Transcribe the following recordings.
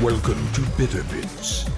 Welcome to Bitter Bits.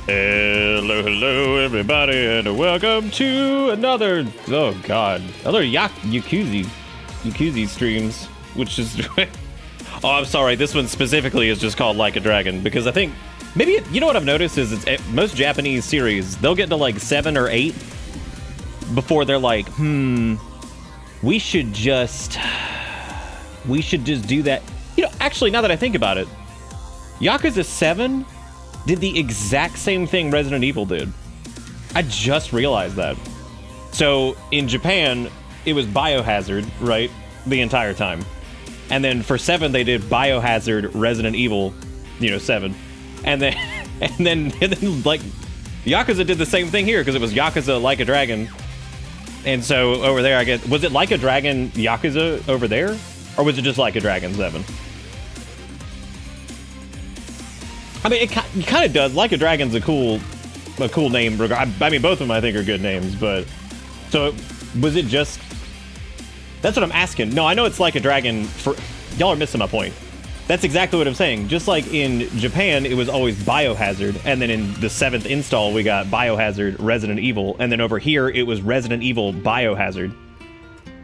Hello, everybody, and welcome to another, oh god, another Yakuza streams, which is, oh, I'm sorry, this one specifically is just called Like a Dragon, because I think, maybe, you know what I've noticed is most Japanese series, they'll get to like 7 or 8 before they're like, we should just do that. You know, actually, now that I think about it, Yakuza 7 did the exact same thing Resident Evil did. I just realized that. So in Japan, it was Biohazard, right? The entire time. And then for 7, they did Biohazard Resident Evil, 7. And then, and then like, Yakuza did the same thing here, because it was Yakuza Like a Dragon. And so over there, I guess, was it Like a Dragon Yakuza over there? Or was it just Like a Dragon 7? I mean, it kind of does. Like a Dragon's a cool name. I mean, both of them I think are good names, but so was it just? That's what I'm asking. No, I know it's Like a Dragon. For y'all are missing my point. That's exactly what I'm saying. Just like in Japan, it was always Biohazard, and then in the 7th install we got Biohazard Resident Evil, and then over here it was Resident Evil Biohazard.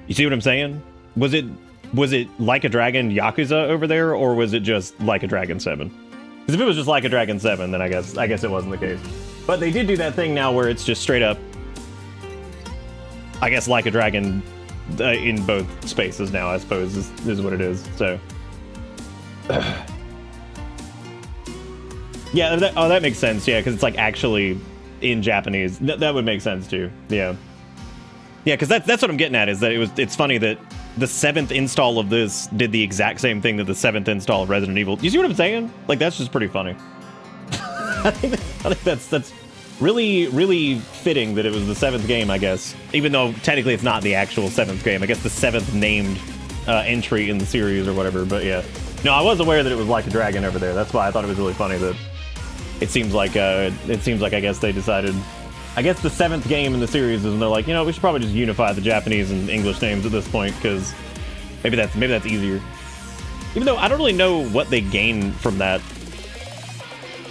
You see what I'm saying? Was it Like a Dragon Yakuza over there, or was it just Like a Dragon 7? Because if it was just Like a Dragon 7, then I guess it wasn't the case. But they did do that thing now where it's just straight up, I guess, Like a Dragon in both spaces now, I suppose, is what it is. So, yeah, that makes sense. Yeah, because it's like actually in Japanese. That would make sense too. Yeah, yeah, because that's what I'm getting at. Is that it's funny that the 7th install of this did the exact same thing that the 7th install of Resident Evil. You see what I'm saying? Like, that's just pretty funny. I think that's really, really fitting that it was the 7th game, I guess. Even though technically it's not the actual 7th game. I guess the 7th named entry in the series or whatever. But yeah, no, I was aware that it was Like a Dragon over there. That's why I thought it was really funny that it seems like I guess they decided. I guess the 7th game in the series is, and they're like, we should probably just unify the Japanese and English names at this point, because maybe that's easier. Even though I don't really know what they gain from that.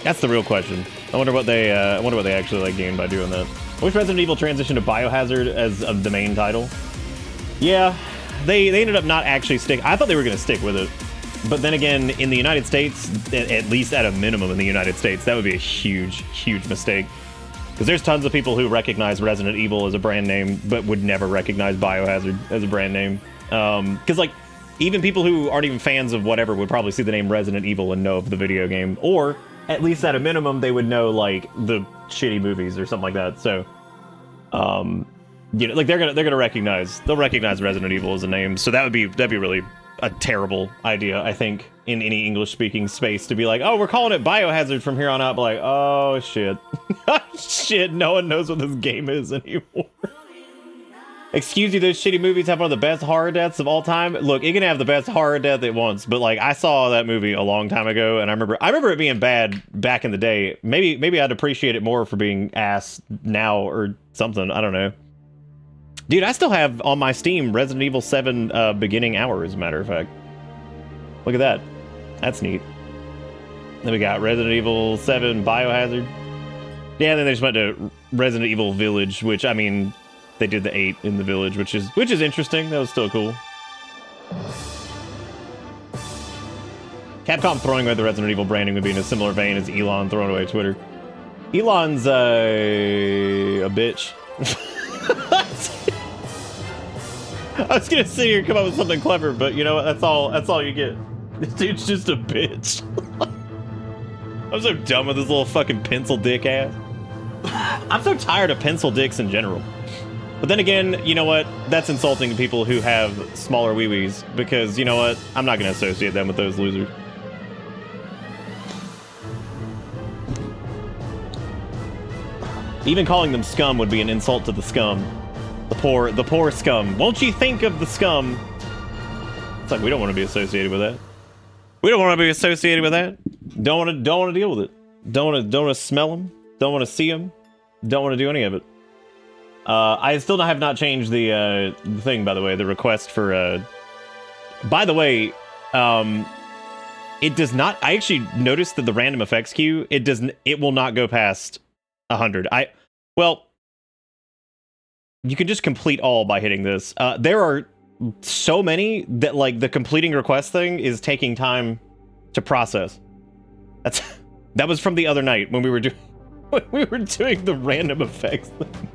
That's the real question. I wonder what they actually like gain by doing that. I wish Resident Evil transitioned to Biohazard as of the main title. Yeah, they ended up not actually stick. I thought they were going to stick with it, but then again, in the United States, at least at a minimum in the United States, that would be a huge, huge mistake. Because there's tons of people who recognize Resident Evil as a brand name, but would never recognize Biohazard as a brand name. Because, like, even people who aren't even fans of whatever would probably see the name Resident Evil and know of the video game. Or, at least at a minimum, they would know, like, the shitty movies or something like that. So, like, they'll recognize Resident Evil as a name. So that'd be really a terrible idea, I think, in any English-speaking space, to be like, oh, we're calling it Biohazard from here on out, but like, oh, shit. Shit, no one knows what this game is anymore. Excuse you, those shitty movies have one of the best horror deaths of all time. Look, it can have the best horror death it wants, but like, I saw that movie a long time ago, and I remember it being bad back in the day. Maybe I'd appreciate it more for being ass now or something. I don't know. Dude, I still have on my Steam Resident Evil 7 beginning hour, as a matter of fact. Look at that. That's neat. Then we got Resident Evil 7 Biohazard. Yeah, and then they just went to Resident Evil Village, which, I mean, they did the 8 in the Village, which is interesting. That was still cool. Capcom throwing away the Resident Evil branding would be in a similar vein as Elon throwing away Twitter. Elon's a bitch. I was gonna sit here and come up with something clever, but you know what? That's all you get. This dude's just a bitch. I'm so done with this little fucking pencil dick ass. I'm so tired of pencil dicks in general. But then again, you know what? That's insulting to people who have smaller wee-wees, because you know what? I'm not gonna associate them with those losers. Even calling them scum would be an insult to the scum. The poor scum. Won't you think of the scum? It's like, we don't want to be associated with that. We don't want to be associated with that. Don't want to deal with it. Don't want to smell them. Don't want to see them. Don't want to do any of it. I still have not changed the thing, by the way, the request for, by the way, It does not. I actually noticed that the random effects queue, it will not go past 100. Well, you can just complete all by hitting this. There are so many that like the completing request thing is taking time to process. That was from the other night when we were doing the random effects thing.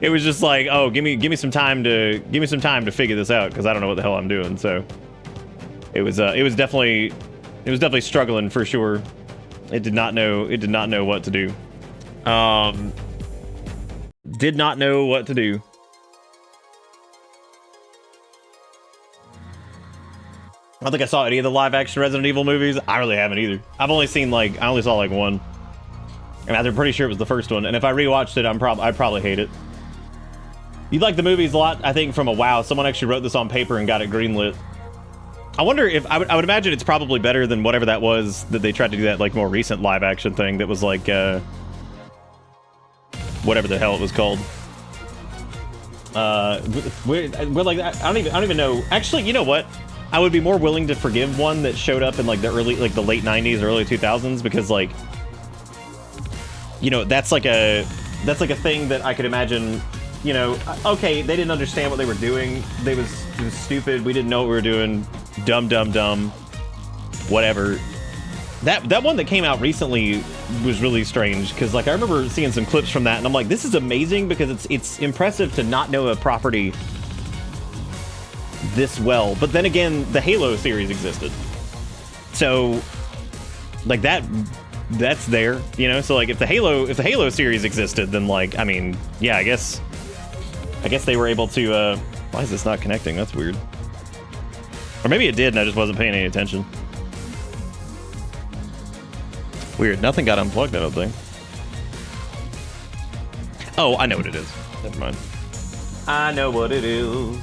It was just like, oh, give me some time to figure this out because I don't know what the hell I'm doing. So it was definitely struggling for sure. It did not know what to do. Did not know what to do. I don't think I saw any of the live action Resident Evil movies. I really haven't either. I only saw like one. And I'm pretty sure it was the first one. And if I rewatched it, I'd probably hate it. You'd like the movies a lot, I think, from a WoW. Someone actually wrote this on paper and got it greenlit. I wonder if I would imagine it's probably better than whatever that was that they tried to do that like more recent live action thing that was like whatever the hell it was called. We're like I don't even know. Actually, you know what? I would be more willing to forgive one that showed up in like the late 90s, early 2000s because like, you know, that's like a thing that I could imagine. You know, okay, they didn't understand what they were doing. It was stupid. We didn't know what we were doing. Dumb. Whatever. That one that came out recently was really strange because like I remember seeing some clips from that and I'm like, this is amazing because it's impressive to not know a property this well. But then again, the Halo series existed. So like that's there, you know? So like if the Halo series existed, then like, I mean, yeah, I guess they were able to, why is this not connecting? That's weird. Or maybe it did and I just wasn't paying any attention. Weird, nothing got unplugged, I don't think. Oh, I know what it is. Never mind. I know what it is.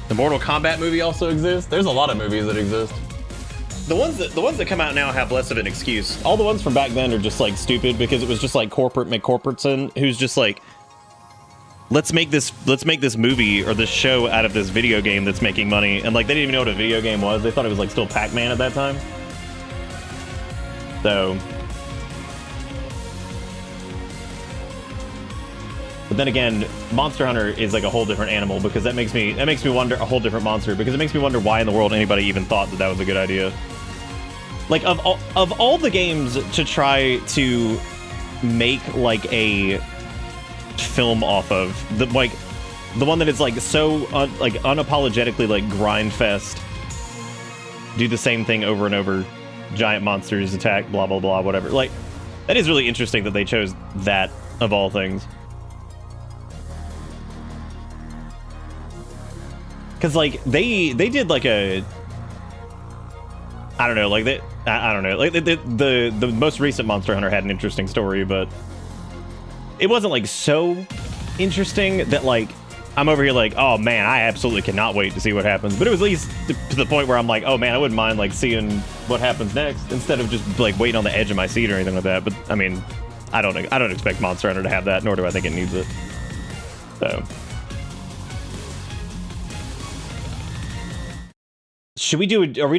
The Mortal Kombat movie also exists? There's a lot of movies that exist. The ones that come out now have less of an excuse. All the ones from back then are just like stupid because it was just like corporate McCorporateson who's just like, let's make this movie or this show out of this video game that's making money. And like they didn't even know what a video game was. They thought it was like still Pac-Man at that time. So, but then again, Monster Hunter is like a whole different animal because that makes me wonder, a whole different monster, because it makes me wonder why in the world anybody even thought that was a good idea. Like of all the games to try to make like a film off of, the one that is like so like unapologetically like grind fest, do the same thing over and over, giant monsters attack, blah blah blah, whatever. Like that is really interesting that they chose that of all things. Because like they did like a, I don't know, like I don't know, like the most recent Monster Hunter had an interesting story, but it wasn't like so interesting that like I'm over here like, oh man, I absolutely cannot wait to see what happens. But it was at least to the point where I'm like, oh man, I wouldn't mind like seeing what happens next instead of just like waiting on the edge of my seat or anything like that. But I mean, I don't expect Monster Hunter to have that, nor do I think it needs it. So. Are we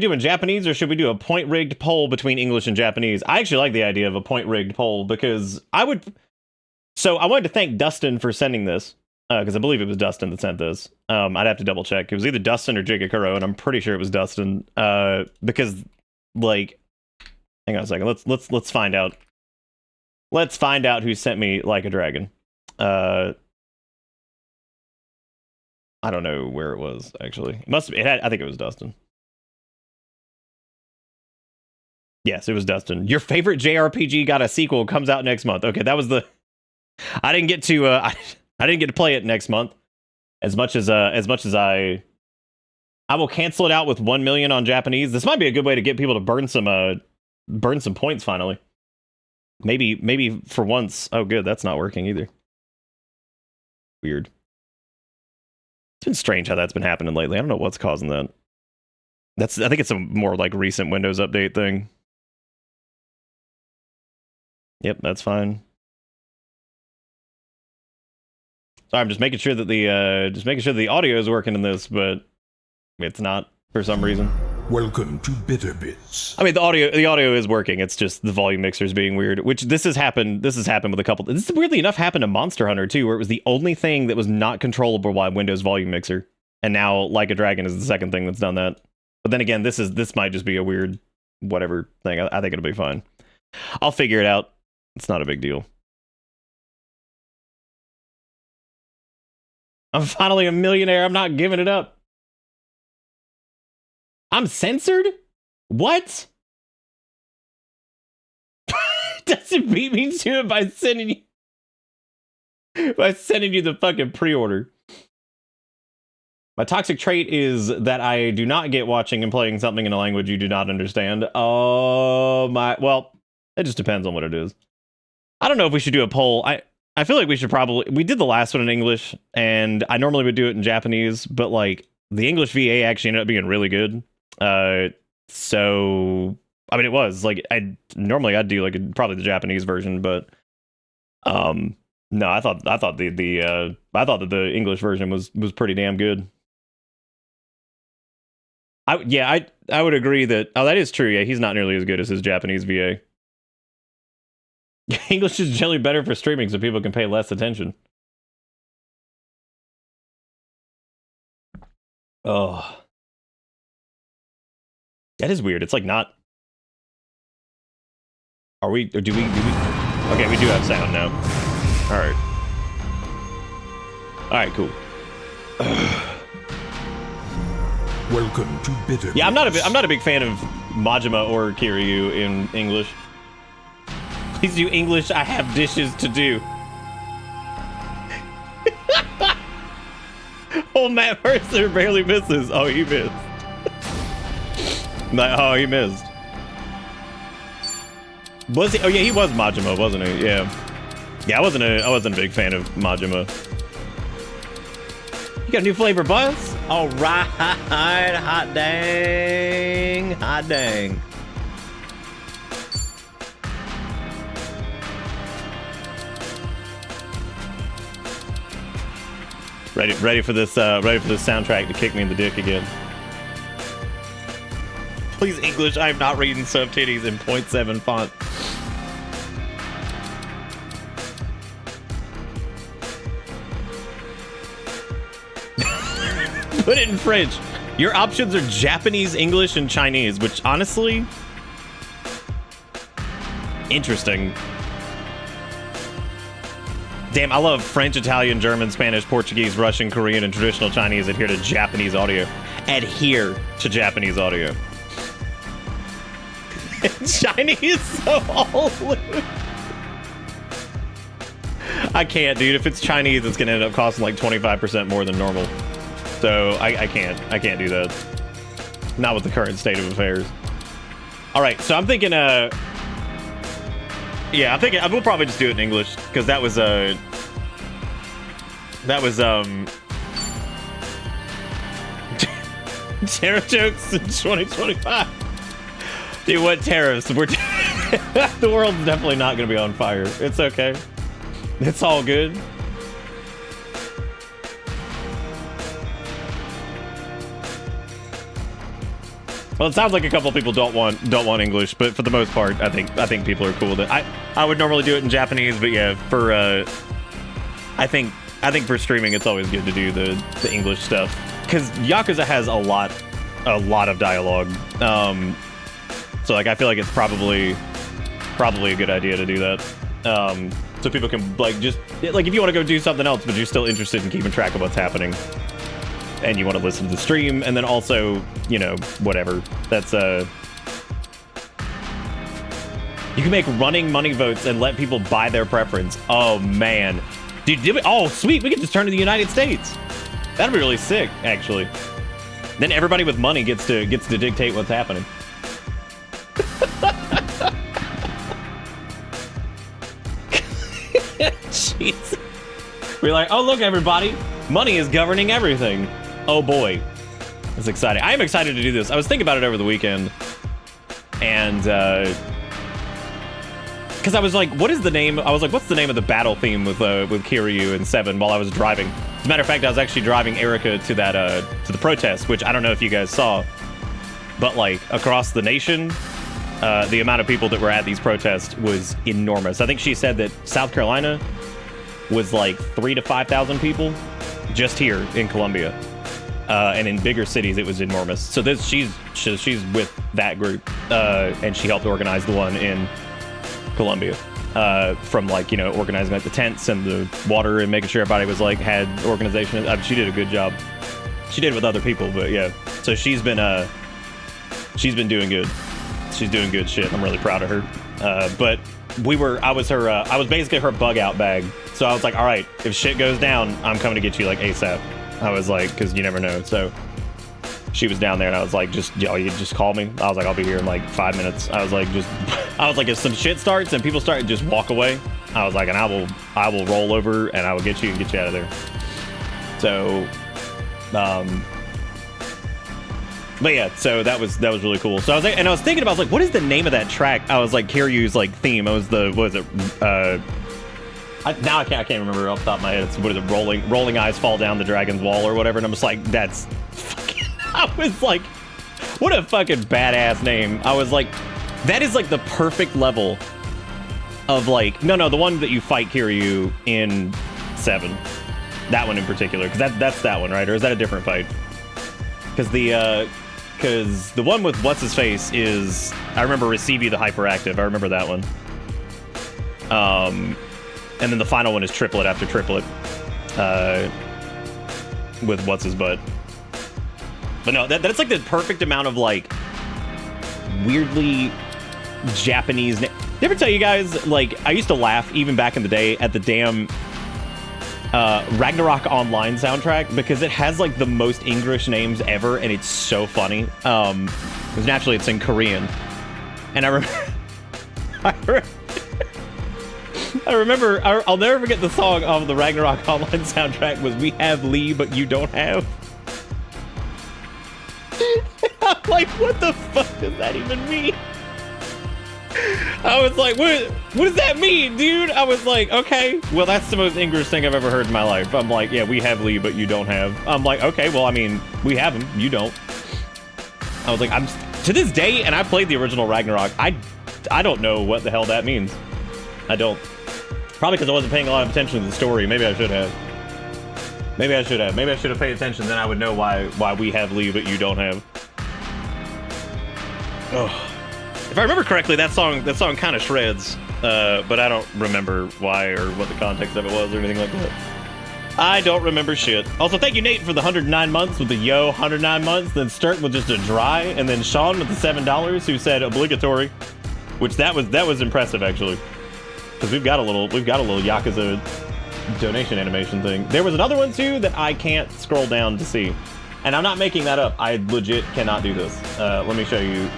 doing Japanese or should we do a point-rigged poll between English and Japanese? I actually like the idea of a point-rigged poll because so I wanted to thank Dustin for sending this, because I believe it was Dustin that sent this. I'd have to double check. It was either Dustin or Jigakuro, and I'm pretty sure it was Dustin, because like, hang on a second, let's find out. Let's find out who sent me Like a Dragon. I don't know where it was, actually. I think it was Dustin. Yes, it was Dustin. Your favorite JRPG got a sequel, comes out next month. Okay, that was the... I didn't get to I didn't get to play it next month as much as I will cancel it out with 1 million on Japanese. This might be a good way to get people to burn some points finally. Maybe for once. Oh good, that's not working either. Weird. It's been strange how that's been happening lately. I don't know what's causing that. I think it's a more like recent Windows update thing. Yep, that's fine. Sorry, I'm just making sure that the audio is working in this, but it's not for some reason. Welcome to Bitter Bits. I mean, the audio is working. It's just the volume mixer's being weird, which this has happened with a couple. This weirdly enough happened to Monster Hunter too, where it was the only thing that was not controllable by Windows volume mixer. And now Like a Dragon is the second thing that's done that. But then again, this might just be a weird whatever thing. I think it'll be fine. I'll figure it out. It's not a big deal. I'm finally a millionaire. I'm not giving it up. I'm censored? What? Doesn't beat me to it by sending you the fucking pre-order. My toxic trait is that I do not get watching and playing something in a language you do not understand. Oh my, well, it just depends on what it is. I don't know if we should do a poll. I feel like we should probably, we did the last one in English, and I normally would do it in Japanese, but like the English VA actually ended up being really good. So I mean, it was like I'd do like probably the Japanese version, but no, I thought that the English version was pretty damn good. I would agree that is true. Yeah, he's not nearly as good as his Japanese VA. English is generally better for streaming so people can pay less attention. Oh. That is weird. It's like not. Are we? Or do we? Okay, we do have sound now. All right. All right. Cool. Welcome to Bitter Bits. Yeah, I'm not a big fan of Majima or Kiryu in English. Please do English. I have dishes to do. Oh, Matt Mercer barely misses. Oh, he missed. Oh, he missed. Was he? Oh, yeah, he was Majima, wasn't he? Yeah. Yeah, I wasn't a big fan of Majima. You got a new flavor, Buzz? All right, hot dang, hot dang. Ready for this soundtrack to kick me in the dick again. Please, English, I am not reading sub titties in 0.7 font. Put it in French. Your options are Japanese, English, and Chinese, which honestly, interesting. Damn, I love French, Italian, German, Spanish, Portuguese, Russian, Korean, and traditional Chinese adhere to Japanese audio. Adhere to Japanese audio. Chinese so old. I can't, dude. If it's Chinese, it's gonna end up costing like 25% more than normal. So I can't do that. Not with the current state of affairs. All right, so I'm thinking, yeah, I'm thinking we'll probably just do it in English because that was tariff jokes in 2025. Dude, what tariffs? We're the world's definitely not gonna be on fire. It's okay. It's all good. Well, it sounds like a couple of people don't want English, but for the most part, I think people are cool with it. I would normally do it in Japanese, but yeah, for I think for streaming, it's always good to do the English stuff because Yakuza has a lot of dialogue. So like I feel like it's probably a good idea to do that. So people can like just like if you want to go do something else, but you're still interested in keeping track of what's happening. And you want to listen to the stream, and then also, you know, whatever. That's you can make running money votes and let people buy their preference. Oh man, dude, oh sweet, we can just turn to the United States. That'd be really sick, actually. Then everybody with money gets to dictate what's happening. Jeez. We're like, oh look, everybody, money is governing everything. Oh boy, it's exciting. I am excited to do this. I was thinking about it over the weekend, and because I was like, what is the name? I was like, what's the name of the battle theme with Kiryu and 7 while I was driving? As a matter of fact, I was actually driving Erica to that to the protest, which I don't know if you guys saw, but like across the nation, the amount of people that were at these protests was enormous. I think she said that South Carolina was like 3,000 to 5,000 people just here in Columbia, and in bigger cities it was enormous. So she's with that group, and she helped organize the one in Columbia. From like, you know, organizing like the tents and the water and making sure everybody was like had organization. She did a good job. She did with other people, but yeah. So she's been doing good. She's doing good shit. I'm really proud of her. But I was basically her bug out bag. So I was like, all right, if shit goes down, I'm coming to get you like ASAP. I was like, because you never know. So she was down there, and I was like, you just call me. I was like, I'll be here in like 5 minutes. I was like, if some shit starts and people start, just walk away. I was like, and I will roll over and I will get you and get you out of there. So, but yeah, so that was really cool. So I was thinking about, I was like, what is the name of that track? I was like, Kiryu's like theme. It was what is it? I can't remember off the top of my head. It's, what is it? Rolling eyes fall down the dragon's wall or whatever. And I'm just like, that's fucking. I was like, what a fucking badass name. I was like, that is like the perfect level of like, no, the one that you fight Kiryu in 7. That one in particular, because that's that one, right? Or is that a different fight? Because the one with what's his face is, I remember Receive You the Hyperactive. I remember that one. And then the final one is Triplet after Triplet, with what's his butt. But no, that's like the perfect amount of like weirdly Japanese. Did I ever tell you guys, like, I used to laugh even back in the day at the damn Ragnarok Online soundtrack, because it has like the most English names ever, and it's so funny. Because naturally it's in Korean, and I remember, I'll never forget the song of the Ragnarok Online soundtrack was "We Have Lee, But You Don't Have." I'm like, what the fuck does that even mean? I was like, what does that mean, dude? I was like, okay, well, that's the most English thing I've ever heard in my life. I'm like, yeah, we have Lee, but you don't have. I'm like, okay, well, I mean, we have him, you don't. I was like, to this day, and I played the original Ragnarok, I don't know what the hell that means. I don't. Probably because I wasn't paying a lot of attention to the story. Maybe I should have. Maybe I should have paid attention, then I would know why we have Lee, but you don't have. Oh. If I remember correctly, that song kind of shreds, but I don't remember why or what the context of it was or anything like that. I don't remember shit. Also, thank you, Nate, for the 109 months with the 109 months, then Sturt with just a dry, and then Sean with the $7 who said obligatory, which that was impressive actually, because we've got a little Yakuza donation animation thing. There was another one too that I can't scroll down to see. And I'm not making that up. I legit cannot do this. Let me show you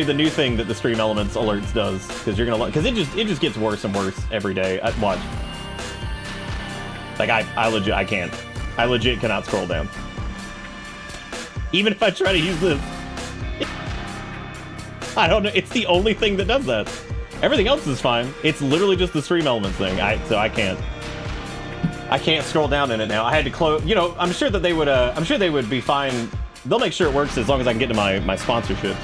the new thing that the Stream Elements alerts does, because it just gets worse and worse every day. Watch. Like I can't. I legit cannot scroll down. Even if I try to use this. I don't know. It's the only thing that does that. Everything else is fine. It's literally just the Stream Elements thing. So I can't scroll down in it now. I had to close. You know, I'm sure that they would. I'm sure they would be fine. They'll make sure it works as long as I can get to my sponsorships.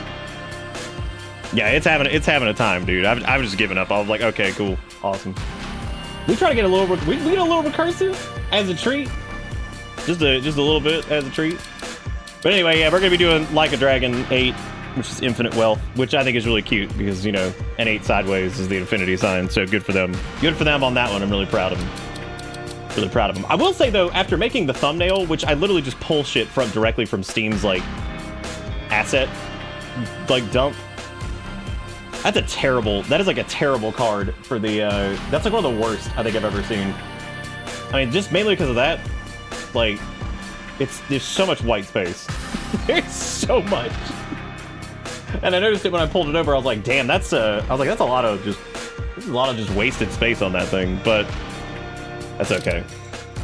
Yeah, it's having a time, dude. I've just given up. I was like, okay, cool, awesome. We try to get a little. We get a little recursive as a treat. Just a little bit as a treat. But anyway, yeah, we're gonna be doing Like a Dragon 8, which is Infinite Wealth, which I think is really cute because, you know, an 8 sideways is the infinity sign. So good for them. Good for them on that one. I'm really proud of them. Really proud of them. I will say though, after making the thumbnail, which I literally just pull shit directly from Steam's like asset like dump. That is like a terrible card for the that's like one of the worst I think I've ever seen. I mean, just mainly because of that. Like, there's so much white space. There's so much. And I noticed it when I pulled it over. I was like, damn, that's a lot of just wasted space on that thing, but that's okay.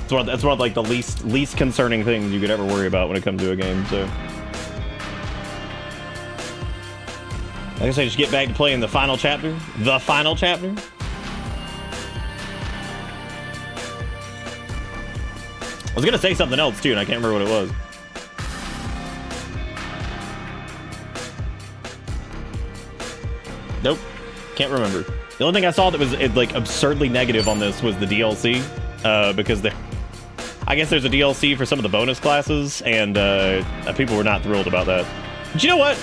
It's one of like the least concerning things you could ever worry about when it comes to a game. So I guess I just get back to playing the final chapter. The final chapter. was gonna say something else too, and I can't remember what it was. Nope, can't remember. The only thing I saw that was like absurdly negative on this was the DLC, because I guess there's a DLC for some of the bonus classes, and people were not thrilled about that. But you know what?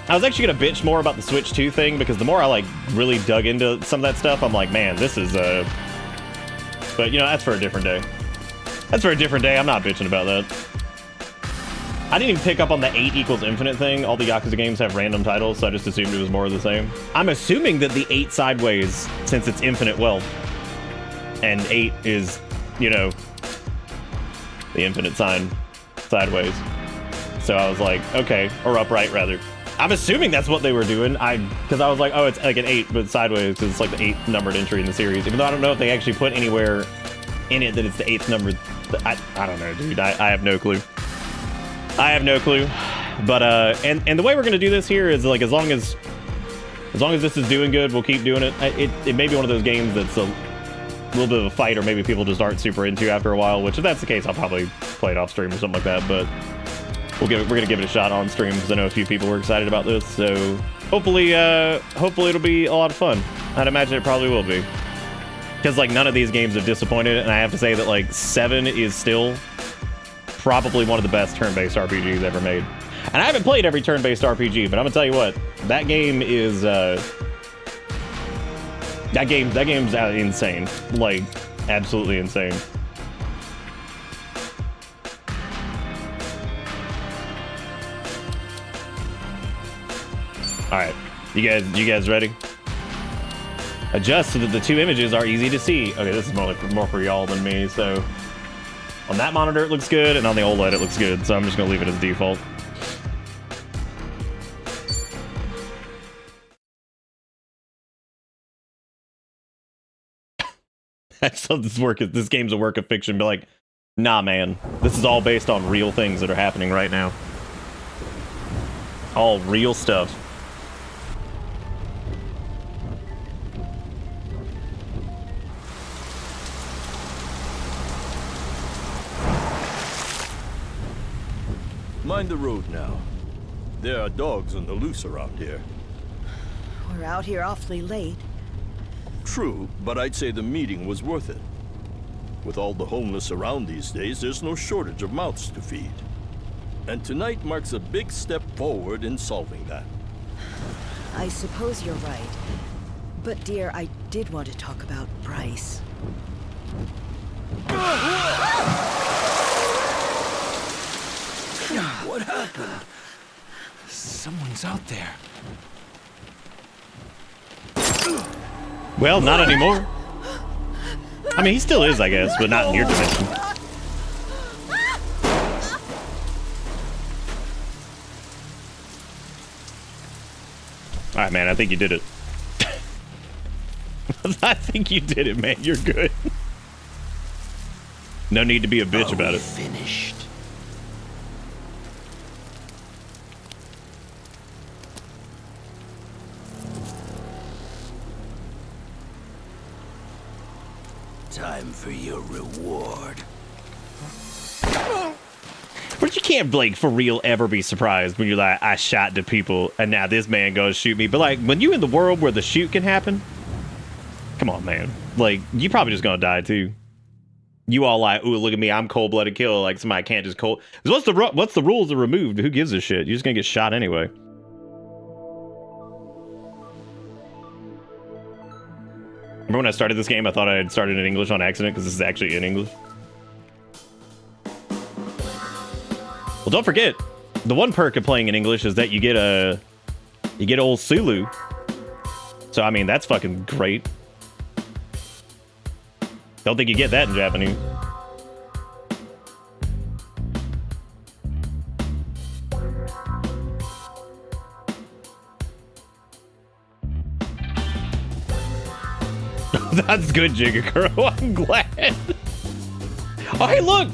I was actually gonna bitch more about the Switch 2 thing, because the more I like really dug into some of that stuff, I'm like, man, this is But you know, that's for a different day. That's for a different day. I'm not bitching about that. I didn't even pick up on the 8 equals infinite thing. All the Yakuza games have random titles, so I just assumed it was more of the same. I'm assuming that the 8 sideways, since it's infinite wealth, and 8 is, you know, the infinite sign sideways. So I was like, okay, or upright rather. I'm assuming that's what they were doing. Because I was like, oh, it's like an 8, but sideways, because it's like the 8th numbered entry in the series. Even though I don't know if they actually put anywhere in it that it's the 8th number. I don't know, dude. I have no clue. I have no clue. But and the way we're gonna do this here is like as long as this is doing good, we'll keep doing it. It may be one of those games that's a little bit of a fight, or maybe people just aren't super into after a while. Which if that's the case, I'll probably play it off stream or something like that. But we're gonna give it a shot on stream because I know a few people were excited about this. So hopefully it'll be a lot of fun. I'd imagine it probably will be. Because like none of these games have disappointed, and I have to say that like 7 is still probably one of the best turn-based RPGs ever made. And I haven't played every turn-based RPG, but I'm gonna tell you what, that game is that game's insane, like absolutely insane. All right, you guys ready? Adjust so that the 2 images are easy to see. Okay, this is more for y'all than me, so on that monitor it looks good, and on the OLED it looks good, so I'm just gonna leave it as default. I just love this game's a work of fiction, but like, nah man, this is all based on real things that are happening right now. All real stuff. Mind the road now. There are dogs on the loose around here. We're out here awfully late. True, but I'd say the meeting was worth it. With all the homeless around these days, there's no shortage of mouths to feed. And tonight marks a big step forward in solving that. I suppose you're right. But dear, I did want to talk about Bryce. What happened? Someone's out there. Well, not anymore. I mean, he still is, I guess, but not in your dimension. All right, man, I think you did it. I think you did it, man. You're good. No need to be a bitch about it. Finished. Time for your reward. But you can't, like, for real ever be surprised when you're like, I shot the people, and now this man goes shoot me. But, like, when you in the world where the shoot can happen, come on, man. Like, you probably just gonna die, too. You all like, ooh, look at me, I'm cold-blooded killer. Like, somebody can't just cold... What's the rules are removed? Who gives a shit? You're just gonna get shot anyway. Remember when I started this game, I thought I had started in English on accident, because this is actually in English. Well, don't forget, the one perk of playing in English is that you get old Sulu. So, I mean, that's fucking great. Don't think you get that in Japanese. That's good, Jigakuro. I'm glad. Oh, hey, look!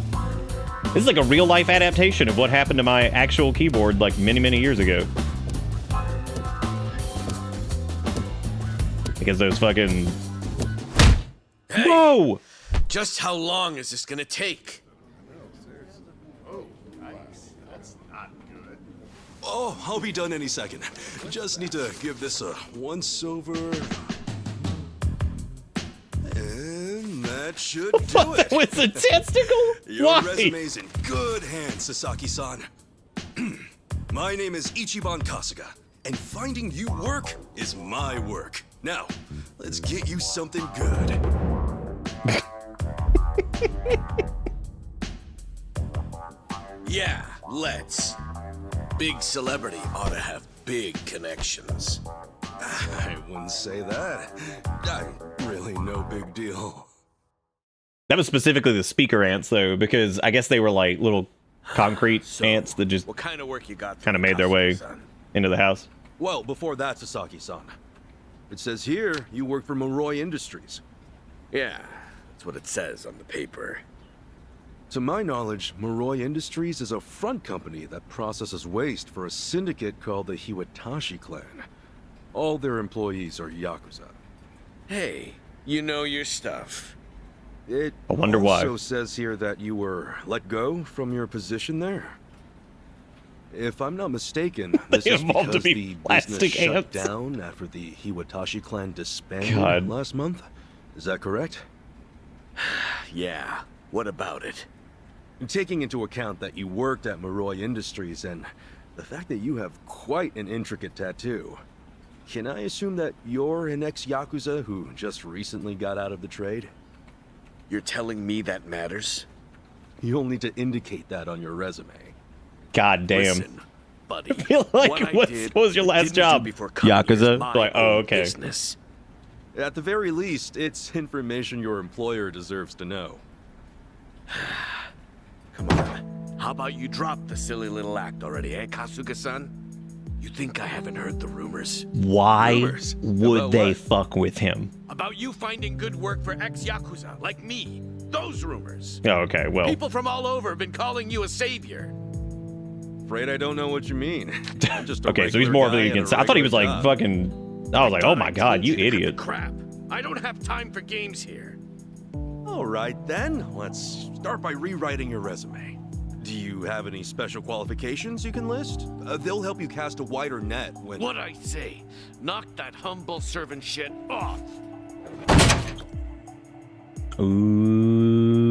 This is like a real-life adaptation of what happened to my actual keyboard like many, many years ago. Because those fucking... Hey, Whoa! just how long is this gonna take? Oh, I'll be done any second. Just need to give this a once-over. And that should do it. With a testicle? Your Why? resume's in good hands, Sasaki-san. My name is Ichiban Kasuga, and finding you work is my work. Now, let's get you something good. Yeah, let's. Big celebrity ought to have big connections. I wouldn't say that. I'm really no big deal. That was specifically the speaker ants, though, because I guess they were like little concrete ants that just What kind of work you got? kind of made their way into the house. Well, before that, Sasaki-san. It says here you work for Moroi Industries. Yeah, that's what it says on the paper. To my knowledge, Moroi Industries is a front company that processes waste for a syndicate called the Hiwatashi clan. All their employees are Yakuza. Hey, you know your stuff. It I wonder why. also says here that you were let go from your position there. If I'm not mistaken, this is evolved to because be the business plastic shut ants. down after the Hiwatashi clan disbanded God. last month. Is that correct? Yeah, what about it? Taking into account that you worked at Moroi Industries and the fact that you have quite an intricate tattoo, can I assume that you're an ex-Yakuza who just recently got out of the trade? You're telling me that matters? You'll need to indicate that on your resume. God damn. Listen, buddy. I feel like, what I what did was your or last didn't do job? before coming here is Yakuza? my Like, oh, own okay. business. At the very least, it's information your employer deserves to know. Come on. How about you drop the silly little act already, eh, Kasuga-san? You think I haven't heard the rumors? Why Rumors? would About they what? fuck with him? About you finding good work for ex-Yakuza, like me. Those rumors. Oh, okay, well. People from all over have been calling you a savior. Afraid I don't know what you mean. I'm just a Okay, so he's regular more of guy the in a against. I thought he was regular like job. fucking. I was like, oh my god, you idiot. Crap. I don't have time for games here. All right then, let's start by rewriting your resume. Do you have any special qualifications you can list? They'll help you cast a wider net when... What I say, knock that humble servant shit off.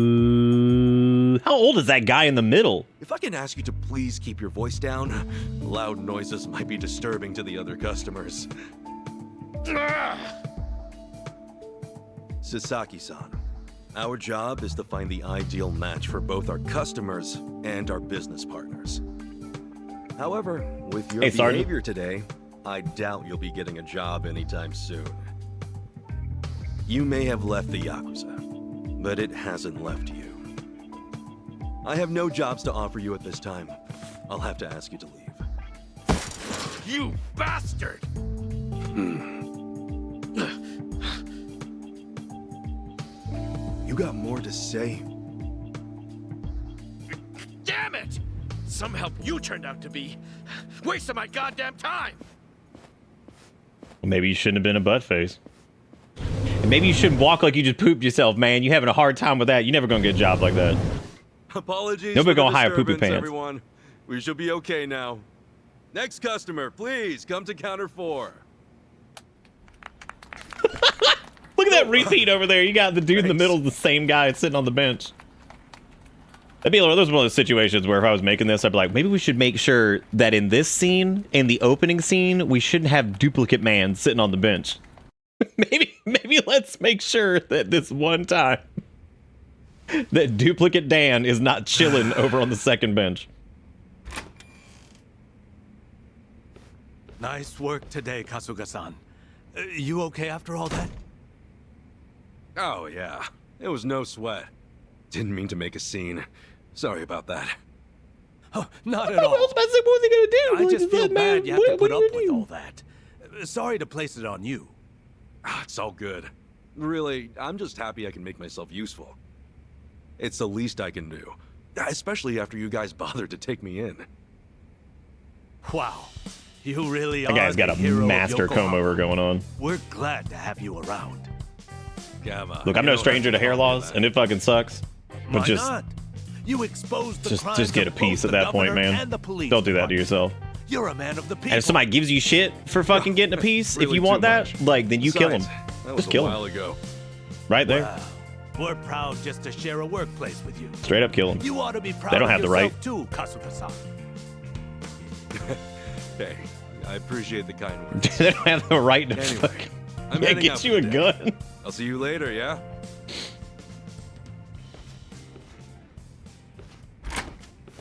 Ooh. How old is that guy in the middle? If I can ask you to please keep your voice down, loud noises might be disturbing to the other customers. Sasaki-san, our job is to find the ideal match for both our customers and our business partners. However, with your Hey, Sergeant. behavior today, I doubt you'll be getting a job anytime soon. You may have left the Yakuza, but it hasn't left you. I have no jobs to offer you at this time. I'll have to ask you to leave. You bastard! You got more to say? Damn it! Some help you turned out to be. Wasting my goddamn time! Maybe you shouldn't have been a butt face. And maybe you shouldn't walk like you just pooped yourself, man. You having a hard time with that. You're never gonna get a job like that. Apologies Nobody for the gonna hire poopy disturbance, pants. everyone. We should be okay now. Next customer, please come to counter 4. Look at that repeat over there. You got the dude in the Thanks. middle, the same guy sitting on the bench. That'd be one of those situations where if I was making this, I'd be like, maybe we should make sure that in this scene, in the opening scene, we shouldn't have duplicate man sitting on the bench. maybe let's make sure that this one time that duplicate Dan is not chilling over on the second bench. Nice work today, Kasuga-san. You okay after all that? Oh, yeah. It was no sweat. Didn't mean to make a scene. Sorry about that. Oh, not at What all. else was he gonna do? I Like, just feel that man, bad you have to what put are up you with gonna all do? that. Sorry to place it on you. It's all good. Really, I'm just happy I can make myself useful. It's the least I can do. Especially after you guys bothered to take me in. Wow. You really That are guy's got the a hero of master comb Yokohama. over going on. We're glad to have you around. Gamma, Look, I'm you no don't stranger have to hair call me laws, that. and it fucking sucks. But Why just not? You exposed the just crimes get a of piece both at the that point, governor man. and the police Don't do that to department. yourself. You're a man of the people. And if somebody gives you shit for fucking getting a piece, if Really you want too that, much. like, then you kill Besides, them. That was Just kill a 'em. while ago. Right there. Well, we're proud just to share a workplace with you. Straight up kill them. You ought to be proud They don't of have the right. yourself too, Kasuga-san. Hey, I appreciate the kind words. They don't have the right to Anyway, fucking I'm yeah, heading get out you for a the day. gun. I'll see you later, yeah?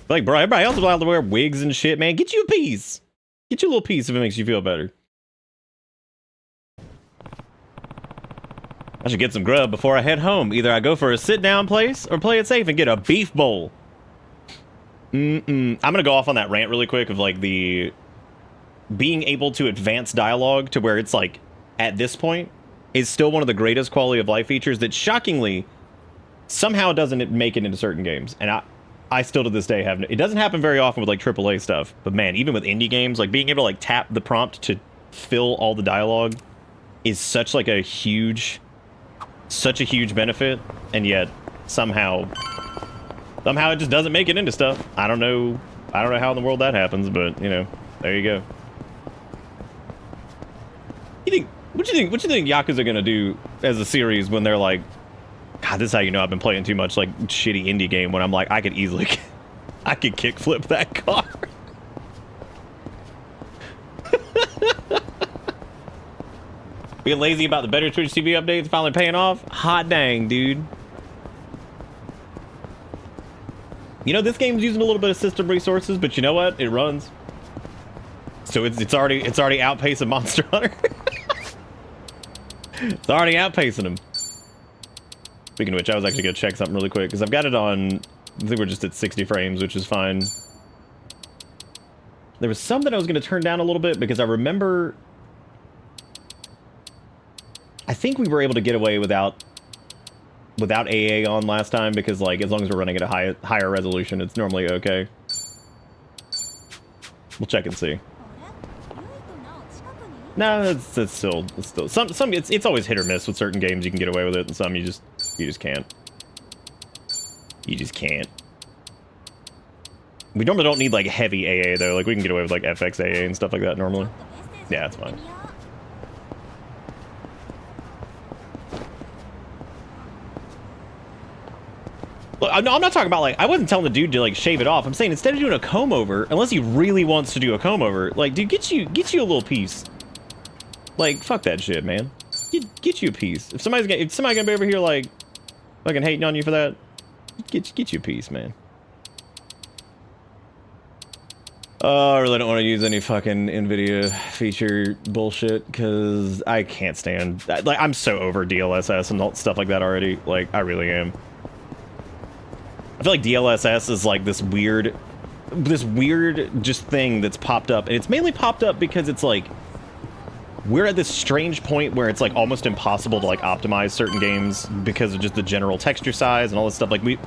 Like, bro, everybody else is allowed to wear wigs and shit, man. Get you a piece. Get you a little piece if it makes you feel better. I should get some grub before I head home. Either I go for a sit-down place or play it safe and get a beef bowl. I'm gonna go off on that rant really quick of like the being able to advance dialogue to where it's like at this point is still one of the greatest quality of life features that shockingly somehow doesn't make it into certain games. And I still to this day have it doesn't happen very often with like AAA stuff, but man, even with indie games, like being able to like tap the prompt to fill all the dialogue is such like a huge benefit, and yet somehow it just doesn't make it into stuff. I don't know how in the world that happens, but you know, there you go. What you think Yakuza gonna do as a series when they're like, God, this is how you know I've been playing too much like shitty indie game, when I'm like, I could kickflip that car. Being lazy about the better Twitch TV updates finally paying off? Hot dang, dude. You know, this game's using a little bit of system resources, but you know what? It runs. So it's already outpacing Monster Hunter. It's already outpacing him. Speaking of which, I was actually gonna check something really quick because I've got it on. I think we're just at 60 frames, which is fine. There was something I was gonna turn down a little bit because I remember. I think we were able to get away without AA on last time because, like, as long as we're running at a higher resolution, it's normally okay. We'll check and see. No, it's still some it's always hit or miss with certain games. You can get away with it, and some you just can't. You just can't. We normally don't need like heavy AA though. Like we can get away with like FX AA and stuff like that normally. Yeah, that's fine. Look, I'm not talking about like I wasn't telling the dude to like shave it off. I'm saying instead of doing a comb over, unless he really wants to do a comb over, like dude, get you a little piece. Like fuck that shit, man. Get you a piece. If somebody gonna be over here like fucking hating on you for that, get you a piece, man. Oh, I really don't want to use any fucking NVIDIA feature bullshit because I can't stand like I'm so over DLSS and all stuff like that already. Like I really am. I feel like DLSS is like this weird just thing that's popped up, and it's mainly popped up because it's like we're at this strange point where it's like almost impossible to like optimize certain games because of just the general texture size and all this stuff. Like we've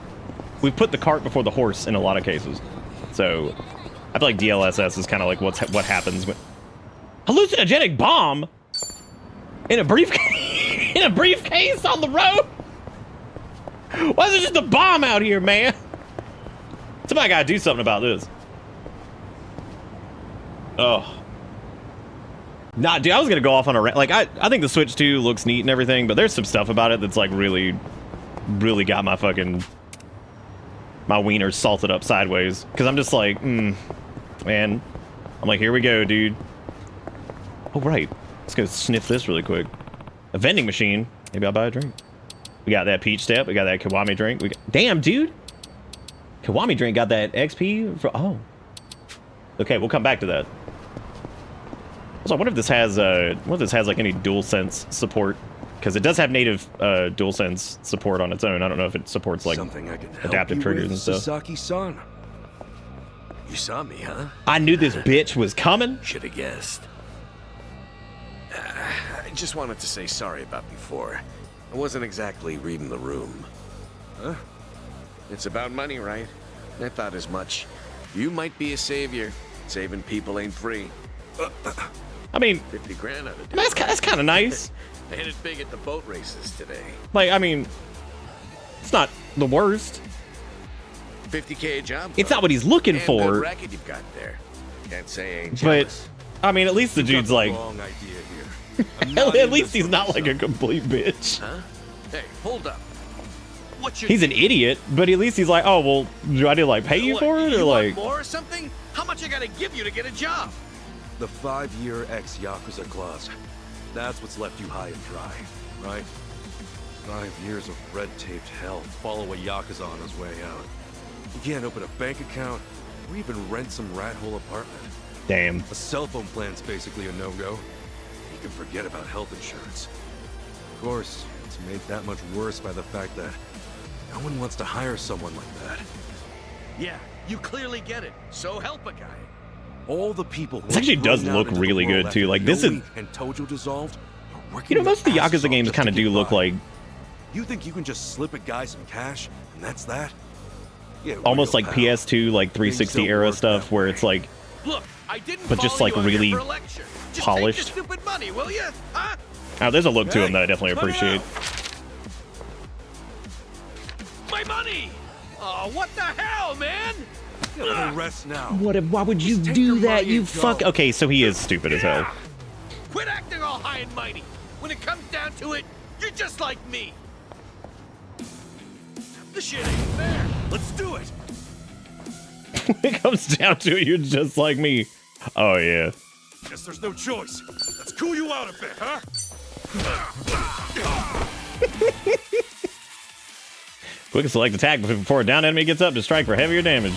put the cart before the horse in a lot of cases. So I feel like DLSS is kind of like what happens when hallucinogenic bomb in a briefcase on the road. Why is it just a bomb out here, man? Somebody gotta do something about this. Oh. Nah, dude, I was gonna go off on a rant. Like, I think the Switch 2 looks neat and everything, but there's some stuff about it that's like really got my fucking wiener salted up sideways. Cause I'm just like, man. I'm like, here we go, dude. Oh, right. Let's go sniff this really quick. A vending machine. Maybe I'll buy a drink. We got that peach step. We got that Kiwami drink. Damn, dude. Kiwami drink got that XP. Oh. Okay, we'll come back to that. Also, I wonder if this has like any DualSense support, because it does have native DualSense support on its own. I don't know if it supports like adaptive triggers and stuff. Sasaki-san. You saw me, huh? I knew this bitch was coming. Should have guessed. I just wanted to say sorry about before. I wasn't exactly reading the room. Huh? It's about money, right? I thought as much. You might be a savior. Saving people ain't free. I mean, 50 grand out of it. that's kind of nice. I hit it big at the boat races today. Like, I mean, it's not the worst. 50K a job. It's not what he's looking and for. good racket you've got there. Can't say I ain't But jealous. I mean, at least the You got dude's the like, wrong idea here. I'm not at in least this he's for not like a myself. complete bitch. Huh? Hey, hold up. What's your He's an idiot, but at least he's like, oh well, do I need to like pay you What, for it or you want like? more or something? How much I gotta give you to get a job? The 5-year ex-Yakuza clause. That's what's left you high and dry, right? 5 years of red-taped hell to follow a Yakuza on his way out. You can't open a bank account or even rent some rat hole apartment. Damn. A cell phone plan's basically a no-go. You can forget about health insurance. Of course, it's made that much worse by the fact that no one wants to hire someone like that. Yeah, you clearly get it. So help a guy. All the people who This actually are does thrown out look into the really world good, too. after Like, this is- Yoi and Tojo dissolved are working You know, their most of the asses Yakuza off games just kind to of get do look by. like You think you can just slip a guy some cash and that's that? Yeah, almost real like pal. PS2, like 360 don't era work stuff, that where way. it's like Look, I didn't But just, follow like, you out here really for a lecture. Just polished. Take your stupid money, will you? Huh? oh, there's a look to him that I definitely cut it appreciate. My money! Oh, what the hell, man? Get a little rest now. Why would you Just take your do that? money You and fuck. go. Okay, so he is stupid as hell. Quit acting all high and mighty. When it comes down to it, you're just like me. This shit ain't fair. Let's do it. When it comes down to it, you're just like me. Oh yeah. Guess there's no choice. Let's cool you out a bit, huh? Quick and select attack before a down enemy gets up to strike for heavier damage.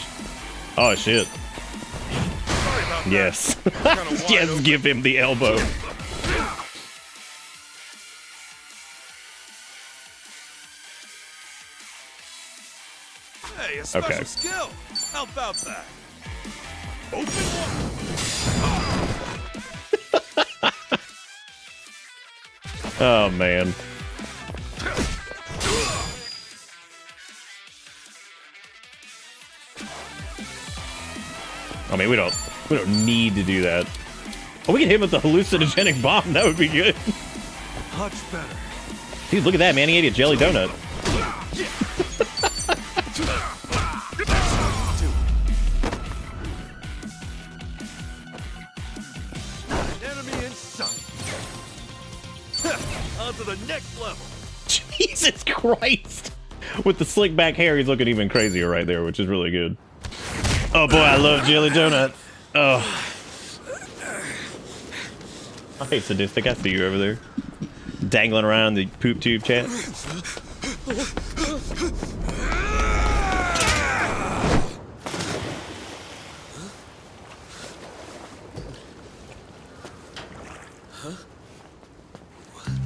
Oh shit. Sorry about that. Yes. Kinda wide yes, open. give him the elbow. Hey, a special Okay. skill. How about that? Open one. Oh man. I mean, we don't need to do that. Oh, we can hit him with the hallucinogenic bomb. That would be good. Much better. Dude, look at that, man. He ate a jelly donut. Enemy in sight. On to the next level. Jesus Christ. With the slick back hair, he's looking even crazier right there, which is really good. Oh boy, I love jelly donut. Oh. I hate sadistic. I see you over there. Dangling around the poop tube chat.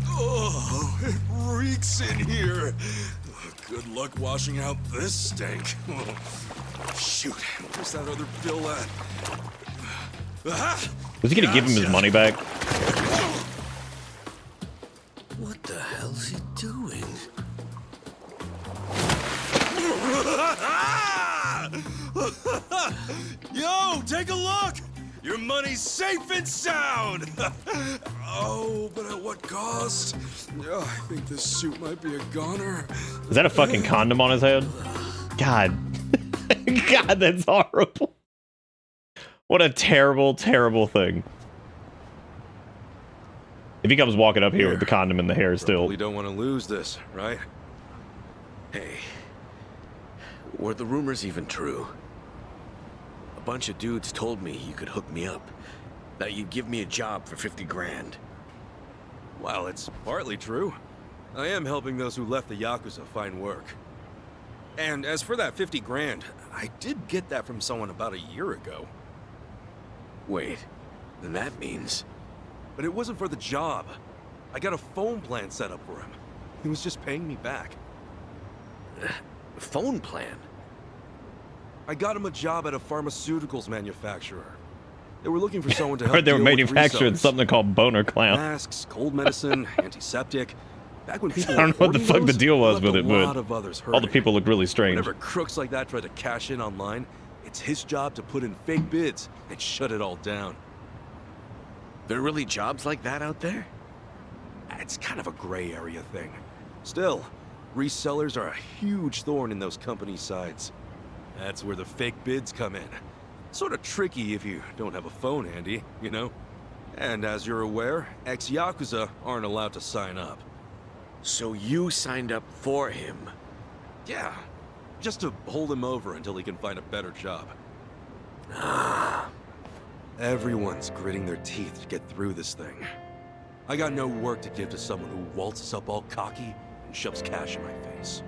Oh, it reeks in here. Good luck washing out this stank. Oh, shoot, where's that other bill at? Ah! Was he gonna give him his Gotcha. money back? What the hell's he doing? Yo, take a look! Your money's safe and sound! Oh, but at what cost? Oh, I think this suit might be a goner. Is that a fucking condom on his head? God. God, that's horrible. What a terrible, terrible thing. If he comes walking up here with the condom in the hair still. We don't want to lose this, right? Hey, were the rumors even true? A bunch of dudes told me you could hook me up, that you'd give me a job for 50 grand. Well, it's partly true. I am helping those who left the Yakuza find work. And as for that 50 grand, I did get that from someone about a year ago. Wait, then that means... But it wasn't for the job. I got a phone plan set up for him. He was just paying me back. phone plan? I got him a job at a pharmaceuticals manufacturer. They were looking for someone to I help heard they were deal with manufacturing resellers. something called Boner Clown. Masks, cold medicine, antiseptic. Back when people I don't know what the were fuck hoarding the those, deal was left with it, a but lot of others all the hurting. people look really strange. Whenever crooks like that try to cash in online, it's his job to put in fake bids and shut it all down. There are really jobs like that out there? It's kind of a gray area thing. Still, resellers are a huge thorn in those companies' sides. That's where the fake bids come in. Sort of tricky if you don't have a phone handy, you know? And as you're aware, ex-Yakuza aren't allowed to sign up. So you signed up for him? Yeah, just to hold him over until he can find a better job. Everyone's gritting their teeth to get through this thing. I got no work to give to someone who waltzes up all cocky and shoves cash in my face.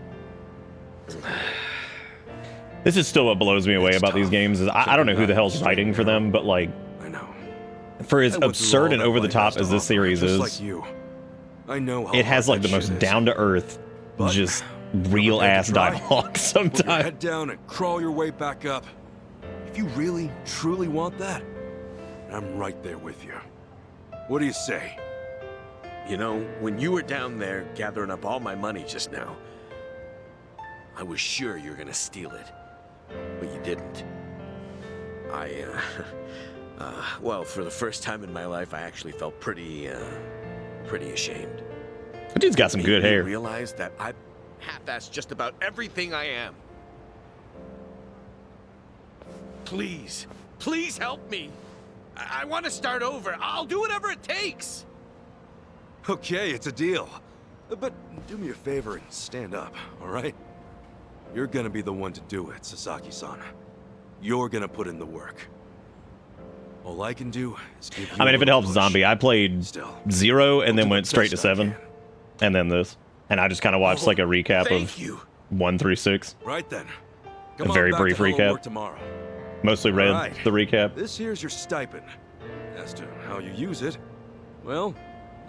This is still what blows me away It's about these tough. games is I don't know who the hell's writing for them, but like, I know. for as I went through absurd all and that over the life top has to as this offer, series just is, like you. I know how it has hard like the that most shit is. down to earth, But just never real take a ass try. dialogue Put your sometimes. head down and crawl your way back up. If you really, truly want that, I'm right there with you. What do you say? You know, when you were down there gathering up all my money just now, I was sure you were gonna steal it. But you didn't. Well, for the first time in my life, I actually felt pretty ashamed. That dude's got some good Made me hair. realize that I half-assed just about everything I am. Please, please help me. I want to start over. I'll do whatever it takes. Okay, it's a deal. But do me a favor and stand up, all right? You're gonna be the one to do it, Sasaki-san. You're gonna put in the work. All I can do is give you I mean, if a it helps little push. Zombie, I played Still, 0 and I'll then do went the straight to best I 7, can. and then this. And I just kind of watched like a recap Thank of you. 1 through 6. Right then. A Come on very back brief to Hello recap. Work tomorrow. Mostly read Alright. the recap. This here's your stipend. As to how you use it, well,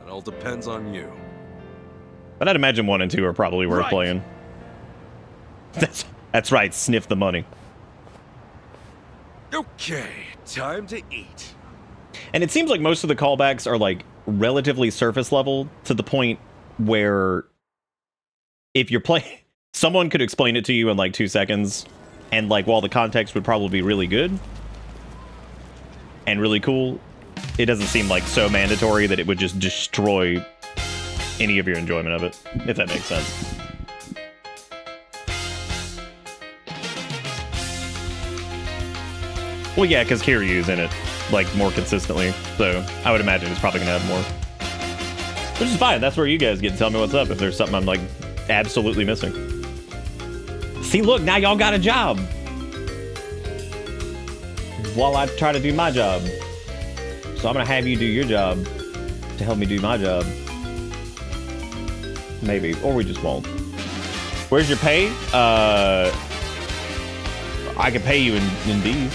it all depends on you. But I'd imagine 1 and 2 are probably worth Right. playing. That's right, sniff the money. Okay, time to eat. And it seems like most of the callbacks are like relatively surface level to the point where if you're playing, someone could explain it to you in like 2 seconds, and like while the context would probably be really good and really cool, it doesn't seem like so mandatory that it would just destroy any of your enjoyment of it, if that makes sense. Well, yeah, because Kiryu's in it, like, more consistently, so I would imagine it's probably going to have more. Which is fine, that's where you guys get to tell me what's up if there's something I'm, like, absolutely missing. See, look, now y'all got a job! While I try to do my job. So I'm going to have you do your job to help me do my job. Maybe, or we just won't. Where's your pay? I can pay you in these.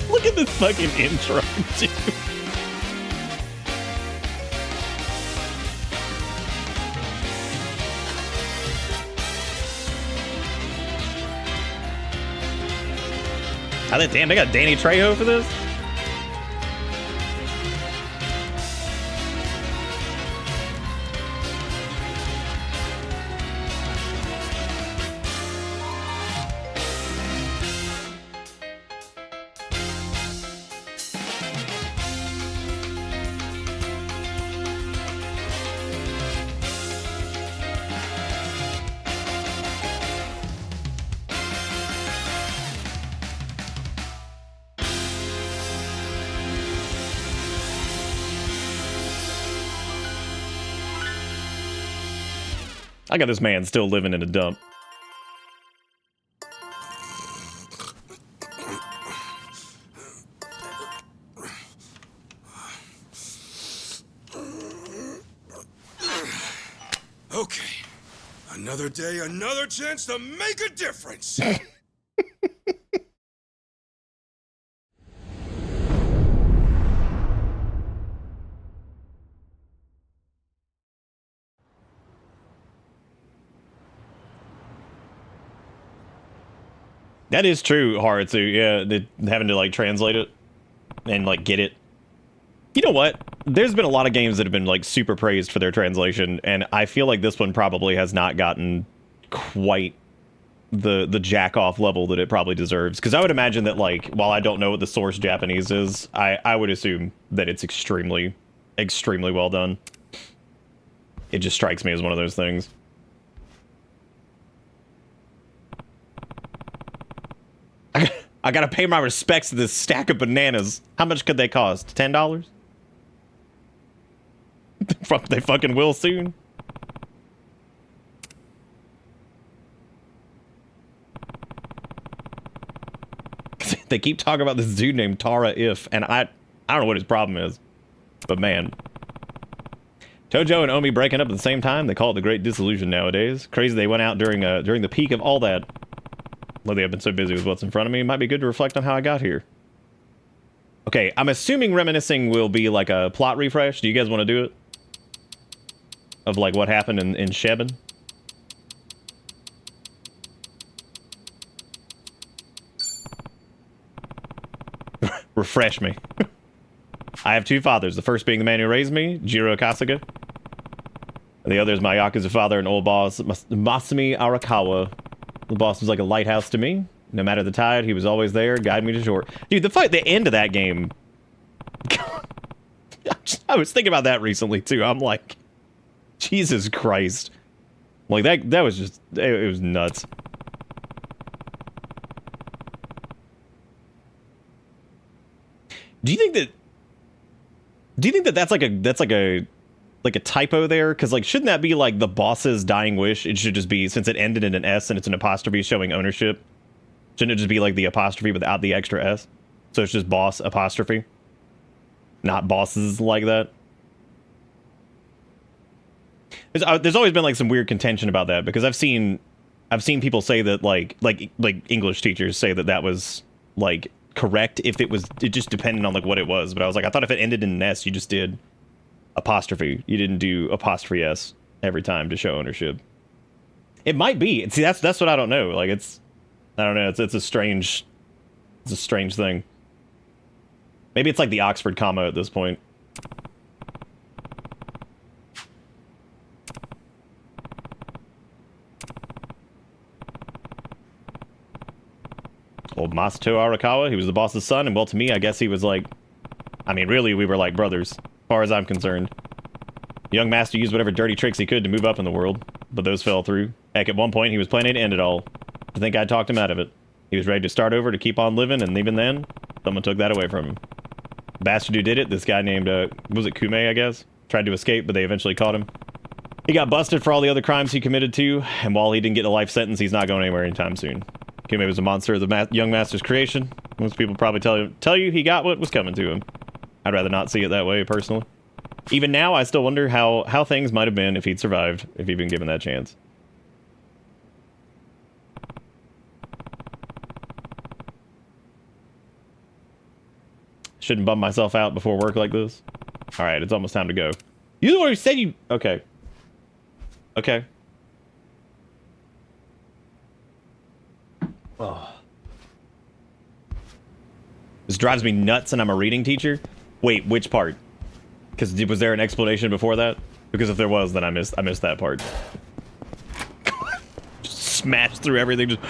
Look at this fucking intro, dude. Damn, they got Danny Trejo for this? I got this man still living in a dump. Okay. Another day, another chance to make a difference. That is true, Haritsu. Yeah, having to like translate it and like get it. You know what? There's been a lot of games that have been like super praised for their translation, and I feel like this one probably has not gotten quite the jack off level that it probably deserves. Because I would imagine that like while I don't know what the source Japanese is, I would assume that it's extremely well done. It just strikes me as one of those things. I gotta pay my respects to this stack of bananas. How much could they cost? $10? They fucking will soon. They keep talking about this dude named Tara If, and I don't know what his problem is, but man. Tojo and Omi breaking up at the same time. They call it the Great Disillusion nowadays. Crazy they went out during the peak of all that. Lately I've been so busy with what's in front of me. It might be good to reflect on how I got here. Okay, I'm assuming reminiscing will be like a plot refresh. Do you guys want to do it? Of like what happened in Sheben? Refresh me. I have two fathers. The first being the man who raised me, Jiro Kasuga. And the other is my Yakuza father and old boss, Masumi Arakawa. The boss was like a lighthouse to me. No matter the tide, he was always there, guiding me to shore. Dude, the end of that game. I was thinking about that recently too. I'm like, Jesus Christ. Like that was just, it was nuts. Do you think that that's like a typo there? Because like, shouldn't that be like the boss's dying wish? It should just be, since it ended in an S and it's an apostrophe showing ownership, shouldn't it just be like the apostrophe without the extra S? So it's just boss apostrophe, not bosses like that. There's always been like some weird contention about that, because I've seen people say that like English teachers say that was like correct if it just depended on like what it was. But I was like, I thought if it ended in an S, you just did apostrophe. You didn't do apostrophe S every time to show ownership. It might be. See, that's what I don't know. Like I don't know. It's a strange thing. Maybe it's like the Oxford comma at this point. Old Masato Arakawa, he was the boss's son, and well, to me, I guess he was like, I mean, really, we were like brothers, as far as I'm concerned. The young master used whatever dirty tricks he could to move up in the world, but those fell through. Heck, at one point, he was planning to end it all. I think I talked him out of it. He was ready to start over to keep on living, and even then, someone took that away from him. The bastard who did it, this guy named, was it Kume, I guess? Tried to escape, but they eventually caught him. He got busted for all the other crimes he committed too, and while he didn't get a life sentence, he's not going anywhere anytime soon. Kume was a monster of the young master's creation. Most people probably tell you he got what was coming to him. I'd rather not see it that way, personally. Even now, I still wonder how things might have been if he'd survived, if he'd been given that chance. Shouldn't bum myself out before work like this. Alright, it's almost time to go. You're the one who said you... Okay. Okay. Oh. This drives me nuts and I'm a reading teacher? Wait, which part? Because was there an explanation before that? Because if there was, then I missed that part. Just smash through everything, just...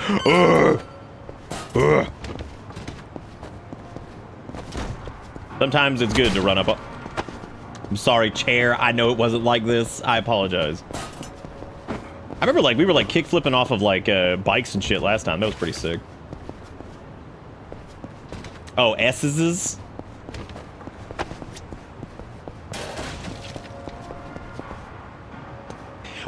Sometimes it's good to run up... I'm sorry, chair. I know it wasn't like this. I apologize. I remember, like, we were, like, kick flipping off of, like, bikes and shit last time. That was pretty sick. Oh, S's?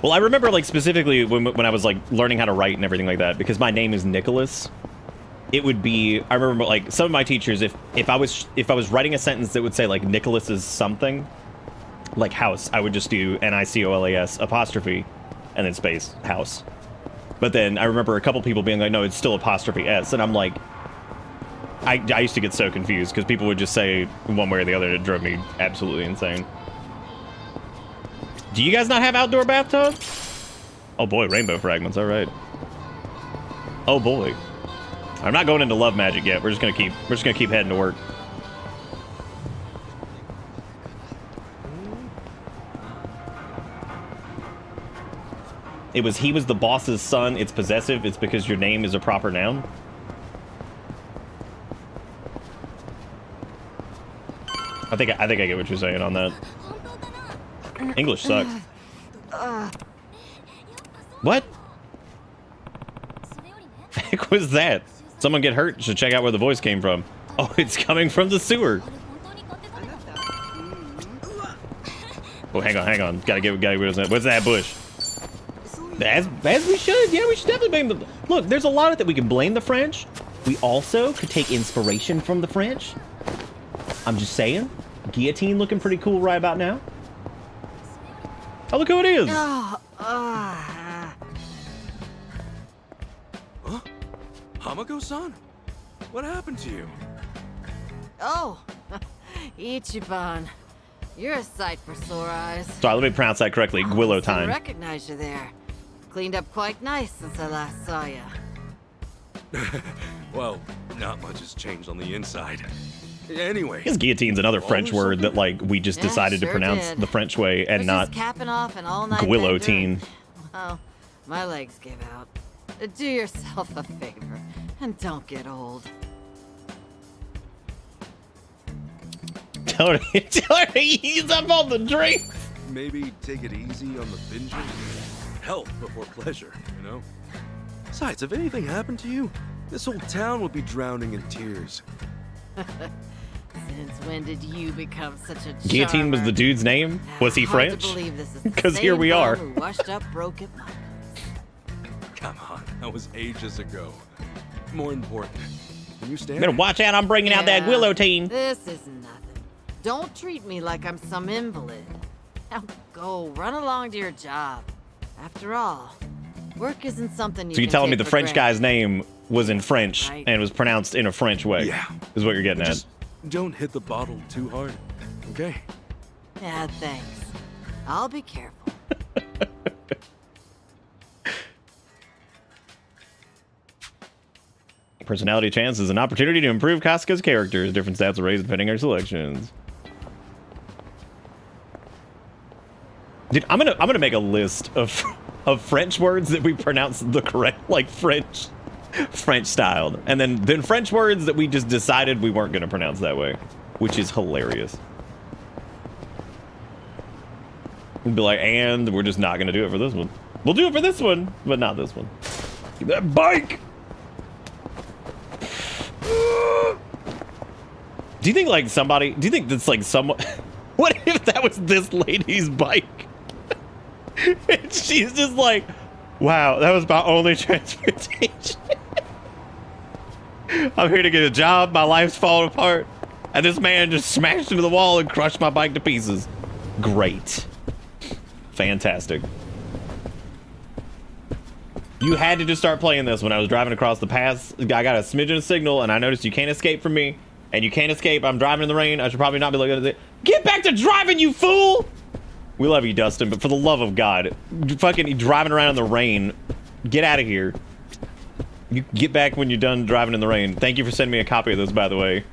Well, I remember, like, specifically when I was, like, learning how to write and everything like that, because my name is Nicholas. It would be... I remember, like, some of my teachers, if I was writing a sentence that would say, like, Nicholas is something, like house, I would just do Nicolas apostrophe and then space house. But then I remember a couple people being like, no, it's still apostrophe S, and I'm like, I used to get so confused because people would just say one way or the other, and it drove me absolutely insane. Do you guys not have outdoor bathtub? Oh boy, rainbow fragments, all right. Oh boy. I'm not going into love magic yet. We're just gonna keep heading to work. He was the boss's son. It's possessive. It's because your name is a proper noun. I think I get what you're saying on that. English sucks. What? The heck was that? Someone get hurt, should check out where the voice came from. Oh, it's coming from the sewer. Oh, hang on. Gotta get rid of that. What's that bush? As we should. Yeah, we should definitely blame the... Look, there's a lot of that we can blame the French. We also could take inspiration from the French. I'm just saying. Guillotine looking pretty cool right about now. Oh, look who it is. Huh? Hamako-san? What happened to you? Oh, Ichiban. You're a sight for sore eyes. Sorry, let me pronounce that correctly. Guillo I time. recognize you there. Cleaned up quite nice since I last saw you. Well, not much has changed on the inside. Anyway. His guillotine's another French word that, like, we just Yeah, decided to sure pronounce did. the French way and Was not just capping off an all-night guillotine. bender. Well, my legs give out. Do yourself a favor and don't get old. Tony, he's up on the drink. Maybe take it easy on the binging. Health before pleasure, you know? Besides, if anything happened to you, this whole town would be drowning in tears. Since when did you become such a Guillotine was the charmer? dude's name? Was he Hard French? To believe this is the 'Cause here same we are. bum who washed up broken Michael. Come on, that was ages ago. More important, can you stand? Better watch out, I'm bringing out that Yeah, guillotine. This is nothing. Don't treat me like I'm some invalid. Now go, run along to your job. After all, work isn't something you So you're can telling me take the for French granted. guy's name was in French Right. and was pronounced in a French way? Yeah. Is what you're getting at. Just don't hit the bottle too hard, okay? Yeah, thanks. I'll be careful. Personality chance is an opportunity to improve Casca's characters. Different stats are raised depending on your selections. Dude, I'm gonna make a list of French words that we pronounce the correct, like French styled, and then French words that we just decided we weren't gonna pronounce that way, which is hilarious. We'd be like, and we're just not gonna do it for this one. We'll do it for this one, but not this one. Give that bike. Do you think like somebody? Do you think that's like someone? What if that was this lady's bike? And she's just like, wow, that was my only transportation. I'm here to get a job. My life's falling apart. And this man just smashed into the wall and crushed my bike to pieces. Great. Fantastic. You had to just start playing this when I was driving across the pass. I got a smidgen of signal and I noticed you can't escape from me. And you can't escape. I'm driving in the rain. I should probably not be looking at it. Get back to driving, you fool! We love you, Dustin, but for the love of God, fucking driving around in the rain. Get out of here. You get back when you're done driving in the rain. Thank you for sending me a copy of this, by the way.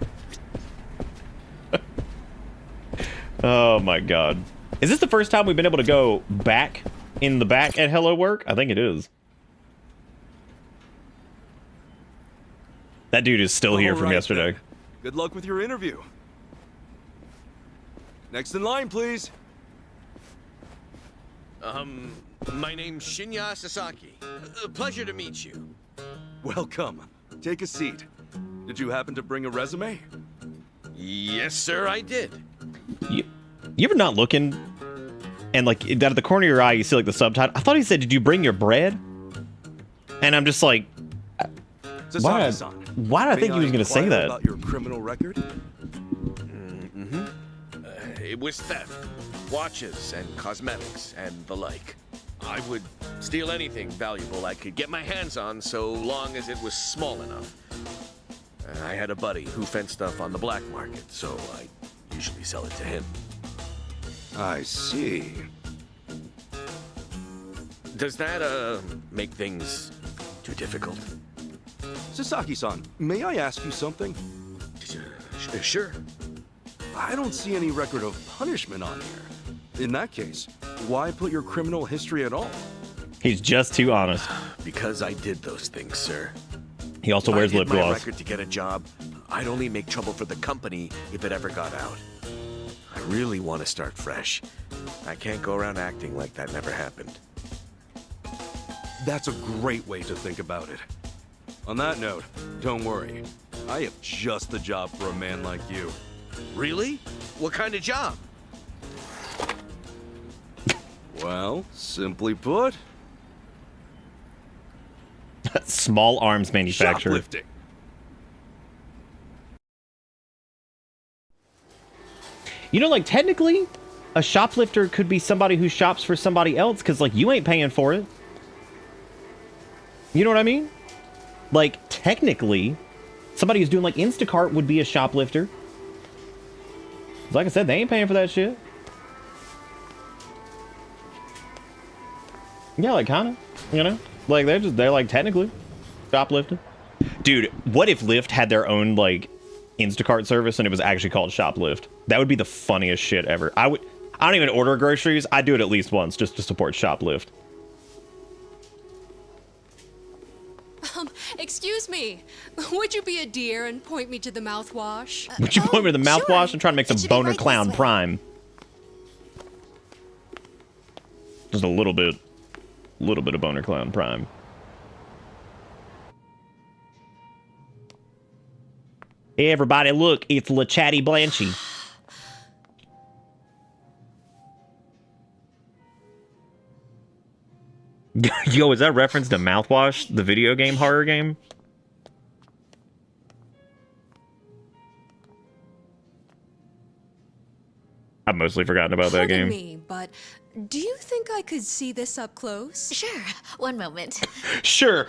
Oh my God. Is this the first time we've been able to go back in the back at Hello Work? I think it is. That dude is still here All from right, yesterday. then. Good luck with your interview. Next in line, please. My name's Shinya Sasaki. Pleasure to meet you. Welcome. Take a seat. Did you happen to bring a resume? Yes, sir, I did. You ever not looking and like out of the corner of your eye you see like the subtitle? I thought he said, "Did you bring your bread?" And I'm just like, Sasaki-san, why did I think may he was going to say inquire that? about your criminal record? It was theft, watches, and cosmetics, and the like. I would steal anything valuable I could get my hands on so long as it was small enough. I had a buddy who fenced stuff on the black market, so I usually sell it to him. I see. Does that, make things too difficult? Sasaki-san, may I ask you something? Sure. I don't see any record of punishment on here. In that case, why put your criminal history at all? He's just too honest. Because I did those things, sir. He also If wears I lip hid my gloss. record to get a job, I'd only make trouble for the company if it ever got out. I really want to start fresh. I can't go around acting like that never happened. That's a great way to think about it. On that note, don't worry. I have just the job for a man like you. Really? What kind of job? Well, simply put, Small arms manufacturer. shoplifting. You know, like, technically, a shoplifter could be somebody who shops for somebody else, because, like, you ain't paying for it. You know what I mean? Like, technically, somebody who's doing, like, Instacart would be a shoplifter. Like I said, they ain't paying for that shit. Yeah, like, kind of, you know? Like, they're, like, technically shoplifting. Dude, what if Lyft had their own, like, Instacart service and it was actually called Shoplift? That would be the funniest shit ever. I don't even order groceries. I do it at least once just to support Shoplift. Excuse me. Would you be a dear and point me to the mouthwash? Would you point me to the mouthwash? Sure. I'm trying to make some It should be Boner right this Clown way. Prime. Just a little bit of Boner Clown Prime. Hey everybody, look, it's La Chatty Blanchy. Yo, is that a reference to Mouthwash, the video game horror game? I've mostly forgotten about that Pardon game. me, but do you think I could see this up close? Sure. One moment. Sure.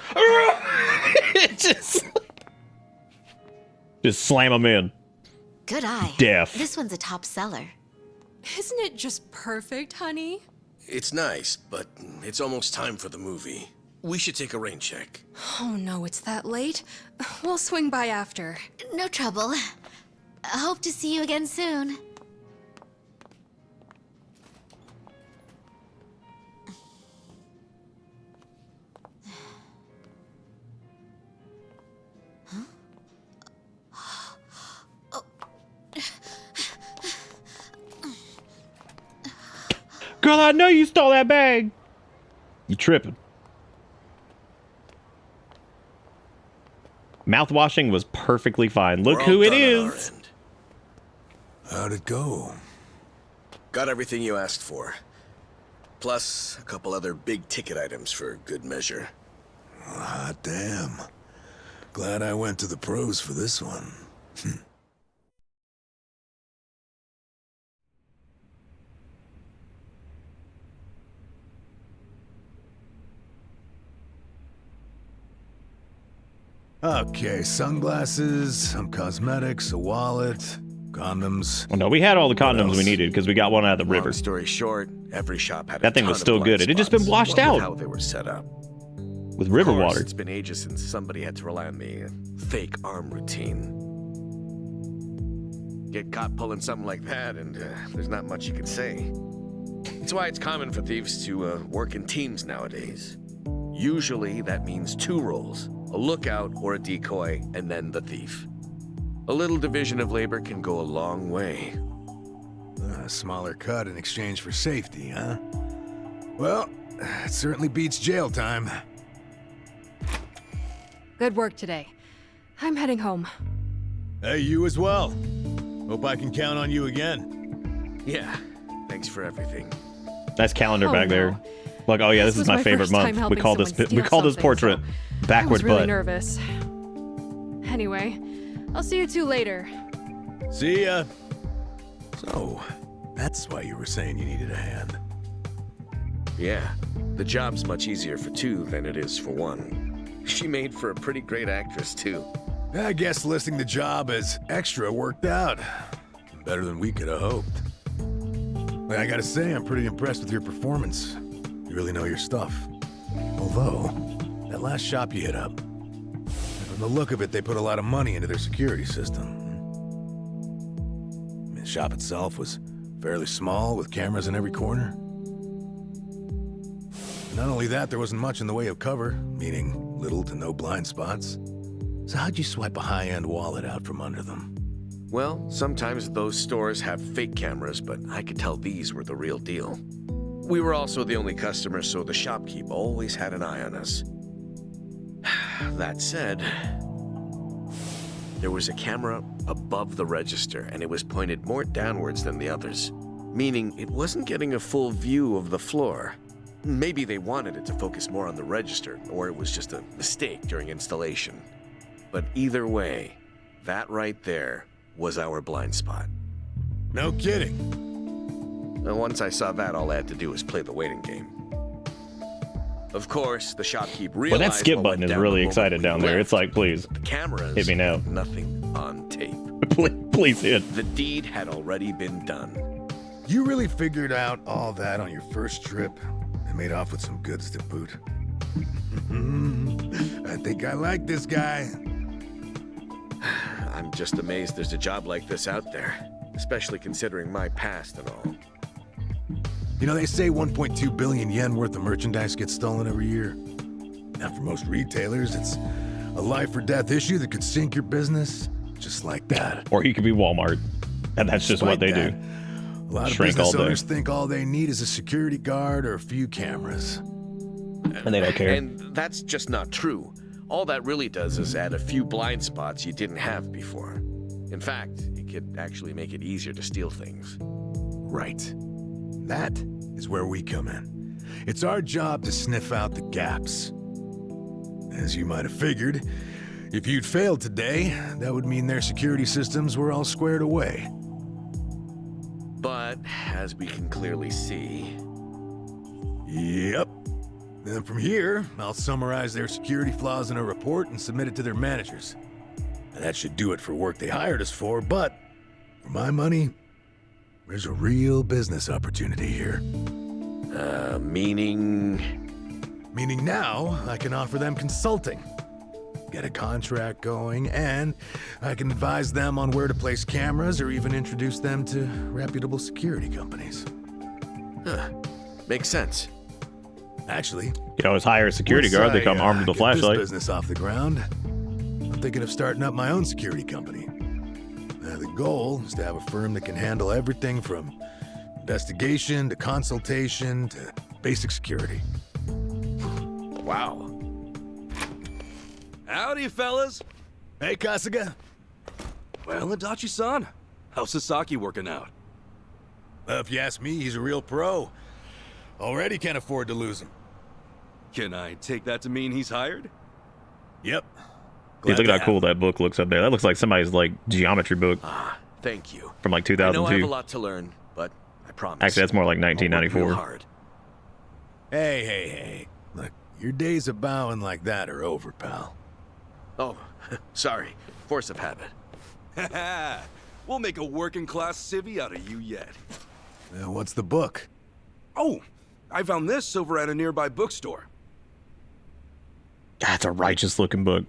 just slam them in. Good eye. Deaf. This one's a top seller. Isn't it just perfect, honey? It's nice, but it's almost time for the movie. We should take a rain check. Oh no, it's that late. We'll swing by after. No trouble. I hope to see you again soon. Girl, I know you stole that bag. You tripping. Mouthwashing was perfectly fine. Look We're who all it done on our is. end. How'd it go? Got everything you asked for. Plus, a couple other big ticket items for good measure. Hot damn. Glad I went to the pros for this one. Okay, sunglasses, some cosmetics, a wallet, condoms. Well, no, we had all the condoms we else? needed because we got one out of the river. Long story short, every shop had That thing was still good. It had just been washed out. How they were set up. With river Of course, water. It's been ages since somebody had to rely on the fake arm routine. Get caught pulling something like that, and there's not much you can say. That's why it's common for thieves to work in teams nowadays. Usually, that means two roles: a lookout or a decoy, and then the thief. A little division of labor can go a long way. A smaller cut in exchange for safety, huh? Well, it certainly beats jail time. Good work today. I'm heading home. Hey, you as well. Hope I can count on you again. Yeah, thanks for everything. Nice calendar Oh, back no. there. Like, oh yeah, this is was my favorite first time month. We helping call this someone we steal call this something, portrait so I backward was really butt. nervous. Anyway, I'll see you two later. See ya. So, that's why you were saying you needed a hand. Yeah, the job's much easier for two than it is for one. She made for a pretty great actress, too. I guess listing the job as extra worked out. Better than we could have hoped. But I gotta say, I'm pretty impressed with your performance. You really know your stuff. Although, that last shop you hit up, from the look of it, they put a lot of money into their security system. I mean, the shop itself was fairly small, with cameras in every corner. Not only that, there wasn't much in the way of cover, meaning little to no blind spots. So how'd you swipe a high-end wallet out from under them? Well, sometimes those stores have fake cameras, but I could tell these were the real deal. We were also the only customers, so the shopkeep always had an eye on us. That said, there was a camera above the register, and it was pointed more downwards than the others, meaning it wasn't getting a full view of the floor. Maybe they wanted it to focus more on the register, or it was just a mistake during installation. But either way, that right there was our blind spot. No kidding. And once I saw that, all I had to do was play the waiting game. Of course, the shopkeep realized. Well, that skip what button went is down really the moment excited we down there. left. It's like, please, The cameras hit me now. had nothing on tape. Please hit. The deed had already been done. You really figured out all that on your first trip and made off with some goods to boot. I think I like this guy. I'm just amazed there's a job like this out there, especially considering my past and all. You know, they say 1.2 billion yen worth of merchandise gets stolen every year. Now, for most retailers, it's a life or death issue that could sink your business just like that. Or he could be Walmart, and that's just what they Despite do. that, a lot of Shrink all business day. owners think all they need is a security guard or a few cameras. And they don't care. And that's just not true. All that really does is add a few blind spots you didn't have before. In fact, it could actually make it easier to steal things. Right. That is where we come in. It's our job to sniff out the gaps. As you might have figured, if you'd failed today, that would mean their security systems were all squared away. But, as we can clearly see, Yep. Then from here, I'll summarize their security flaws in a report and submit it to their managers. And that should do it for work they hired us for, but for my money, there's a real business opportunity here. meaning... Meaning now, I can offer them consulting, get a contract going, and I can advise them on where to place cameras or even introduce them to reputable security companies. Makes sense. Actually, You always hire a security once guard. They I, come armed with a get flashlight. This business off the ground, I'm thinking of starting up my own security company. The goal is to have a firm that can handle everything from investigation to consultation to basic security. Wow. Howdy, fellas. Hey, Kasuga. Well, Adachi-san, how's Sasaki working out? If you ask me, he's a real pro. Already can't afford to lose him. Can I take that to mean he's hired? Yep. Dude, look at how cool that book looks up there. That looks like somebody's like geometry book Thank you. from like I know I have a 2002. lot to learn, but I promise. Actually, that's more like I'll work real 1994. hard. Hey. Look, your days of bowing like that are over, pal. Oh, sorry. Force of habit. We'll make a working class civvy out of you yet. What's the book? Oh, I found this over at a nearby bookstore. That's a righteous looking book.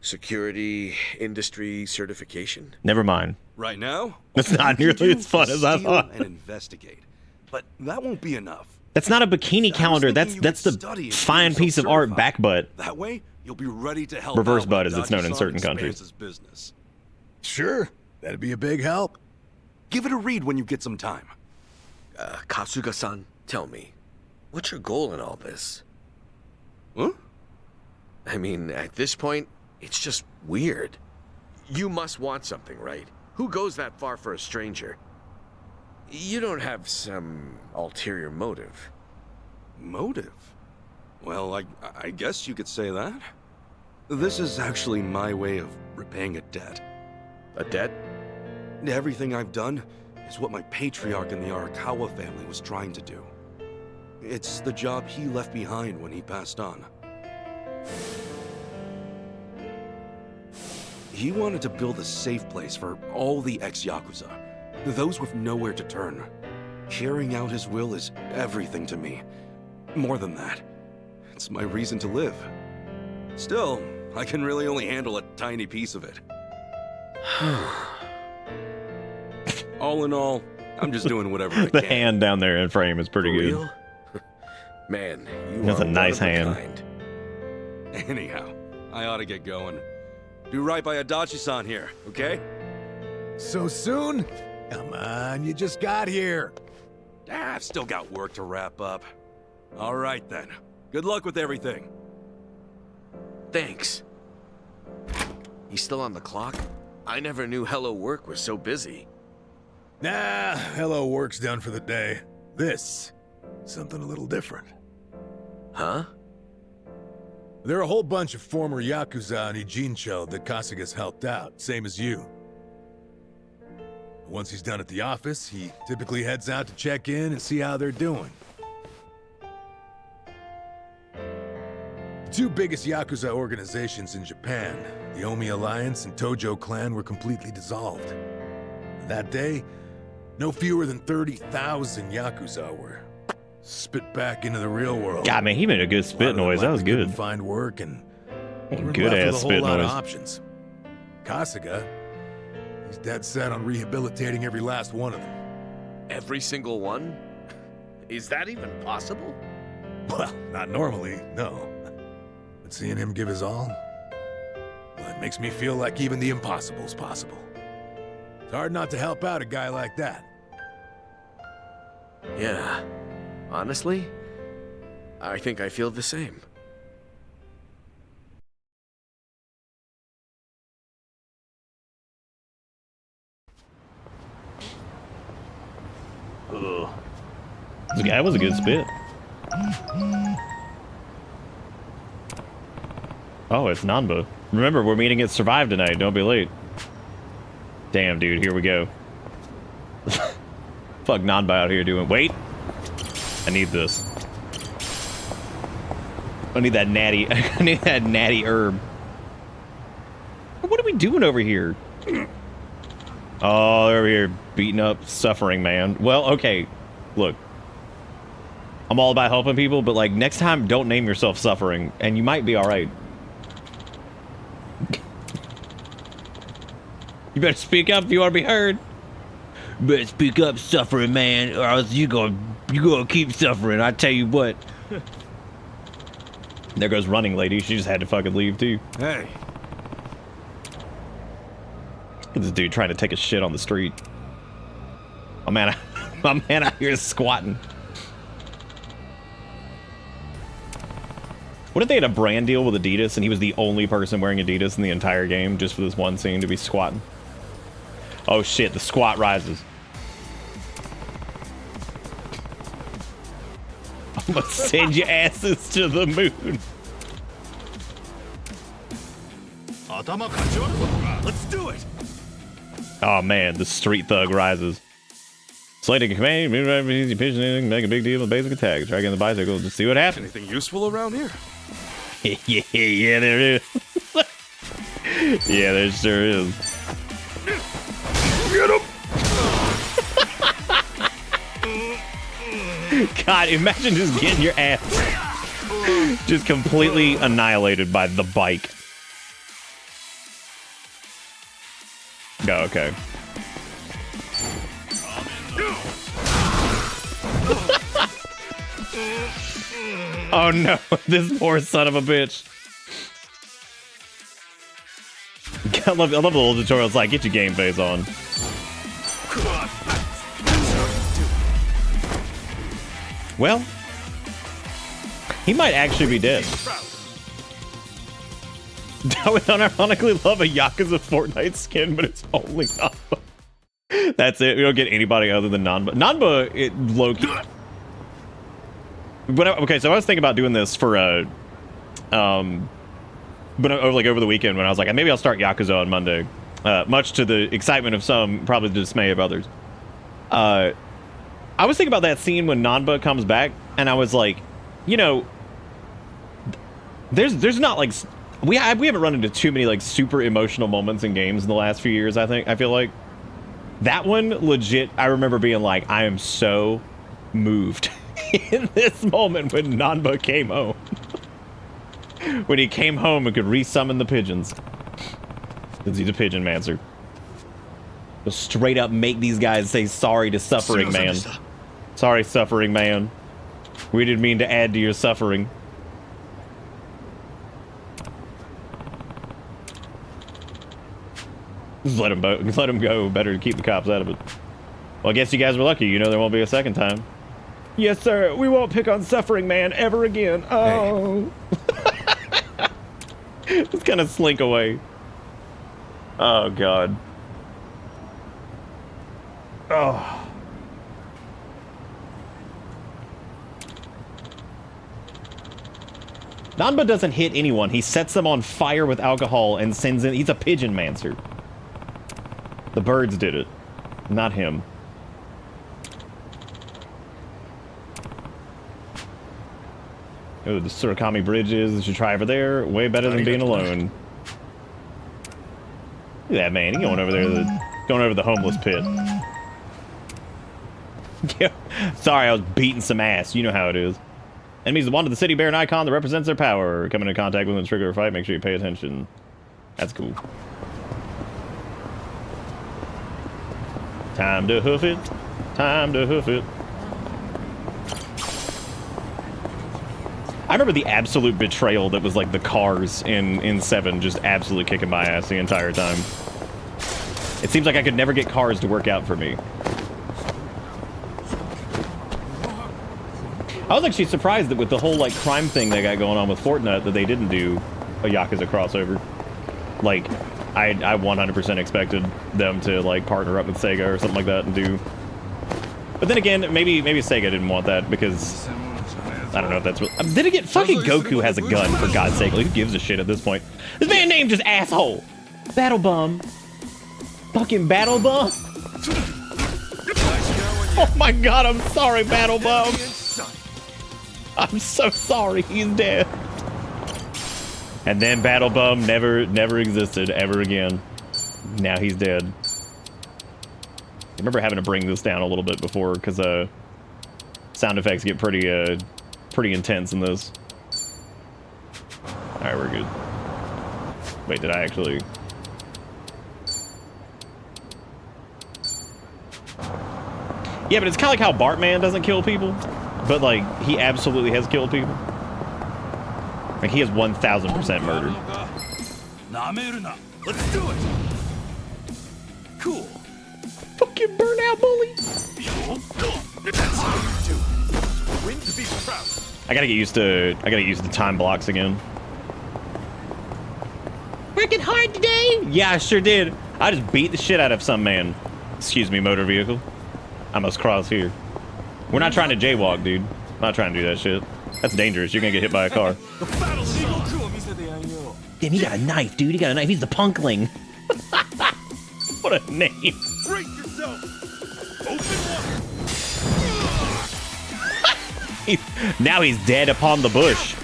Security industry certification? Never mind. Right now, It's not all you nearly do as fun is as I steal thought. and investigate. But that won't be enough. That's not a bikini I was calendar. thinking That's you the could study and get fine yourself piece of art certified. back butt. That way, you'll be ready to help Reverse out butt, when as it's known in Adachi-san certain expands countries. his business. Sure, that'd be a big help. Give it a read when you get some time. Kasuga-san, tell me, what's your goal in all this? Huh? I mean, at this point, it's just weird. You must want something, right? Who goes that far for a stranger? You don't have some ulterior motive. Motive? Well, I guess you could say that. This is actually my way of repaying a debt. A debt? Everything I've done is what my patriarch in the Arakawa family was trying to do. It's the job he left behind when he passed on. He wanted to build a safe place for all the ex-Yakuza, those with nowhere to turn. Carrying out his will is everything to me. More than that, it's my reason to live. Still, I can really only handle a tiny piece of it. All in all, I'm just doing whatever I The can. hand down there in frame is pretty For good. real? Man, you That's are a nice one of hand. kind. Anyhow, I ought to get going. Do right by Adachi-san here, okay? So soon? Come on, you just got here. I've still got work to wrap up. All right then. Good luck with everything. Thanks. He's still on the clock? I never knew Hello Work was so busy. Nah, Hello Work's done for the day. This, something a little different. Huh? There are a whole bunch of former Yakuza on Ijincho that Kasuga's helped out, same as you. Once he's done at the office, he typically heads out to check in and see how they're doing. The two biggest Yakuza organizations in Japan, the Omi Alliance and Tojo Clan, were completely dissolved. That day, no fewer than 30,000 Yakuza were spit back into the real world. God, man, he made a good spit noise. That was good. Find work and Good ass spit lot of noise. options. Kasuga, he's dead set on rehabilitating every last one of them. Every single one? Is that even possible? Well, not normally, no. But seeing him give his all, well, it makes me feel like even the impossible's possible. It's hard not to help out a guy like that. Yeah. Honestly, I think I feel the same. Ugh. That was a good spit. Oh, it's Nanba. Remember, we're meeting at Survive tonight. Don't be late. Damn, dude. Here we go. Fuck Nanba out here doing... Wait. I need this. I need that natty... I need that natty herb. What are we doing over here? Oh, they're over here beating up Suffering Man. Well, okay. Look. I'm all about helping people, but, like, next time, don't name yourself Suffering, and you might be alright. You better speak up if you want to be heard. You better speak up, Suffering Man, or else you gonna keep suffering, I tell you what. There goes Running Lady. She just had to fucking leave, too. Hey. Look at this dude trying to take a shit on the street. Oh, man, my man out here is squatting. What if they had a brand deal with Adidas and he was the only person wearing Adidas in the entire game just for this one scene to be squatting? Oh shit, the squat rises. I'm gonna send your asses to the moon. Let's do it. Oh man, the street thug rises. Slating a command, pigeon, make a big deal of basic attacks. Drag in the bicycle, just see what happens. Anything useful around here? Yeah, there is. Yeah, there sure is. Get him! God, imagine just getting your ass just completely annihilated by the bike. Oh, okay. Oh no, this poor son of a bitch. I love the little tutorials like, get your game face on. Well, he might actually be dead. I would unironically love a Yakuza Fortnite skin, but it's only Nanba. That's it. We don't get anybody other than Nanba. Nanba, low-key. Okay, so I was thinking about doing this for but over the weekend when I was like, maybe I'll start Yakuza on Monday, much to the excitement of some, probably the dismay of others. I was thinking about that scene when Nanba comes back, and I was like, you know, there's not like we haven't run into too many like super emotional moments in games in the last few years. I feel like that one legit. I remember being like, I am so moved in this moment when Nanba came home. When he came home and could resummon the pigeons. Because he's a pigeon mancer. Just straight up make these guys say sorry to Suffering Man. Sorry, Suffering Man. We didn't mean to add to your suffering. Just let him go. Better to keep the cops out of it. Well, I guess you guys were lucky. You know there won't be a second time. Yes, sir. We won't pick on Suffering Man ever again. Oh. Hey. Just kind of slink away. Oh, God. Oh. Nanba doesn't hit anyone. He sets them on fire with alcohol and sends in... He's a pigeon mancer. The birds did it, not him. Oh, the Surakami bridges. You should try over there. Way better than being alone. Look at that man. He's going over there. Going over the homeless pit. Yeah. Sorry, I was beating some ass. You know how it is. Enemies that wander the city bear an icon that represents their power. Come into contact with them to trigger a fight. Make sure you pay attention. That's cool. Time to hoof it. Time to hoof it. I remember the absolute betrayal that was like the cars in 7 just absolutely kicking my ass the entire time. It seems like I could never get cars to work out for me. I was actually surprised that with the whole like crime thing they got going on with Fortnite that they didn't do a Yakuza crossover. Like, I 100% expected them to like partner up with Sega or something like that and do. But then again, maybe Sega didn't want that because I don't know if that's real. Then again, fucking Goku has a gun, for God's sake. Like, who gives a shit at this point? This man named just asshole. Battle Bum. Fucking Battle Bum. Oh my God, I'm sorry, Battle Bum. I'm so sorry, he's dead. And then Battle Bum never existed ever again. Now he's dead. I remember having to bring this down a little bit before because sound effects get pretty intense in this. All right, we're good. Wait, did I actually? Yeah, but it's kind of like how Bartman doesn't kill people, but like he absolutely has killed people. Like he has 1,000% murdered. Let's do it. Cool. Fucking burnout bully. That's how you do it. Win to be proud. I gotta get used to time blocks again. Working hard today? Yeah, I sure did. I just beat the shit out of some man. Excuse me, motor vehicle. I must cross here. We're not trying to jaywalk, dude. I'm not trying to do that shit. That's dangerous. You're gonna get hit by a car. Damn, he got a knife, dude. He got a knife. He's the Punkling. What a name. Break yourself. Open one. Now he's dead upon the bush.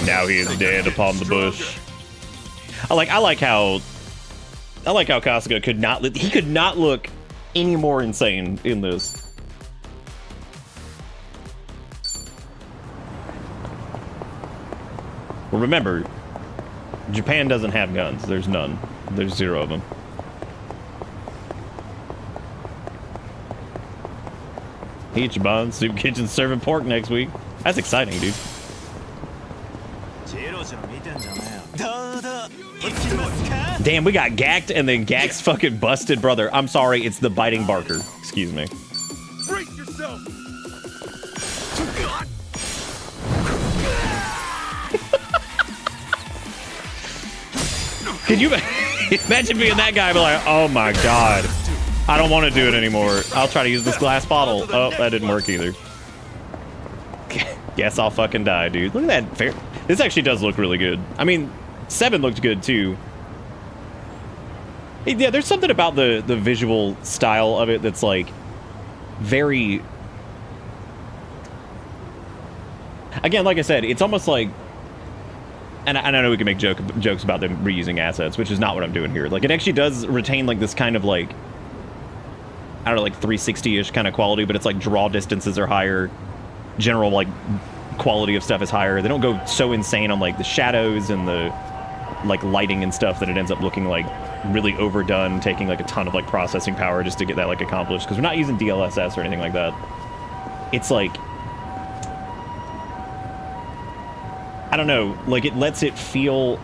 Now he is dead upon the bush. I like how Kasuga could not look any more insane in this. Well, remember, Japan doesn't have guns. There's none. There's 0 of them. Ichiban Soup Kitchen serving pork next week. That's exciting, dude. Damn, we got Gacked and then Gack's fucking busted brother. I'm sorry, it's the biting Barker. Excuse me. Break yourself. Could you imagine being that guy and be like, oh my God, I don't want to do it anymore. I'll try to use this glass bottle. Oh, that didn't work either. Guess I'll fucking die, dude. Look at that. This actually does look really good. I mean, 7 looked good too. Yeah, there's something about the visual style of it that's like very... Again, like I said, it's almost like... And I know we can make jokes about them reusing assets, which is not what I'm doing here. Like, it actually does retain like this kind of like... I don't know, like 360-ish kind of quality, but it's like draw distances are higher. General like quality of stuff is higher. They don't go so insane on like the shadows and the like lighting and stuff that it ends up looking like really overdone, taking like a ton of like processing power just to get that like accomplished, because we're not using DLSS or anything like that. It's like, I don't know, like it lets it feel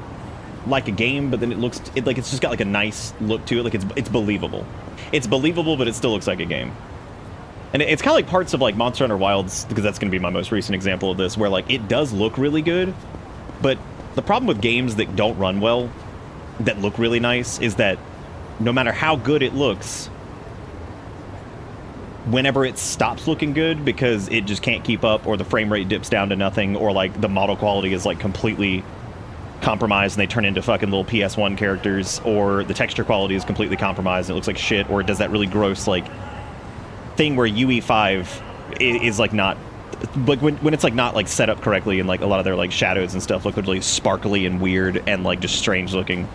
like a game, but then it looks like it's just got like a nice look to it. Like it's believable. It's believable, but it still looks like a game. And it's kind of like parts of like Monster Hunter Wilds, because that's going to be my most recent example of this, where like it does look really good, but the problem with games that don't run well, that look really nice, is that no matter how good it looks, whenever it stops looking good because it just can't keep up, or the frame rate dips down to nothing, or like the model quality is like completely compromised and they turn into fucking little PS1 characters, or the texture quality is completely compromised and it looks like shit, or it does that really gross like thing where UE5 is like not like when it's like not like set up correctly, and like a lot of their like shadows and stuff look really sparkly and weird and like just strange looking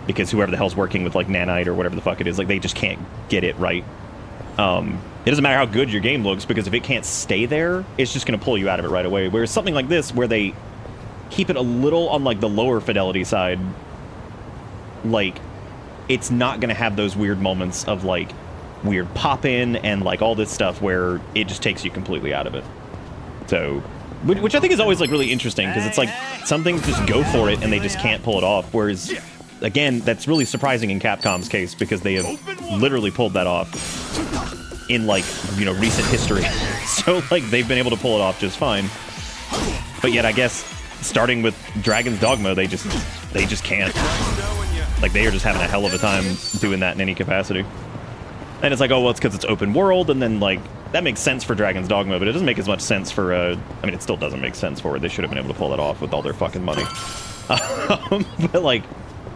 because whoever the hell's working with like Nanite or whatever the fuck it is, like they just can't get it right. It doesn't matter how good your game looks, because if it can't stay there, it's just going to pull you out of it right away. Whereas something like this, where they keep it a little on like the lower fidelity side, like it's not going to have those weird moments of like weird pop-in and like all this stuff where it just takes you completely out of it. So, which I think is always like really interesting, because it's like some things just go for it and they just can't pull it off. Whereas, again, that's really surprising in Capcom's case, because they have literally pulled that off in like, you know, recent history. So like they've been able to pull it off just fine. But yet I guess starting with Dragon's Dogma, they just can't. Like they are just having a hell of a time doing that in any capacity. And it's like, oh, well, it's because it's open world, and then, like, that makes sense for Dragon's Dogma, but it doesn't make as much sense for, I mean, it still doesn't make sense for it. They should have been able to pull that off with all their fucking money. But, like,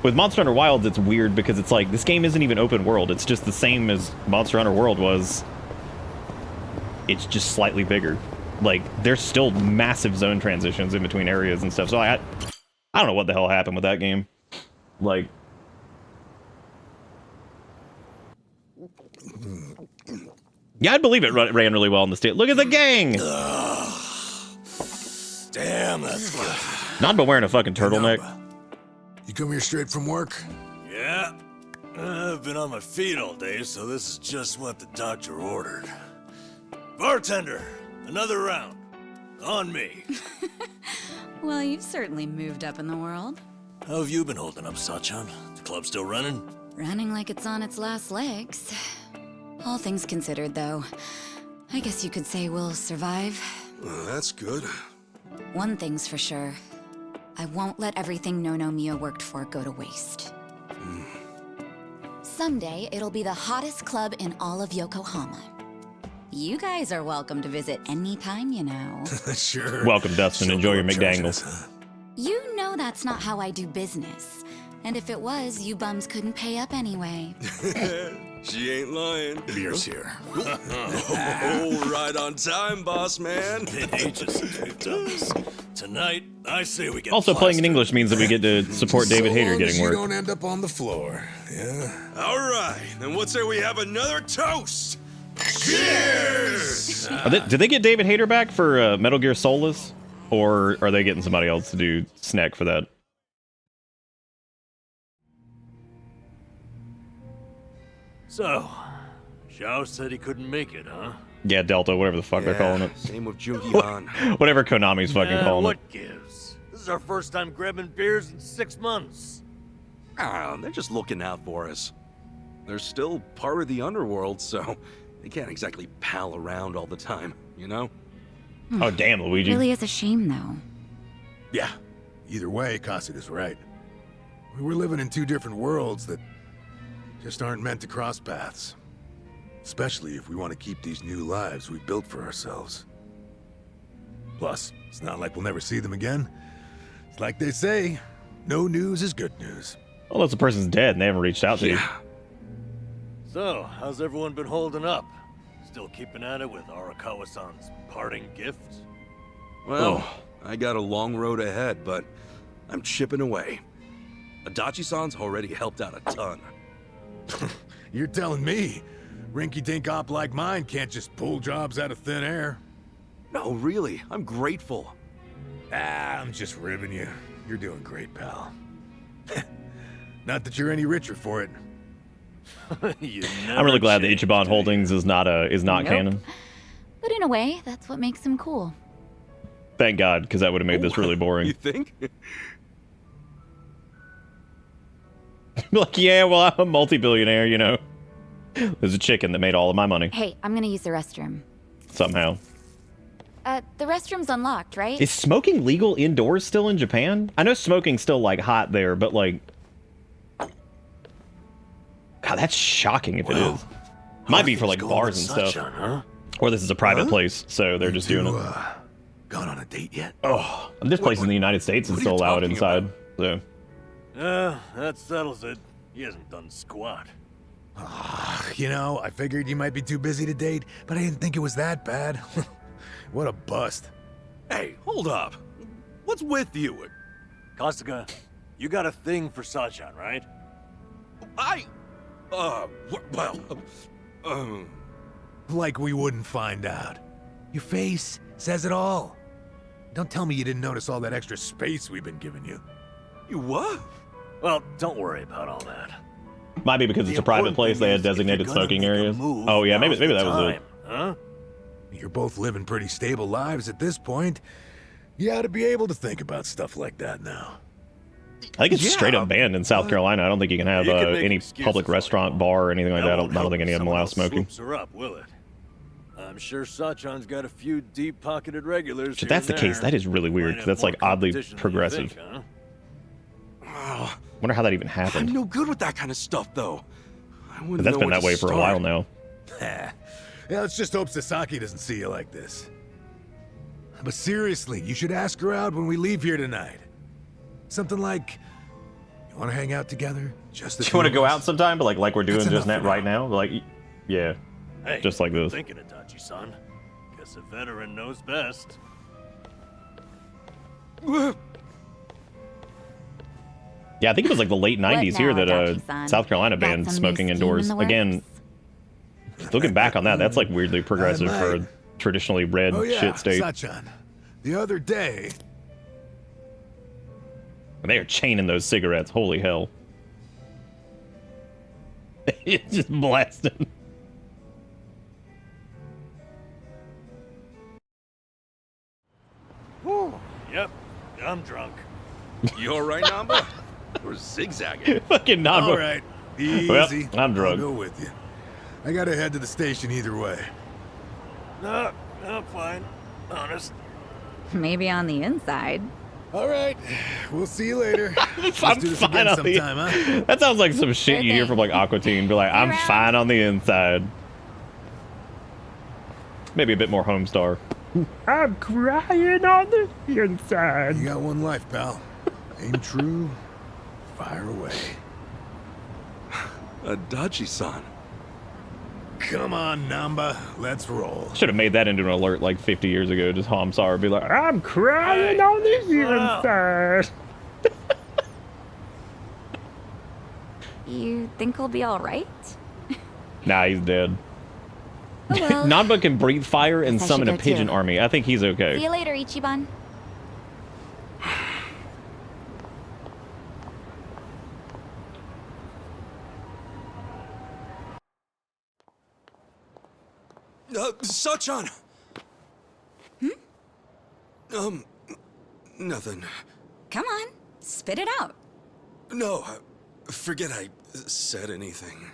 with Monster Hunter Wilds, it's weird, because it's like, this game isn't even open world. It's just the same as Monster Hunter World was. It's just slightly bigger. Like, there's still massive zone transitions in between areas and stuff, so I don't know what the hell happened with that game. Like... Yeah, I'd believe it ran really well in the state. Look at the gang! Damn, that's good. Not but wearing a fucking turtleneck. You come here straight from work? Yeah. I've been on my feet all day, so this is just what the doctor ordered. Bartender, another round. On me. Well, you've certainly moved up in the world. How have you been holding up, Sachan? The club still running? Running like it's on its last legs. All things considered, though, I guess you could say we'll survive. Well, that's good. One thing's for sure. I won't let everything No Mia worked for go to waste. Someday, it'll be the hottest club in all of Yokohama. You guys are welcome to visit anytime, you know. Sure. Welcome, Dustin. Enjoy your McDaniels. You know that's not how I do business. And if it was, you bums couldn't pay up anyway. She ain't lying. Beer's here. Oh, right on time, boss man. Been ages since we've done this. Tonight, I say we get Also, playing in plastered. English means that we get to support David Hayter long as getting you work. don't end up on the floor. Yeah. All right, then what say we have another toast? Cheers! Did they get David Hayter back for Metal Gear Solus? Or are they getting somebody else to do Snack for that? So, Zhao said he couldn't make it, huh? Yeah, Delta, whatever the fuck they're calling it. Same with Junkie Han. Whatever Konami's fucking calling what it. gives? This is our first time grabbing beers in 6 months. They're just looking out for us. They're still part of the underworld, so they can't exactly pal around all the time, you know? Oh, damn, Luigi. Really is a shame, though. Yeah. Either way, Kasuga's right. We're living in two different worlds that just aren't meant to cross paths. Especially if we want to keep these new lives we built for ourselves. Plus, it's not like we'll never see them again. It's like they say, no news is good news. Unless the person's dead and they haven't reached out to you. So, how's everyone been holding up? Still keeping at it with Arakawa-san's parting gift? Well, I got a long road ahead, but I'm chipping away. Adachi-san's already helped out a ton. You're telling me rinky-dink op like mine can't just pull jobs out of thin air? No, really, I'm grateful. I'm just ribbing you. You're doing great, pal. Not that you're any richer for it. I'm really glad that Ichiban Holdings is not Nope. canon. But in a way, that's what makes him cool. Thank God, because that would have made this really boring. You think? Like, yeah, well, I'm a multi-billionaire, you know. There's a chicken that made all of my money. Hey, I'm gonna use the restroom. somehow. The restroom's unlocked, right? Is smoking legal indoors still in Japan? I know smoking's still, like, hot there, but, like... God, that's shocking if it is. Might be for, like, bars and stuff. Huh? Or this is a private place, so they're just doing it. Gone on a date yet? Oh, this place in the United States is still allowed inside, so... That settles it. He hasn't done squat. You know, I figured you might be too busy to date, but I didn't think it was that bad. What a bust. Hey, hold up. What's with you? Kasuga, you got a thing for Sachan, right? Like we wouldn't find out. Your face says it all. Don't tell me you didn't notice all that extra space we've been giving you. You what? Well, don't worry about all that. Might be because it's a private place, they had designated smoking areas. Oh yeah, maybe that was it. Huh? You're both living pretty stable lives at this point. You ought to be able to think about stuff like that now. I think it's straight up banned in South Carolina. I don't think you can have any public restaurant, bar, or anything like that. I don't think any of them allow smoking. Her up, will it? I'm sure Sachan's got a few deep-pocketed regulars. If that's the case, that is really weird, because that's like oddly progressive. Wonder how that even happened. I'm no good with that kind of stuff, though. But that's been that way for a while now. Yeah, let's just hope Sasaki doesn't see you like this. But seriously, you should ask her out when we leave here tonight. Something like, you want to hang out together? Just you want to go out sometime, but like we're doing just net right now? Like, yeah, hey, just like this. Thinking of Tachi-san. Guess a veteran knows best. Yeah, I think it was like the late 90s here that South Carolina banned smoking indoors. Again, looking back on that, that's like weirdly progressive for a traditionally red shit state. Sachan, the other day... They are chaining those cigarettes, holy hell. It's just blasting. Whew. Yep, I'm drunk. You alright, Namba? We're zigzagging. Fucking Namba. All right, easy. Well, I'm drunk. I'll go with you. I gotta head to the station either way. No, I'm fine. Honest. Maybe on the inside. All right, we'll see you later. I'm do this fine again on sometime, huh? That sounds like some shit you hear from like Aqua Teen. Be like, I'm fine on the inside. Maybe a bit more Homestar. I'm crying on the inside. You got one life, pal. Aim true, fire away. Adachi-san. Come on, Namba, let's roll. Should have made that into an alert like 50 years ago. Just Homestar be like, I'm crying on the inside. You think he'll be all right? Nah, he's dead. Oh well. Nanba can breathe fire and Guess I summon should a go pigeon too. army. I think he's okay. See you later, Ichiban. Sachan! Nothing. Come on, spit it out. No, forget I said anything.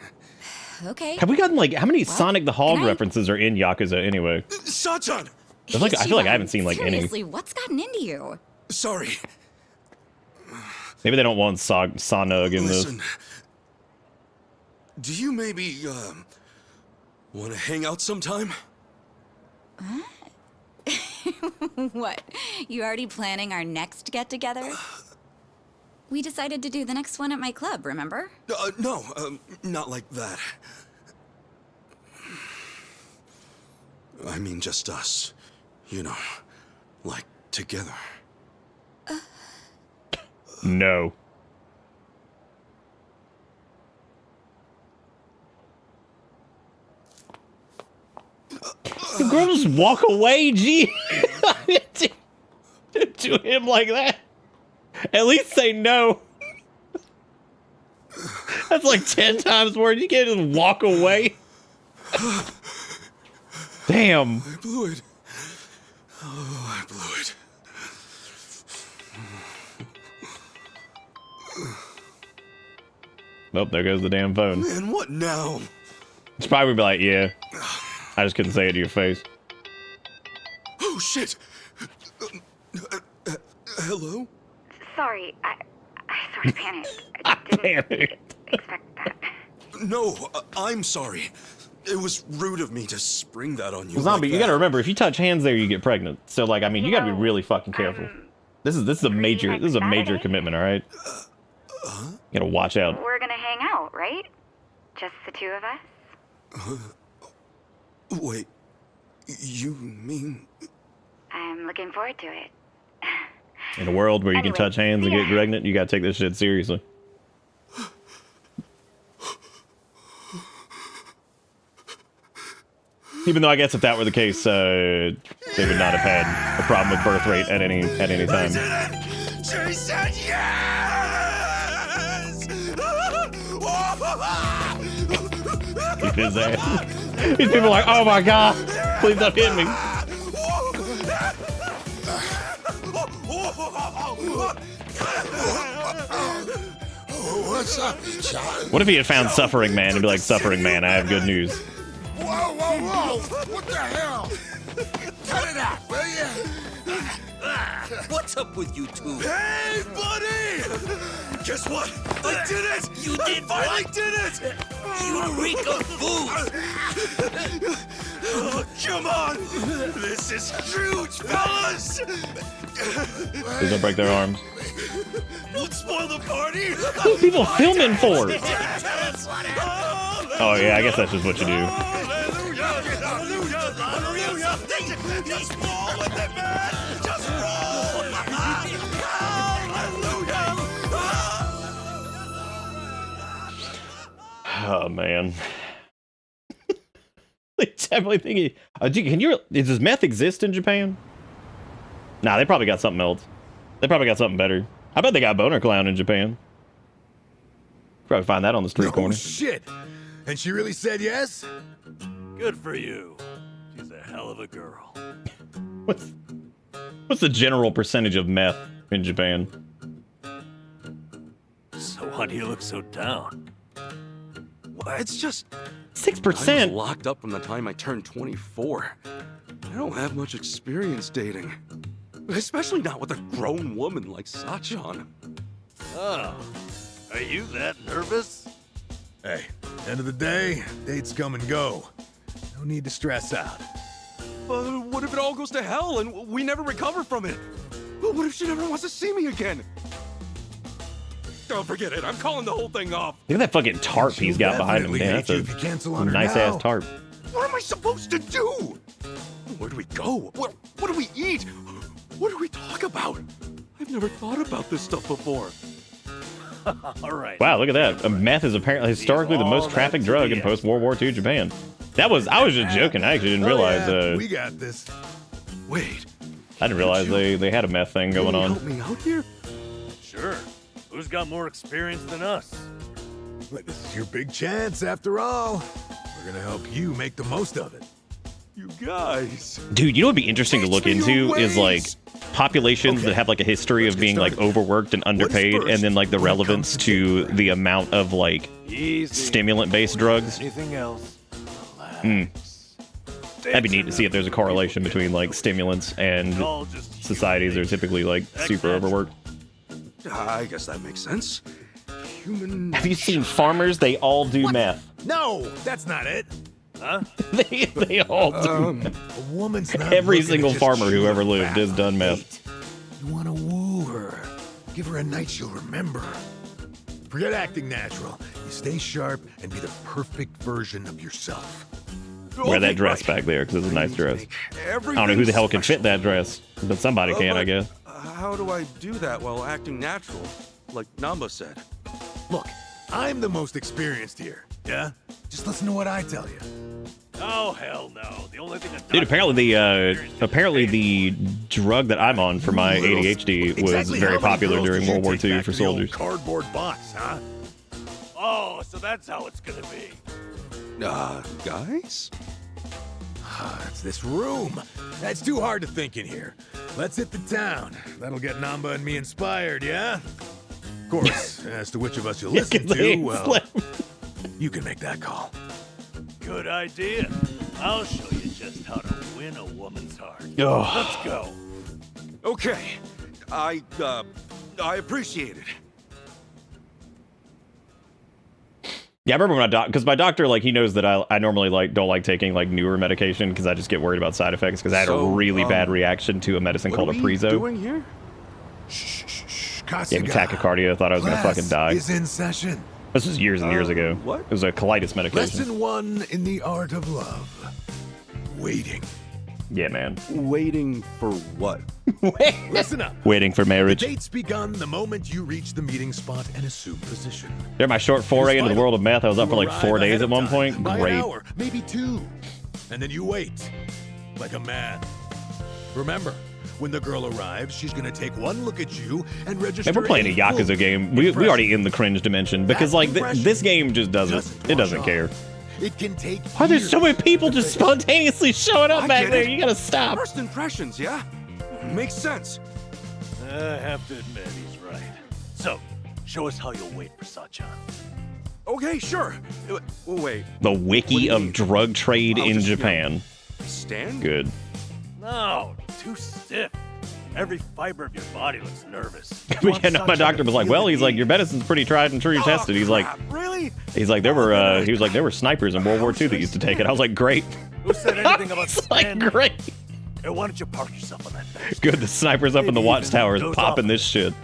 Okay. Have we gotten like how many Sonic the Hog Can I- references are in Yakuza anyway? Sachan! I feel like I Ichiban, haven't seen like seriously, what's gotten into you? Sorry. Maybe they don't want Sanug in this. Listen. Do you maybe, want to hang out sometime? What? You already planning our next get-together? We decided to do the next one at my club, remember? No, not like that. I mean just us. You know, like together. No. The girl just walk away, gee. To him like that. At least say no. That's like 10 times worse. You can't just walk away. Damn. I blew it. Oh, I blew it. Nope, there goes the damn phone. Man, what now? It's probably be like, yeah. I just couldn't say it to your face. Oh, shit! Hello? Sorry, I sort of panicked. I didn't expect that. No, I'm sorry. It was rude of me to spring that on you. Zombie, like you gotta that. remember, if you touch hands there, you get pregnant. So, like, I mean, you gotta be really fucking careful. This is a major commitment, all right? You gotta watch out. We're gonna hang out, right? Just the two of us? Wait, you mean... I'm looking forward to it. In a world where you can Anyway, touch hands and see get ya. pregnant, you gotta take this shit seriously. Even though I guess if that were the case, they would not have had a problem with birth rate at any time. She said yes! Beat his ass. These people are like, oh my god, please don't hit me. What's up, John? What if he had found Suffering Man and be like, Suffering Man, I have good news. Whoa, whoa, whoa! What the hell? Cut it out, will you? What's up with you two? Hey, buddy! Guess what? I did it! You did finally what? did it! You reek of booze! Oh, come on! This is huge, fellas! Please don't break their arms. Don't spoil the party! What are people filming for? Oh yeah, I guess that's just what you do. Hallelujah! Hallelujah! Hallelujah! Just roll with it, man! Just roll! Hallelujah! Oh man. They definitely think does meth exist in Japan? Nah, they probably got something else. They probably got something better. I bet they got Boner Clown in Japan. Probably find that on the street corner. Shit! And she really said yes? Good for you. She's a hell of a girl. What's the general percentage of meth in Japan? So why do you look so down? Well, it's just... 6%? I was locked up from the time I turned 24. I don't have much experience dating. Especially not with a grown woman like Sachan. Oh, are you that nervous? Hey, end of the day, dates come and go. No need to stress out. What if it all goes to hell and we never recover from it? What if she never wants to see me again? Don't forget it. I'm calling the whole thing off. Look at that fucking tarp he's got behind him. Damn, that's a nice ass tarp. What am I supposed to do? Where do we go? What do we eat? What do we talk about? I've never thought about this stuff before. All right. Wow, look at that. Meth is apparently historically the most trafficked drug in post-World War II Japan. I was just joking. I actually didn't realize. We got this. Wait. I didn't realize they had a meth thing going on. Help me out here? Sure. Who's got more experience than us? Look, this is your big chance after all. We're gonna help you make the most of it. You guys. Dude, you know what would be interesting to look into is like populations that have like a history of being like overworked and underpaid, and then like the relevance to the amount of like stimulant-based drugs. Anything else? That'd be neat to see if there's a correlation between like stimulants and societies that are typically like super overworked. I guess that makes sense. Human. Have you seen farmers? They all do meth. No, that's not it. Huh? they all do. A woman's not Every looking to single just farmer who chew ever the lived fat. has done meth. You want to woo her. Give her a night she'll remember. Forget acting natural. You stay sharp and be the perfect version of yourself. Wear that dress back there because it's a nice dress. I don't know who the hell can fit that dress, but somebody can, I guess. How do I do that while acting natural? Like Namba said. Look, I'm the most experienced here, yeah? Just listen to what I tell you. Oh, hell no. The only thing Dude, apparently the drug that I'm on for my ADHD was Exactly very how many popular girls during did you World War take II back for to the old soldiers. Cardboard box, huh? Oh, so that's how it's gonna be. Guys? It's this room. That's too hard to think in here. Let's hit the town. That'll get Namba and me inspired, yeah? Of course, as to which of us you listen to, well, you can make that call. Good idea. I'll show you just how to win. win a woman's heart. Ugh. Let's go. Okay. I appreciate it. Yeah, I remember when because my doctor, like, he knows that I normally like don't like taking like newer medication because I just get worried about side effects because I had a really bad reaction to a medicine called Aprezo. What are we doing here? Gave me tachycardia. I thought I was gonna fucking die. Is in session. This was years and years ago. What? It was a colitis medication. Lesson 1 in the art of love. Waiting. Yeah, man. Waiting for what? Listen up. Waiting for The marriage. date's begun the moment you reach the meeting spot and assume position. They're my short foray into the world of meth. I was up for like 4 days at one point. By Great. an hour, maybe 2. And then you wait. Like a man. Remember, when the girl arrives, she's gonna take one look at you and register. If we're playing a Yakuza game, we already in the cringe dimension because like this game just doesn't care. It can take. Why are there so many people just spontaneously showing up back there? You gotta stop. First impressions, yeah? Makes sense. I have to admit, he's right. So, show us how you'll wait for Sachan. Okay, sure. Wait. The wiki of drug trade in Japan. Stand? Good. No, too stiff. Every fiber of your body looks nervous. But yeah, no, my doctor was like, well, he's like, your medicine's pretty tried and true tested. He's like, really? He's like, there were snipers in World War II that used to take it. I was like, great. Who said anything about like, standing? great. Hey, why don't you park yourself on that bench? Good, the snipers up in the watchtowers popping this shit.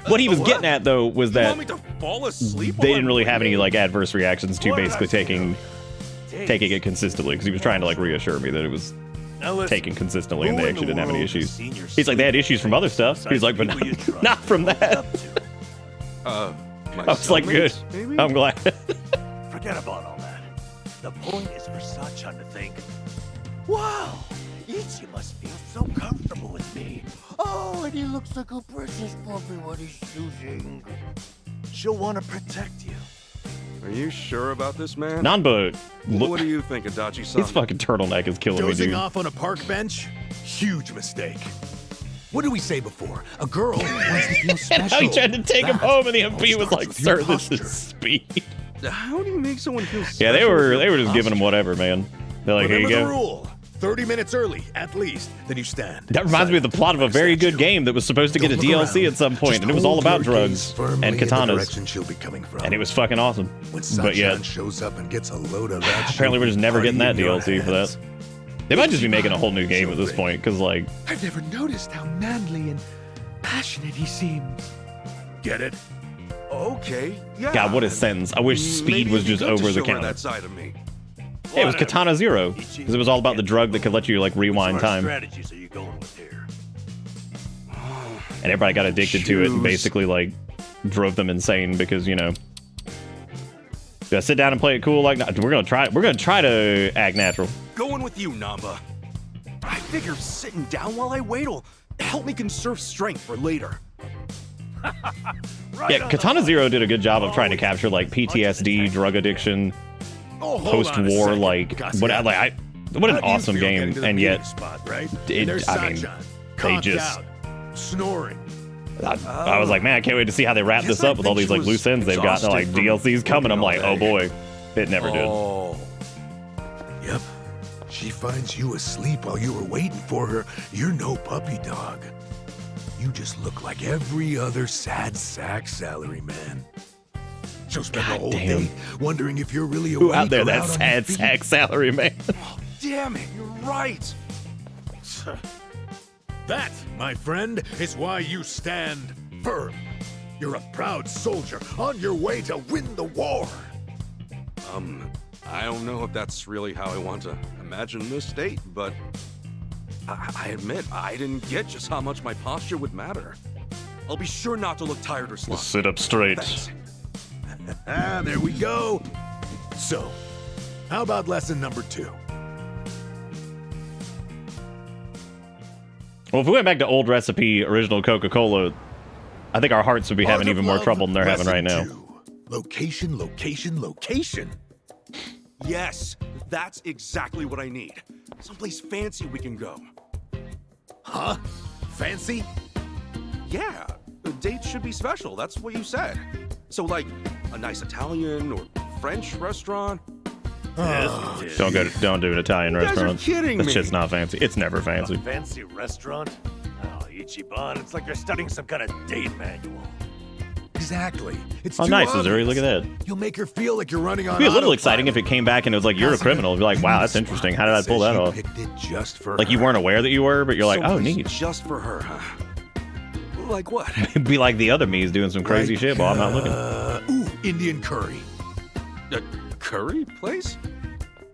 What he was getting at though was that they didn't really have any like adverse reactions to basically taking it consistently because he was trying to like reassure me that it was taken consistently and they actually didn't have any issues. He's like, they had issues from other stuff. He's like, but not from that. I was like, good. I'm glad. Forget about all that. The point is for Sachan to think, wow, Ichi must feel so comfortable with me. Oh, and he looks like a precious puppy when he's choosing. She'll want to protect you. Are you sure about this, man? Nanba, what do you think, Adachi-san? His fucking turtleneck is killing me, Dozing dude. off on a park bench? Huge mistake. What did we say before? A girl wants to feel special. And how he tried to take him home, and the MP was like, "Sir, this is speed." How do you make someone feel special? Yeah, they were just giving him whatever, man. They're like, Remember here you the go. rule. 30 minutes early, at least, then you stand. That reminds me of the plot of a very good game that was supposed to get a DLC at some point, and it was all about drugs and katanas. She'll be coming from. And it was fucking awesome. When But yeah, Sachan shows up and gets a load of that apparently we're just never getting that party in DLC your for that. hands. They might just be making a whole new game at this point, because like, I've never noticed how manly and passionate he seems. Get it? Okay, yeah. God, what a sentence. I wish speed was just over the counter. That side of me. Yeah, it was Katana Zero, because it was all about the drug that could let you like rewind time. Strategies are you going with here? And everybody got addicted to it and basically like drove them insane because, you know, yeah, sit down and play it cool. Like, we're gonna try to act natural. Going with you, Namba. I figure sitting down while I wait will help me conserve strength for later. Yeah, Katana Zero did a good job of trying to capture like PTSD, drug addiction, post-war, like what an awesome game, and yet they just snoring. I was like, man, I can't wait to see how they wrap this up with all these like loose ends they've got. They're like DLCs coming. I'm like, oh boy, it never did. Yep. She finds you asleep while you were waiting for her. You're no puppy dog. You just look like every other sad sack salaryman. She'll spend the whole day wondering if you're really awake. Who out there, or that out on sad your sack feet. salary man? Damn it, you're right. That, my friend, is why you stand firm. You're a proud soldier on your way to win the war. I don't know if that's really how I want to imagine this date, but I admit I didn't get just how much my posture would matter. I'll be sure not to look tired or sloppy. Sit up straight. Thanks. There we go. So, how about lesson number 2? Well, if we went back to old recipe, original Coca-Cola, I think our hearts would be having even more trouble than they're having right now. Location, location, location. Yes, that's exactly what I need. Someplace fancy we can go. Huh? Fancy? Yeah, the date should be special. That's what you said. So, like, a nice Italian or French restaurant. Don't do an Italian You guys are restaurant. kidding That me. shit's not fancy. It's never fancy. A fancy restaurant? Oh, Ichiban, it's like you're studying some kind of date manual. Exactly. It's Oh, too nice, obvious. Missouri. Look at that. You'll make her feel like you're running on. It'd be a little autopilot. exciting if it came back and it was like, you're a criminal. You'd be like, wow, that's interesting. How did I pull that Says you off? picked it just for Like you her. weren't aware that you were, but you're like, So oh, it's neat. Just for her, huh? Like what? It'd be like the other me's doing some crazy shit while I'm not looking. Ooh, Indian curry. A curry place?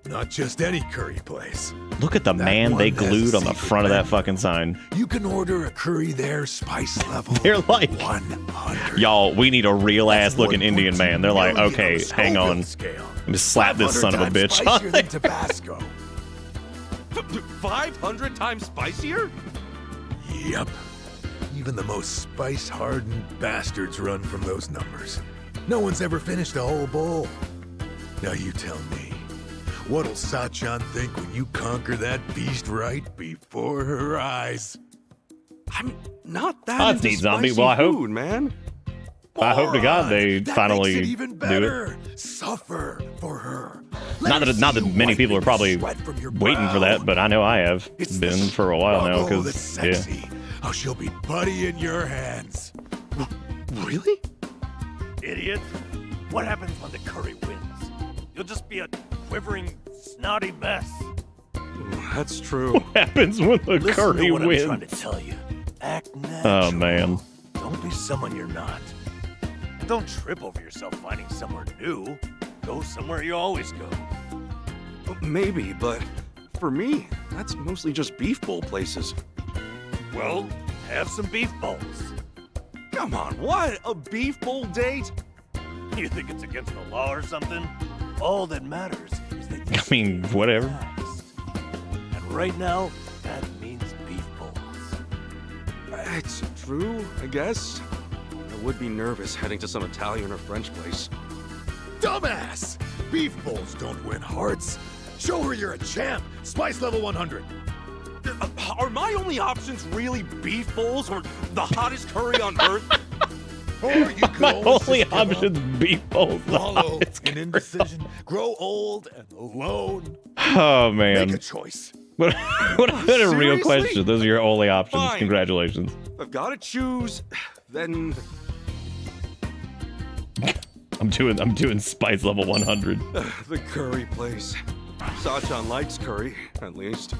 Not just any curry place. Look at the That man they one has glued a on the secret front of that menu. fucking sign. You can order a curry there, spice level. They're like, 100. y'all, we need a real ass That's looking 1.2 Indian man. They're like, million okay, on the hang on. Scoville scale. Let me slap this son of a 500 bitch. times spicier than Tabasco. 500 times spicier? Yep. Even the most spice-hardened bastards run from those numbers. No one's ever finished a whole bowl. Now you tell me, what'll Sachan think when you conquer that beast right before her eyes? I'm not that Oh, that's into neat, zombie. spicy Well, I hope- food, man. I hope to God they That finally makes it even do it. better. Suffer for her. Not that many people are probably waiting for that, but I know I have been for a while now. Oh, that's Because yeah, sexy. Oh, she'll be putty in your hands. Really? Idiot. What happens when the curry wins? You'll just be a quivering, snotty mess. That's true. what happens when the Listen curry to what I'm trying to wins? tell you. Act natural. Oh man, Don't be someone you're not. And don't trip over yourself finding somewhere new. Go somewhere you always go. Maybe, but for me, that's mostly just beef bowl places. Well, have some beef bowls. Come on, what? A beef bowl date? You think it's against the law or something? All that matters is that you I mean, whatever. relaxed. And right now, that means beef bowls. It's true, I guess. I would be nervous heading to some Italian or French place. Dumbass! Beef bowls don't win hearts. Show her you're a champ. Spice level 100. Are my only options really beef bowls or the hottest curry on earth? Or you could My always only just give up, option beef bowls. wallow in indecision, grow old and alone. Oh Make a man, choice. what a real Seriously? question. Those are your only options. Fine. Congratulations. I've got to choose, then I'm doing spice level 100. the curry place. Sachan likes curry, at least.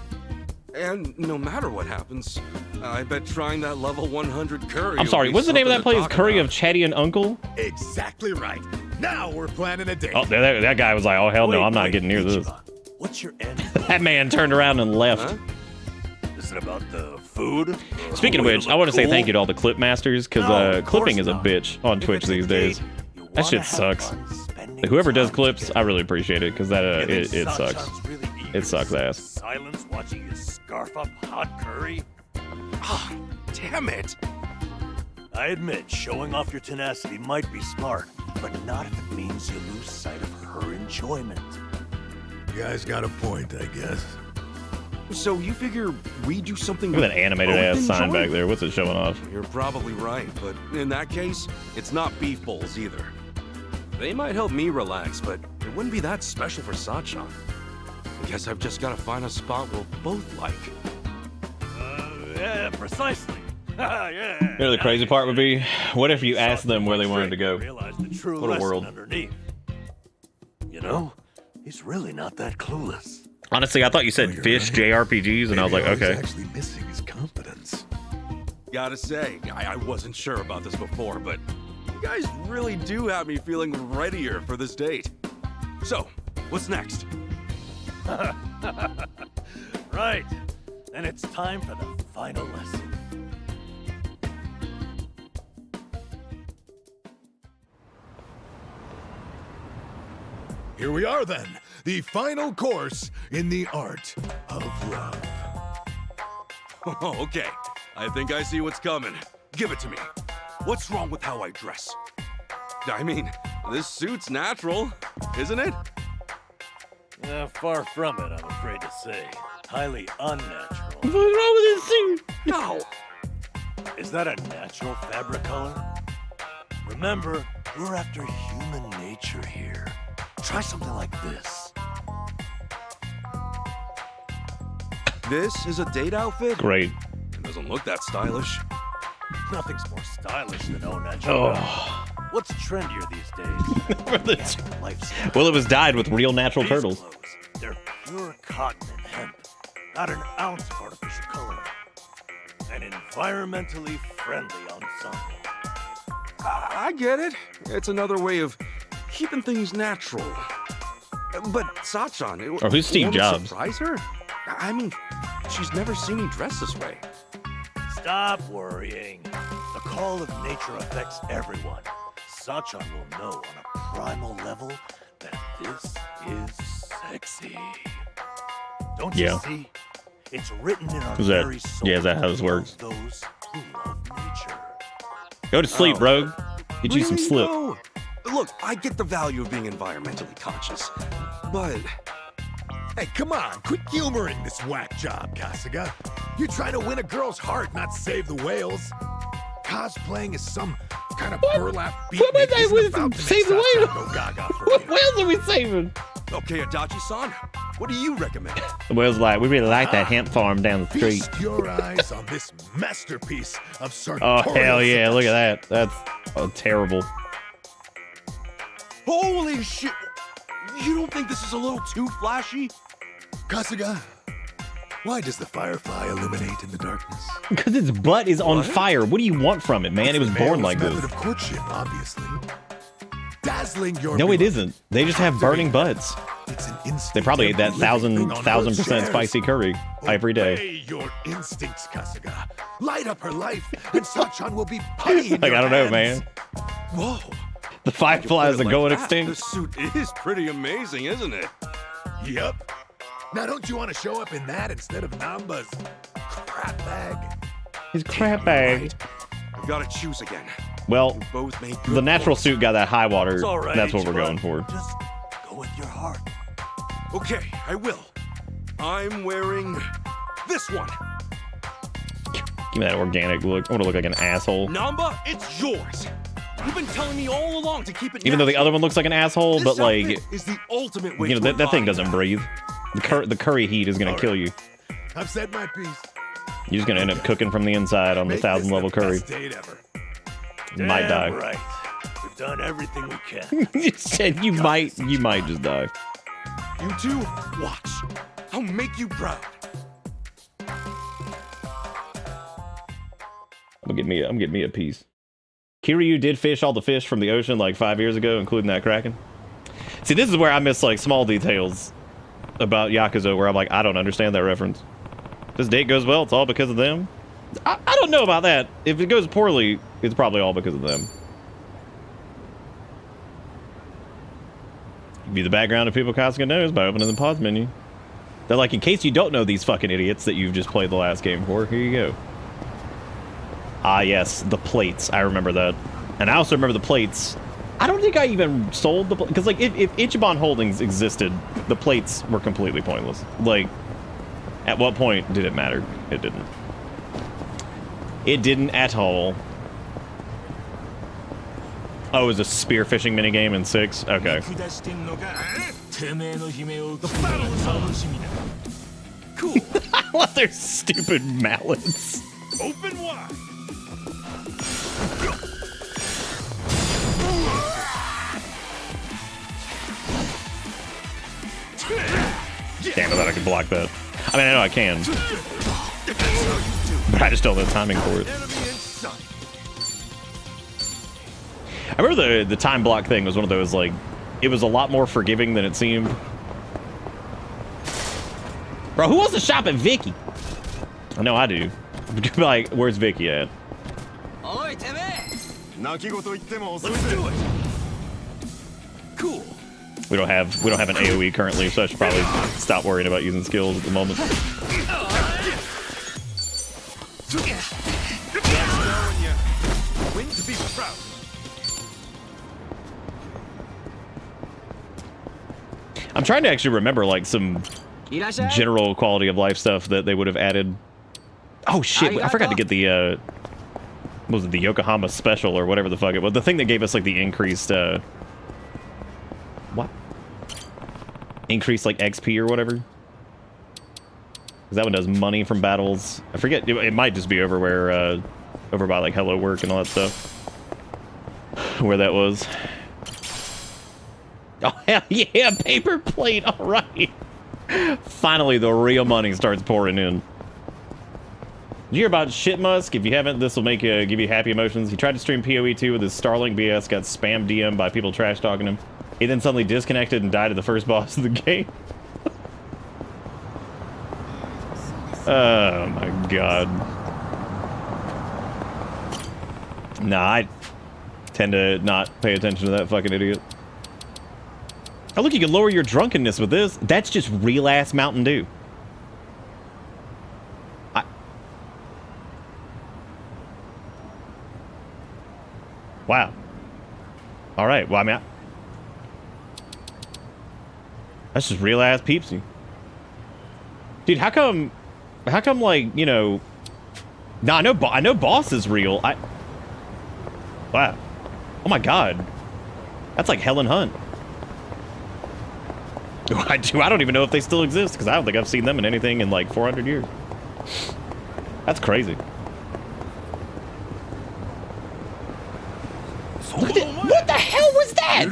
And no matter what happens, I bet trying that level 100 curry. I'm will sorry. be What's the name of that something to place? talk Curry about. of Chatty and Uncle. Exactly right. Now we're planning a date. Oh, that guy was like, oh hell no, Wait, I'm not wait, getting near this. Ichiban, what's your end? That man turned around and left. Huh? Is it about the food? Or Speaking of a way which, look I want to say cool? thank you to all the clip masters because No, of clipping course is a not. bitch on If Twitch it's a these date, days. you That wanna shit have sucks. fun spending Whoever does time clips, together. I really appreciate it because that You think it sucks. Sachan's really eager It to sucks sit in ass. Silence watching you scarf up hot curry. Ah, damn it. I admit, showing off your tenacity might be smart, but not if it means you lose sight of her enjoyment. You guys got a point, I guess. So you figure we do something Look at that animated ass both sign enjoy? back there. What's it showing off? You're probably right, but in that case, it's not beef bowls either. They might help me relax, but it wouldn't be that special for Sachan. I guess I've just got to find a spot we'll both like. Yeah, precisely. yeah. You know the crazy part would be, what if you asked them where they wanted to go? Realize the true What a lesson world. underneath. You know, he's really not that clueless. Honestly, I thought you said you're fish right. JRPGs, and I was like, Maybe all okay. He's actually missing his confidence. Gotta say, I wasn't sure about this before, but you guys really do have me feeling readier for this date. So, what's next? Right. Then it's time for the final lesson. Here we are then, the final course in the art of love. Oh, okay. I think I see what's coming. Give it to me. What's wrong with how I dress? I mean, this suit's natural, isn't it? Far from it, I'm afraid to say. Highly unnatural. What's wrong with this suit? No. Is that a natural fabric color? Remember, we're after human nature here. Try something like this. This is a date outfit? Great. It doesn't look that stylish. Nothing's more stylish than au naturel. Oh. What's trendier these days? Lifestyle. Well, it was dyed with real natural These turtles. clothes, they're pure cotton and hemp. Not an ounce of artificial color. And environmentally friendly ensemble. I get it. It's another way of keeping things natural. But Sachan, Oh, who's Steve won't it Jobs? surprise her? I mean, she's never seen me dressed this way. Stop worrying. The call of nature affects everyone. Sachan will know on a primal level that this is sexy. Don't Yeah. you see? It's written in our Is that- very soul. yeah, is that how this works? Those who love nature. Go to sleep, Oh. bro. Get you some Really, slip. though? Look, I get the value of being environmentally conscious, but Hey, come on, quit humoring this whack job, Kasuga. You're trying to win a girl's heart, not save the whales. Cosplaying is some kind of burlap beat. What was that with save the whales? Go gaga for What you. whales are we saving? okay, Adachi-san, what do you recommend? The whale's like, we really like that hemp farm down the street. Feast your eyes on this masterpiece of Oh, sartorial hell yeah, look seduction. at that. That's terrible. Holy shit! You don't think this is a little too flashy? Kasuga, why does the firefly illuminate in the darkness? Because its butt is on fire. What do you want from it, man? It was born like Male's this. method of courtship, obviously. Dazzling your No, it beloved. isn't. They just have burning butts. It's an instinct. They probably ate that every living thing on Earth 1,000% shares. spicy curry every day. Obey your instincts, Kasuga. Light up her life, and Sachan will be putty in Like, your I don't know, hands. man. Whoa! The fireflies are Like going that, extinct. The suit is pretty amazing, isn't it? Yep. Now, don't you want to show up in that instead of Namba's crap bag? His crap bag. We gotta choose again. Well, You both made the good natural points. suit got that high water. It's all right, That's what we're Ichiban. going for. Just go with your heart. Okay, I will. I'm wearing this one. Give me that organic look. I want to look like an asshole. Namba, it's yours. You've been telling me all along to keep it Even though the natural. other one looks like an asshole, This but like, outfit is the ultimate way you know, to that thing embody doesn't that. breathe. The curry heat is gonna kill you. I've said my piece. You're just gonna end up cooking from the inside on the Make 1,000 this level the curry. best date ever. You might die. Damn right. We've done everything we can. You said you might just die. You two, watch. I'll make you proud. I'm getting me a piece. Kiryu did fish all the fish from the ocean like 5 years ago, including that kraken. See, this is where I miss like small details about Yakuza, where I'm like, I don't understand that reference. This date goes well, it's all because of them. I don't know about that. If it goes poorly, it's probably all because of them. View the background of people Kasuga knows by opening the pause menu. They're like, in case you don't know these fucking idiots that you've just played the last game for, here you go. Ah, yes, the plates. I remember that. And I also remember the plates. I don't think I even sold the... Because, like, if Ichiban Holdings existed, the plates were completely pointless. Like, at what point did it matter? It didn't. It didn't at all. Oh, it was a spearfishing minigame in 6? Okay. Cool. I love their stupid mallets. Open wide. Damn, I thought I could block that. I mean, I know I can. But I just don't have the timing for it. I remember the time block thing was one of those, like, it was a lot more forgiving than it seemed. Bro, who wants to shop at Vicky? I know I do. Like, where's Vicky at? Let's do it. Cool. We don't have an AoE currently, so I should probably stop worrying about using skills at the moment. Win to be proud. I'm trying to actually remember, like, some general quality of life stuff that they would have added. Oh, shit. I forgot to get the, what was it, the Yokohama special or whatever the fuck it was. The thing that gave us, like, the increased, what? Increased, like, XP or whatever. That one does money from battles. I forget, it might just be over where, over by like Hello Work and all that stuff. Where that was. Oh, hell yeah, paper plate, all right. Finally, the real money starts pouring in. Did you hear about Shit Musk? If you haven't, this will make give you happy emotions. He tried to stream PoE 2 with his Starlink BS, got spam DM by people trash talking him. He then suddenly disconnected and died at the first boss of the game. Oh my god. Nah, I tend to not pay attention to that fucking idiot. Oh look, you can lower your drunkenness with this. That's just real ass Mountain Dew. Wow. All right. Well, I mean, that's just real ass Peepsy. Dude, how come like, you know, I know Boss is real. Wow. Oh my god. That's like Helen Hunt. I don't even know if they still exist because I don't think I've seen them in anything in like 400 years. That's crazy. What the hell was that?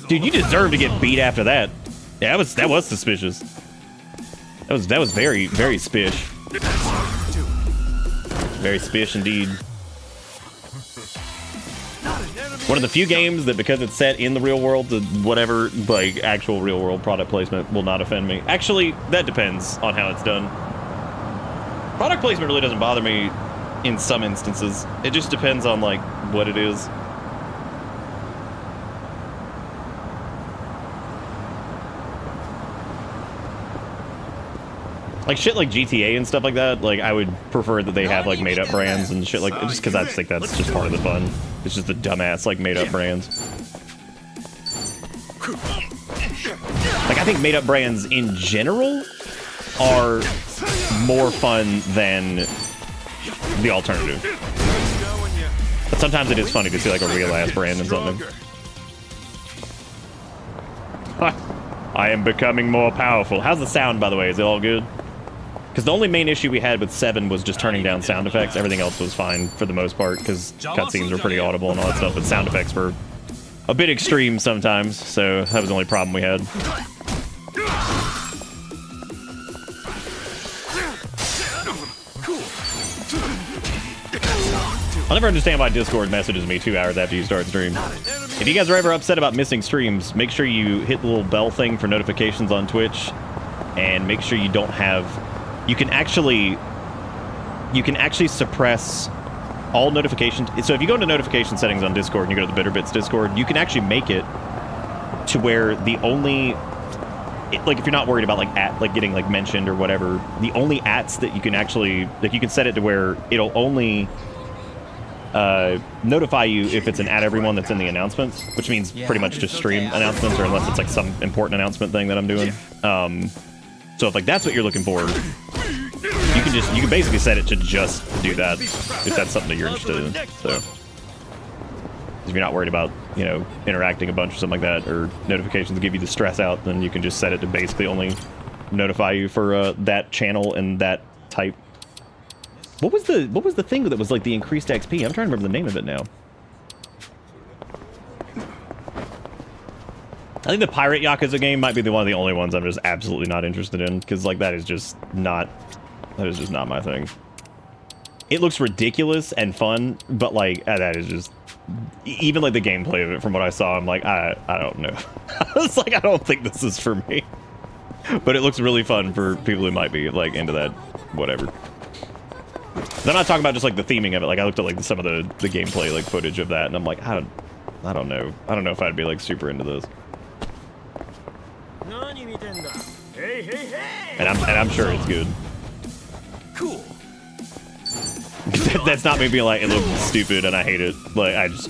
Dude, you deserve to get beat after that. Yeah, that was suspicious. That was very, very spish. Very spish indeed. One of the few games that, because it's set in the real world, whatever, like, actual real world product placement will not offend me. Actually, that depends on how it's done. Product placement really doesn't bother me in some instances. It just depends on, like, what it is. Like shit like GTA and stuff like that, like I would prefer that they have like made up brands and shit like, just because I just think that's just part of the fun. It's just the dumbass like made up brands. Like I think made up brands in general are more fun than the alternative. But sometimes it is funny to see like a real ass brand in something. I am becoming more powerful. How's the sound, by the way? Is it all good? Because the only main issue we had with 7 was just turning down sound effects. Everything else was fine for the most part, because cutscenes were pretty audible and all that stuff, but sound effects were a bit extreme sometimes, so that was the only problem we had. I'll never understand why Discord messages me 2 hours after you start stream. If you guys are ever upset about missing streams, make sure you hit the little bell thing for notifications on Twitch, and make sure you don't have... You can actually suppress all notifications. So if you go into notification settings on Discord and you go to the BitterBits Discord, you can actually make it to where the only... like if you're not worried about like getting like mentioned or whatever, the only ats that you can actually... like you can set it to where it'll only... notify you if it's an at everyone that's in the announcements, which means pretty much just stream announcements, or unless it's like some important announcement thing that I'm doing. So if like that's what you're looking for, you can basically set it to just do that if that's something that you're interested in. So if you're not worried about, you know, interacting a bunch or something like that, or notifications give you the stress out, then you can just set it to basically only notify you for that channel and that type. What was the thing that was like the increased XP? I'm trying to remember the name of it now. I think the Pirate Yakuza game might be one of the only ones I'm just absolutely not interested in, because like that is just not my thing. It looks ridiculous and fun, but like that is just, even like the gameplay of it from what I saw, I'm like, I don't know. It's like, I don't think this is for me. But it looks really fun for people who might be like into that, whatever. I'm not talking about just like the theming of it. Like I looked at like some of the gameplay like footage of that, and I'm like, I don't know. I don't know if I'd be like super into this. And I'm sure it's good. Cool. That's not me being like, it looks stupid and I hate it. Like I just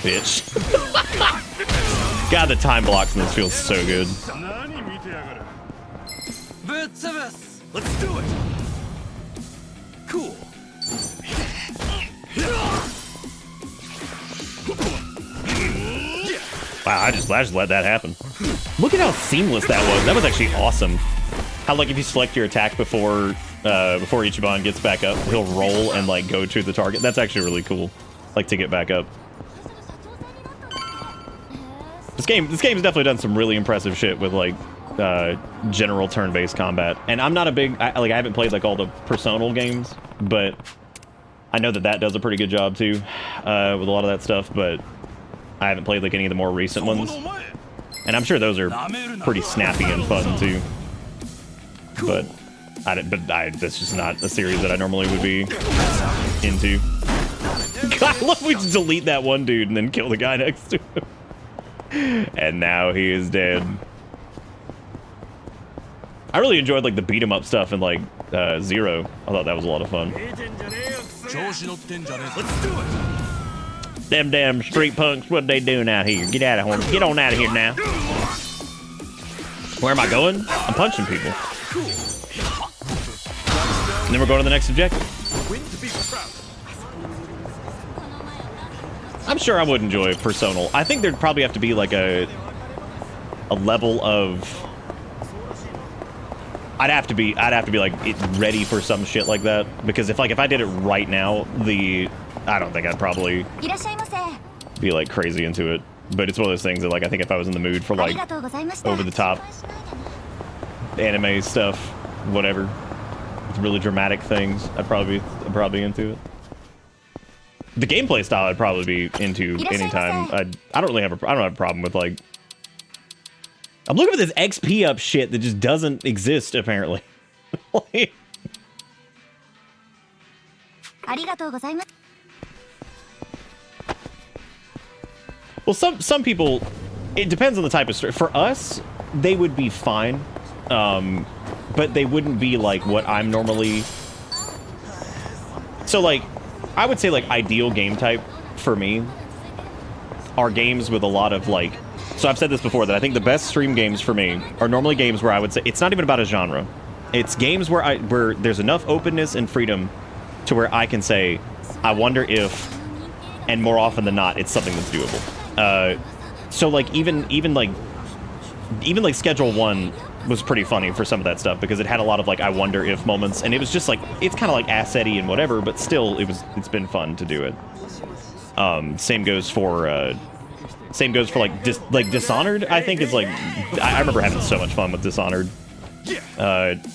bitch. God, the time blocks in this feels so good. Let's do it. Cool. Wow, I just let that happen. Look at how seamless that was. That was actually awesome. How like if you select your attack before Ichiban gets back up, he'll roll and like go to the target. That's actually really cool. Like to get back up. This game's definitely done some really impressive shit with like general turn-based combat. And I'm not a big I haven't played like all the Personal games, but I know that does a pretty good job too with a lot of that stuff. But I haven't played like any of the more recent ones, and I'm sure those are pretty snappy and fun too. But that's just not a series that I normally would be into. God, look, we just delete that one dude and then kill the guy next to him. And now he is dead. I really enjoyed like the beat 'em up stuff in like Zero. I thought that was a lot of fun. Let's do it. Them damn street punks, what they doing out here? Get out of here. Get on out of here now. Where am I going? I'm punching people. And then we're going to the next objective. I'm sure I would enjoy Personal. I think there'd probably have to be like a level of I'd have to be like ready for some shit like that, because if I did it right now, I don't think I'd probably be like crazy into it. But it's one of those things that like I think if I was in the mood for like over the top anime stuff, whatever, with really dramatic things, I'd probably be into it. The gameplay style I'd probably be into anytime. I don't have a problem with like. I'm looking for this XP up shit that just doesn't exist apparently. Well, some people, it depends on the type of story. For us, they would be fine, but they wouldn't be like what I'm normally. So like, I would say like ideal game type for me are games with a lot of like. So I've said this before that I think the best stream games for me are normally games where I would say it's not even about a genre. It's games where there's enough openness and freedom to where I can say, I wonder if, and more often than not, it's something that's doable. So like even like Schedule 1 was pretty funny for some of that stuff because it had a lot of like I wonder if moments, and it was just like it's kind of like asset-y and whatever, but still it's been fun to do it. Same goes for like Dishonored. I think is like I remember having so much fun with Dishonored. But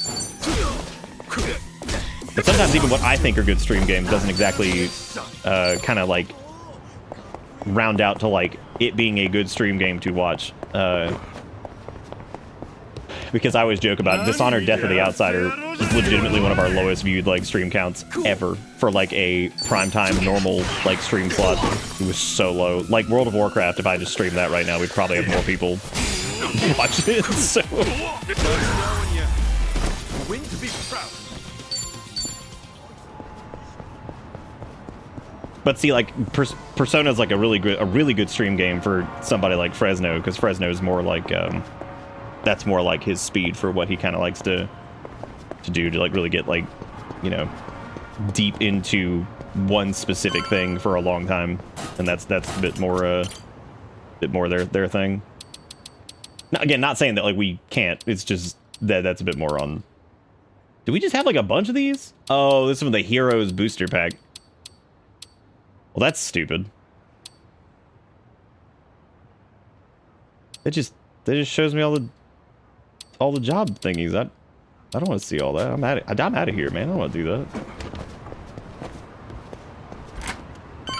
sometimes even what I think are good stream games doesn't exactly kind of like round out to like it being a good stream game to watch. Because I always joke about Dishonored Death of the Outsider is legitimately one of our lowest viewed like stream counts ever for like a primetime normal like stream slot. It was so low. Like World of Warcraft, if I just streamed that right now, we'd probably have more people watching it. So. But see, like Persona is like a really good stream game for somebody like Fresno, because Fresno is more like that's more like his speed for what he kind of likes to do, to like really get like, you know, deep into one specific thing for a long time, and that's a bit more their thing. Now, again, not saying that like we can't. It's just that's a bit more on. Do we just have like a bunch of these? Oh, this is from the Heroes booster pack. Well, that's stupid. It just shows me all the job thingies. I don't want to see all that. I'm out of here, man. I don't want to do that.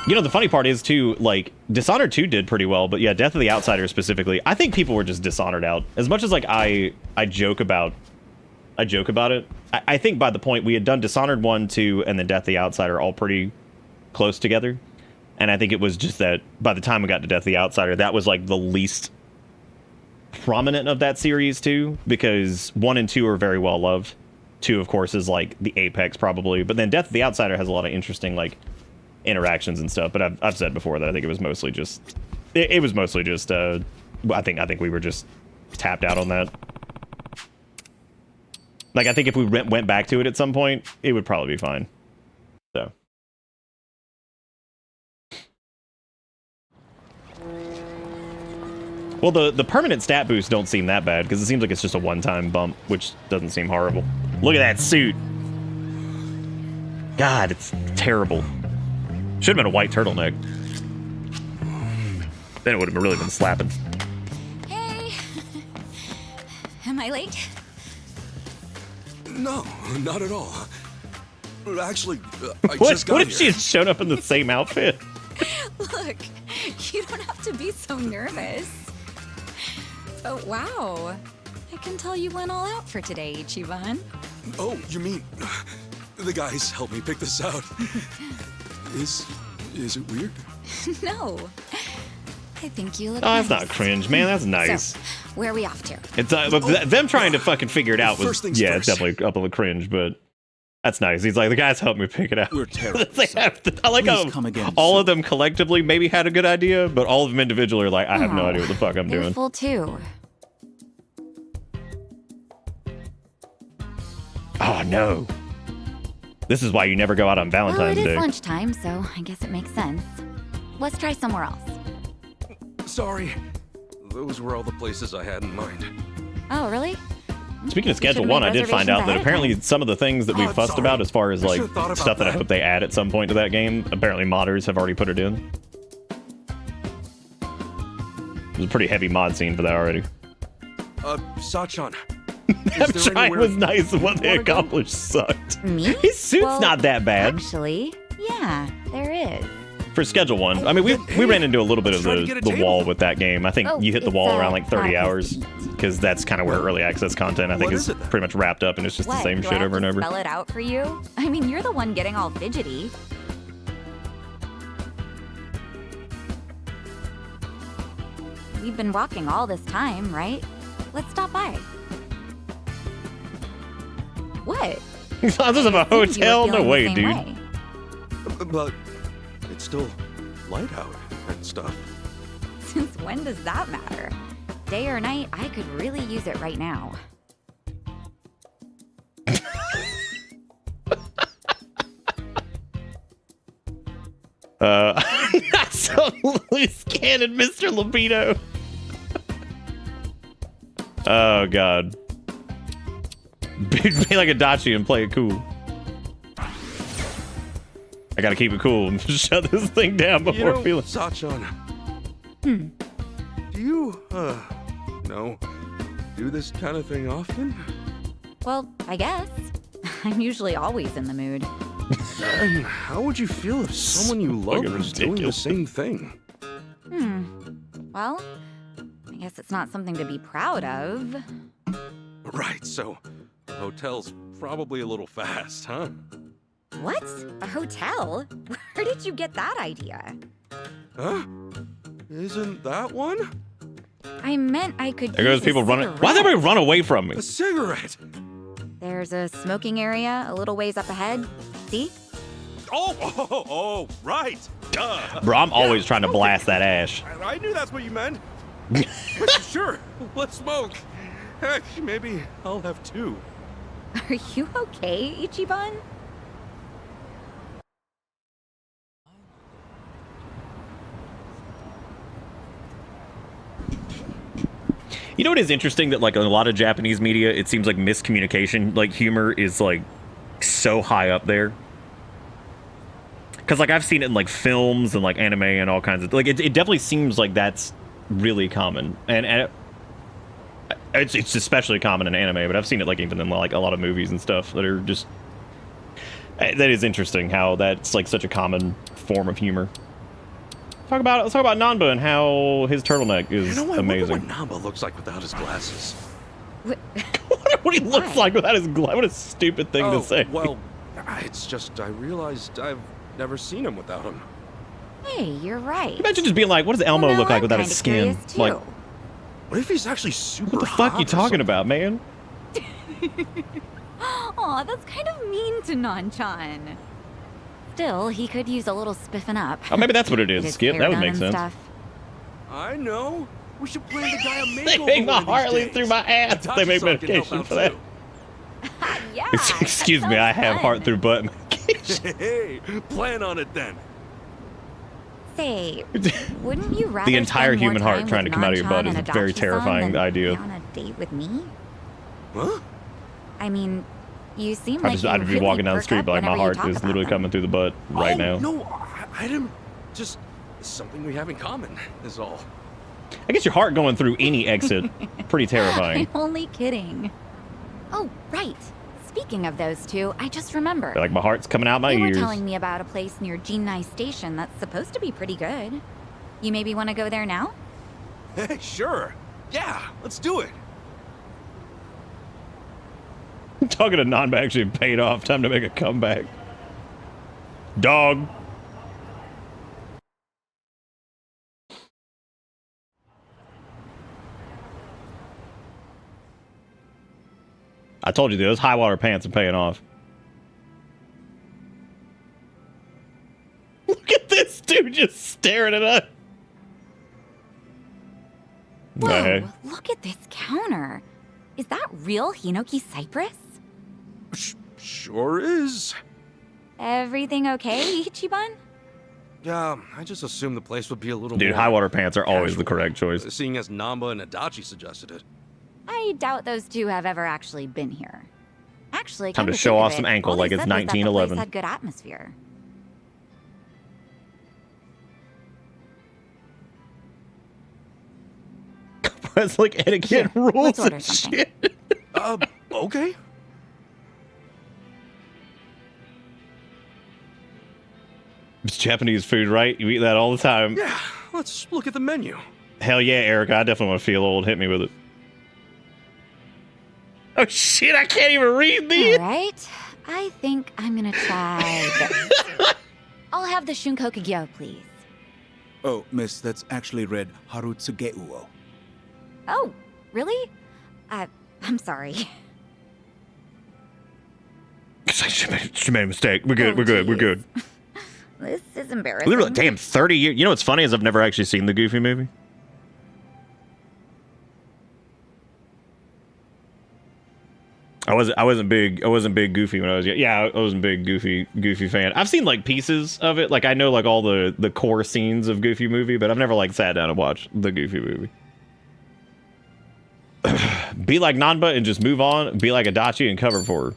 You know, the funny part is too, like Dishonored 2 did pretty well, but yeah, Death of the Outsider specifically, I think people were just Dishonored out. As much as like I joke about it, I think by the point we had done Dishonored 1, 2, and then Death of the Outsider all pretty close together. And I think it was just that by the time we got to Death of the Outsider, that was like the least prominent of that series too, because 1 and 2 are very well loved. 2, of course, is like the apex probably, but then Death of the Outsider has a lot of interesting like interactions and stuff. But I've said before that I think it was mostly just I think we were just tapped out on that. Like I think if we went back to it at some point, it would probably be fine. So. Well, the permanent stat boosts don't seem that bad because it seems like it's just a one-time bump, which doesn't seem horrible. Look at that suit. God, it's terrible. Should have been a white turtleneck. Then it would have really been slapping. Hey. Am I late? No, not at all. Actually, I What just got if she had shown up in the same outfit? Look, you don't have to be so nervous. Oh, wow. I can tell you went all out for today, Ichiban. Oh, you mean the guys helped me pick this out? Is it weird? No. I think you look Oh, that's nice. not cringe, man. That's nice. So, where are we off to? It's look, them trying to fucking figure it out was First things it's first. definitely up on the cringe, but that's nice. He's like, the guys helped me pick it out. We're terrible. They have to, I like Please how come again all soon. of them collectively maybe had a good idea, but all of them individually are like, I have no idea what the fuck I'm They're doing. full too. Oh no. This is why you never go out on Well, it Valentine's is Day. lunchtime, so I guess it makes sense. Let's try somewhere else. Sorry. Those were all the places I had in mind. Oh, really? Speaking of Schedule should've 1, made I did find out that reservations apparently ahead some of the things that we Oh, fussed sorry. about as far as I like should've thought about stuff that I that. hope they add at some point to that game, apparently modders have already put it in. There's a pretty heavy mod scene for that already. Sachan. That try was nice, and what they wanna go? accomplished sucked. Me? His suit's Well, not that bad. Actually, yeah, there is. For Schedule 1, I mean, we ran into a little bit of trying to get a the table. wall with that game. I think Oh, you hit the it's, wall around like 30 not hours, because that's kind of where early access content, I think, What is is it then? pretty much wrapped up, and it's just What? the same Do I shit have over and to over. Spell it out for you? I mean, you're the one getting all fidgety. We've been walking all this time, right? Let's stop by. What? This is a Assumed you were hotel? No feeling the way, same dude. way. But it's still light out and stuff. Since when does that matter? Day or night, I could really use it right now. Not so loose cannon, Mr. Libido. Oh, God. Be like a Dachi and play it cool. I gotta keep it cool and shut this thing down before You know, feeling. Sachan. Do you, do this kind of thing often? Well, I guess. I'm usually always in the mood. And how would you feel if someone you love Fucking was doing the ridiculous. same thing? Well, I guess it's not something to be proud of. Right, so the hotel's probably a little fast, huh? What? A hotel? Where did you get that idea? Huh? Isn't that one? I meant I could There goes use a people running. Why does cigarette. everybody run away from me? A cigarette! There's a smoking area a little ways up ahead. See? Oh, right. Duh. Bro, I'm always trying to blast that ash. I knew that's what you meant. Sure, let's smoke. Heck, maybe I'll have two. Are you okay, Ichiban? You know what is interesting that like in a lot of Japanese media, it seems like miscommunication, like humor is like so high up there. Cause like I've seen it in like films and like anime and all kinds of like it definitely seems like that's really common and it's especially common in anime, but I've seen it like even in like a lot of movies and stuff that are just that is interesting how that's like such a common form of humor. Let's talk about Nanba and how his turtleneck is I amazing. wonder what Namba looks like without his glasses. What he looks like without his glass. What a stupid thing to say. Well, it's just I realized I've never seen him without him. Hey, you're right. Imagine just being like, what does Elmo Well, look like I'm without his kinda skin? curious, too. Like, What if he's actually super what the fuck hot you or talking something? about, man? Aw, that's kind of mean to Nanchan. Still, he could use a little spiffing up. Oh, maybe that's what it Get is, his Skip. hair That would done make and sense. stuff. I know. We should plan the guy a They makeover make my one of these Harley days. through my ass. They make Itachi-san can help medication out for that. too. Yeah. Excuse me, I have heart through butt medication. Hey, plan on it then. say, wouldn't you rather The entire spend more human heart time trying with to come out of your butt Nan-chan is a and very Adachi-san terrifying than idea. be on a date with me? Huh? I mean, you seem like I'd be you walking really down the perk street, up but like my whenever you heart talk is about literally them. coming through the butt right now. No, I didn't. Just something we have in common is all. I guess your heart going through any exit, pretty terrifying. I'm only kidding. Oh, right. Speaking of those two, I just remembered. Like my heart's coming out my You were ears. telling me about a place near Jinai Station that's supposed to be pretty good. You maybe want to go there now? Hey, sure. Yeah, let's do it. Talking to Nanba actually paid off. Time to make a comeback. Dog. I told you those high water pants are paying off. Look at this dude just staring at us. Whoa, look at this counter. Is that real Hinoki cypress? Sure is. Everything okay, Ichiban? Yeah, I just assumed the place would be a little Dude, more high water pants are always the casual, correct choice. Seeing as Namba and Adachi suggested it. I doubt those two have ever actually been here. Actually, Time come to show think of off some it, ankle all like they it's said was that the place 1911. had good atmosphere. It's like etiquette rules let's order and something. shit. Okay. It's Japanese food, right? You eat that all the time. Yeah, let's look at the menu. Hell yeah, Erica. I definitely want to feel old. Hit me with it. Oh shit, I can't even read these. All right, I think I'm gonna try this. I'll have the Shunkokugyo, please. Oh, miss, that's actually read Harutsugeuo. Oh, really? I'm sorry. She made a mistake. We're good. We're good. We're good. This is embarrassing. Literally, damn, 30 years. You know what's funny is I've never actually seen the Goofy movie. I wasn't big Goofy when I was young. Yeah, I wasn't big Goofy fan. I've seen like pieces of it. Like I know like all the core scenes of Goofy movie, but I've never like sat down and watched the Goofy movie. Be like Nanba and just move on. Be like Adachi and cover for her.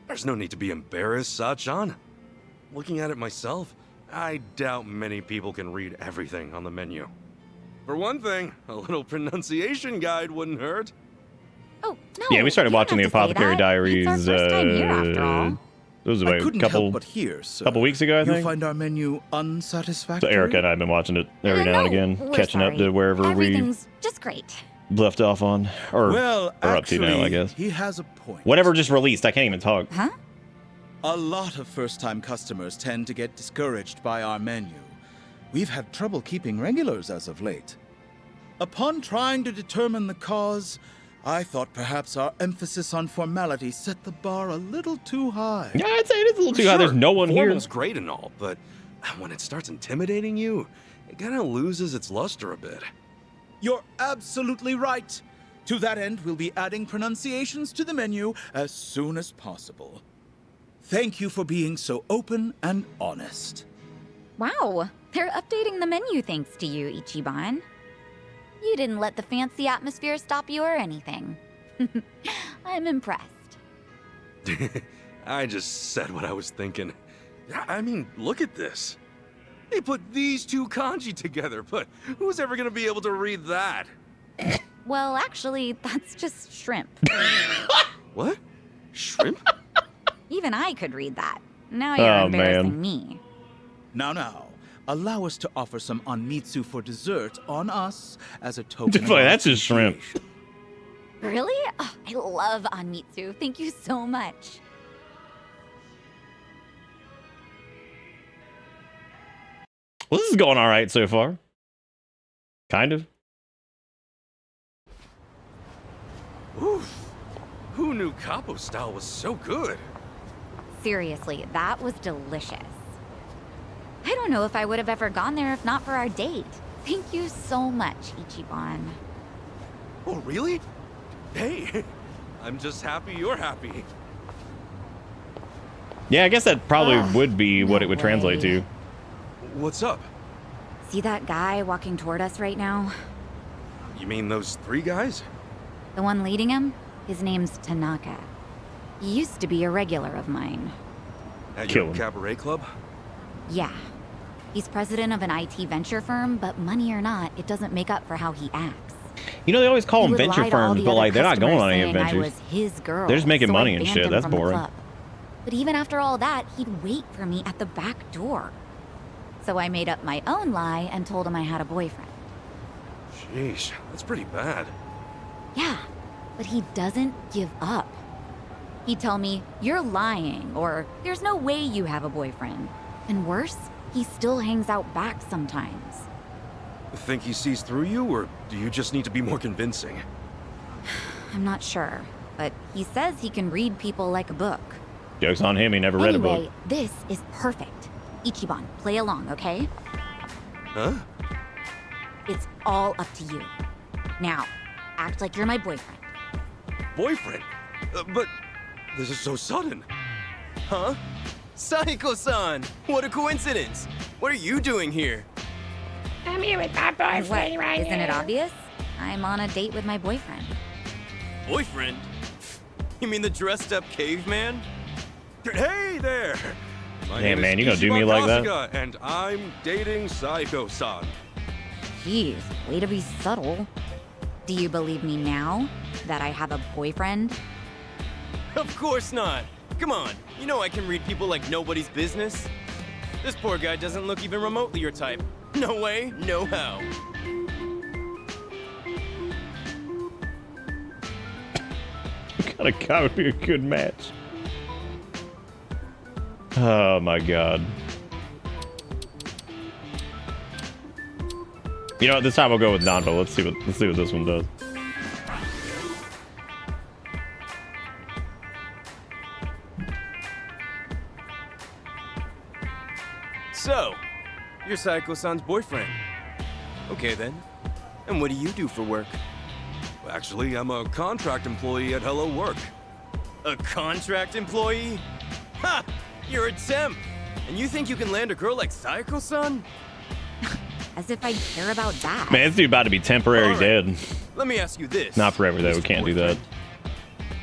There's no need to be embarrassed, Sachan. Looking at it myself, I doubt many people can read everything on the menu. For one thing, a little pronunciation guide wouldn't hurt. Oh, no. Yeah, we started you don't watching the have to say Apothecary that. Diaries. It's our first time here, after all. It was I about couldn't help but hear, sir. couple weeks ago, I You think. find our menu So unsatisfactory? Erica and I have been watching it every now and again, We're catching up sorry. to wherever Everything's just great. we left off on, or Well, are up to now, I actually, guess. he has a point. Whatever just released, I can't even talk. Huh? A lot of first-time customers tend to get discouraged by our menu. We've had trouble keeping regulars as of late. Upon trying to determine the cause, I thought perhaps our emphasis on formality set the bar a little too high. Yeah, I'd say it is a little too high. There's no one here. Formal's great and all, but when it starts intimidating you, it kind of loses its luster a bit. You're absolutely right. To that end, we'll be adding pronunciations to the menu as soon as possible. Thank you for being so open and honest. Wow, they're updating the menu thanks to you, Ichiban. You didn't let the fancy atmosphere stop you or anything. I'm impressed. I just said what I was thinking. I mean, look at this. They put these two kanji together, but who's ever gonna be able to read that? Well, actually, that's just shrimp. What? Shrimp? Even I could read that. Now you're embarrassing me. Now, allow us to offer some onmitsu for dessert on us as a token of Boy, our that's just shrimp. Really? Oh, I love Anmitsu. Thank you so much. Well, this is going all right so far. Kind of. Oof. Who knew Capo style was so good? Seriously, that was delicious. I don't know if I would have ever gone there if not for our date. Thank you so much, Ichiban. Oh, really? Hey, I'm just happy you're happy. Yeah, I guess that probably would be what it would translate to. What's up? See that guy walking toward us right now? You mean those 3 guys? The one leading him? His name's Tanaka. He used to be a regular of mine. At Kill your him. cabaret club? Yeah. He's president of an IT venture firm, but money or not, it doesn't make up for how he acts. You know, they always call He them would venture lie to all firms, the but other like they're not going on any customers saying I adventures. was his girl, They're just making so money I and banned shit. him That's from the boring. club. But even after all that, he'd wait for me at the back door. So I made up my own lie and told him I had a boyfriend. Sheesh, that's pretty bad. Yeah, but he doesn't give up. He'd tell me, "You're lying," or "There's no way you have a boyfriend." And worse, he still hangs out back sometimes. Think he sees through you, or do you just need to be more convincing? I'm not sure, but he says he can read people like a book. Joke's on him, he never read a book. Anyway, this is perfect. Ichiban, play along, okay? Huh? It's all up to you. Now, act like you're my boyfriend. Boyfriend? But this is so sudden. Huh? Saiko-san! What a coincidence! What are you doing here? I'm here with my boyfriend What, right isn't it now. obvious? I'm on a date with my boyfriend. Boyfriend? You mean the dressed up caveman? Hey there! My Damn, name man, is you gonna do me like that? Kasuga, and I'm dating Saiko-san. Jeez, way to be subtle. Do you believe me now that I have a boyfriend? Of course not! Come on, you know I can read people like nobody's business. This poor guy doesn't look even remotely your type. No way, no how. Gotta be a good match. Oh my god. You know what? This time I'll go with Nanba. Let's see what this one does. So, you're Saiko-san's boyfriend. Okay then. And what do you do for work? Actually, I'm a contract employee at Hello Work. A contract employee? Ha! You're a temp! And you think you can land a girl like Saiko-san? As if I care about that. Man, this dude about to be temporary All right. dead. Let me ask you this. Not forever though. We can't do that.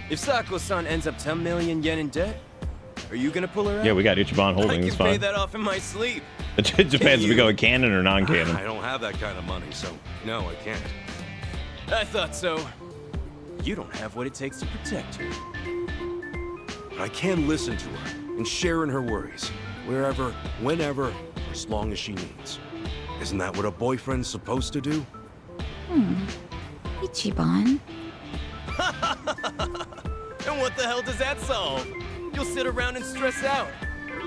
If Saiko-san ends up 10 million yen in debt, are you gonna pull her out? Yeah, we got Ichiban holding. I It's can pay fine. that off in my sleep. It depends if we go canon or non-canon. I don't have that kind of money, so no, I can't. I thought so. You don't have what it takes to protect her. But I can listen to her and share in her worries, wherever, whenever, for as long as she needs. Isn't that what a boyfriend's supposed to do? Ichiban. And what the hell does that solve? You'll sit around and stress out.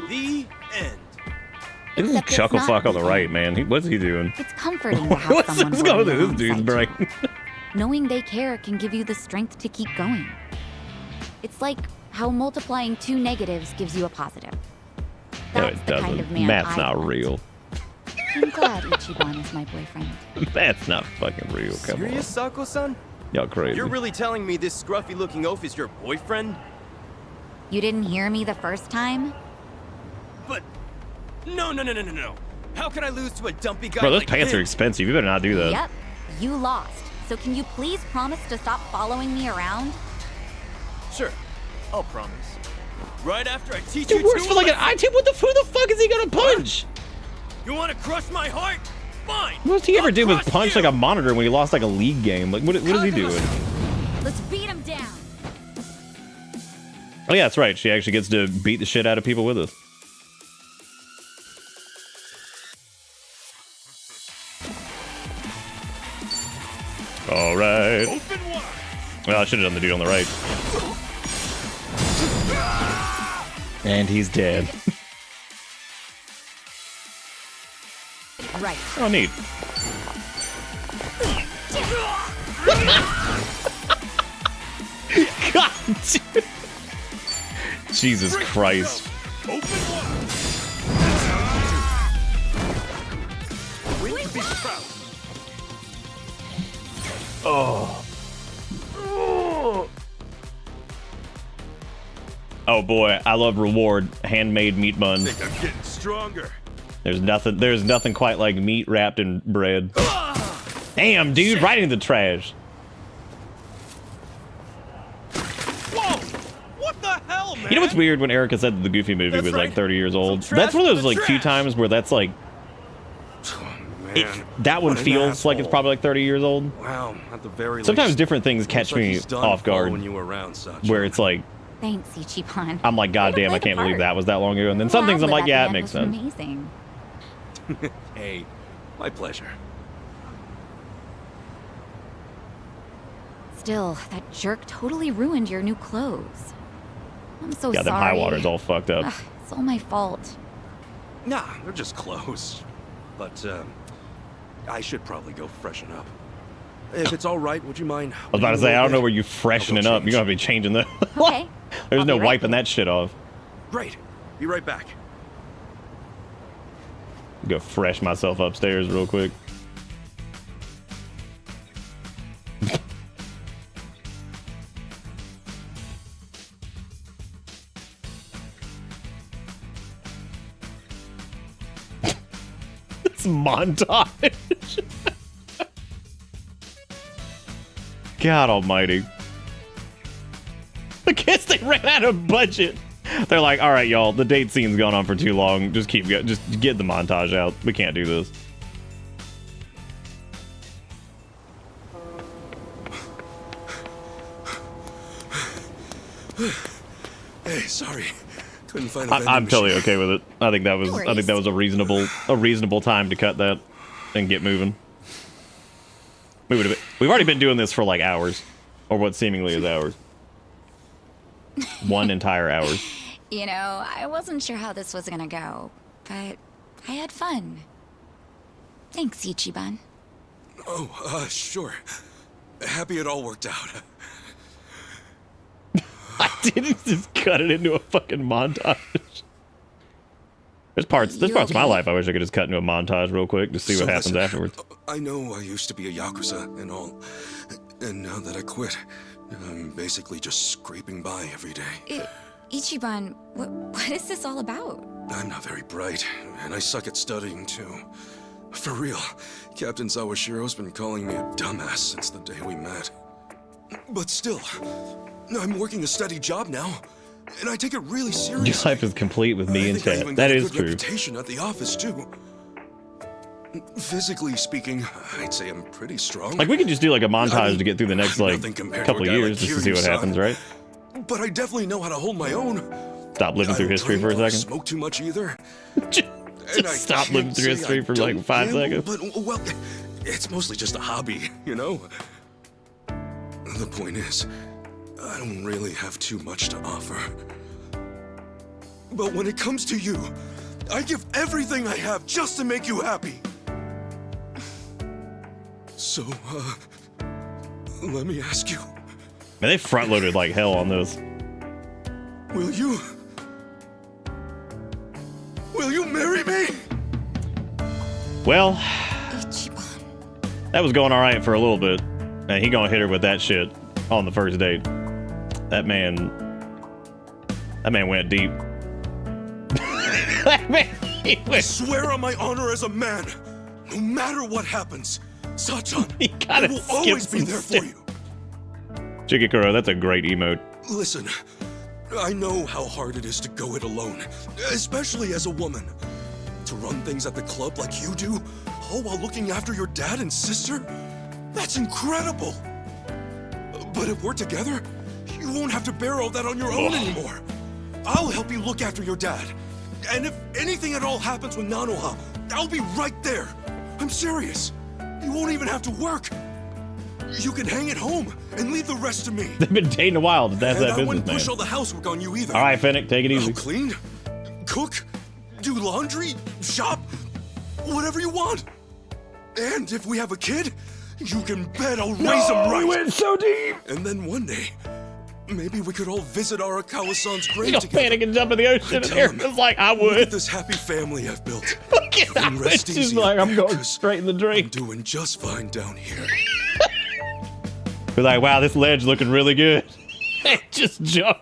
The end. Look at Except this it's chuckle not fuck on the easy. right, man. What's he doing? It's comforting to have What's someone going worry through this dude's alongside brain? you. Knowing they care can give you the strength to keep going. It's like how multiplying 2 negatives gives you a positive. No, That's it the kind doesn't. of man Math's I not want. real. I'm glad Ichiban is my boyfriend. Math's not fucking real. Come Serious, Sako-san? Y'all crazy. You're really telling me this scruffy-looking oaf is your boyfriend? You didn't hear me the first time? But no. How can I lose to a dumpy guy Bro, those like pants him? are expensive. You better not do that. Yep, you lost. So can you please promise to stop following me around? Sure, I'll promise. Right after I teach Dude you works two for like an lessons. IT. Who the fuck is he gonna punch? You want to crush my heart? Fine. What's he ever I'll do with crush punch you. like a monitor when he lost like a league game? Like what is he doing? Let's beat him down. Oh yeah, that's right. She actually gets to beat the shit out of people with us. All right. Well, I should have done the dude on the right. And he's dead. Right. Oh, neat. God, dude. Jesus Christ. Oh. Oh, Oh boy, I love reward handmade meat buns. I think I'm getting stronger. There's nothing quite like meat wrapped in bread. Damn, dude, right into the trash. Whoa! What the hell, man? You know what's weird when Erica said that the Goofy movie was like 30 years old? Some trash That's one of for those the like few trash. times where that's like that one what an feels like it's asshole. probably like 30 years old. Wow, at the very Sometimes least, different things catch looks like me he's done off guard. following you around, Sacha. Where it's like Thanks, Ichiban. I'm like, God damn, I can't believe that was that long ago. And then some things I'm like, yeah, it makes sense. Amazing. Hey, my pleasure. Still, that jerk totally ruined your new clothes. I'm so Yeah, sorry. them high waters all fucked up. Ugh, it's all my fault. Nah, they're just clothes. But, I should probably go freshen up. If it's all right, would you mind? I was about to say, I don't know where you freshening up. You're gonna be changing the. Okay. There's I'll no be right wiping that shit off. Great. Be right back. Go fresh myself upstairs real quick. It's montage. God almighty. I guess they ran out of budget. They're like, all right, y'all, the date scene's going on for too long. Just just get the montage out. We can't do this. Hey, sorry. Couldn't find a vending I'm totally machine. okay with it. I think that was a reasonable time to cut that and get moving. We've already been doing this for like hours, or what seemingly is hours. One entire hour. You know, I wasn't sure how this was gonna go, but I had fun. Thanks, Ichiban. Oh, sure. Happy it all worked out. I didn't just cut it into a fucking montage. There's parts of my life I wish I could just cut into a montage real quick to see what happens listen, afterwards. I know I used to be a Yakuza and all, and now that I quit, I'm basically just scraping by every day. Ichiban, what is this all about? I'm not very bright, and I suck at studying too. For real, Captain Sawashiro's been calling me a dumbass since the day we met. But still, I'm working a steady job now, and I take it really Your seriously. life is complete with me I and think I chat. even That got a is good true. reputation at the office too. Physically speaking, I'd say I'm pretty strong. Like we could just do like a montage to get through the next like nothing compared to couple a guy years like just to see what Kiryu-san. happens, right? But I definitely know how to hold my own. Stop living through I don't history for a drink or second. Smoke too much either. Just stop living through history for like 5 seconds. But well, it's mostly just a hobby, you know. The point is, I don't really have too much to offer. But when it comes to you, I give everything I have just to make you happy. So, let me ask you, Man, they front loaded like hell on this. will you marry me? Well, that was going all right for a little bit, and he gonna hit her with that shit on the first date. That man went deep. I swear on my honor as a man, no matter what happens, Sachan, I will always be there for you. Chikikuro, that's a great emote. Listen, I know how hard it is to go it alone, especially as a woman. To run things at the club like you do, all while looking after your dad and sister? That's incredible! But if we're together, you won't have to bear all that on your own anymore. I'll help you look after your dad. And if anything at all happens with Nanoha, I'll be right there. I'm serious. You won't even have to work. You can hang at home and leave the rest to me. They've been dating a while. That's And that I business, wouldn't man. push all the housework on you either. All right, Fennec, take it easy. I'll clean, cook, do laundry, shop, whatever you want. And if we have a kid, you can bet I'll raise him right. We went so deep. And then one day, maybe we could all visit Arakawa-san's grave You know, together. panic and jump in the ocean, and Tell him, Erica's like, I Look would. at this happy family I've built. Look at that. Rest She's easy like, up I'm there, going 'cause straight in the drink. I'm doing just fine down here. We're like, wow, this ledge looking really good. Just jump.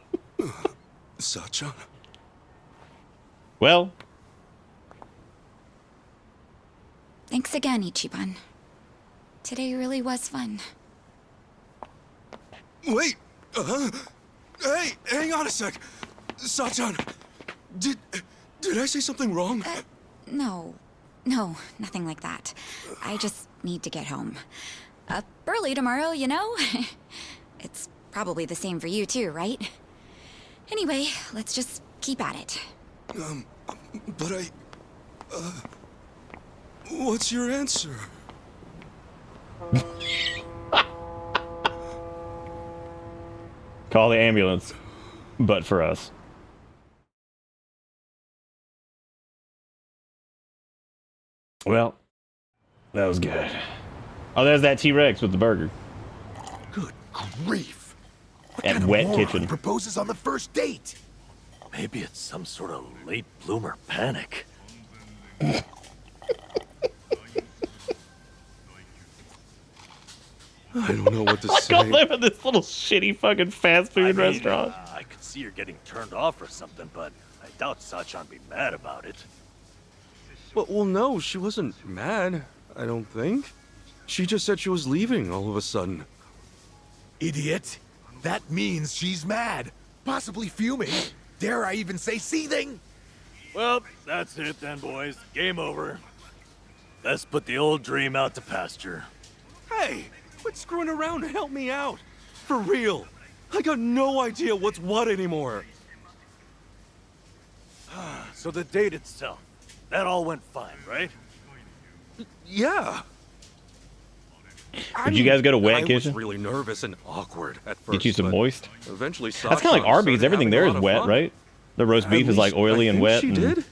Sachan. Well, Thanks again, Ichiban. Today really was fun. Wait! Hey, hang on a sec! Sachan! Did I say something wrong? No, nothing like that. I just need to get home. Up early tomorrow, you know? It's probably the same for you too, right? Anyway, let's just keep at it. But what's your answer? call the ambulance, but for us. Well, that was good. Oh, there's that T-Rex with the burger. Good grief. At Wet Kitchen. Proposes on the first date. Maybe it's some sort of late bloomer panic. I don't know what to say. I live in this little shitty fucking fast food restaurant. I could see her getting turned off or something, but I doubt Sachan be mad about it. Well, no, she wasn't mad, I don't think. She just said she was leaving all of a sudden. Idiot. That means she's mad. Possibly fuming. Dare I even say seething? Well, that's it then, boys. Game over. Let's put the old dream out to pasture. Hey, quit screwing around and help me out. For real. I got no idea what's what anymore. So the date itself, that all went fine, right? Yeah. Did you guys go to Wet I Kitchen? was really nervous and awkward at first. Get you some but moist? Eventually, That's kind of like Arby's. Everything there is wet, right? The roast beef is like oily and wet. She and did.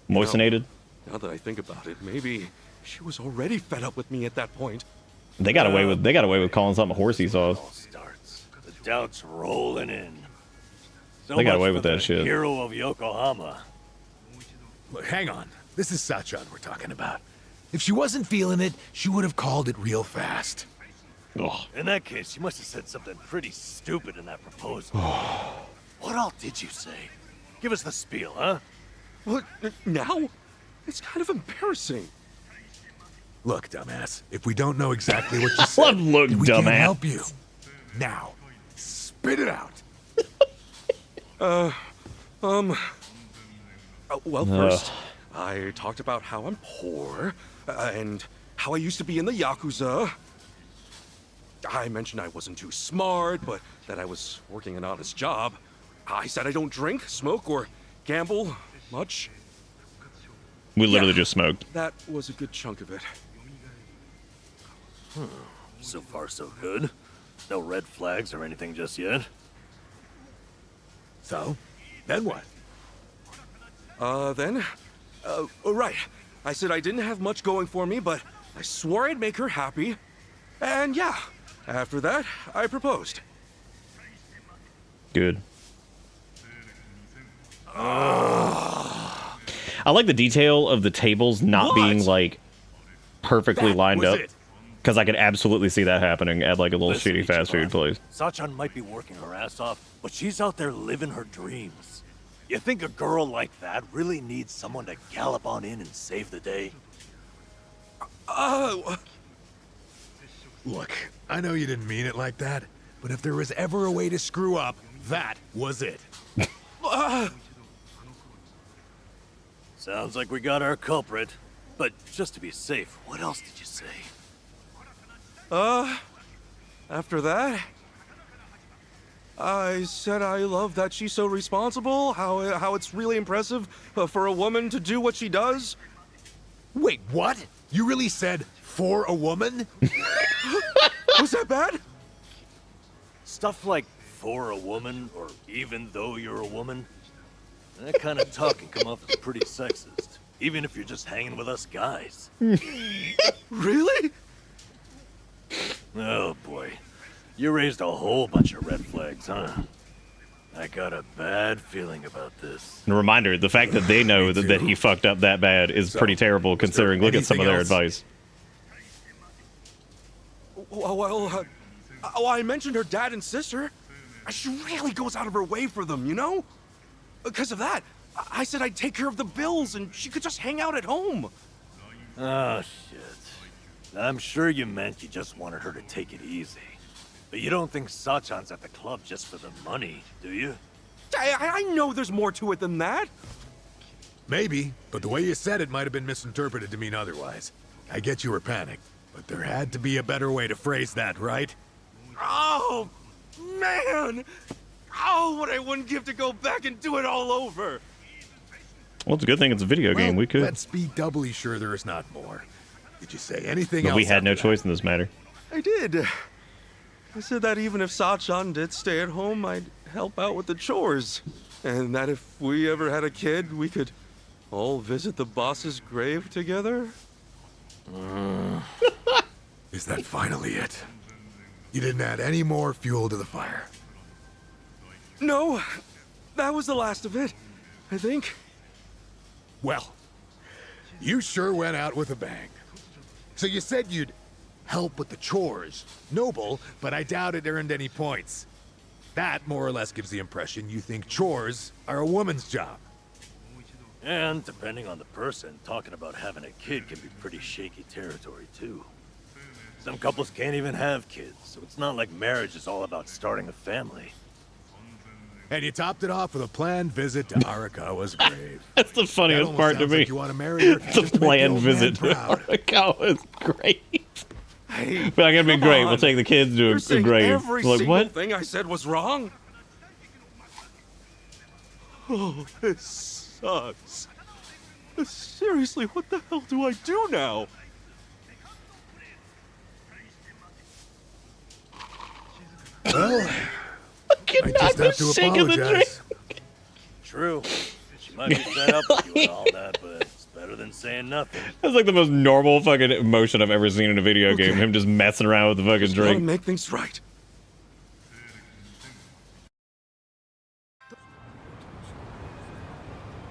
moistenated. Now that I think about it, maybe she was already fed up with me at that point. They got away with calling something horsey sauce. The doubt's rolling in. So They got much away for with that the shit. Hero of Yokohama. Look, hang on. This is Sachan we're talking about. If she wasn't feeling it, she would have called it real fast. Ugh. In that case, she must have said something pretty stupid in that proposal. What all did you say? Give us the spiel, huh? What? Now? It's kind of embarrassing. Look, dumbass, if we don't know exactly what you said, Look, we dumbass. can't help you. Now, spit it out. Well, first, I talked about how I'm poor, and how I used to be in the Yakuza. I mentioned I wasn't too smart, but that I was working an honest job. I said I don't drink, smoke, or gamble much. We literally just smoked. That was a good chunk of it. So far, so good. No red flags or anything just yet. So, then what? Right. I said I didn't have much going for me, but I swore I'd make her happy. And yeah, after that, I proposed. Good. I like the detail of the tables not being like perfectly That lined was up, it. because I could absolutely see that happening at like a little Listen, shitty fast food Ichiban, place. Sachan might be working her ass off, but she's out there living her dreams. You think a girl like that really needs someone to gallop on in and save the day? Look, I know you didn't mean it like that, but if there was ever a way to screw up, that was it. Sounds like we got our culprit, but just to be safe, what else did you say? After that, I said I love that she's so responsible, how it's really impressive for a woman to do what she does. Wait, what? You really said for a woman? Was that bad? Stuff like for a woman, or even though you're a woman, that kind of talk can come off as pretty sexist, even if you're just hanging with us guys. Really? Oh boy, you raised a whole bunch of red flags, huh? I got a bad feeling about this. And a reminder, the fact that they know that he fucked up that bad is pretty terrible considering, look at some of their advice. Well, I mentioned her dad and sister. She really goes out of her way for them, you know? Because of that, I said I'd take care of the bills and she could just hang out at home. Oh, shit. I'm sure you meant you just wanted her to take it easy. But you don't think Sachan's at the club just for the money, do you? I know there's more to it than that. Maybe, but the way you said it might have been misinterpreted to mean otherwise. I get you were panicked, but there had to be a better way to phrase that, right? Oh, man! Oh, what I wouldn't give to go back and do it all over! Well, it's a good thing it's a video game. We could. Let's be doubly sure there is not more. Did you say anything But else? we had no choice in this matter. I did. I said that even if Sachan did stay at home, I'd help out with the chores. And that if we ever had a kid, we could all visit the boss's grave together. Is that finally it? You didn't add any more fuel to the fire? No, that was the last of it, I think. Well, you sure went out with a bang. So you said you'd help with the chores. Noble, but I doubt it earned any points. That more or less gives the impression you think chores are a woman's job. And depending on the person, talking about having a kid can be pretty shaky territory too. Some couples can't even have kids, so it's not like marriage is all about starting a family. And you topped it off with a planned visit to Arakawa's grave. That's the funniest That part to almost sounds me. like you want to marry her The just to make the planned old visit man to proud. Arakawa's grave. Hey, But I'm gonna be come great. on. We'll take the kids to You're a saying grave. every Like, single what? thing I said was wrong? Oh, this sucks. Seriously, what the hell do I do now? Well, Could I not just be have to shaking the apologize. True. She might be fed up with you and all that, but it's better than saying nothing. That's like the most normal fucking emotion I've ever seen in a video game. Him just messing around with the fucking Just gotta drink. make things right.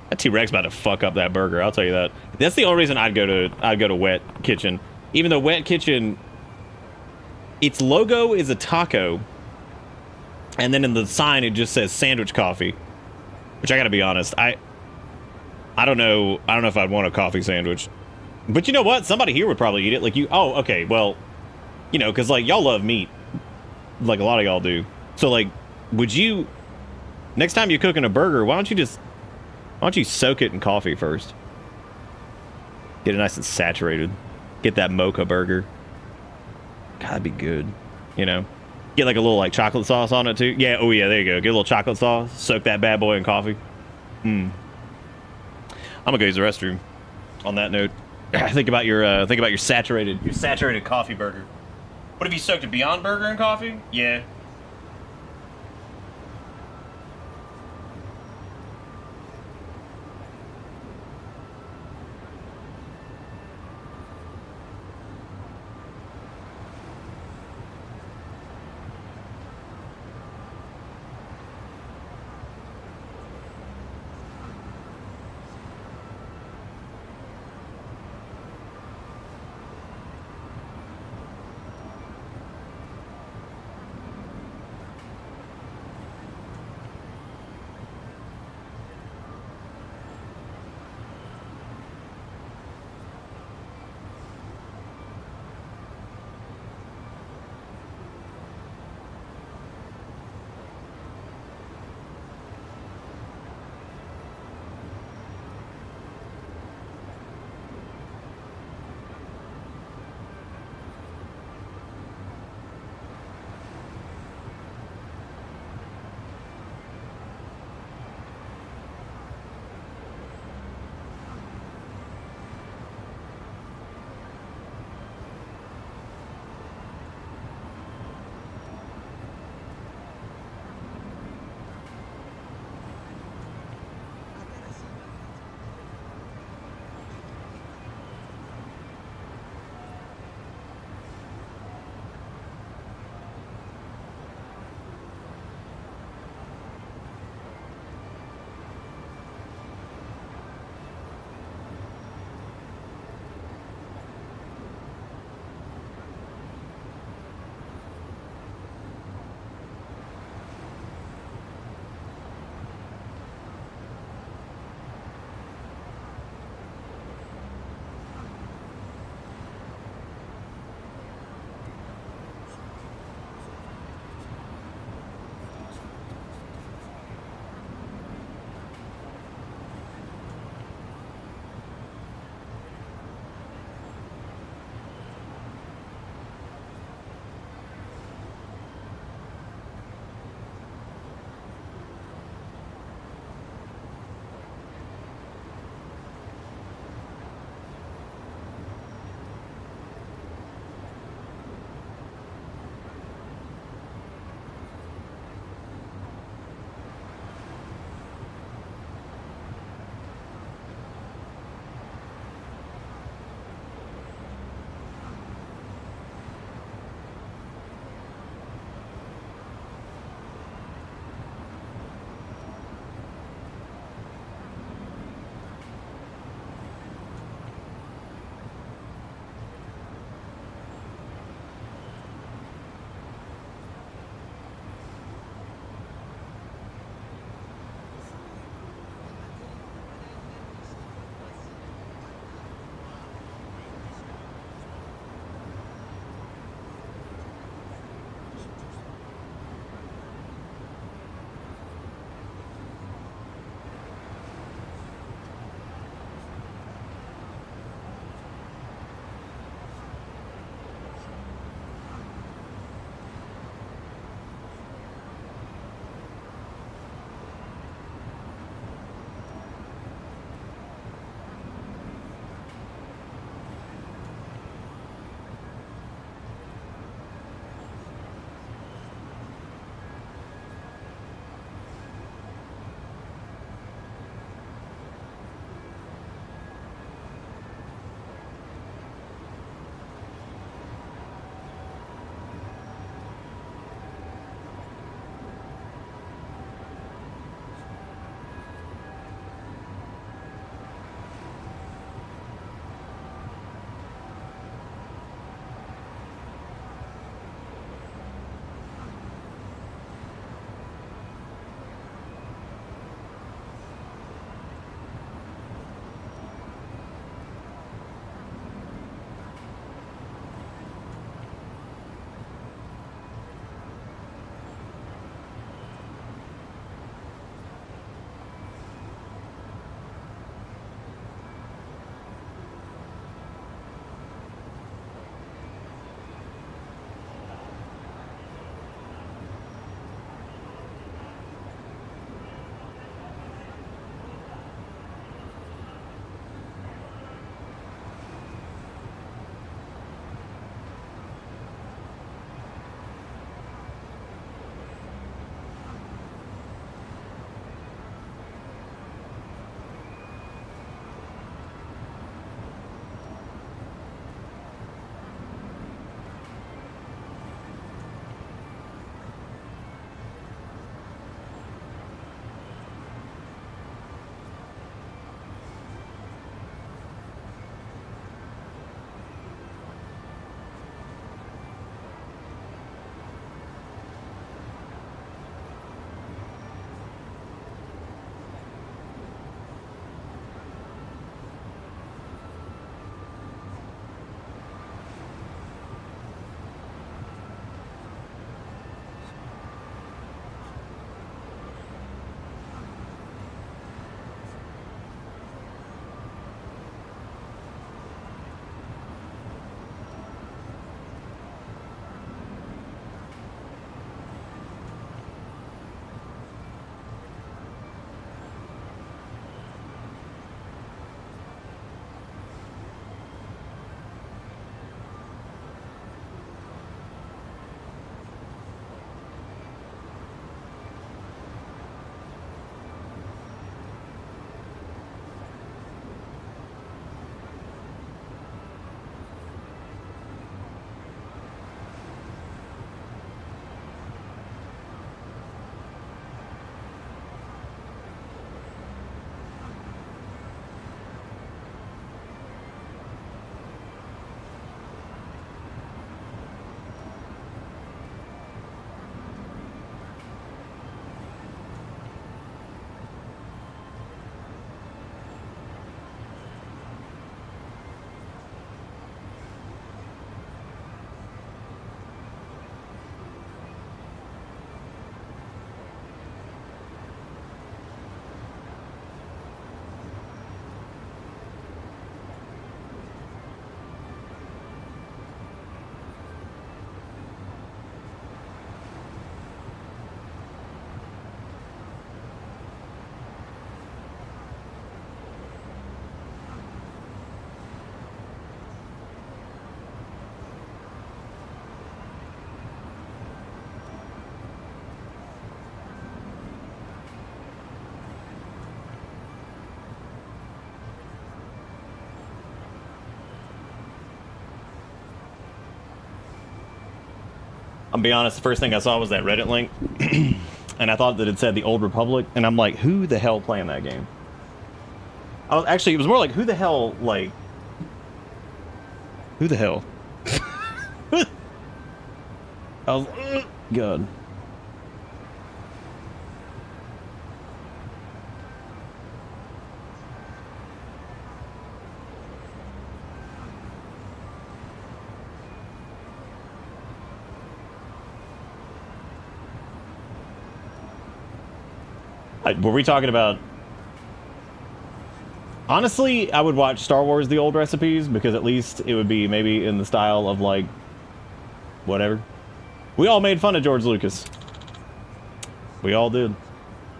That T-Rex about to fuck up that burger. I'll tell you that. That's the only reason I'd go to Wet Kitchen. Even though Wet Kitchen, its logo is a taco, and then in the sign it just says sandwich coffee. Which I gotta be honest, I don't know if I'd want a coffee sandwich. But you know what? Somebody here would probably eat it. Like you. Oh, okay. Well, you know, because like y'all love meat, like a lot of y'all do. So like, would you? Next time you're cooking a burger, why don't you soak it in coffee first? Get it nice and saturated. Get that mocha burger. God, that'd be good. You know? Get like a little like chocolate sauce on it too. Yeah, oh yeah, there you go. Get a little chocolate sauce. Soak that bad boy in coffee. I'm gonna go use the restroom. On that note, think about your saturated coffee burger. What if you soaked a Beyond Burger in coffee? Yeah. I'll be honest, the first thing I saw was that Reddit link, and I thought that it said the Old Republic, and I'm like, who the hell playing that game? Actually, it was more like, who the hell, like... Who the hell? I was... God. Were we talking about... Honestly, I would watch Star Wars The Old Recipes, because at least it would be maybe in the style of, like, whatever. We all made fun of George Lucas. We all did.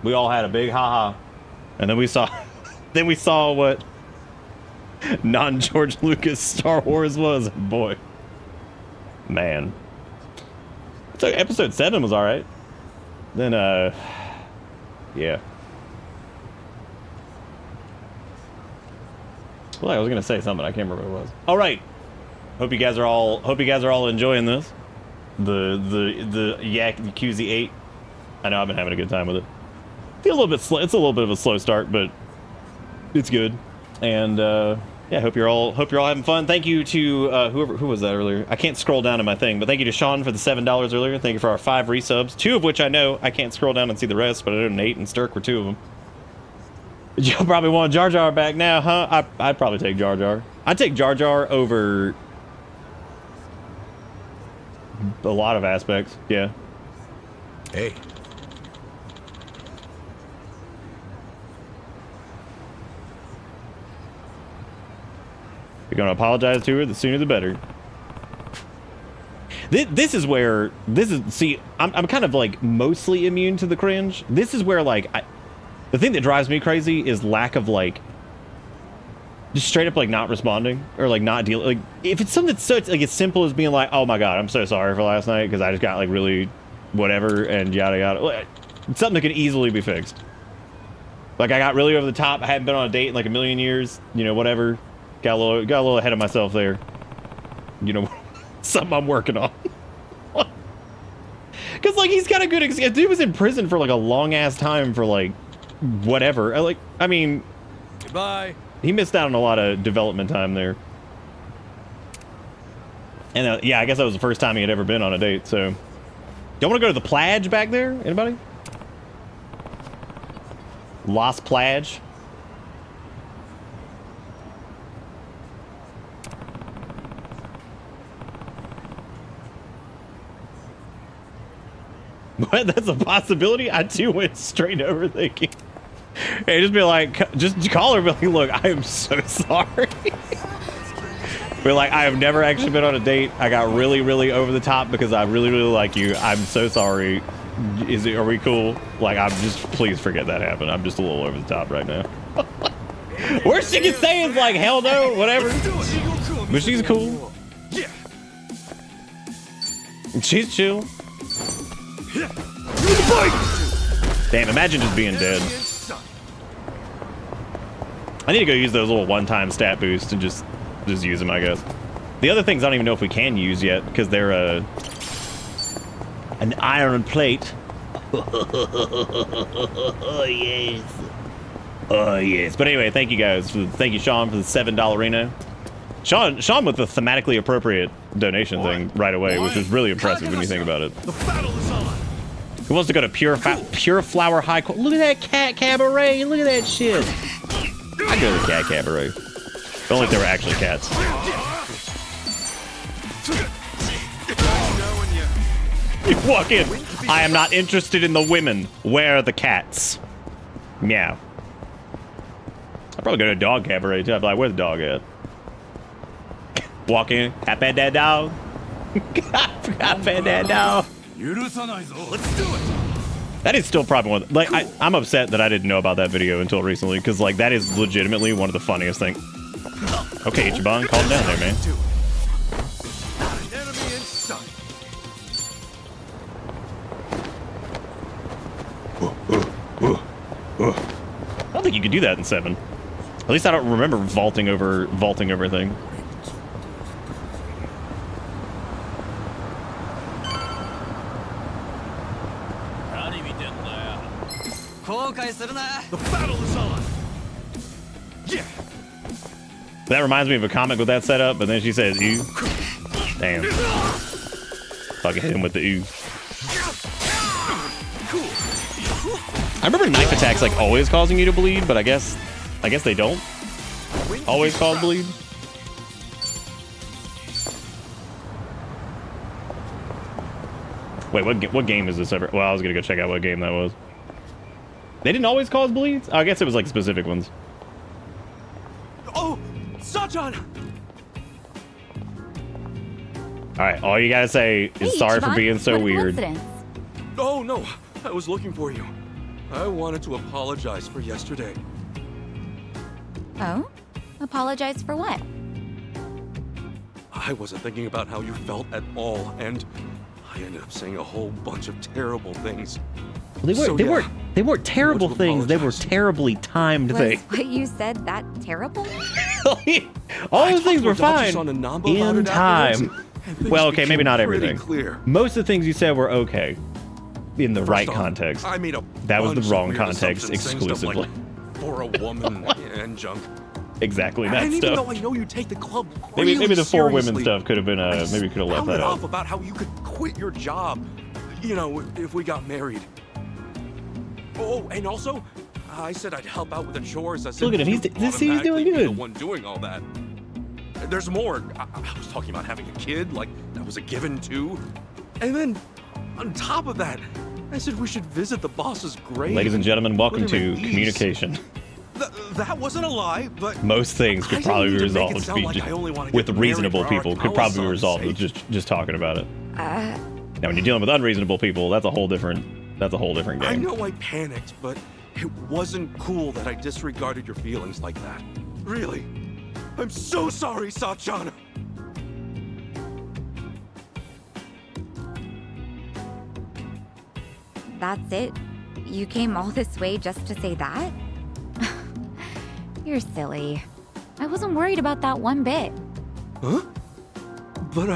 We all had a big ha-ha. And then we saw... then we saw what non-George Lucas Star Wars was. Boy. Man. So episode 7 was alright. Then, yeah. Well, I was gonna say something. I can't remember what it was. All right. Hope you guys are all enjoying this. The Yak QZ8. I know I've been having a good time with it. Feel a little bit slow. It's a little bit of a slow start, but it's good. And yeah, hope you're all having fun. Thank you to who was that earlier? I can't scroll down to my thing, but thank you to Sean for the $7 earlier. Thank you for our 5 resubs, 2 of which I know. I can't scroll down and see the rest, but I know Nate and Sturk were 2 of them. You'll probably want Jar Jar back now, huh? I'd probably take Jar Jar. I'd take Jar Jar over a lot of aspects, yeah. Hey. You're gonna apologize to her, the sooner the better. This is where, see, I'm kind of like mostly immune to the cringe. This is where like, the thing that drives me crazy is lack of like, just straight up like not responding or like not dealing. Like if it's something so like as simple as being like, oh my God, I'm so sorry for last night because I just got like really whatever and yada yada. It's something that can easily be fixed. Like I got really over the top. I hadn't been on a date in like a million years, you know, whatever. Got a little ahead of myself there. You know, something I'm working on. Because like he's got a good excuse. Dude was in prison for like a long ass time for like whatever. I mean, goodbye. He missed out on a lot of development time there. And yeah, I guess that was the first time he had ever been on a date. So, don't want to go to the Plage back there? Anybody? Las Plage. What? That's a possibility? I too went straight over thinking. Hey, just be like, just call her, be like, look, I am so sorry. Be like, I have never actually been on a date. I got really, really over the top because I really, really like you. I'm so sorry. Are we cool? Like, I'm just, please forget that happened. I'm just a little over the top right now. Worst she can say is like, hell no, whatever. But she's cool. She's chill. Damn, imagine just being dead. I need to go use those little one-time stat boosts and just use them, I guess. The other things I don't even know if we can use yet because they're an iron plate. Oh yes. Oh yes. But anyway, thank you guys. Thank you, Sean, for the $7 Reno. Sean with the thematically appropriate donation thing right away, which was really impressive when you think about it. The battle is on. Who wants to go to Pure Flower High Court? Look at that cat cabaret. Look at that shit. I'd go to the cat cabaret. If only if there were actually cats. You walk in. I am not interested in the women. Where are the cats? Meow. I'd probably go to a dog cabaret too. I'd be like, where's the dog at? Walk in. I pet that dog. I pet that dog. Let's do it. That is still probably one. Like, I'm upset that I didn't know about that video until recently, because like that is legitimately one of the funniest things. Okay, Ichiban, calm down there, man. I don't think you could do that in 7. At least I don't remember vaulting over a thing. The battle is on! Yeah! That reminds me of a comic with that setup, but then she says ooh. Damn. Fucking hit him with the ooh. I remember knife attacks like always causing you to bleed, but I guess they don't always cause bleed. Wait, what game is this ever? Well, I was gonna go check out what game that was. They didn't always cause bleeds? Oh, I guess it was like specific ones. Oh, Sachan! Alright, all you gotta say is sorry for being so weird. Oh, no. I was looking for you. I wanted to apologize for yesterday. Oh? Apologize for what? I wasn't thinking about how you felt at all, and I ended up saying a whole bunch of terrible things. They weren't terrible things. They were terribly timed Was things. what you said that terrible? All those things were fine in time. and Well, okay, maybe not pretty everything. clear. Most of the things you said were okay in the First right off, context. I made a That was the bunch of wrong weird context assumptions, saying stuff exclusively. like, for a woman and junk. Exactly that And even stuff. though I know you take the club Maybe really the four women seriously, stuff could have been I maybe could have left sounded that off out. about how you could quit your job, you know, if we got married. Oh, and also, I said I'd help out with the chores. I said Look at him, he's doing automatically be good. The one doing all that. There's more. I was talking about having a kid, like that was a given too. And then, on top of that, I said we should visit the boss's grave. Ladies and gentlemen, welcome Put him to at ease. Communication. That wasn't a lie, but Most things could I probably be didn't mean to make it resolved sound like I only wanna with get married reasonable for people. Could probably be Arakawa-san's resolved with sake. just talking about it. Now, when you're dealing with unreasonable people, that's a whole different game. I know I panicked, but it wasn't cool that I disregarded your feelings like that. Really. I'm so sorry, Sachan. That's it? You came all this way just to say that? You're silly. I wasn't worried about that one bit. Huh? But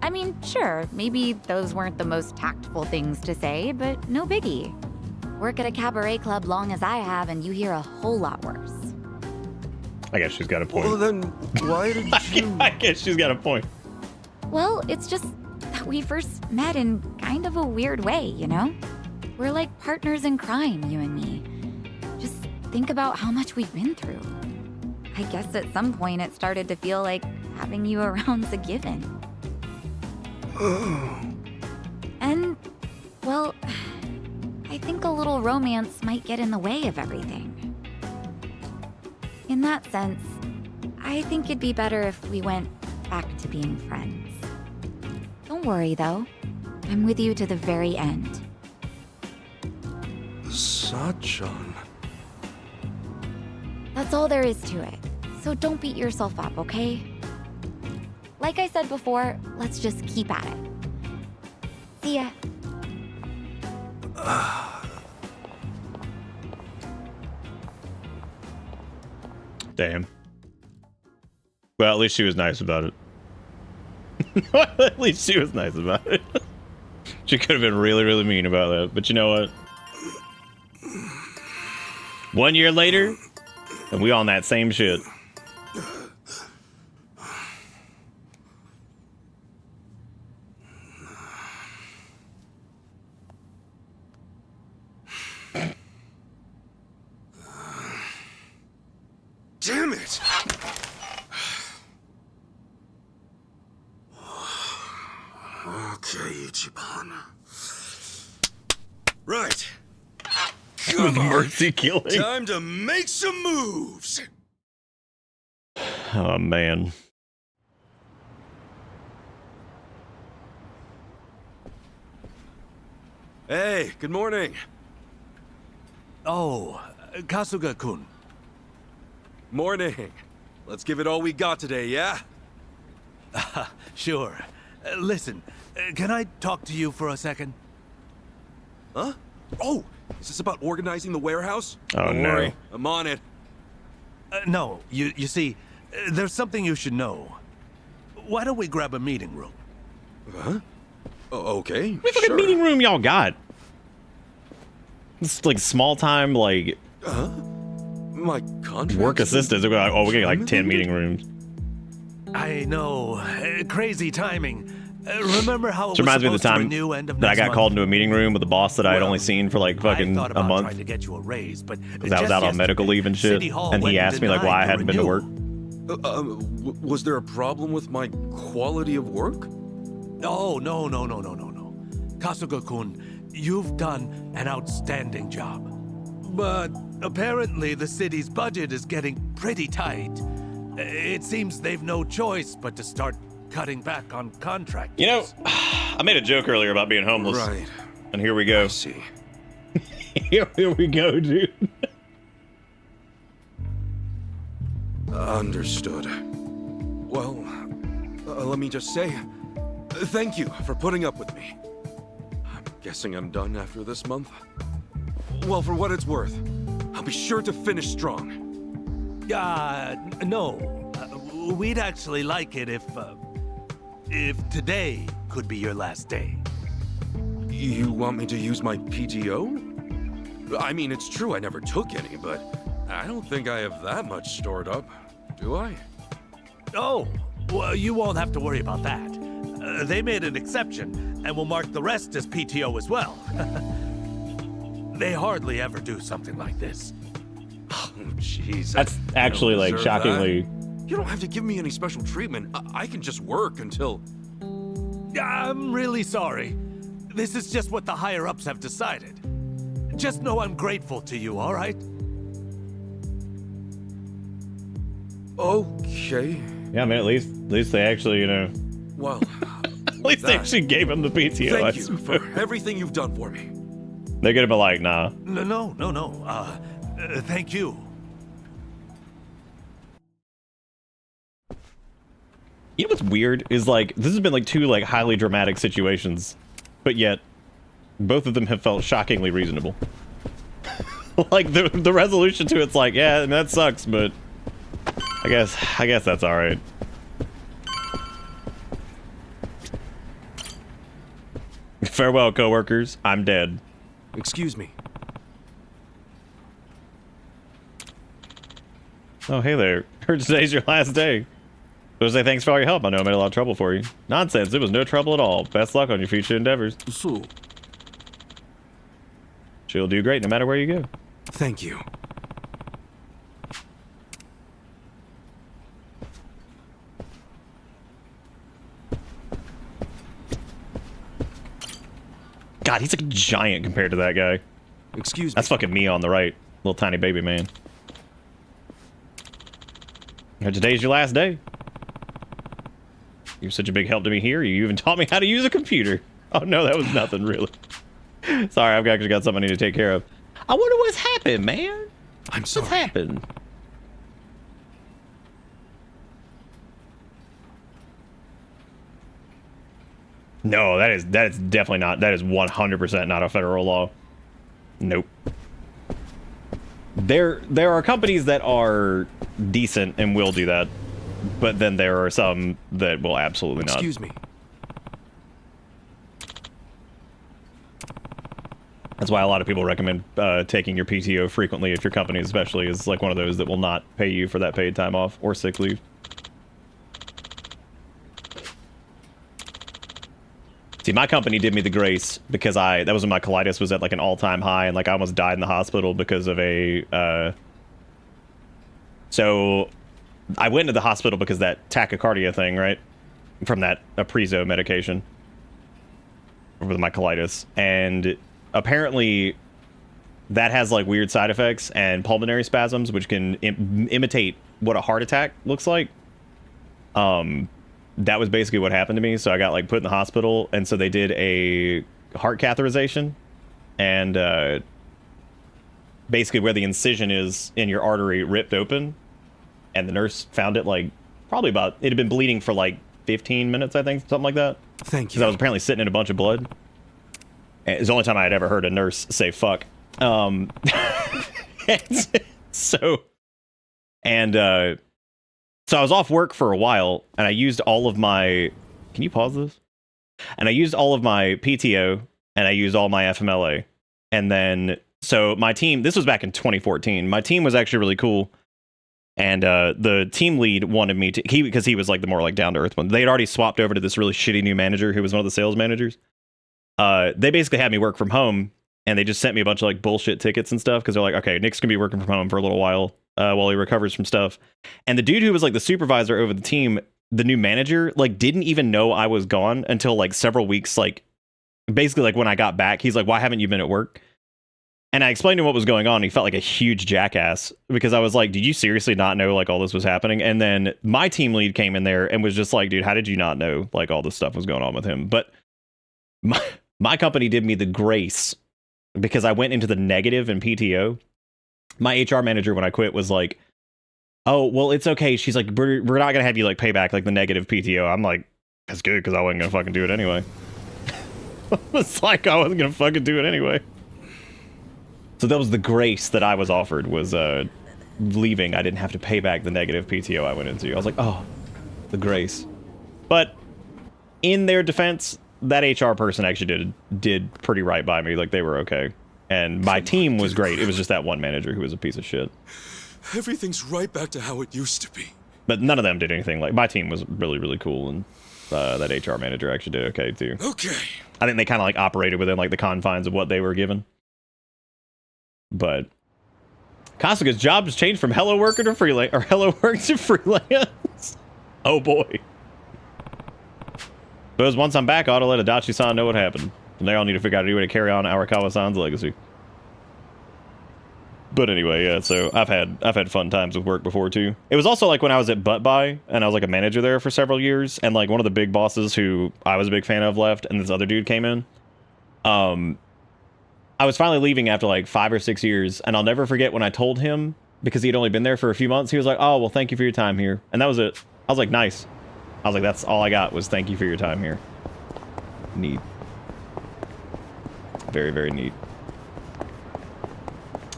I mean, sure, maybe those weren't the most tactful things to say, but no biggie. Work at a cabaret club long as I have, and you hear a whole lot worse. I guess she's got a point. Well, then why did you... I guess she's got a point. Well, it's just that we first met in kind of a weird way, you know? We're like partners in crime, you and me. Just think about how much we've been through. I guess at some point it started to feel like having you around's a given. And, well, I think a little romance might get in the way of everything. In that sense, I think it'd be better if we went back to being friends. Don't worry, though. I'm with you to the very end. Sachan. That's all there is to it. So don't beat yourself up, okay? Like I said before, let's just keep at it. See ya. Damn. Well, at least she was nice about it. At least she was nice about it. She could have been really, really mean about that. But you know what? 1 year later, and we on that same shit. Damn it! Okay, Ichiban. Right. Come on. Mercy killing. Time to make some moves. Oh, man. Hey, good morning. Oh, Kasuga-kun. Morning. Let's give it all we got today, yeah? Sure. Listen, can I talk to you for a second? Huh? Oh, is this about organizing the warehouse? Oh, Don't no. worry, I'm on it. No, you see, there's something you should know. Why don't we grab a meeting room? Huh? Okay, What fucking meeting room y'all got? It's like small time, like My contract. work assistants. They're like, oh, we get like 10 meeting rooms. I know. Crazy timing. Remember how it This reminds me of the supposed to time renew end of that I next got month? called into a meeting room with a boss that I had Well, only seen for like fucking I thought a about month. trying to get you a raise, but Because I was out on medical leave and shit. City Hall And he went asked me like why I denied hadn't been to work. Was there a problem with my quality of work? Oh, no. Kasuga-kun, you've done an outstanding job. But apparently the city's budget is getting pretty tight. It seems they've no choice but to start cutting back on contracts. You know, I made a joke earlier about being homeless. Right. And here we go. See. Here we go, dude. Understood. Well, let me just say, thank you for putting up with me. I'm guessing I'm done after this month. Well, for what it's worth, I'll be sure to finish strong. No. We'd actually like it if today could be your last day. You want me to use my PTO? I mean, it's true I never took any, but I don't think I have that much stored up, do I? Oh, well, you won't have to worry about that. They made an exception, and will mark the rest as PTO as well. They hardly ever do something like this. Oh, jeez. That's actually like deserve shockingly. You don't have to give me any special treatment. I can just work until... I'm really sorry. This is just what the higher-ups have decided. Just know I'm grateful to you, all right? Okay. Yeah, I mean, at least they actually, you know. Well, at least they actually gave him the PTO. Thank you for everything you've done for me. They could have been like, nah. No. Thank you. You know what's weird is like this has been like two like highly dramatic situations, but yet both of them have felt shockingly reasonable. Like the resolution to it's like, yeah, that sucks, but I guess that's all right. Farewell, coworkers. I'm dead. Excuse me. Oh, hey there. Heard today's your last day. So say thanks for all your help. I know I made a lot of trouble for you. Nonsense. It was no trouble at all. Best luck on your future endeavors. So, she'll do great no matter where you go. Thank you. God, he's like a giant compared to that guy. Excuse me. That's fucking me on the right. Little tiny baby man. And today's your last day. You're such a big help to me here. You even taught me how to use a computer. Oh no, that was nothing really. Sorry, I've actually got something I need to take care of. I wonder what's happened, man. I'm sorry. What's happened? No, that is definitely not. That is 100% not a federal law. Nope. There are companies that are decent and will do that, but then there are some that will absolutely not. Excuse me. That's why a lot of people recommend taking your PTO frequently if your company especially is like one of those that will not pay you for that paid time off or sick leave. See, my company did me the grace because that was when my colitis was at like an all-time high and like I almost died in the hospital because of a so I went into the hospital because that tachycardia thing, right? From that Aprezo medication with my colitis. And apparently that has like weird side effects and pulmonary spasms, which can imitate what a heart attack looks like. That was basically what happened to me. So I got like put in the hospital, and so they did a heart catheterization, and basically where the incision is in your artery ripped open, and the nurse found it like probably about, it had been bleeding for like 15 minutes, I think, something like that. Thank you. Because I was apparently sitting in a bunch of blood. And it's the only time I had ever heard a nurse say fuck. So I was off work for a while, and I used all of my... Can you pause this? And I used all of my PTO, and I used all my FMLA. And then So my team, this was back in 2014. My team was actually really cool. And the team lead wanted me to, because he was like the more like down to earth one. They had already swapped over to this really shitty new manager who was one of the sales managers. They basically had me work from home, and they just sent me a bunch of like bullshit tickets and stuff because they're like, okay, Nick's gonna be working from home for a little while he recovers from stuff. And the dude who was like the supervisor over the team, the new manager, like didn't even know I was gone until like several weeks, like basically like when I got back. He's like, why haven't you been at work? And I explained to him what was going on. He felt like a huge jackass because I was like, did you seriously not know like all this was happening? And then my team lead came in there and was just like, dude, how did you not know like all this stuff was going on with him? But my company did me the grace because I went into the negative in PTO. My HR manager, when I quit, was like, oh, well, it's okay. She's like, we're not going to have you like pay back like the negative PTO. I'm like, that's good because I wasn't going to fucking do it anyway. It's like I wasn't going to fucking do it anyway. So that was the grace that I was offered, was leaving. I didn't have to pay back the negative PTO I went into. I was like, oh, the grace. But in their defense, that HR person actually did pretty right by me. Like, they were okay. And my team was great. It was just that one manager who was a piece of shit. Everything's right back to how it used to be. But none of them did anything. Like, my team was really, really cool, and that HR manager actually did okay, too. Okay. I think they kind of, like, operated within, like, the confines of what they were given. But Kasuga's job has changed from Hello Worker to freelance, or Hello Work to freelance. Oh boy. But once I'm back, I ought to let Adachi-san know what happened. And they all need to figure out a way to carry on Arakawa-san's legacy. But anyway, yeah, so I've had fun times with work before too. It was also like when I was at Butt Buy, and I was like a manager there for several years, and like one of the big bosses who I was a big fan of left, and this other dude came in. I was finally leaving after like 5 or 6 years, and I'll never forget when I told him, because he'd only been there for a few months, he was like, oh, well, thank you for your time here. And that was it. I was like, nice. I was like, that's all I got was thank you for your time here. Neat. Very, very neat.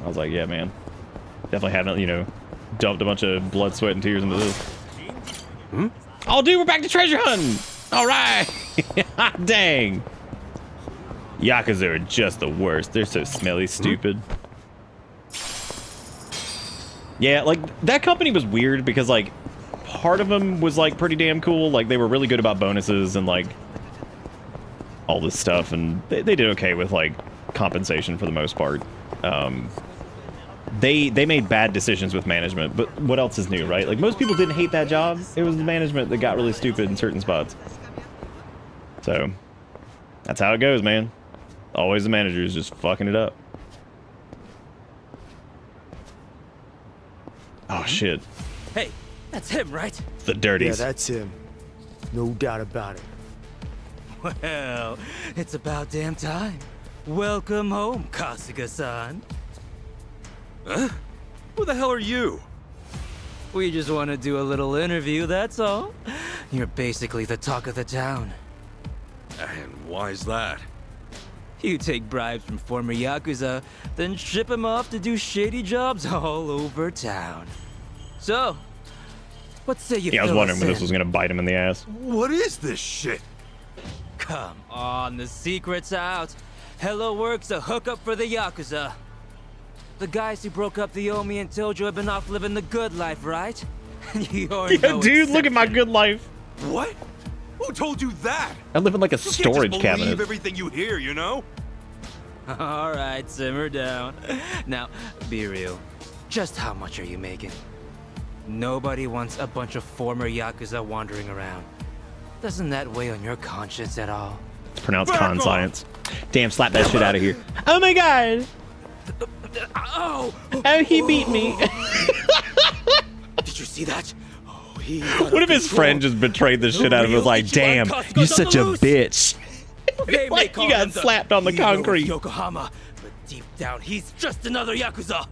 I was like, yeah, man. Definitely hadn't, you know, dumped a bunch of blood, sweat, and tears into this. Hmm? Oh, dude, we're back to treasure hunting! All right! Dang. Yakuza are just the worst. They're so smelly, stupid. Yeah, like, that company was weird because, like, part of them was, like, pretty damn cool. Like, they were really good about bonuses and, like, all this stuff. And they did okay with, like, compensation for the most part. They made bad decisions with management, but what else is new, right? Like, most people didn't hate that job. It was the management that got really stupid in certain spots. So, that's how it goes, man. Always the managers just fucking it up. Oh, shit. Hey, that's him, right? The dirties. Yeah, that's him. No doubt about it. Well, it's about damn time. Welcome home, Kasuga-san. Huh? Who the hell are you? We just want to do a little interview, that's all. You're basically the talk of the town. And why's that? You take bribes from former Yakuza, then ship them off to do shady jobs all over town. So, what say you Yeah, I was fill wondering us when this in? was gonna bite him in the ass. What is this shit? Come on, the secret's out. Hello Work's a hookup for the Yakuza. The guys who broke up the Omi and Tojo have been off living the good life, right? You're Yeah, no dude, look at my good life. What? Who told you that? I live in like a You can't storage just cabinet. believe everything you hear, you know? All right, simmer down. Now, be real. Just how much are you making? Nobody wants a bunch of former Yakuza wandering around. Doesn't that weigh on your conscience at all? It's pronounced con science. Damn, slap that shit out of here. Oh my god. Oh! Oh, he beat me. Did you see that? Oh, he What if his friend just betrayed the shit out of him? Was like, damn, you such a bitch. Like, you got slapped on the concrete. Yokohama, but deep down, he's just another Yakuza.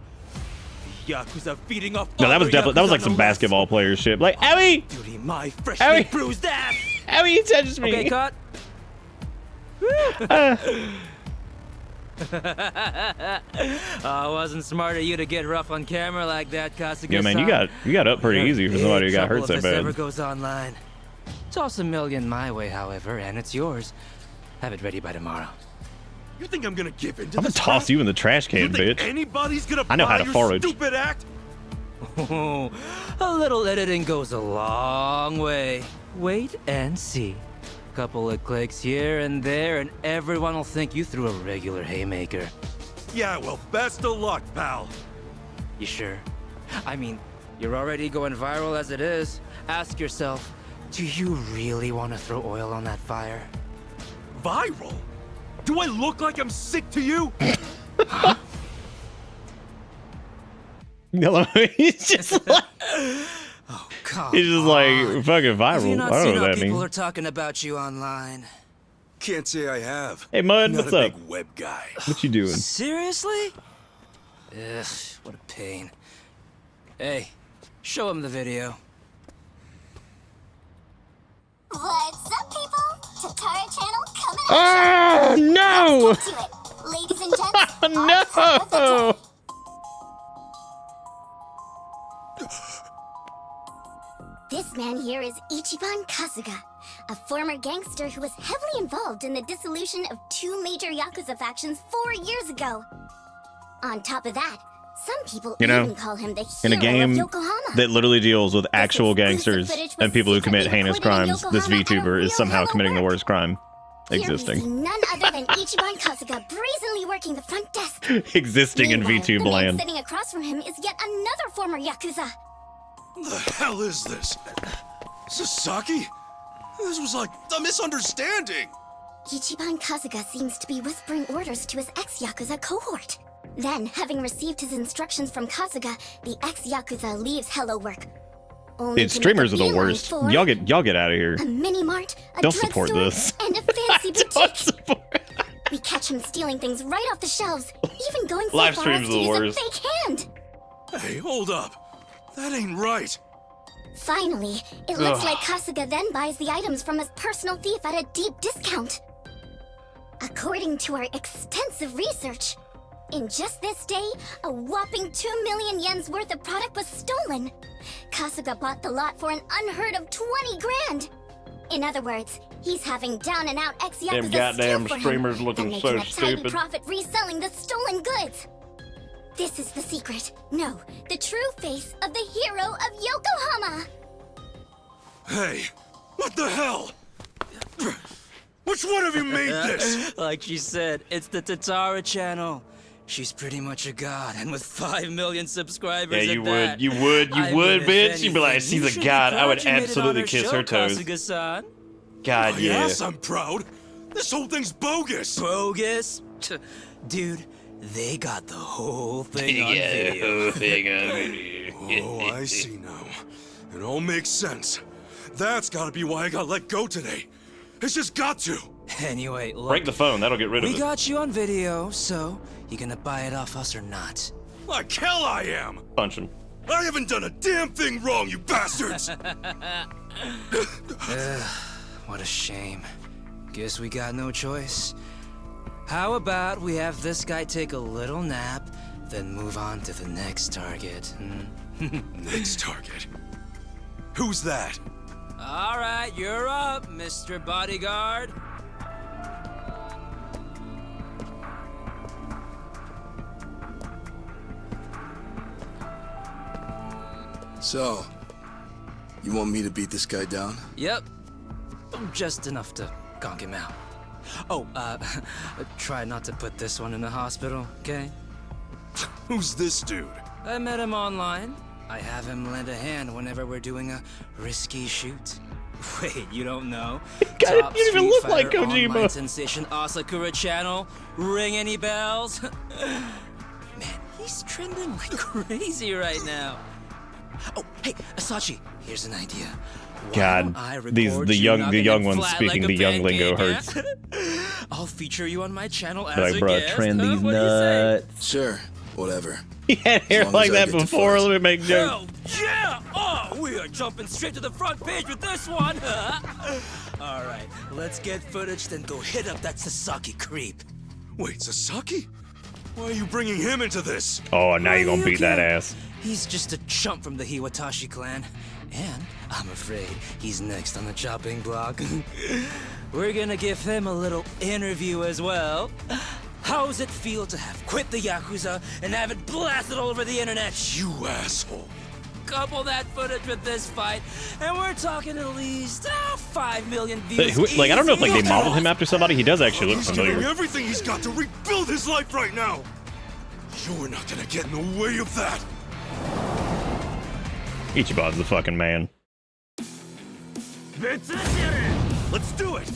Yakuza feeding off. No, that was other definitely, that was like Yakuza some no basketball player shit. Like, Owie! Duty, my freshly Owie! bruised ass. Owie, you touched me. Okay, cut. Wasn't smart of you to get rough on camera like that, Kasuga-san. Yeah, man, you got up pretty easy for somebody who got hurt so If this ever bad. goes online, toss $1 million my way, however, and it's yours. Have it ready by tomorrow. You think I'm gonna give in to I'm gonna this toss crap? you in the trash can, You think bitch. anybody's gonna I know how buy to your forage. stupid act? Oh, a little editing goes a long way. Wait and see. Couple of clicks here and there, and everyone will think you threw a regular haymaker. Yeah, well, best of luck, pal. You sure? I mean, you're already going viral as it is. Ask yourself, do you really want to throw oil on that fire? Viral? Do I look like I'm sick to you? He's just like, Come he's just like on. fucking Have you viral. not I seen don't know how what that people means. are talking about you online? Can't say I have. Hey, Mud, Not what's a up? big web guy. What you doing? Seriously? Ugh, what a pain. Hey, show him the video. What's up, people? Tatara Channel coming Oh, at you. no! Let's get to it. Ladies and gents, No! this man here is Ichiban Kasuga, a former gangster who was heavily involved in the dissolution of 2 major Yakuza factions 4 years ago. On top of that, some people You know, even call him the in a hero game of Yokohama. that literally deals with actual gangsters footage was and people who commit secretly heinous recorded in crimes, this Yokohama at a VTuber is real somehow Hello committing the World. worst crime Here we see existing. none other than Ichiban Kasuga brazenly working the front desk. Existing in Meanwhile, VTube the man land. sitting across from him is yet another former Yakuza. The hell is this? Sasaki? This was like a misunderstanding. Ichiban Kasuga seems to be whispering orders to his ex-Yakuza cohort. Then, having received his instructions from Kasuga, the ex-Yakuza leaves Hello Work. Only Dude, to make streamers a are the beeline worst. for Y'all get out of here. a mini-mart, a Don't support drugstore, this. and a fancy boutique. We catch him stealing things right off the shelves, even going so Live far streams as are to the use worst. a fake hand. Hey, hold up. That ain't right. Finally, it looks Ugh. like Kasuga then buys the items from his personal thief at a deep discount. According to our extensive research, in just this day, a whopping 2 million yen's worth of product was stolen. Kasuga bought the lot for an unheard of 20 grand. In other words, he's having down-and-out ex-Yakuza Them goddamn steal for streamers him looking and so making a tidy stupid. profit reselling the stolen goods. This is the secret. No, the true face of the hero of Yokohama. Hey, what the hell? Which one of you made this? Like she said, it's the Tatara channel. She's pretty much a god, and with 5 million subscribers Yeah, at you that, would, you would, I bitch. mean, if You'd be like, anything, you she's a should be god. I would proud you made it on absolutely her kiss show, her toes. Kasuga-san. God, Oh, yeah. yes, I'm proud. This whole thing's bogus. Bogus? Dude, they got the whole thing on Yeah, video. whole thing on video. Oh, I see now. It all makes sense. That's gotta be why I got let go today. It's just got to. Anyway, look. Break the phone. That'll get rid of We it. got you on video, so you gonna buy it off us or not? Like hell I am. Punch him. I haven't done a damn thing wrong, you bastards. What a shame. Guess we got no choice. How about we have this guy take a little nap, then move on to the next target? Next target? Who's that? All right, you're up, Mr. Bodyguard. So, you want me to beat this guy down? Yep. Just enough to conk him out. Oh, try not to put this one in the hospital, okay? Who's this dude? I met him online. I have him lend a hand whenever we're doing a risky shoot. Wait, you don't know? God, Top you don't even Street look like Fighter Kojima. Online sensation Asakura channel. Ring any bells? Man, he's trending like crazy right now. Oh, hey, Asachi, here's an idea. Why God, don't I these record the you young knocking it ones flat speaking like a the young lingo pancake, hurts. yeah? I'll feature you on my channel as Like, a bro, guest. trend these What do you say? nuts. Sure, whatever. He had hair long like as I that get to before. fight. Let me make jokes. Hell yeah! Oh, we are jumping straight to the front page with this one. All right, let's get footage, then go hit up that Sasaki creep. Wait, Sasaki? Why are you bringing him into this? Oh, now you're gonna You beat that can't- ass. He's just a chump from the Hiwatashi clan. And I'm afraid he's next on the chopping block. We're gonna give him a little interview as well. How's it feel to have quit the Yakuza and have it blasted all over the internet? You asshole. Couple that footage with this fight, and we're talking at least 5 million views. Like, I don't know if like they easy. modeled him after somebody. He does actually look He's giving familiar. everything he's got to rebuild his life right now. You're not gonna get in the way of that. Ichiban's the fucking man. Let's do it.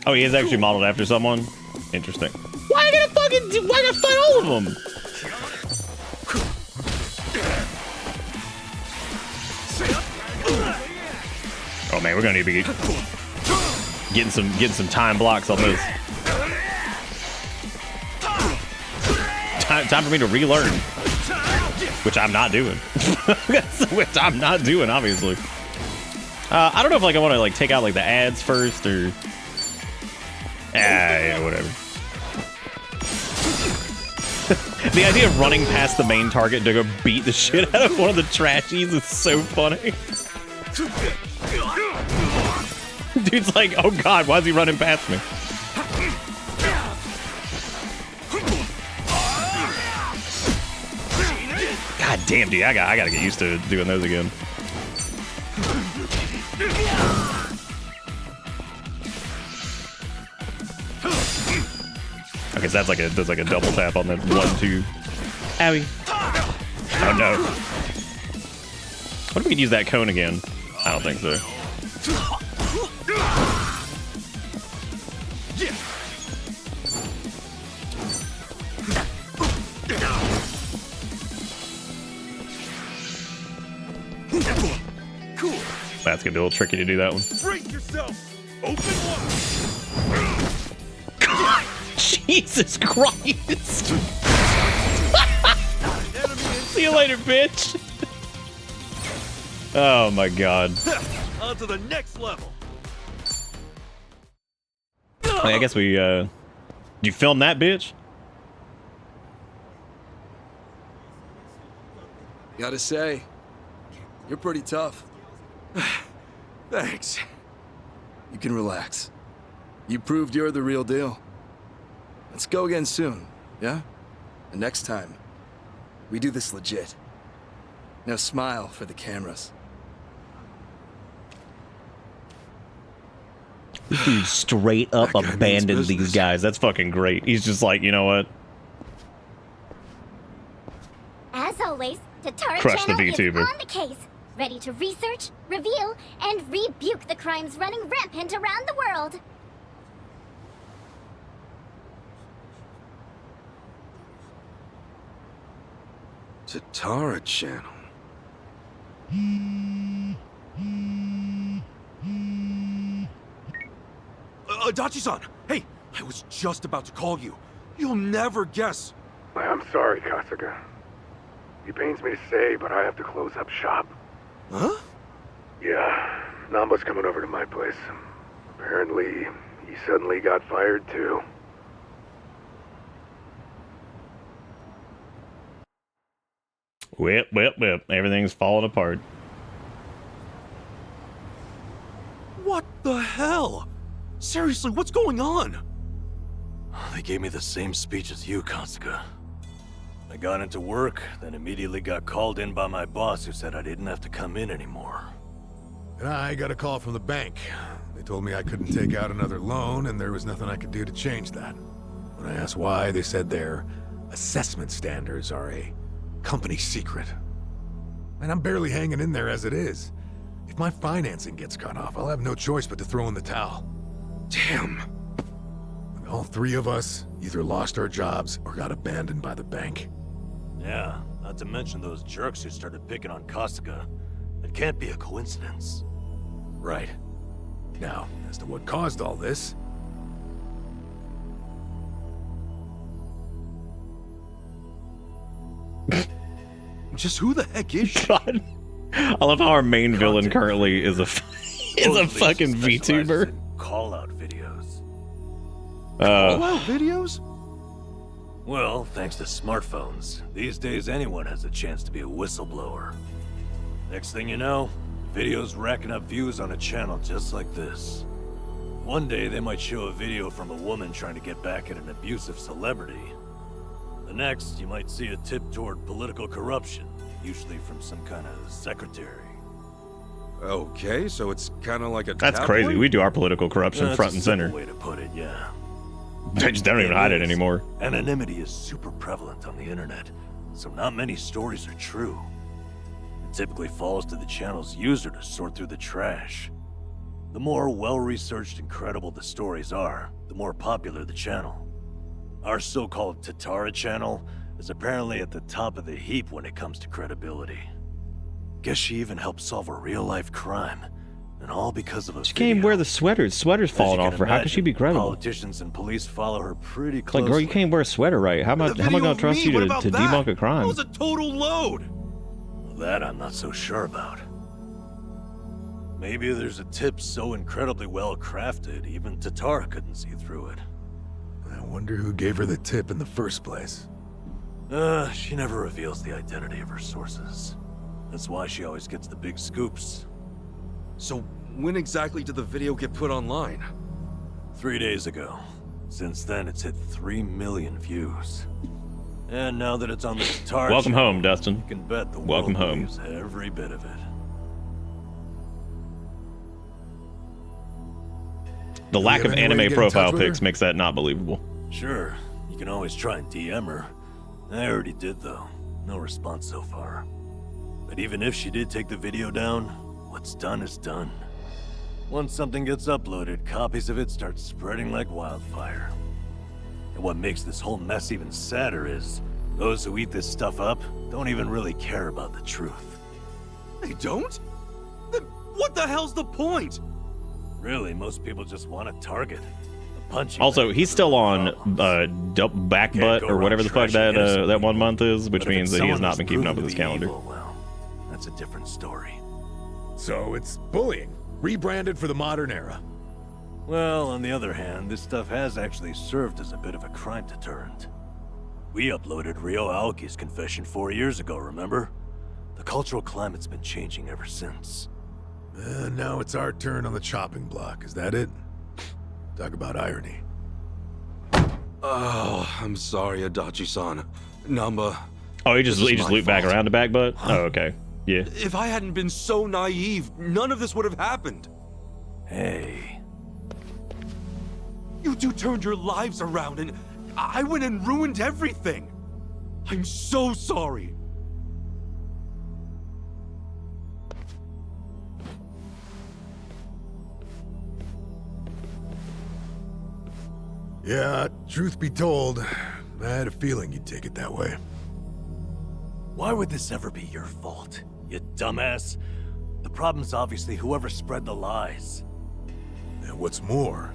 Oh, he is actually modeled after someone. Interesting. Why you gonna fight all of them? Oh man, we're gonna need to be getting some time blocks on this. Time for me to relearn, which I'm not doing. Which I'm not doing, obviously. I don't know if like I want to like take out like the ads first or yeah, whatever. The idea of running past the main target to go beat the shit out of one of the trashies is so funny. Dude's like, oh god, why is he running past me? God damn, dude, I gotta get used to doing those again. Okay, so that's like a double tap on that 1-2. Owie. Oh no. What if we could use that cone again? I don't think so. Cool. That's gonna be a little tricky to do that one. Brace yourself. Open wide. God, Jesus Christ. See you later, bitch. Oh my god. On to the next level. I guess we, did you film that bitch? Gotta say, you're pretty tough. Thanks. You can relax. You proved you're the real deal. Let's go again soon, yeah? And next time, we do this legit. Now smile for the cameras. This dude straight up abandoned these guys. That's fucking great. He's just like, you know what? As always, Tatara Crush the Channel is VTuber. on the case, ready to research, reveal, and rebuke the crimes running rampant around the world. Tatara Channel. Adachi-san, hey, I was just about to call you. You'll never guess. I'm sorry, Kasuga. It pains me to say, but I have to close up shop. Huh? Yeah, Namba's coming over to my place. Apparently, he suddenly got fired too. Whip. Everything's falling apart. What the hell? Seriously, what's going on? They gave me the same speech as you, Kasuga. I got into work, then immediately got called in by my boss who said I didn't have to come in anymore. And I got a call from the bank. They told me I couldn't take out another loan, and there was nothing I could do to change that. When I asked why, they said their assessment standards are a company secret. And I'm barely hanging in there as it is. If my financing gets cut off, I'll have no choice but to throw in the towel. Damn. All three of us either lost our jobs or got abandoned by the bank. Yeah, not to mention those jerks who started picking on Kasuga. It can't be a coincidence. Right. Now, as to what caused all this... Just who the heck is she? God. I love how our main villain currently is a fucking VTuber. Call-out videos. Call-out videos? Well, thanks to smartphones, these days anyone has a chance to be a whistleblower. Next thing you know, videos racking up views on a channel just like this. One day they might show a video from a woman trying to get back at an abusive celebrity. The next, you might see a tip toward political corruption, usually from some kind of secretary. Okay, so it's kind of like a That's tabloid? crazy. We do our political corruption front and center. That's a simple way to put it, yeah. They just don't even hide it anymore. Anonymity is super prevalent on the internet, so not many stories are true. It typically falls to the channel's user to sort through the trash. The more well-researched and credible the stories are, the more popular the channel. Our so-called Tatara channel is apparently at the top of the heap when it comes to credibility. Guess she even helped solve a real-life crime, and all because of a She can't even wear the sweaters. Sweater's falling off her. How could she be credible? Politicians and police follow her pretty Like, closely. girl, you can't wear a sweater right. How am I gonna trust you to debunk a crime? That was a total load. That I'm not so sure about. Maybe there's a tip so incredibly well crafted, even Tatara couldn't see through it. I wonder who gave her the tip in the first place. She never reveals the identity of her sources. That's why she always gets the big scoops. So when exactly did the video get put online? 3 days ago. Since then, it's hit 3 million views. And now that it's on the Tatara Welcome channel, home, Dustin. you can bet the Welcome world home. believes every bit of it. The lack have of any way to anime get in profile touch with pics her? makes that not believable. Sure, you can always try and DM her. I already did, though. No response so far. But even if she did take the video down, what's done is done. Once something gets uploaded, copies of it start spreading like wildfire. And what makes this whole mess even sadder is, those who eat this stuff up don't even really care about the truth. They don't? Then what the hell's the point? Really, most people just want a target. A punching Also, he's still on back butt or whatever the fuck that that 1 month is, which But if means it's that he has someone not who's been keeping up proven with his to be calendar. evil, well, that's a different story. So it's bullying, rebranded for the modern era. Well, on the other hand, this stuff has actually served as a bit of a crime deterrent. We uploaded Ryo Aoki's confession 4 years ago, remember? The cultural climate's been changing ever since. Now it's our turn on the chopping block. Is that it? Talk about irony. Oh, I'm sorry, Adachi-san. Namba. Oh, he just this is my looped back fault. around to back butt? Oh, okay. Yeah. If I hadn't been so naive, none of this would have happened. Hey. You two turned your lives around and I went and ruined everything. I'm so sorry. Yeah, truth be told, I had a feeling you'd take it that way. Why would this ever be your fault, you dumbass? The problem's obviously whoever spread the lies. And what's more,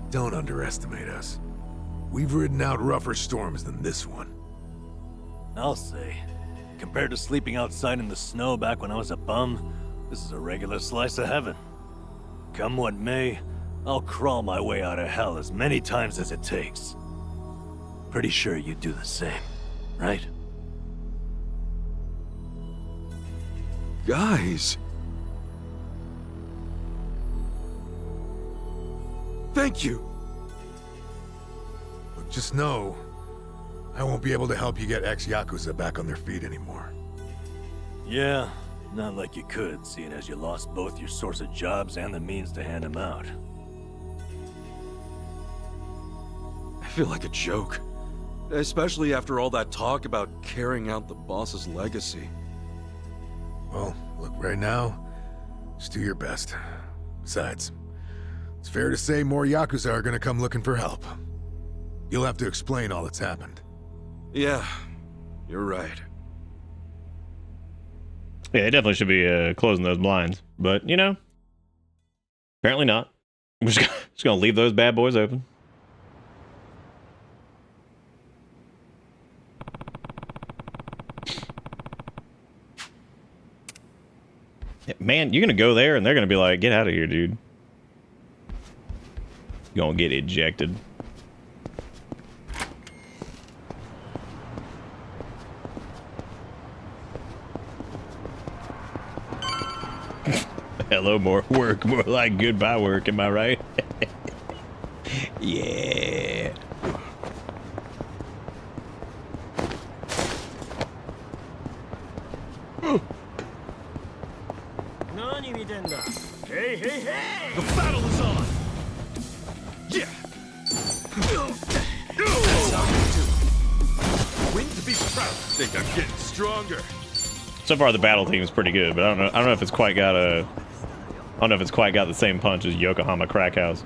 don't underestimate us. We've ridden out rougher storms than this one. I'll say. Compared to sleeping outside in the snow back when I was a bum, this is a regular slice of heaven. Come what may, I'll crawl my way out of hell as many times as it takes. Pretty sure you'd do the same, right? Guys. Thank you. But just know, I won't be able to help you get ex-Yakuza back on their feet anymore. Yeah, not like you could, seeing as you lost both your source of jobs and the means to hand them out. I feel like a joke. Especially after all that talk about carrying out the boss's legacy. Well, look, right now, just do your best. Besides, it's fair to say more Yakuza are gonna come looking for help. You'll have to explain all that's happened. Yeah, you're right. Yeah, it definitely should be closing those blinds. But, you know, apparently not. We're just gonna leave those bad boys open. Yeah, man, you're gonna go there and they're gonna be like, get out of here, dude. You're gonna get ejected. Hello, more work, more like goodbye work, am I right? Yeah. Hey, hey, hey! The battle is on! Yeah! That's how you do it. Win to be proud. Think I'm getting stronger. So far, the battle team is pretty good, but I don't know if it's quite got the same punch as Yokohama Crack House,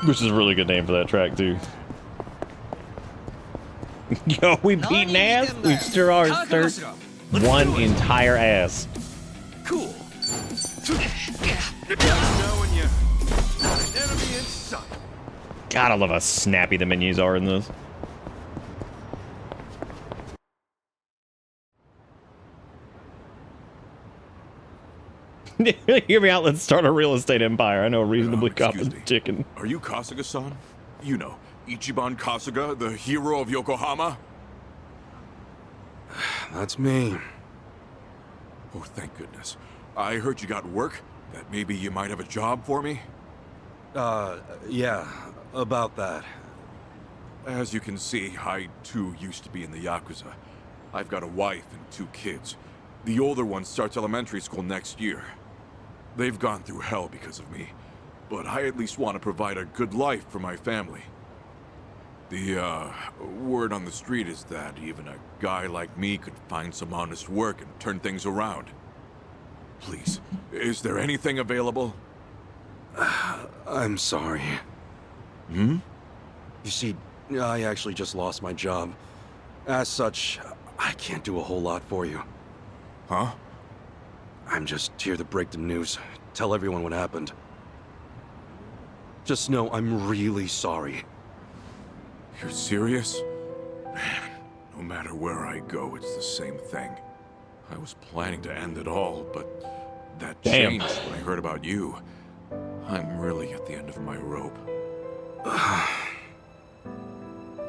which is a really good name for that track too. Yo, we beating ass. We sure are. One entire ass. Cool. Knowing you. Not an enemy in sight. God, I love how snappy the menus are in this. Hear me out, let's start a real estate empire. I know a reasonably competent chicken. Are you Kasuga-san? You know, Ichiban Kasuga, the hero of Yokohama? That's me. Oh, thank goodness. I heard you got work, that maybe you might have a job for me? Yeah, about that. As you can see, I too used to be in the Yakuza. I've got a wife and 2 kids. The older one starts elementary school next year. They've gone through hell because of me, but I at least want to provide a good life for my family. The, word on the street is that even a guy like me could find some honest work and turn things around. Please, is there anything available? I'm sorry. Hmm? You see, I actually just lost my job. As such, I can't do a whole lot for you. Huh? I'm just here to break the news, tell everyone what happened. Just know I'm really sorry. You're serious? Man, no matter where I go, it's the same thing. I was planning to end it all, but that changed when I heard about you. I'm really at the end of my rope.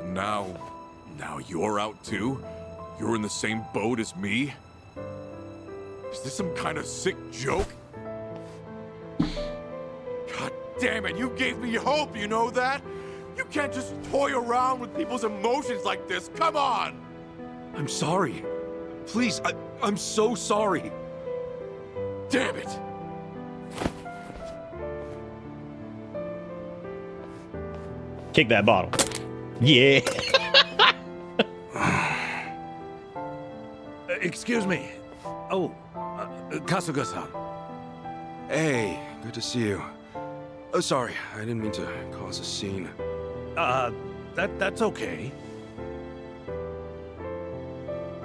Now you're out too? You're in the same boat as me? Is this some kind of sick joke? God damn it, you gave me hope, you know that? You can't just toy around with people's emotions like this, come on! I'm sorry. Please, I'm so sorry. Damn it! Kick that bottle. Yeah. Excuse me. Oh, Kasuga-san. Hey, good to see you. Oh, sorry, I didn't mean to cause a scene. That's okay.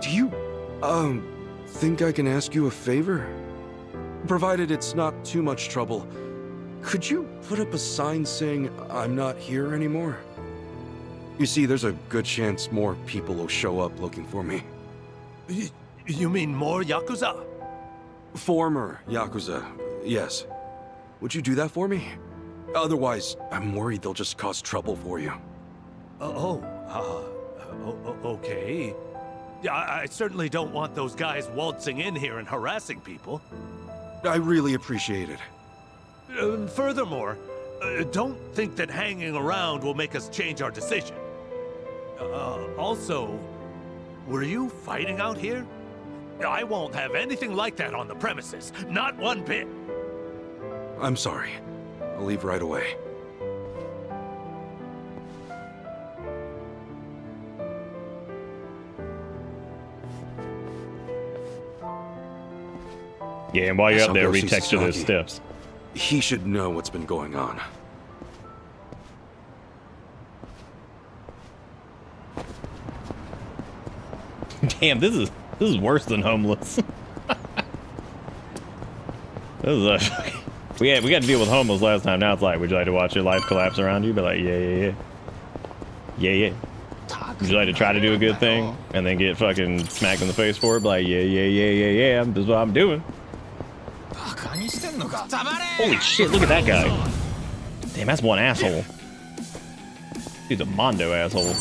Do you, think I can ask you a favor? Provided it's not too much trouble, could you put up a sign saying I'm not here anymore? You see, there's a good chance more people will show up looking for me. You mean more Yakuza? Former Yakuza, yes. Would you do that for me? Otherwise, I'm worried they'll just cause trouble for you. Okay. Yeah, I certainly don't want those guys waltzing in here and harassing people. I really appreciate it. Furthermore, don't think that hanging around will make us change our decision. Also, were you fighting out here? I won't have anything like that on the premises. Not one bit. I'm sorry. I'll leave right away. Yeah, and while you're Guess up there, I'll go see retexture those Sasaki. steps. He should know what's been going on. Damn, this is worse than homeless. This is we got to deal with homeless last time. Now it's like, would you like to watch your life collapse around you? But like, yeah. Would you like to try to do a good thing and then get fucking smacked in the face for it? But like, yeah. This is what I'm doing. Holy shit! Look at that guy. Damn, that's one asshole. He's a Mondo asshole.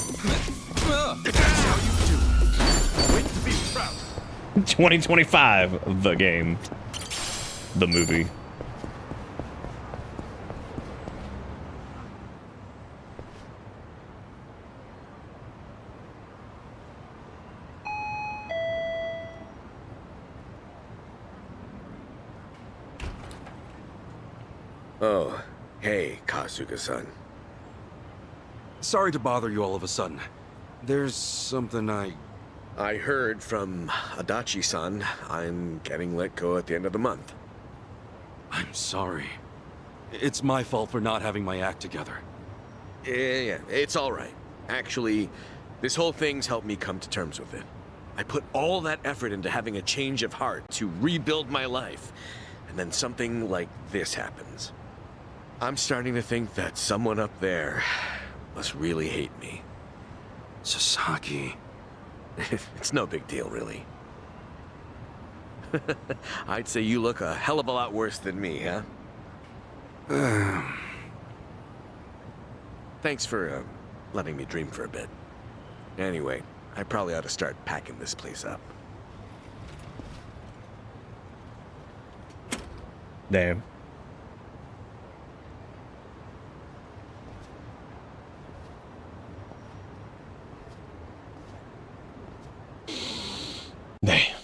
2025, the game, the movie. Oh, hey, Kasuga-san. Sorry to bother you all of a sudden. There's something I heard from Adachi-san. I'm getting let go at the end of the month. I'm sorry. It's my fault for not having my act together. Yeah, it's all right. Actually, this whole thing's helped me come to terms with it. I put all that effort into having a change of heart to rebuild my life, and then something like this happens. I'm starting to think that someone up there must really hate me. Sasaki. It's no big deal, really. I'd say you look a hell of a lot worse than me, huh? Thanks for letting me dream for a bit. Anyway, I probably ought to start packing this place up. Damn. Damn.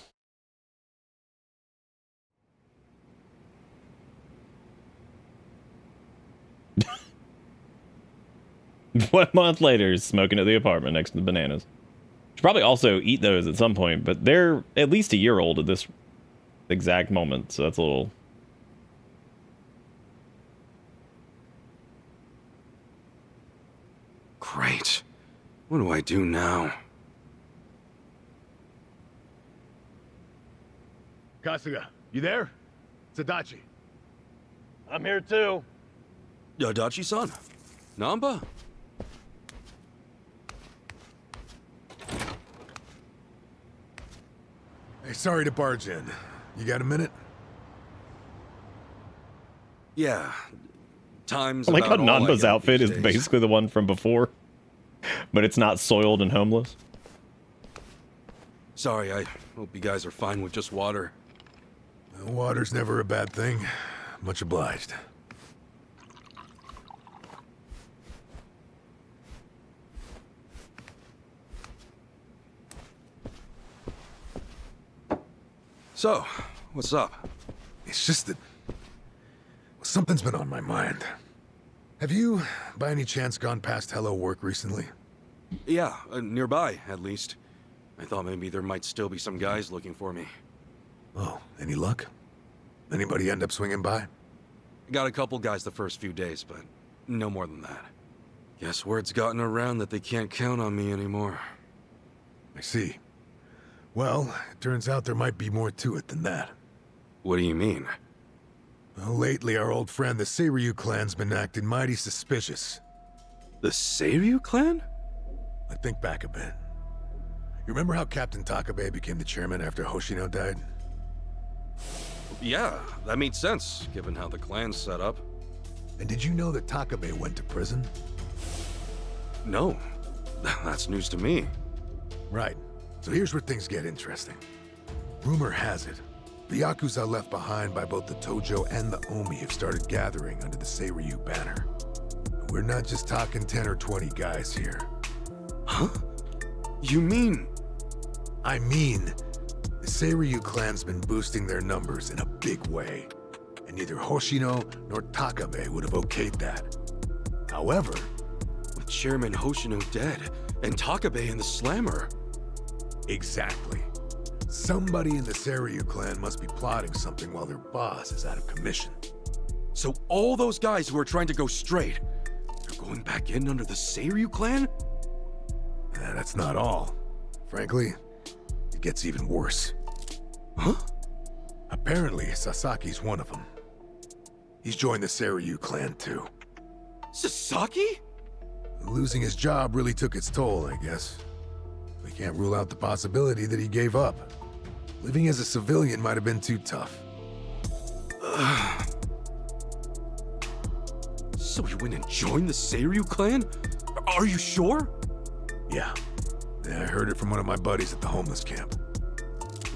1 month later, smoking at the apartment next to the bananas. Should probably also eat those at some point, but they're at least a year old at this exact moment, so that's a little... Great. What do I do now? Kasuga, you there? It's Adachi. I'm here too. Adachi-san? Namba? Hey, sorry to barge in. You got a minute? Yeah. Time's I like how about all I Nanba's got outfit these is days. basically the one from before, but it's not soiled and homeless. Sorry, I hope you guys are fine with just water. Water's never a bad thing. Much obliged. So, what's up? It's just that something's been on my mind. Have you, by any chance, gone past Hello Work recently? Yeah, nearby, at least. I thought maybe there might still be some guys looking for me. Oh, any luck? Anybody end up swinging by? Got a couple guys the first few days, but no more than that. Guess word's gotten around that they can't count on me anymore. I see. Well, it turns out there might be more to it than that. What do you mean? Well, lately our old friend, the Seiryu clan's been acting mighty suspicious. The Seiryu clan? I think back a bit. You remember how Captain Takabe became the chairman after Hoshino died? Yeah, that made sense, given how the clan's set up. And did you know that Takabe went to prison? No. That's news to me. Right. So here's where things get interesting. Rumor has it, the Yakuza left behind by both the Tojo and the Omi have started gathering under the Seiryu banner. We're not just talking 10 or 20 guys here. Huh? You mean... I mean, the Seiryu clan's been boosting their numbers in a big way, and neither Hoshino nor Takabe would have okayed that. However... With Chairman Hoshino dead, and Takabe in the slammer... Exactly. Somebody in the Seiryu clan must be plotting something while their boss is out of commission. So all those guys who are trying to go straight, they're going back in under the Seiryu clan? That's not all. Frankly, it gets even worse. Huh? Apparently, Sasaki's one of them. He's joined the Seiryu clan too. Sasaki? Losing his job really took its toll, I guess. We can't rule out the possibility that he gave up. Living as a civilian might have been too tough. So he went and joined the Seiryu clan? Are you sure? Yeah. I heard it from one of my buddies at the homeless camp.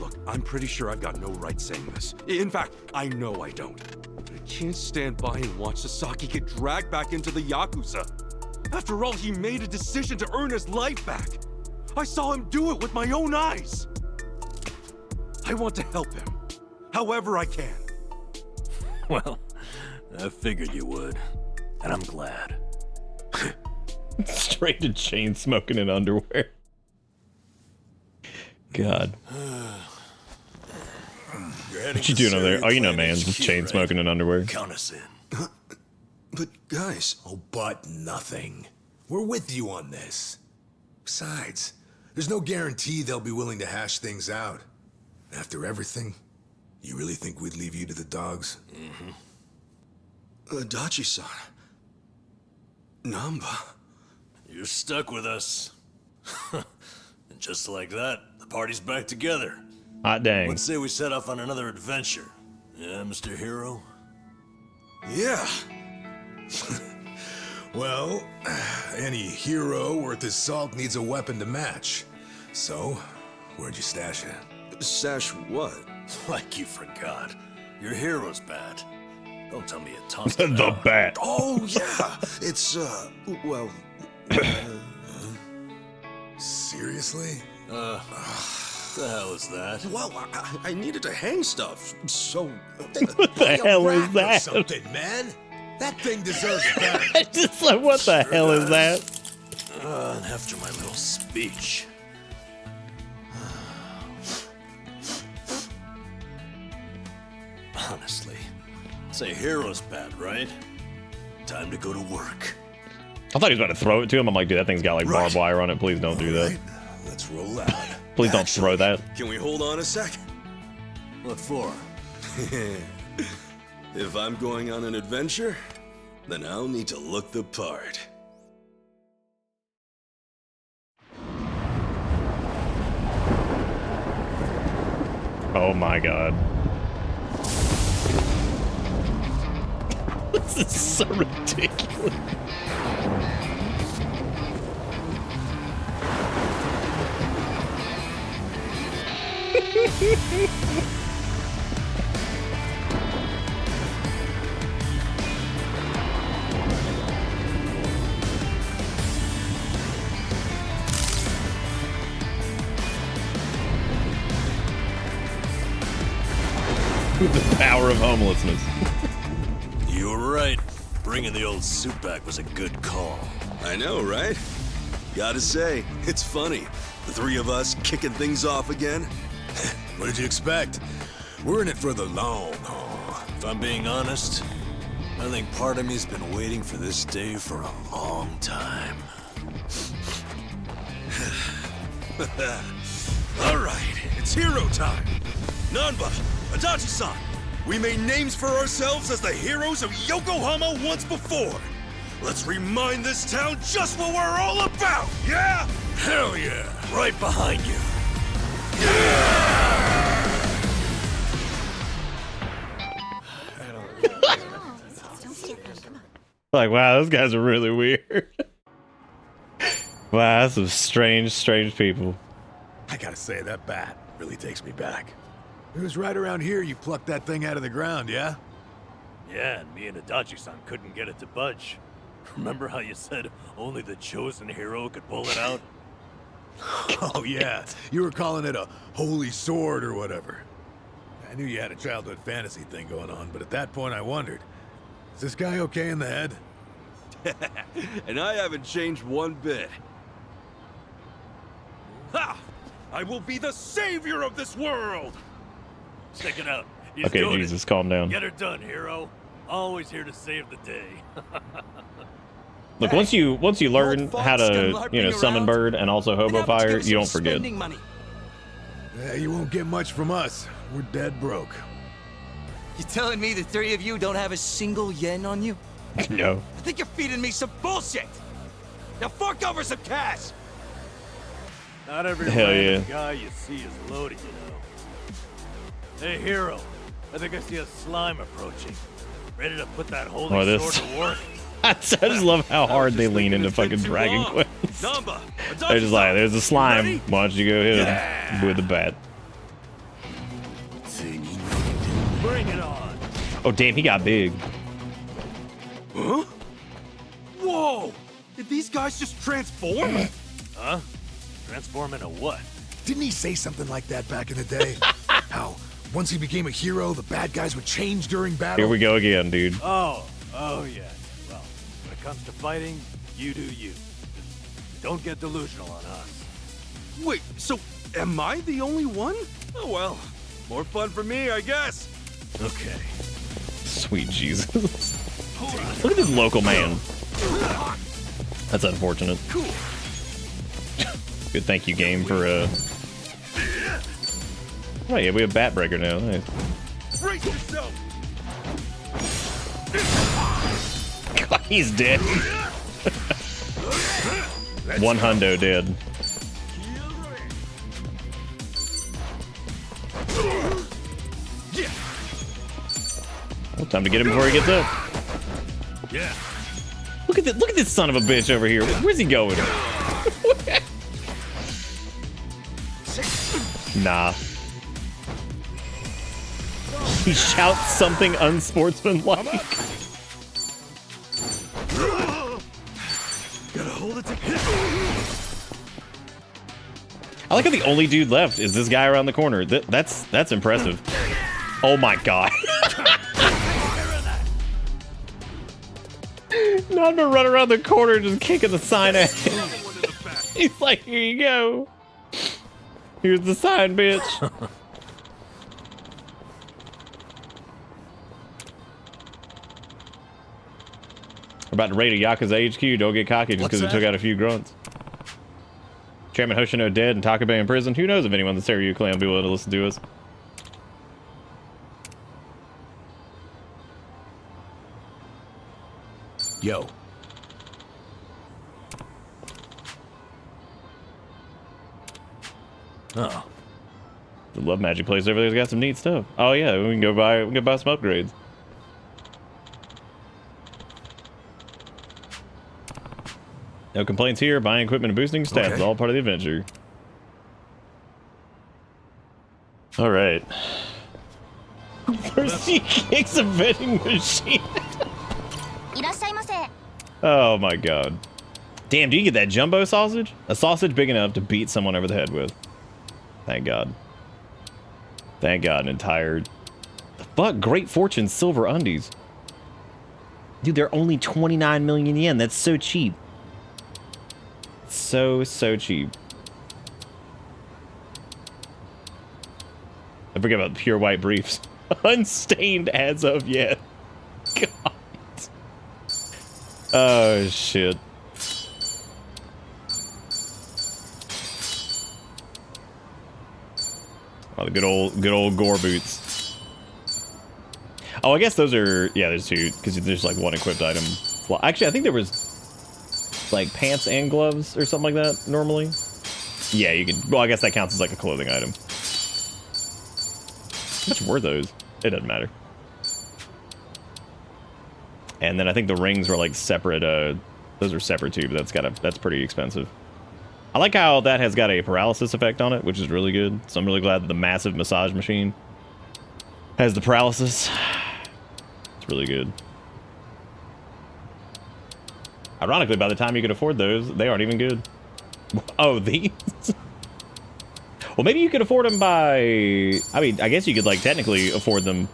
Look, I'm pretty sure I've got no right saying this. In fact, I know I don't. But I can't stand by and watch Sasaki get dragged back into the Yakuza. After all, he made a decision to earn his life back. I saw him do it with my own eyes. I want to help him, however I can. Well, I figured you would, and I'm glad. Straight to chain smoking in underwear. God. What you doing over there? Oh, you know, man, just chain smoking in underwear. Count us in. But guys... Oh, but nothing. We're with you on this. Besides, there's no guarantee they'll be willing to hash things out. After everything, you really think we'd leave you to the dogs? Adachi-san. Namba. You're stuck with us. And just like that, the party's back together. Hot dang. Let's say we set off on another adventure. Yeah, Mr. Hero? Yeah. Well, any hero worth his salt needs a weapon to match. So, where'd you stash it? Stash what? Like you forgot. Your hero's bat. Don't tell me you tossed The it out. bat. Oh, yeah. It's, well... Seriously? The hell is that? Well, I needed to hang stuff, so... What the hell is that? Something, man. That thing deserves better. Just like, what the hell is that? And after my little speech. Honestly, it's a hero's bat, right? Time to go to work. I thought he was about to throw it to him. I'm like, dude, that thing's got like barbed wire on it. Please don't do that. Let's roll out. Please don't throw that. Can we hold on a sec? What for? If I'm going on an adventure, then I'll need to look the part. Oh my god. This is so ridiculous. The power of homelessness. You were right. Bringing the old suit back was a good call. I know, right? Gotta say, it's funny. The three of us kicking things off again. What did you expect? We're in it for the long haul. If I'm being honest, I think part of me's been waiting for this day for a long time. All right, it's hero time. Nanba, Adachi-san, we made names for ourselves as the heroes of Yokohama once before. Let's remind this town just what we're all about, yeah? Hell yeah! Right behind you. Like, wow, those guys are really weird. Wow, that's some strange, strange people. I gotta say, that bat really takes me back. It was right around here you plucked that thing out of the ground, yeah? Yeah, and me and Adachi-san couldn't get it to budge. Remember how you said only the chosen hero could pull it out? Oh, yeah. You were calling it a holy sword or whatever. I knew you had a childhood fantasy thing going on, but at that point I wondered, is this guy okay in the head? And I haven't changed one bit. Ha! I will be the savior of this world! Check it out. He's Okay, doing Jesus, it. calm down. Get her done, hero. Always here to save the day. Look, once you learn how to, you know, summon bird and also hobo fire, you don't forget. Yeah, you won't get much from us. We're dead broke. You telling me the three of you don't have a single yen on you? No. I think you're feeding me some bullshit. Now fork over some cash. Not every Hell random yeah. guy you see is loaded, you know. Hey, hero. I think I see a slime approaching. Ready to put that holy Oh, sword this. to work. I just love how hard they lean into fucking Dragon Quest. They're just like, there's a slime. Why don't you go hit him with the bat? Bring it on. Oh, damn, he got big. Huh? Whoa! Did these guys just transform? Huh? Transform into what? Didn't he say something like that back in the day? How once he became a hero, the bad guys would change during battle. Here we go again, dude. Oh yeah. Well, when it comes to fighting, you do you. Just don't get delusional on us. Wait, so am I the only one? Oh well, more fun for me, I guess. Okay. Sweet Jesus. Look at this local man. That's unfortunate. Good thank you game for Oh yeah, we have Batbreaker now. Nice. Brace yourself. God, he's dead. 1 hundo dead. Well, time to get him before he gets up. Yeah. Look at this son of a bitch over here. Where's he going? Nah. He shouts something unsportsmanlike. Gotta hold it together. I like how the only dude left is this guy around the corner. That's impressive. Oh my god. Now I'm gonna run around the corner just kicking the sign at him. He's like, here you go. Here's the sign, bitch. We're about to raid a Yakuza HQ. Don't get cocky just because we took out a few grunts. Chairman Hoshino dead and Takabe in prison. Who knows if anyone in the Seiryu clan will be willing to listen to us. Yo. Oh. The Love Magic place over there's got some neat stuff. Oh yeah, we can go buy some upgrades. No complaints here. Buying equipment and boosting stats is all part of the adventure. All right. First he kicks a vending machine. Oh my god. Damn, do you get that jumbo sausage? A sausage big enough to beat someone over the head with. Thank god. Thank god, an entire... The fuck? Great Fortune silver undies. Dude, they're only 29 million yen. That's so cheap. So cheap. I forget about the pure white briefs. Unstained as of yet. God. Oh shit. Oh, the good old gore boots. Oh, I guess those are, yeah, there's two, because there's like one equipped item. Well, actually, I think there was like pants and gloves or something like that normally. Yeah, you can, well, I guess that counts as like a clothing item. How much were those? It doesn't matter. And then I think the rings were like separate, those are separate too, but that's pretty expensive. I like how that has got a paralysis effect on it, which is really good. So I'm really glad that the massive massage machine has the paralysis. It's really good. Ironically, by the time you could afford those, they aren't even good. Oh, these? Well, maybe you could afford them by... I mean, I guess you could, like, technically afford them,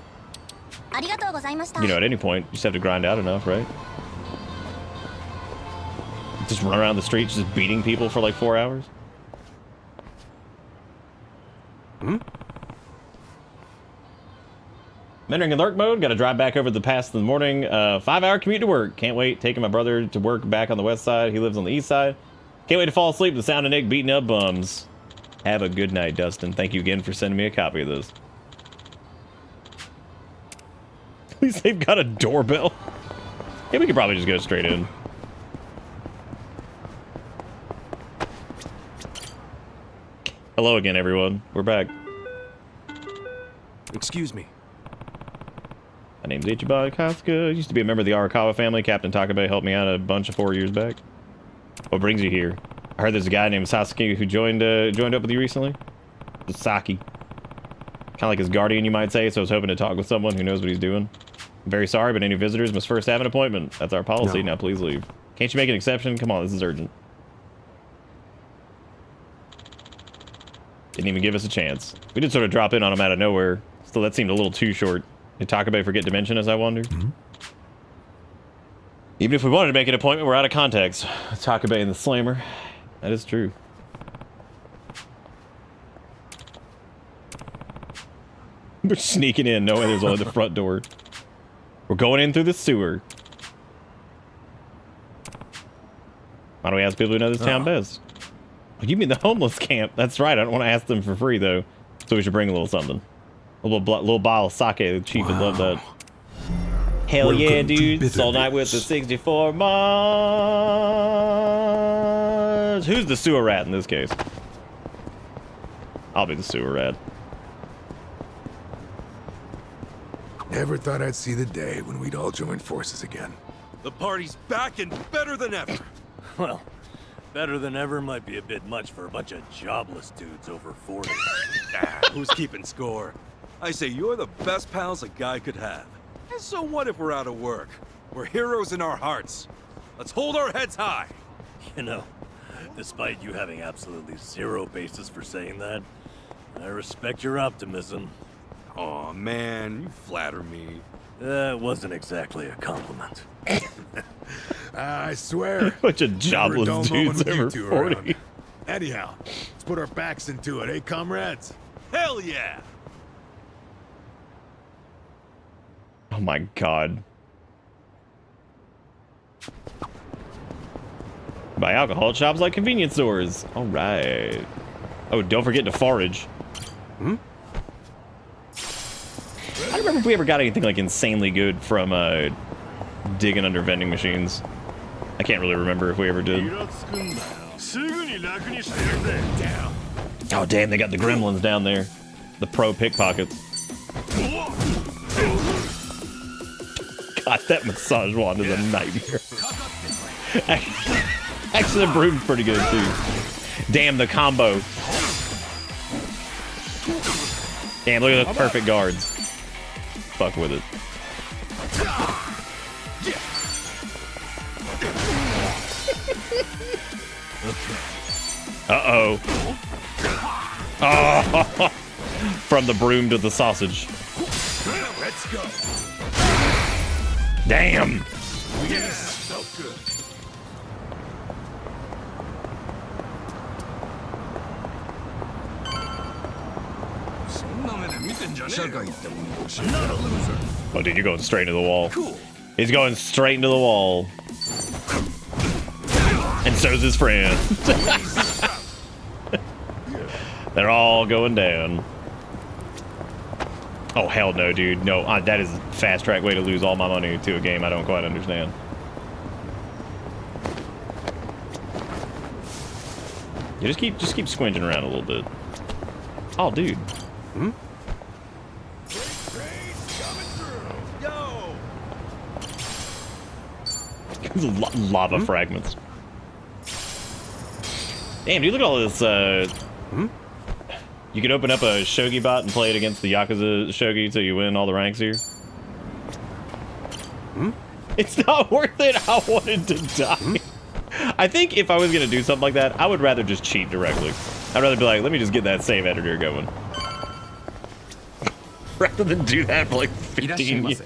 you know, at any point. You just have to grind out enough, right? Just run around the streets just beating people for like 4 hours? Mentoring in lurk mode. Got to drive back over the pass in the morning. 5-hour commute to work. Can't wait. Taking my brother to work back on the west side. He lives on the east side. Can't wait to fall asleep to the sound of Nick beating up bums. Have a good night, Dustin. Thank you again for sending me a copy of this. At least they've got a doorbell. Yeah, we could probably just go straight in. Hello again, everyone. We're back. Excuse me. My name's Ichiban Kasuga. Used to be a member of the Arakawa family. Captain Takabe helped me out a bunch of 4 years back. What brings you here? I heard there's a guy named Sasaki who joined up with you recently. Sasaki. Kind of like his guardian, you might say, so I was hoping to talk with someone who knows what he's doing. I'm very sorry, but any visitors must first have an appointment. That's our policy. No. Now please leave. Can't you make an exception? Come on, this is urgent. Didn't even give us a chance. We did sort of drop in on him out of nowhere. So that seemed a little too short. Did Takabe forget to mention us, I wonder? Even if we wanted to make an appointment, we're out of context. Takabe and the Slammer. That is true. We're sneaking in, knowing there's only the front door. We're going in through the sewer. Why don't we ask people who know this town best? Oh, you mean the homeless camp? That's right. I don't want to ask them for free, though. So we should bring a little something. A little bottle of sake. The chief would love that. Hell yeah, dude. All night with the 64 Mars. Who's the sewer rat in this case? I'll be the sewer rat. Never thought I'd see the day when we'd all join forces again. The party's back and better than ever. Well, better than ever might be a bit much for a bunch of jobless dudes over 40. Who's keeping score? I say you're the best pals a guy could have. And so what if we're out of work? We're heroes in our hearts. Let's hold our heads high. You know, despite you having absolutely zero basis for saying that, I respect your optimism. Aw, man, you flatter me. That wasn't exactly a compliment. I swear. Bunch of jobless dudes over 40. Anyhow, let's put our backs into it, eh, comrades? Hell yeah! Oh my god. Buy alcohol at shops like convenience stores. Alright. Oh, don't forget to forage. I don't remember if we ever got anything like insanely good from digging under vending machines. I can't really remember if we ever did. Oh damn, they got the gremlins down there. The pro pickpockets. God, that massage wand is a nightmare. Actually, the broom's pretty good too. Damn, the combo. Damn, look at those perfect guards. Fuck with it. Uh-oh. Oh, from the broom to the sausage. Let's go. Damn. So good. Not a loser. Oh, dude, you're going straight into the wall. Cool. He's going straight into the wall. And so's his friend. They're all going down. Oh, hell no, dude. No, that is a fast track way to lose all my money to a game I don't quite understand. You just keep squinching around a little bit. Oh, dude. Lava fragments. Damn, dude, look at all this. You could open up a shogi bot and play it against the Yakuza shogi so you win all the ranks here. It's not worth it. I wanted to die. I think if I was gonna do something like that, I would rather just cheat directly. I'd rather be like, let me just get that save editor going. Rather than do that for like 15 years.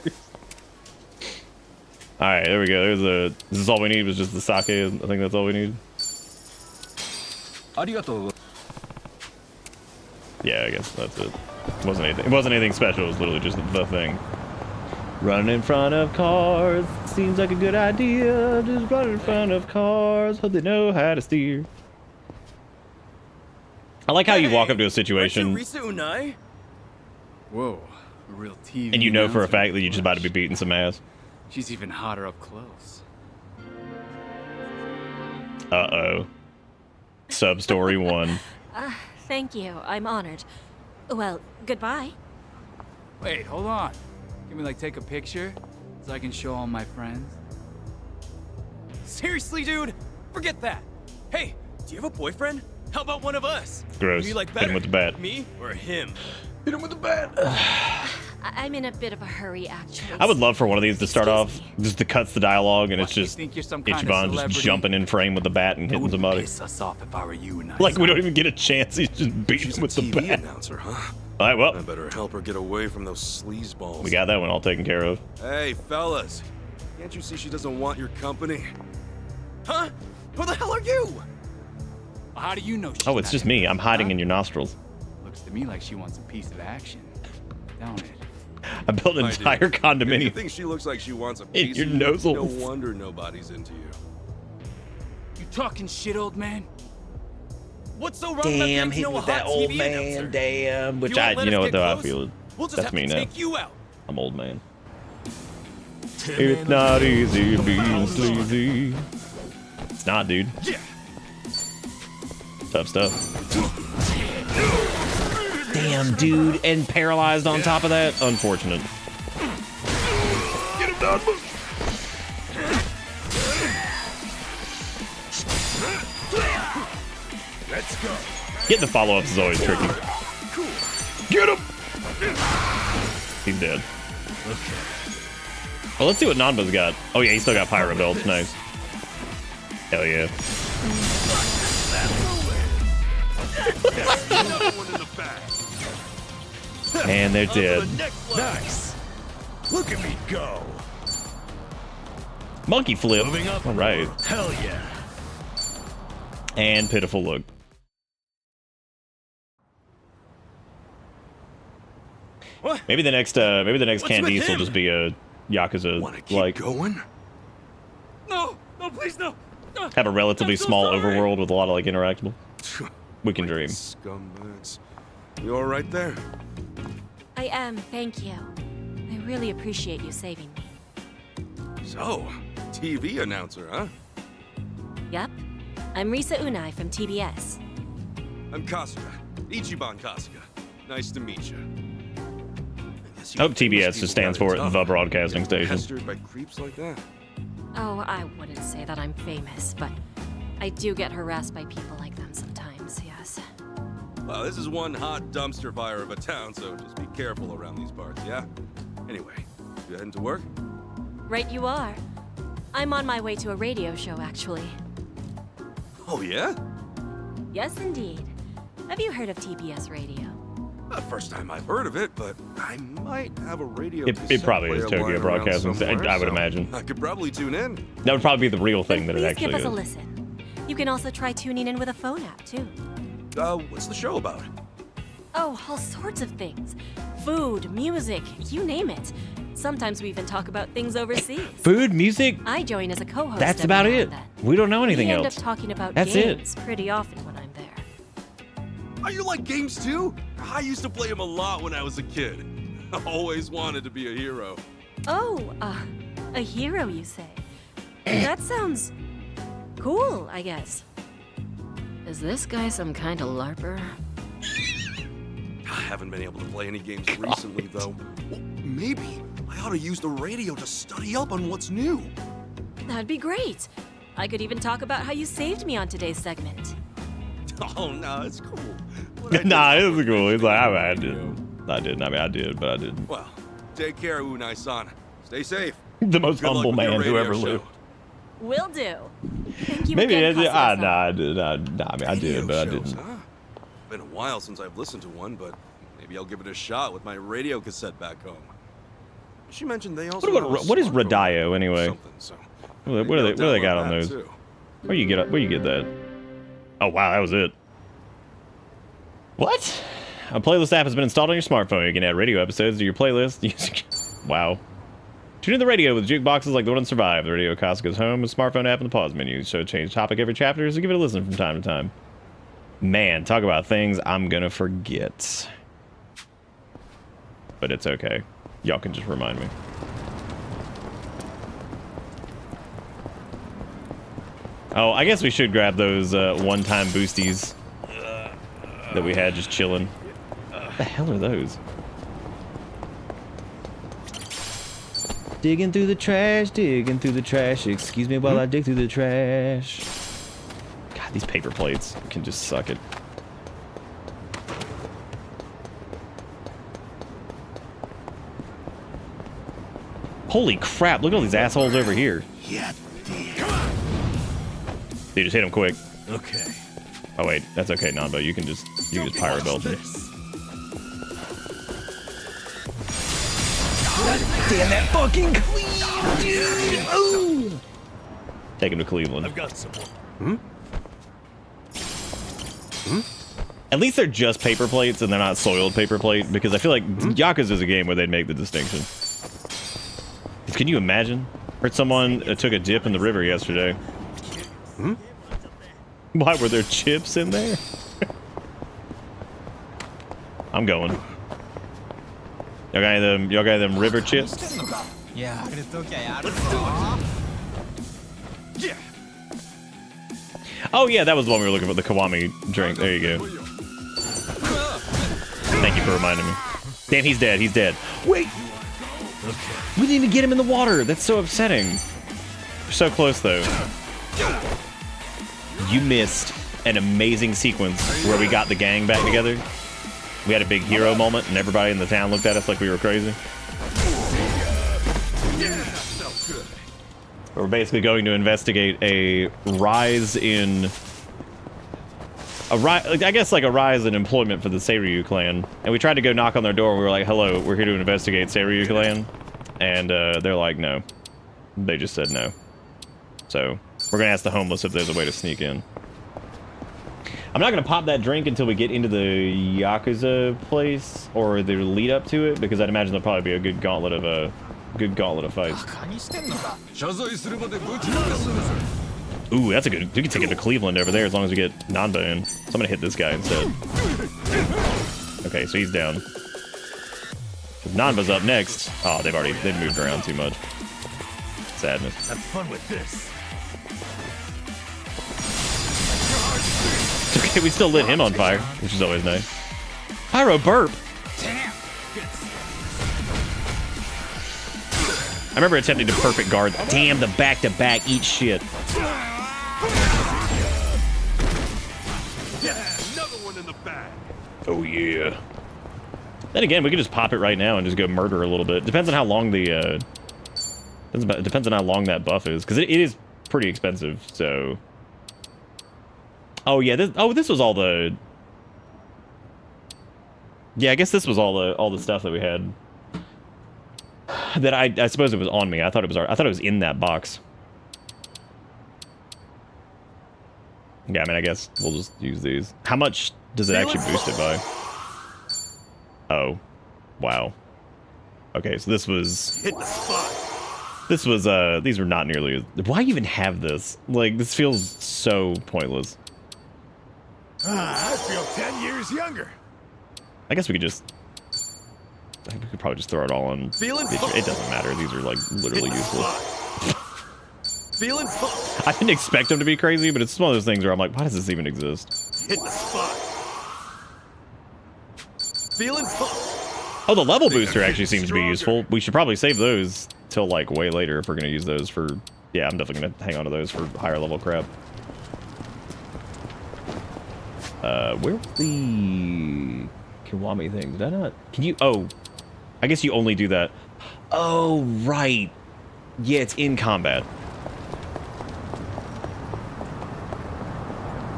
Alright, there we go. This is all we need was just the sake. I think that's all we need. Yeah, I guess that's it. It wasn't anything special. It was literally just the thing. Running in front of cars seems like a good idea. Just run in front of cars. Hope they know how to steer. I like how you walk up to a situation. Whoa, a real TV. And you know for a fact that you're just about to be beating some ass. She's even hotter up close. Uh-oh. Sub-story 1. Thank you. I'm honored. Well, goodbye. Wait, hold on. Can we like take a picture so I can show all my friends? Seriously, dude? Forget that. Hey, do you have a boyfriend? How about one of us? Gross. Who you like Hit better? him with the bat. Me or him? Hit him with the bat. I'm in a bit of a hurry, actually. I would love for one of these to start off just to cuts the dialogue and it's just think you're some kind of Ichiban just celebrity? jumping in frame with the bat and hitting somebody. Piss us off if I were you, Nice. Like we don't even get a chance. He's just beating him with the TV bat. announcer, huh? All right, well, I better help her get away from those sleazeballs. we got that one all taken care of. Hey, fellas. Can't you see she doesn't want your company? Huh? Who the hell are you? How do you know she's Oh, it's not just in me. it, I'm hiding huh? in your nostrils. Looks to me like she wants a piece of action, don't it? I built an My entire dear, condominium. You think she looks like she wants a In piece your of you? nozzles. No wonder nobody's into you. You talking shit, old man? What's so wrong Damn, about getting to hit know a with that hot old TV man, announcer? damn. Which You won't I, let you us know what get though, I close? feel We'll just that's have me to now. take you out. I'm old man. It's not easy being sleazy. It's not, dude. Yeah. Tough stuff. Damn, dude, and paralyzed on top of that. Unfortunate. Get him done. Let's go. Getting the follow-ups is always tricky. Get him. He's dead. Well, let's see what Nanba's got. Oh yeah, he's still got pyro belts. Nice. Hell yeah. And they're dead. Nice. Look at me go. Monkey flip. All right. Hell yeah. And pitiful look. What? Maybe the next What's with Candice will him? just be a Yakuza like going? No, no, please no. No. have a relatively I'm so small sorry. overworld with a lot of like interactable. We can dream. Scumbags. You all right there? I am, thank you. I really appreciate you saving me. So, TV announcer, huh? Yep. I'm Risa Unai from TBS. I'm Kasuga. Ichiban Kasuga. Nice to meet you. I hope TBS just stands for the Broadcasting Station. Pestered by creeps like that. Oh, I wouldn't say that I'm famous, but I do get harassed by people like them sometimes, yes. Well, this is one hot dumpster fire of a town, so just be careful around these parts, yeah? Anyway, you heading to work? Right you are. I'm on my way to a radio show, actually. Oh, yeah? Yes, indeed. Have you heard of TBS Radio? First time I've heard of it, but I might have a radio. It probably is cassette Tokyo player lying around Broadcasting. somewhere, I would so imagine. I could probably tune in. That would probably be the real thing that it Please actually give us is. a listen. You can also try tuning in with a phone app, too. What's the show about? Oh, all sorts of things. Food, music, you name it. Sometimes we even talk about things overseas. Food, music. I join as a co-host. That's every about now it. and then. We don't know anything we end else. up talking about That's games pretty often when I'm there. Are you like games too? I used to play them a lot when I was a kid. I always wanted to be a hero. Oh, a hero, you say? That sounds cool, I guess. Is this guy some kind of LARPer? I haven't been able to play any games recently, though. Well, maybe I ought to use the radio to study up on what's new. That'd be great. I could even talk about how you saved me on today's segment. Oh, no, it's cool. Nah, it was cool. He's like, I didn't. I didn't. I mean, I did, but I didn't. Well, take care, Unai-san. Stay safe. The most Good luck humble with your man who radio ever show. lived. Will do. Thank you Maybe again, Kasuga-san. I did. I mean, I did, but I shows, didn't. huh? Been a while since I've listened to one, but maybe I'll give it a shot with my radio cassette back home. She mentioned they also. What is Radio anyway? So What do they got on that, those? too. Where you get that? Oh wow, that was it. What? A playlist app has been installed on your smartphone. You can add radio episodes to your playlist. Wow. Tune in the radio with jukeboxes like the one on Survive. The Radio Kasuga's home, a smartphone app in the pause menu. So change topic every chapter, so give it a listen from time to time. Man, talk about things I'm gonna forget. But it's okay. Y'all can just remind me. Oh, I guess we should grab those one-time boosties that we had just chilling. What the hell are those? Digging through the trash, excuse me while I dig through the trash. God, these paper plates can just suck it. Holy crap, look at all these assholes over here. Yeah, Dude, just hit him quick. okay. Oh wait, that's okay, Nanbo. You can just pyro belt him. Damn that fucking clean, dude! Ooh. Take him to Cleveland. I've got someone. At least they're just paper plates and they're not soiled paper plate, because I feel like Yakuza is a game where they'd make the distinction. Can you imagine? Heard someone took a dip in the river yesterday. Why were there chips in there? I'm going. Y'all got them river chips? Yeah. Oh yeah, that was the one we were looking for, the Kiwami drink. There you go. Thank you for reminding me. Damn, he's dead. He's dead. Wait. We didn't even get him in the water. That's so upsetting. We're so close though. You missed an amazing sequence where we got the gang back together. We had a big hero moment and everybody in the town looked at us like we were crazy. We're basically going to investigate a rise in... I guess like a rise in employment for the Seiryu clan. And we tried to go knock on their door and we were like, hello, we're here to investigate Seiryu clan. And they're like, no. They just said no. So we're going to ask the homeless if there's a way to sneak in. I'm not going to pop that drink until we get into the Yakuza place or the lead up to it, because I'd imagine there'll probably be a good gauntlet of fights. Ooh, that's a good... We can take it to Cleveland over there as long as we get Nanba in. So I'm gonna hit this guy instead. Okay, so he's down. Nanba's up next. Oh, they've moved around too much. Sadness. Have fun with this. It's okay, we still lit him on fire, which is always nice. Pyro burp. I remember attempting to perfect guard. Damn, the back-to-back eat shit. Oh yeah. Then again, we could just pop it right now and just go murder a little bit. Depends on how long the depends on how long that buff is, because it is pretty expensive. So. Oh yeah. This was all the. Yeah, I guess this was all the stuff that we had. That I suppose it was on me. I thought it was in that box. Yeah, I mean, I guess we'll just use these. How much does it actually boost it by? Oh, wow. Okay, so this was... Hit the spot. This was, these were not nearly... Why even have this? Like, this feels so pointless. I feel 10 years younger. I guess we could just... I think we could probably just throw it all on... It doesn't matter. These are, like, literally useless. Feeling pumped. I didn't expect them to be crazy, but it's one of those things where I'm like, why does this even exist? Hit the spot. Feeling pumped. Oh, the level booster actually seems to be useful. We should probably save those till like way later if we're gonna use those for... Yeah, I'm definitely gonna hang on to those for higher level crap. Where's the Kiwami thing? Did I not? Can you... Oh, I guess you only do that. Oh, right. Yeah, it's in combat.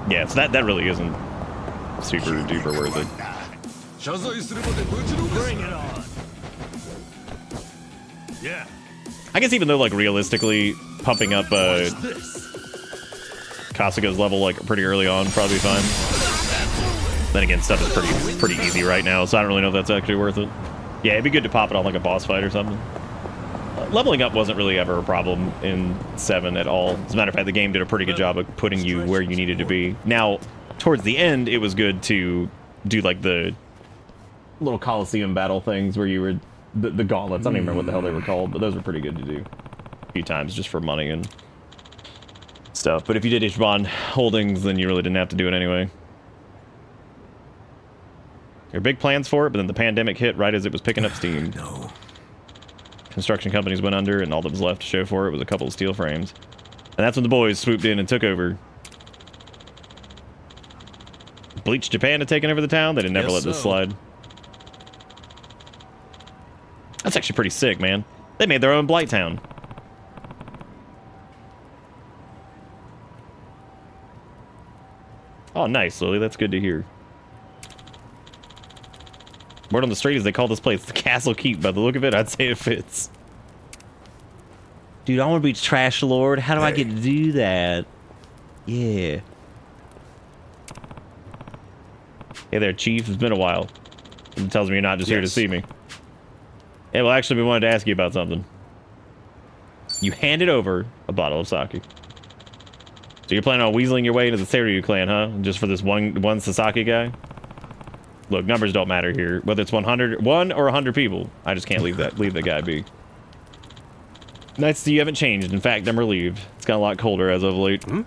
Yeah, so that really isn't super duper worth it. Bring it on. Yeah. I guess even though, like, realistically, pumping up Kasuga's level, like, pretty early on, probably fine. Then again, stuff is pretty easy right now, so I don't really know if that's actually worth it. Yeah, it'd be good to pop it on, like, a boss fight or something. Leveling up wasn't really ever a problem in 7 at all. As a matter of fact, the game did a pretty good job of putting you where you needed to be. Now, towards the end, it was good to do, like, the little Coliseum battle things where you were... The gauntlets, I don't even remember what the hell they were called, but those were pretty good to do a few times just for money and stuff. But if you did Ichiban holdings, then you really didn't have to do it anyway. There were big plans for it, but then the pandemic hit right as it was picking up steam. No. Construction companies went under, and all that was left to show for it was a couple of steel frames. And that's when the boys swooped in and took over. Bleach Japan had taken over the town. They didn't never let this slide. That's actually pretty sick, man. They made their own Blight Town. Oh, nice, Lily. That's good to hear. Word on the street is they call this place the Castle Keep. By the look of it, I'd say it fits. Dude, I want to be Trash Lord. How do I get to do that? Yeah. Hey there, Chief. It's been a while. It tells me you're not just here to see me. Yeah, well, actually, we wanted to ask you about something. You handed over a bottle of sake. So you're planning on weaseling your way into the Seiryu clan, huh? Just for this one Sasaki guy? Look, numbers don't matter here. Whether it's 1 or 100 people, I just can't leave the guy be. Nice to see you haven't changed. In fact, I'm relieved. It's got a lot colder as of late. Well,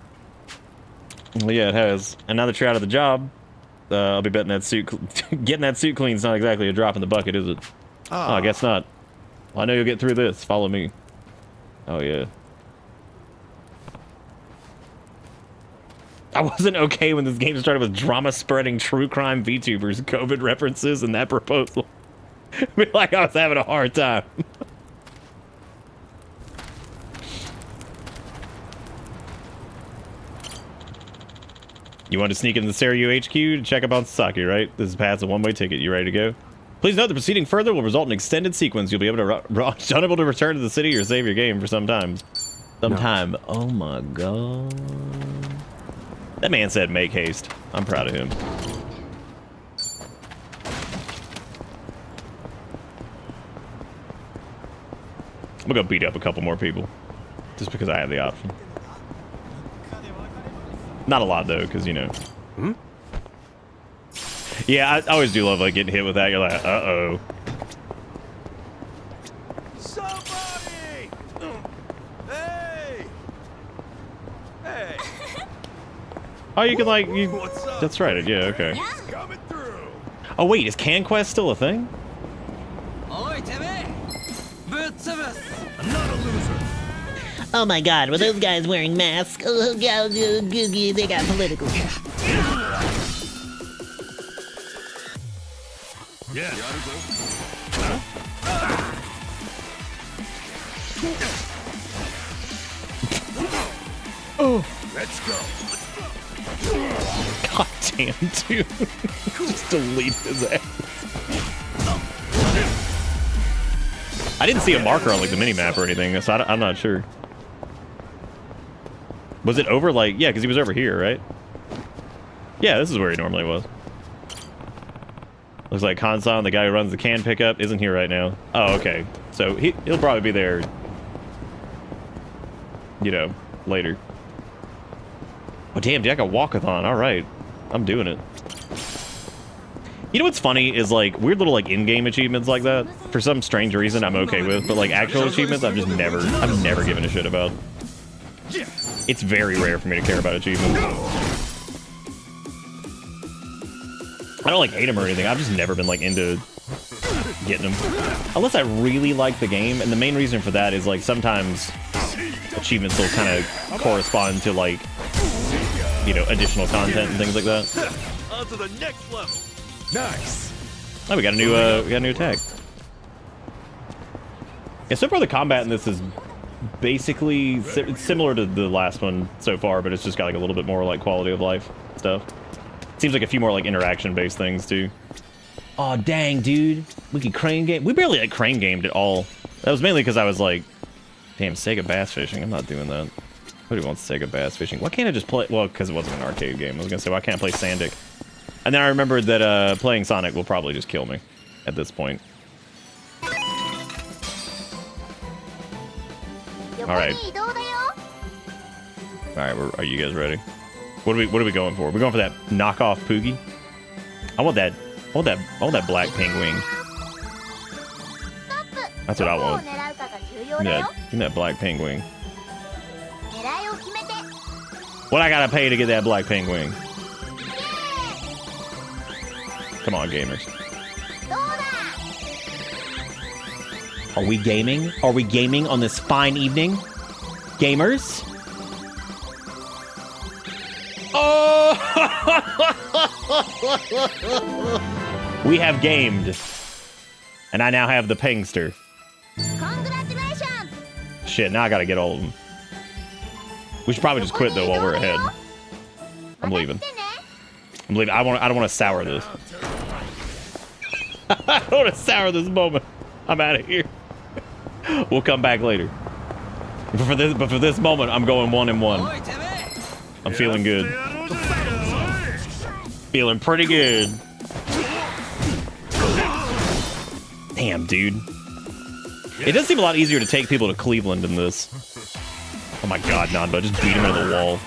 yeah, it has. And now that you're out of the job, I'll be betting that suit, getting that suit clean is not exactly a drop in the bucket, is it? Oh, I guess not. Well, I know you'll get through this. Follow me. Oh, yeah. I wasn't okay when this game started with drama-spreading true crime VTubers, COVID references, and that proposal. I feel like I was having a hard time. You want to sneak into the Seiryu HQ to check up on Sasaki, right? This is past a one-way ticket. You ready to go? Please note the proceeding further will result in extended sequence. You'll be able to unable to return to the city or save your game for some time. Sometime. No. Oh my god. That man said make haste. I'm proud of him. I'm gonna go beat up a couple more people. Just because I have the option. Not a lot though, because you know. Yeah, I always do love like getting hit with that. You're like, uh-oh. Somebody! Hey! Hey! Oh, you can like you. That's right. Yeah. Okay. Oh wait, is CanQuest still a thing? Oh my god, were those guys wearing masks? Oh, they got political. Yeah. Oh. Let's go. God damn, dude. Just delete his ass. I didn't see a marker on like the minimap or anything, so I'm not sure. Was it over like, yeah, because he was over here, right? Yeah, this is where he normally was. Looks like Kansan, the guy who runs the can pickup, isn't here right now. Oh, okay. So he'll probably be there, you know, later. Oh, damn, dude, I got walkathon. All right. I'm doing it. You know what's funny is like weird little like in-game achievements like that. For some strange reason, I'm okay with, but like actual achievements, I've never given a shit about. It's very rare for me to care about achievements. I don't like hate them or anything. I've just never been like into getting them, unless I really like the game. And the main reason for that is like sometimes achievements will kind of correspond to like, you know, additional content and things like that. On to the next level. Nice. Oh, we got a new attack. Yeah, so far the combat in this is basically similar to the last one so far, but it's just got like a little bit more like quality of life stuff. Seems like a few more like interaction-based things too. Oh dang, dude, we could crane game. We barely like crane gamed at all. That was mainly because I was like, damn, Sega bass fishing. I'm not doing that. Nobody wants Sega bass fishing. Why can't I just play? Well, because it wasn't an arcade game. I was gonna say, why can't I play Sandic? And then I remembered that playing Sonic will probably just kill me at this point. Alright. Alright, are you guys ready? What are we going for? We're going for that knockoff Poogie? I want that black penguin. That's what I want. Yeah, give me that black penguin. What I gotta pay to get that black penguin? Come on, gamers. Are we gaming? Are we gaming on this fine evening? Gamers? Oh! We have gamed. And I now have the Pengster. shit, now I gotta get all of them. We should probably just quit though while we're ahead. I'm leaving. I'm leaving. I don't want to sour this. I don't want to sour this moment. I'm out of here. We'll come back later. But for this moment, I'm going 1-1. I'm feeling good. Feeling pretty good. Damn, dude. It does seem a lot easier to take people to Cleveland in this. Oh my god, Nanba, just beat him into the wall.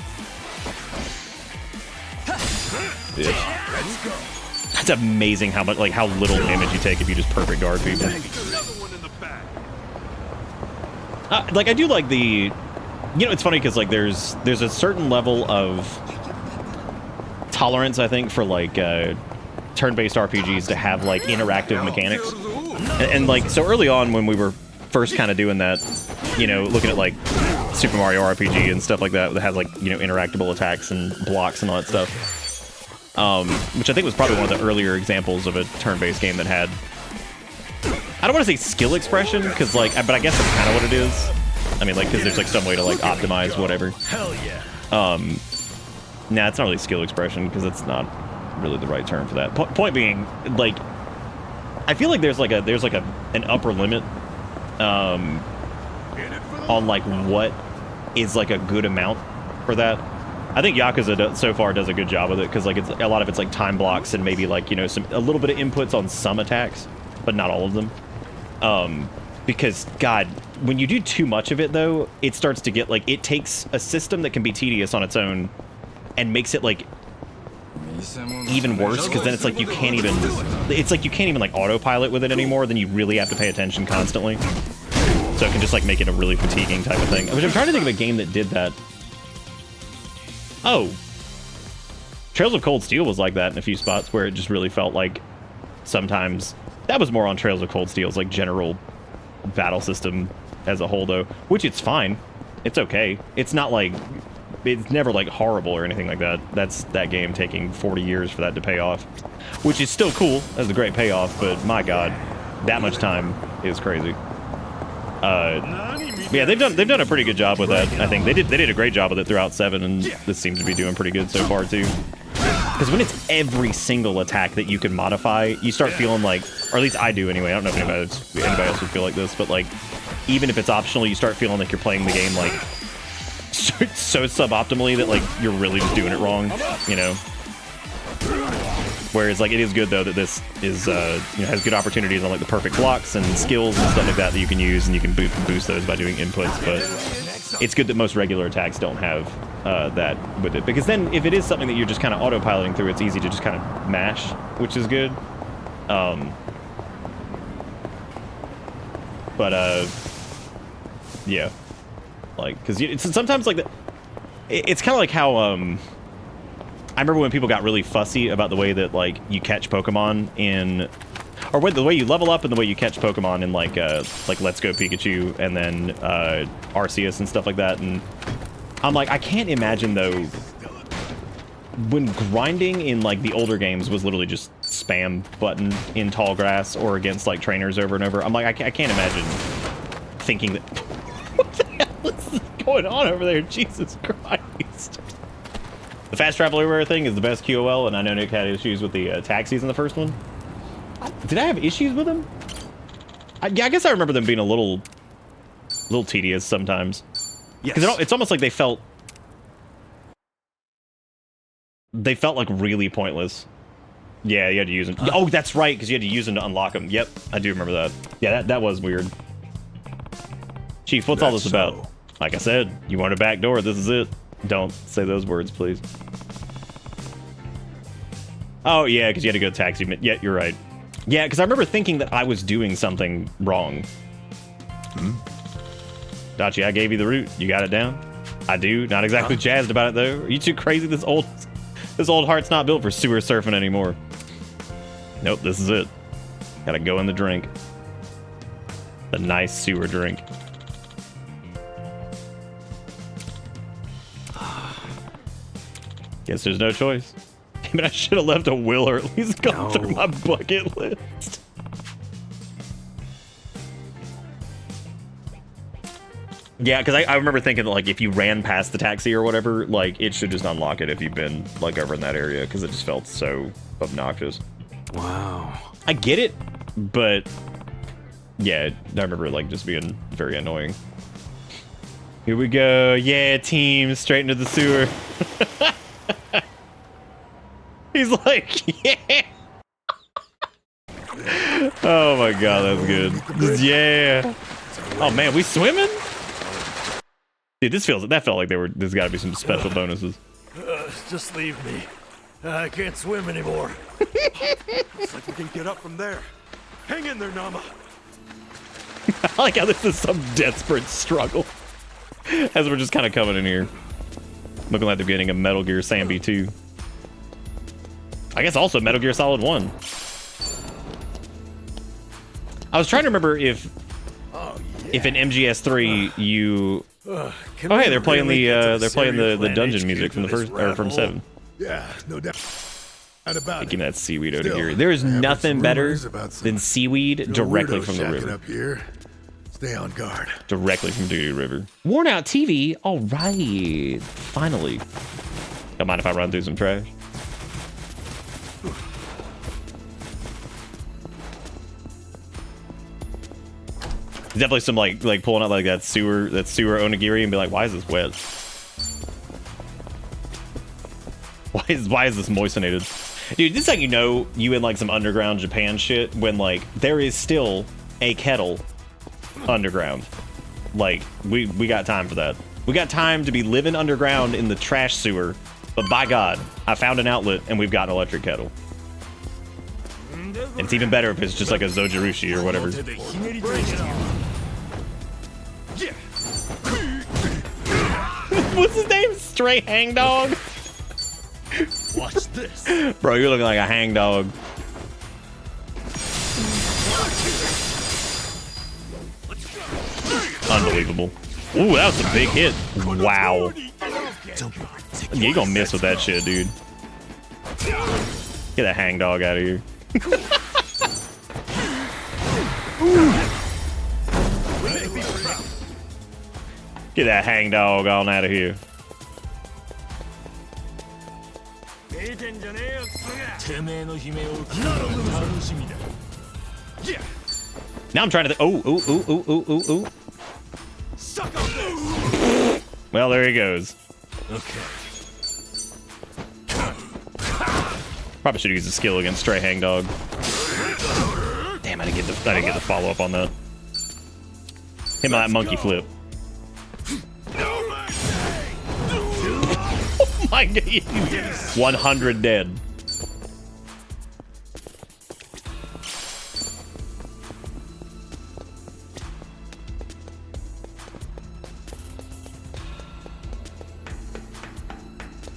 Bitch. That's amazing how much, like, how little damage you take if you just perfect guard people. Like, I do like the, you know, it's funny because like there's a certain level of tolerance, I think, for like turn-based RPGs to have like interactive mechanics, and like so early on when we were first kind of doing that, you know, looking at like Super Mario RPG and stuff like that that has like, you know, interactable attacks and blocks and all that stuff, which I think was probably one of the earlier examples of a turn-based game that had, I don't want to say skill expression, because like, but I guess that's kind of what it is. I mean, like, because there's like some way to like optimize whatever. Hell yeah. Nah, it's not really skill expression because it's not really the right term for that. Point being, like, I feel like there's an upper limit, on like what is like a good amount for that. I think Yakuza so far does a good job with it because like it's a lot of it's like time blocks and maybe like, you know, a little bit of inputs on some attacks, but not all of them. Because God, when you do too much of it though, it starts to get like, it takes a system that can be tedious on its own and makes it like even worse, because then it's like you can't even like autopilot with it anymore. Then you really have to pay attention constantly, so it can just like make it a really fatiguing type of thing. Which I'm trying to think of a game that did that. Oh, Trails of Cold Steel was like that in a few spots where it just really felt like sometimes that was more on Trails of Cold Steel's like general battle system as a whole though, which it's fine. It's okay. It's not like, it's never like horrible or anything like that. That's that game taking 40 years for that to pay off, which is still cool. That's a great payoff, but my God, that much time is crazy. Yeah, they've done a pretty good job with that. I think they did a great job with it throughout 7, and this seems to be doing pretty good so far too. Because when it's every single attack that you can modify, you start feeling like, or at least I do anyway. I don't know if anybody else would feel like this, but like, even if it's optional, you start feeling like you're playing the game like so suboptimally that like you're really just doing it wrong, you know. Whereas like it is good though that this is you know, has good opportunities on like the perfect blocks and skills and stuff like that you can use, and you can boost those by doing inputs. But it's good that most regular attacks don't have that with it, because then if it is something that you're just kind of autopiloting through, it's easy to just kind of mash, which is good. But yeah, like, because it's sometimes like it's kind of like how I remember when people got really fussy about the way that like you catch Pokemon in, or the way you level up and the way you catch Pokemon in like Let's Go Pikachu and then Arceus and stuff like that. And I'm like, I can't imagine though, when grinding in like the older games was literally just spam button in Tall Grass or against like trainers over and over. I'm like, I can't imagine thinking that. What the hell is going on over there? Jesus Christ. The fast travel everywhere thing is the best QOL, and I know Nick had issues with the taxis in the first one. Did I have issues with them? Yeah, I guess I remember them being a little tedious sometimes. Because it's almost like they felt like really pointless. Yeah, you had to use them. Oh, that's right, because you had to use them to unlock them. Yep, I do remember that. Yeah, that was weird. Chief, what's all this about? Like I said, you want a back door, this is it. Don't say those words, please. Oh, yeah, because you had to go taxi. Yeah, you're right. Yeah, because I remember thinking that I was doing something wrong. Dachi, I gave you the route. You got it down? I do. Not exactly jazzed about it, though. Are you too crazy? This old heart's not built for sewer surfing anymore. Nope, this is it. Gotta go in the drink. The nice sewer drink. Guess there's no choice. Damn it, I should have left a will or at least gone through my bucket list. Yeah, because I remember thinking that, like, if you ran past the taxi or whatever, like, it should just unlock it if you've been, like, over in that area, because it just felt so obnoxious. Wow. I get it, but yeah, I remember it, like, just being very annoying. Here we go. Yeah, team, straight into the sewer. He's like, yeah. Oh my god, that's good. Yeah. Oh man, we swimming? Dude, that felt like there's gotta be some special bonuses. Just leave me. I can't swim anymore. Looks like we can get up from there. Hang in there, Nama. I like how this is some desperate struggle. As we're just kind of coming in here. Looking like they're getting a Metal Gear Sambi 2. I guess also Metal Gear Solid 1. I was trying to remember if in MGS3 you... Oh hey, they're playing the dungeon music from the first, or from 7. Yeah, no doubt about it. Give me that seaweed over here. There is nothing better than seaweed directly from the river. Up here. Stay on guard. Directly from the river. Worn out TV. All right. Finally. Don't mind if I run through some trash. Definitely some like pulling out like that sewer onigiri and be like, why is this wet? Why is this moistenated? Dude, this is how you know you in like some underground Japan shit when like there is still a kettle underground. Like we got time for that. We got time to be living underground in the trash sewer, but by God, I found an outlet and we've got an electric kettle. And it's even better if it's just like a Zojirushi or whatever. What's his name? Stray Hangdog? Watch this. Bro, you're looking like a hangdog. Unbelievable. Ooh, that was a big hit. Wow. Yeah, you gonna miss with that shit, dude. Get that hangdog out of here. Get that hangdog on out of here. Now I'm trying to. Ooh. Well, there he goes. Okay. Probably should use a skill against Stray Hangdog. Damn, I didn't get the follow up on that. Him on that monkey flip. Oh my god, 100 dead.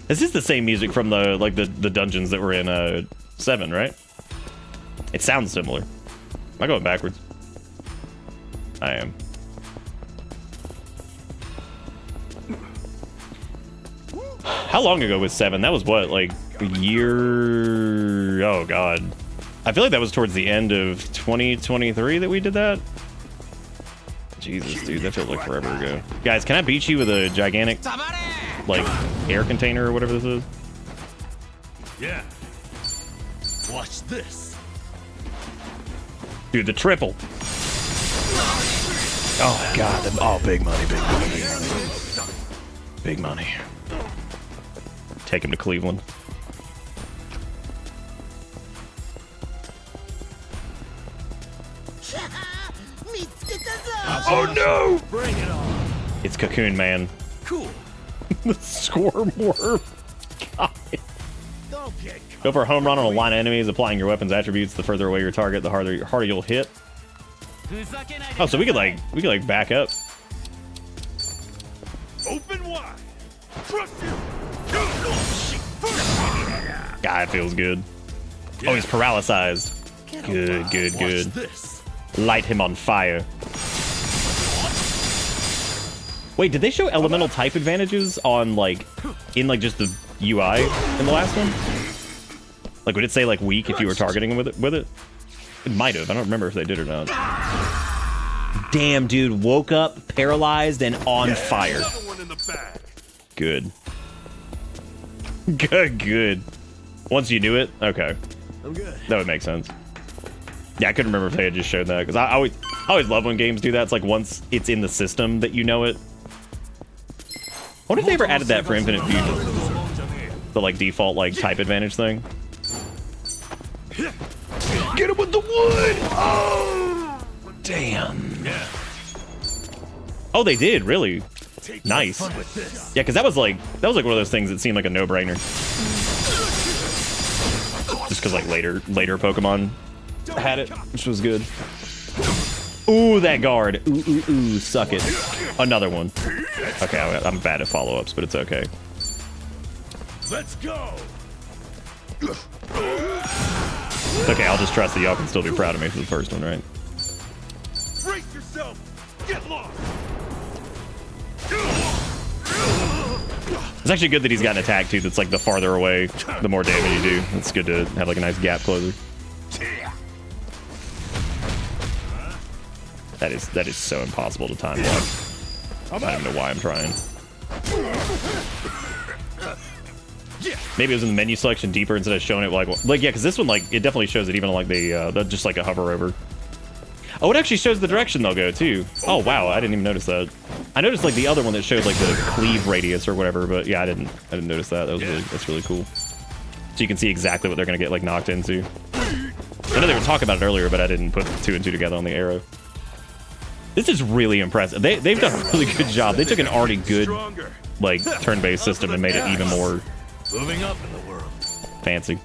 This is the same music from the dungeons that were in 7, right? It sounds similar. Am I going backwards? I am. How long ago was 7? That was what, like a year? Oh god. I feel like that was towards the end of 2023 that we did that. Jesus, dude, that felt like forever ago. Guys, can I beat you with a gigantic, like, air container or whatever this is? Yeah. Watch this. Dude, the triple. Oh god, oh, big money, big money, big money. Big money. Take him to Cleveland. Oh no! Bring it on. It's Cocoon Man. Cool. The squirm worm. God. Go for a home run on a line of enemies, applying your weapon's attributes. The further away your target, the harder you'll hit. Oh, so we could like back up. Open wide. Trust you. God, it feels good. Oh, he's paralyzed. Good, good, good. Light him on fire. Wait, did they show elemental type advantages on like in like just the UI in the last one? Like, would it say like weak if you were targeting with it? It might have. I don't remember if they did or not. damn, dude. Woke up, paralyzed, and on fire. Good. Good. Once you knew it? Okay. I'm good. That would make sense. Yeah, I couldn't remember if they had just showed that, because I always love when games do that. It's like once it's in the system that you know it. I wonder if they ever added that for Infinite Fusion. The like default like type advantage thing. Get him with the wood! Oh! Damn. Oh, they did, really? Nice. Yeah, because that was like one of those things that seemed like a no-brainer. Just because like later Pokemon had it, which was good. Ooh, that guard. Ooh, suck it. Another one. Okay, I'm bad at follow-ups, but it's okay. Let's go. Okay, I'll just trust that y'all can still be proud of me for the first one, right? Brace yourself. Get lost. It's actually good that he's got an attack too that's like the farther away, the more damage you do. It's good to have like a nice gap closer. That is so impossible to time block. I don't even know why I'm trying. Maybe it was in the menu selection deeper instead of showing it like yeah, because this one like it definitely shows it even on like the just like a hover over. Oh, it actually shows the direction they'll go too. Oh wow, I didn't even notice that. I noticed like the other one that showed like the cleave radius or whatever, but yeah, I didn't notice that. That's really cool. So you can see exactly what they're gonna get like knocked into. I know they were talking about it earlier, but I didn't put 2 and 2 together on the arrow. This is really impressive. They've done a really good job. They took an already good like turn-based system and made it even more Moving up in the world. fancy.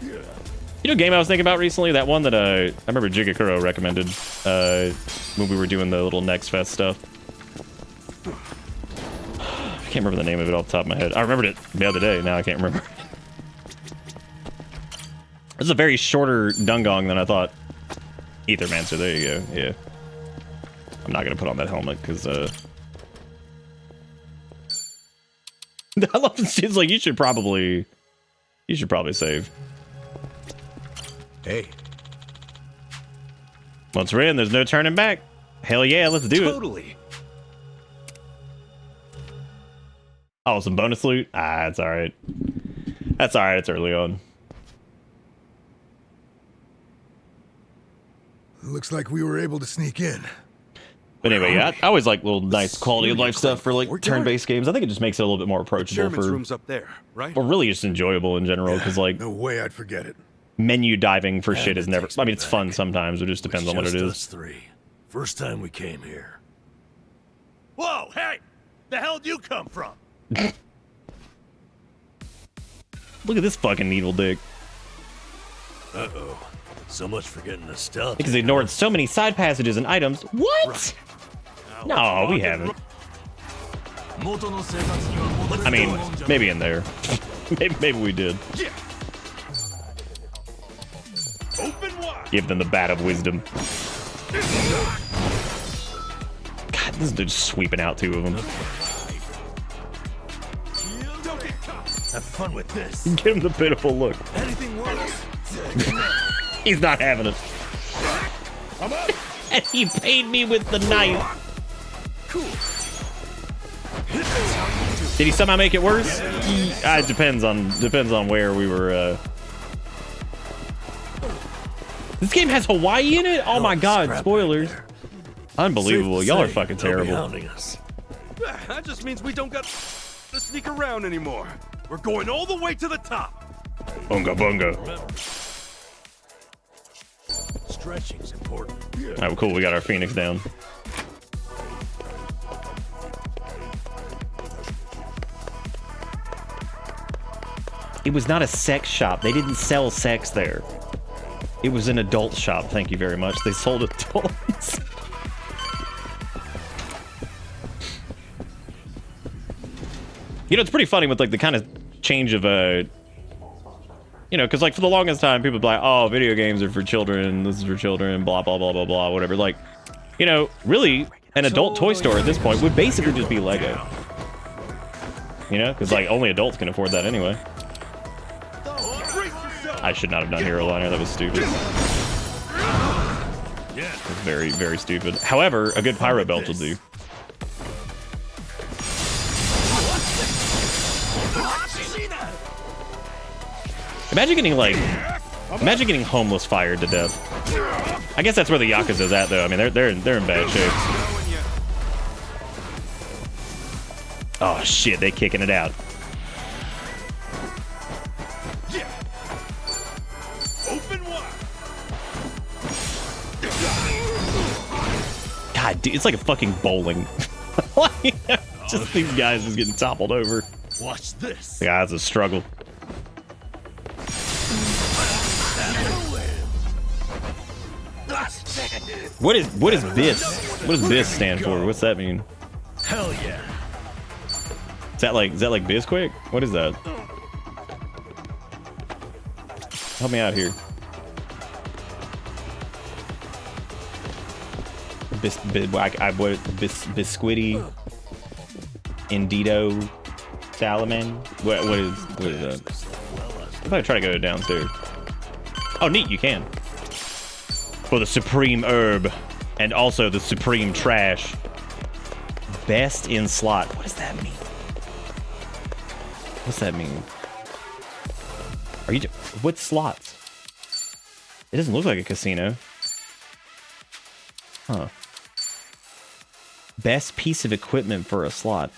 You know a game I was thinking about recently? That one that I remember Jigakuro recommended when we were doing the little Next Fest stuff. I can't remember the name of it off the top of my head. I remembered it the other day. Now I can't remember. This is a very shorter Dungong than I thought. Aethermancer, there you go. Yeah. I'm not gonna put on that helmet because I love this. It's like you should probably save. Hey. Once we're in, there's no turning back. Hell yeah, let's do it. Totally. Oh, some bonus loot? Ah, it's alright. That's alright, it's early on. Looks like we were able to sneak in. But anyway, yeah, I always like little nice quality of life stuff for like turn-based games. I think it just makes it a little bit more approachable Chairman's for, room's up there, right? or really just enjoyable in general. Because like, no way I'd forget it. Menu diving for shit is never. I mean, it's fun sometimes. It just depends on what it is. Us three. First time we came here. Whoa, hey! The hell did you come from? Look at this fucking needle dick. Uh-oh. So much for getting the stealth. Because they ignored so many side passages and items. What? No, we haven't. I mean, maybe in there. maybe we did. Give them the bat of wisdom. God, this is just sweeping out 2 of them. Have fun with this. Give him the pitiful look. Anything works. He's not having it. And he paid me with the knife. Did he somehow make it worse? It depends on where we were. This game has Hawaii in it? Oh my god, spoilers. Unbelievable. Y'all are fucking terrible. That just means we don't got to sneak around anymore. We're going all the way to the top. Bunga bunga. Stretching's important. Oh, cool. We got our Phoenix down. It was not a sex shop. They didn't sell sex there. It was an adult shop. Thank you very much. They sold adults. You know, it's pretty funny with like the kind of change of you know, because like for the longest time people would be like, oh, video games are for children, this is for children, blah blah blah blah blah, whatever. Like, you know, really an adult toy store at this point would basically just be Lego. You know, because like only adults can afford that anyway. I should not have done Hero Liner, that was stupid. Yeah. It's very, very stupid. However, a good pyro belt will do. Imagine getting homeless fired to death. I guess that's where the Yakuza's at, though. I mean, they're in bad shape. Oh shit, they kicking it out. God, dude, it's like a fucking bowling. Just these guys just getting toppled over. Watch this. Yeah, it's a struggle. What is BIS? What does BIS stand for? What's that mean? Hell yeah. Is that like Bisquick? What is that? Help me out here. Biscuity, Indito, Salaman. What is that? I'm gonna try to go downstairs. Oh, neat, you can. For the supreme herb, and also the supreme trash. Best in slot. What does that mean? What's that mean? Are you? What slots? It doesn't look like a casino. Huh. Best piece of equipment for a slot.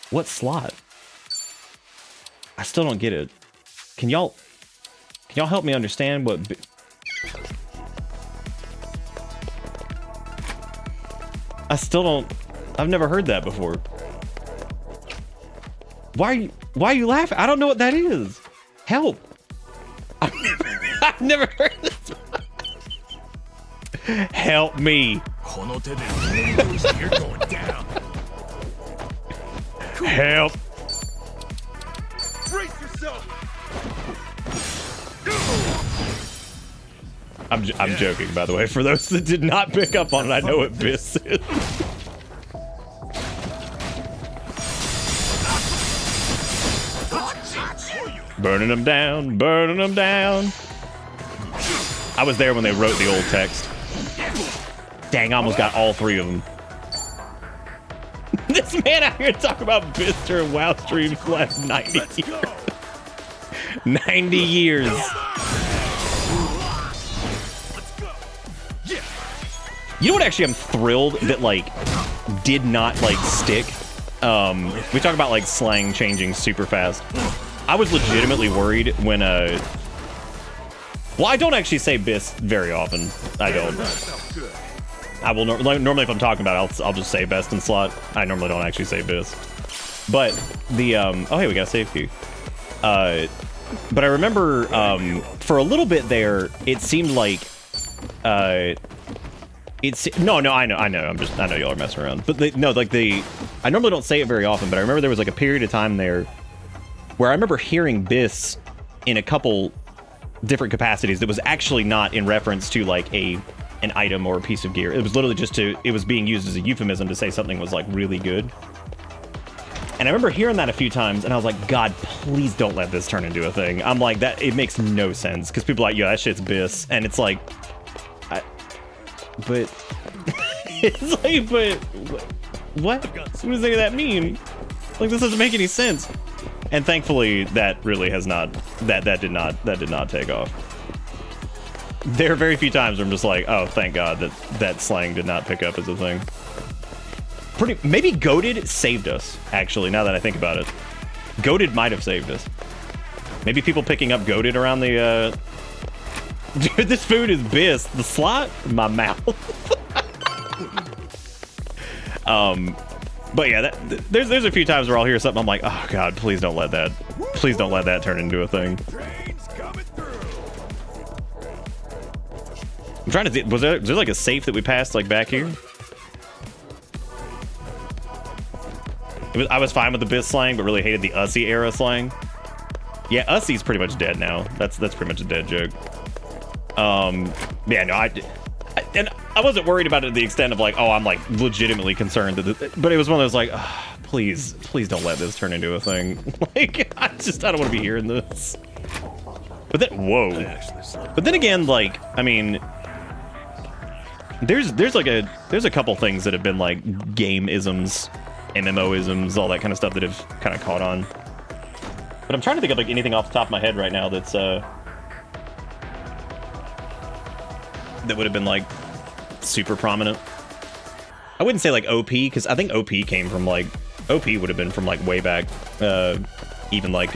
What slot? I still don't get it. Can y'all help me understand what? I still don't. I've never heard that before. Why are you laughing? I don't know what that is. Help. I've never heard this. Help me. You're going down. Help. Brace yourself. I'm joking, by the way. For those that did not pick up on it, I know what BIS is. Burning them down, burning them down. I was there when they wrote the old text. Dang, I almost got all three of them. This man out here talking about Bister and WoW streams for the last 90 years. 90 years. You know what, actually, I'm thrilled that, like, did not, like, stick? We talk about, like, slang changing super fast. I was legitimately worried when, well, I don't actually say BIS very often. I don't. I will, normally if I'm talking about it, I'll just say best in slot. I normally don't actually say BIS. But the, oh, hey, we got a save queue. But I remember, for a little bit there, it seemed like, no, I know, I know y'all are messing around. But I normally don't say it very often, but I remember there was like a period of time there where I remember hearing BIS in a couple different capacities that was actually not in reference to like an item or a piece of gear. It was literally just it was being used as a euphemism to say something was like really good. And I remember hearing that a few times and I was like, God, please don't let this turn into a thing. I'm like, that, it makes no sense. Cause people are like, yeah, that shit's BIS. And it's like, but it's like, but what? What does any of that mean? Like, this doesn't make any sense. And thankfully, that really has not. That did not take off. There are very few times where I'm just like, oh, thank God that slang did not pick up as a thing. Maybe Goated saved us. Actually, now that I think about it, Goated might have saved us. Maybe people picking up Goated around the. Dude, this food is BIS. The slot in my mouth. But yeah, there's a few times where I'll hear something I'm like, oh God, please don't let that turn into a thing. I'm trying to think, was there like a safe that we passed like back here? I was fine with the BIS slang, but really hated the Ussy era slang. Yeah, Ussy's pretty much dead now. That's pretty much a dead joke. Yeah, no, and I wasn't worried about it to the extent of like, oh, I'm like legitimately concerned but it was one of those like, oh, please don't let this turn into a thing. Like, I don't want to be hearing this. But then, whoa. But then again, like, I mean, There's a couple things that have been like game-isms, MMO-isms, all that kind of stuff that have kind of caught on. But I'm trying to think of like anything off the top of my head right now that's that would have been like super prominent. I wouldn't say like OP, because I think OP came from like OP would have been from like way back, even like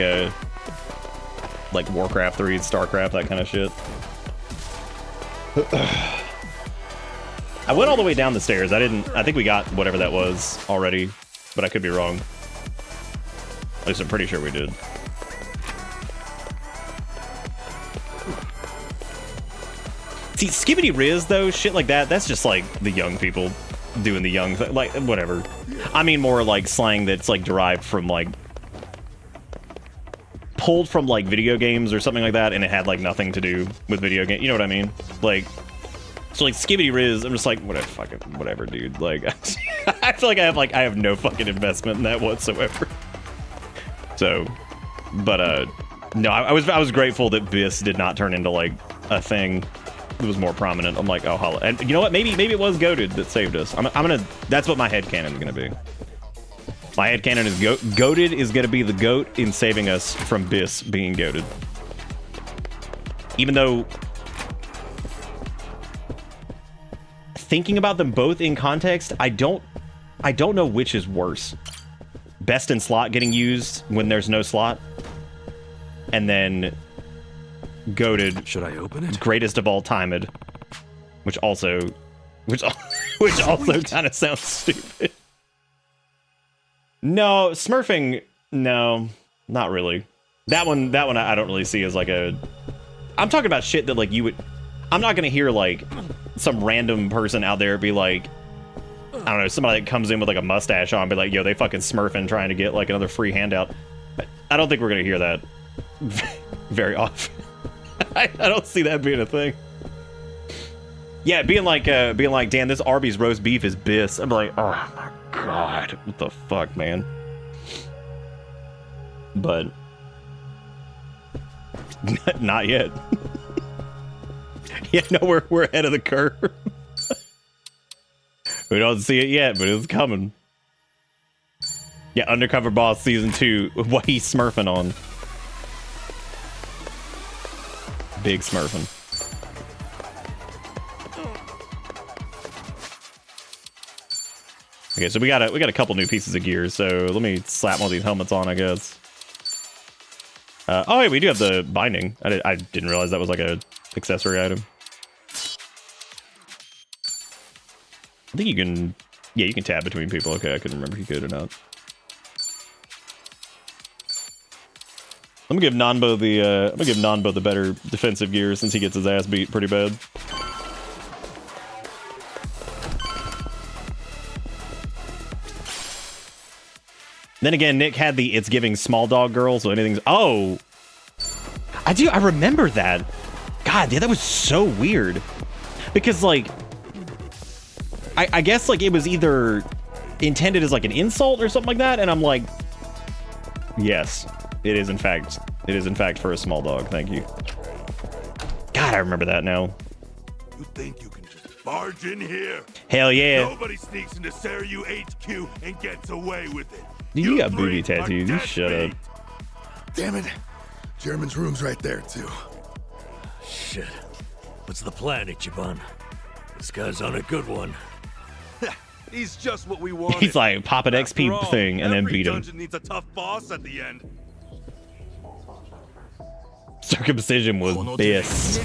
Warcraft 3, StarCraft, that kind of shit. I went all the way down the stairs. I think we got whatever that was already, but I could be wrong. At least I'm pretty sure we did. See, Skibbity Riz though, shit like that, that's just like the young people doing the young thing, like whatever. I mean more like slang that's like derived from like pulled from like video games or something like that, and it had like nothing to do with video game. You know what I mean? Like, so like Skibbity Riz, I'm just like whatever, dude. Like, I feel like I have no fucking investment in that whatsoever. So, but no, I was grateful that Biss did not turn into like a thing. It was more prominent. I'm like, oh, holla. And you know what? Maybe it was Goated that saved us. I'm gonna. That's what my headcanon is gonna be. My headcanon is Goated is gonna be the goat in saving us from Biss being goated. Even though thinking about them both in context, I don't know which is worse. Best in slot getting used when there's no slot, and then goated. Should I open it? Greatest of all timed, which also kind of sounds stupid. No, smurfing. No, not really. That one I don't really see as like a. I'm talking about shit that like you would. I'm not gonna hear like some random person out there be like, I don't know, somebody that comes in with like a mustache on, be like, yo, they fucking smurfing trying to get like another free handout. I don't think we're gonna hear that very often. I don't see that being a thing. Yeah, being like, damn, this Arby's roast beef is Biss. I'm like, oh my god, what the fuck, man? But not yet. Yeah, no, we're ahead of the curve. We don't see it yet, but it's coming. Yeah, Undercover Boss Season 2, what he's smurfing on. Big smurfing. Okay, so we got a couple new pieces of gear, so let me slap one of these helmets on, I guess. Oh, yeah, we do have the binding. I didn't realize that was like a accessory item. I think you can, yeah, you can tab between people. Okay, I couldn't remember if you could or not. I'm gonna give Nanbo the better defensive gear since he gets his ass beat pretty bad. Then again, Nick had the "it's giving small dog girl," so anything's. Oh, I remember that. God, yeah, that was so weird. Because like, I guess like it was either intended as like an insult or something like that, and I'm like, yes. It is in fact for a small dog. Thank you. God, I remember that now. You think you can just barge in here? Hell yeah. Nobody sneaks into Seiryu HQ and gets away with it. Dude, you got booty tattoos. You shut up. Damn it. German's room's right there, too. Shit. What's the plan, Ichiban? This guy's on a good one. He's just what we wanted. He's like, pop an XP thing and then beat him. Dungeon needs a tough boss at the end. Circumcision was Biss.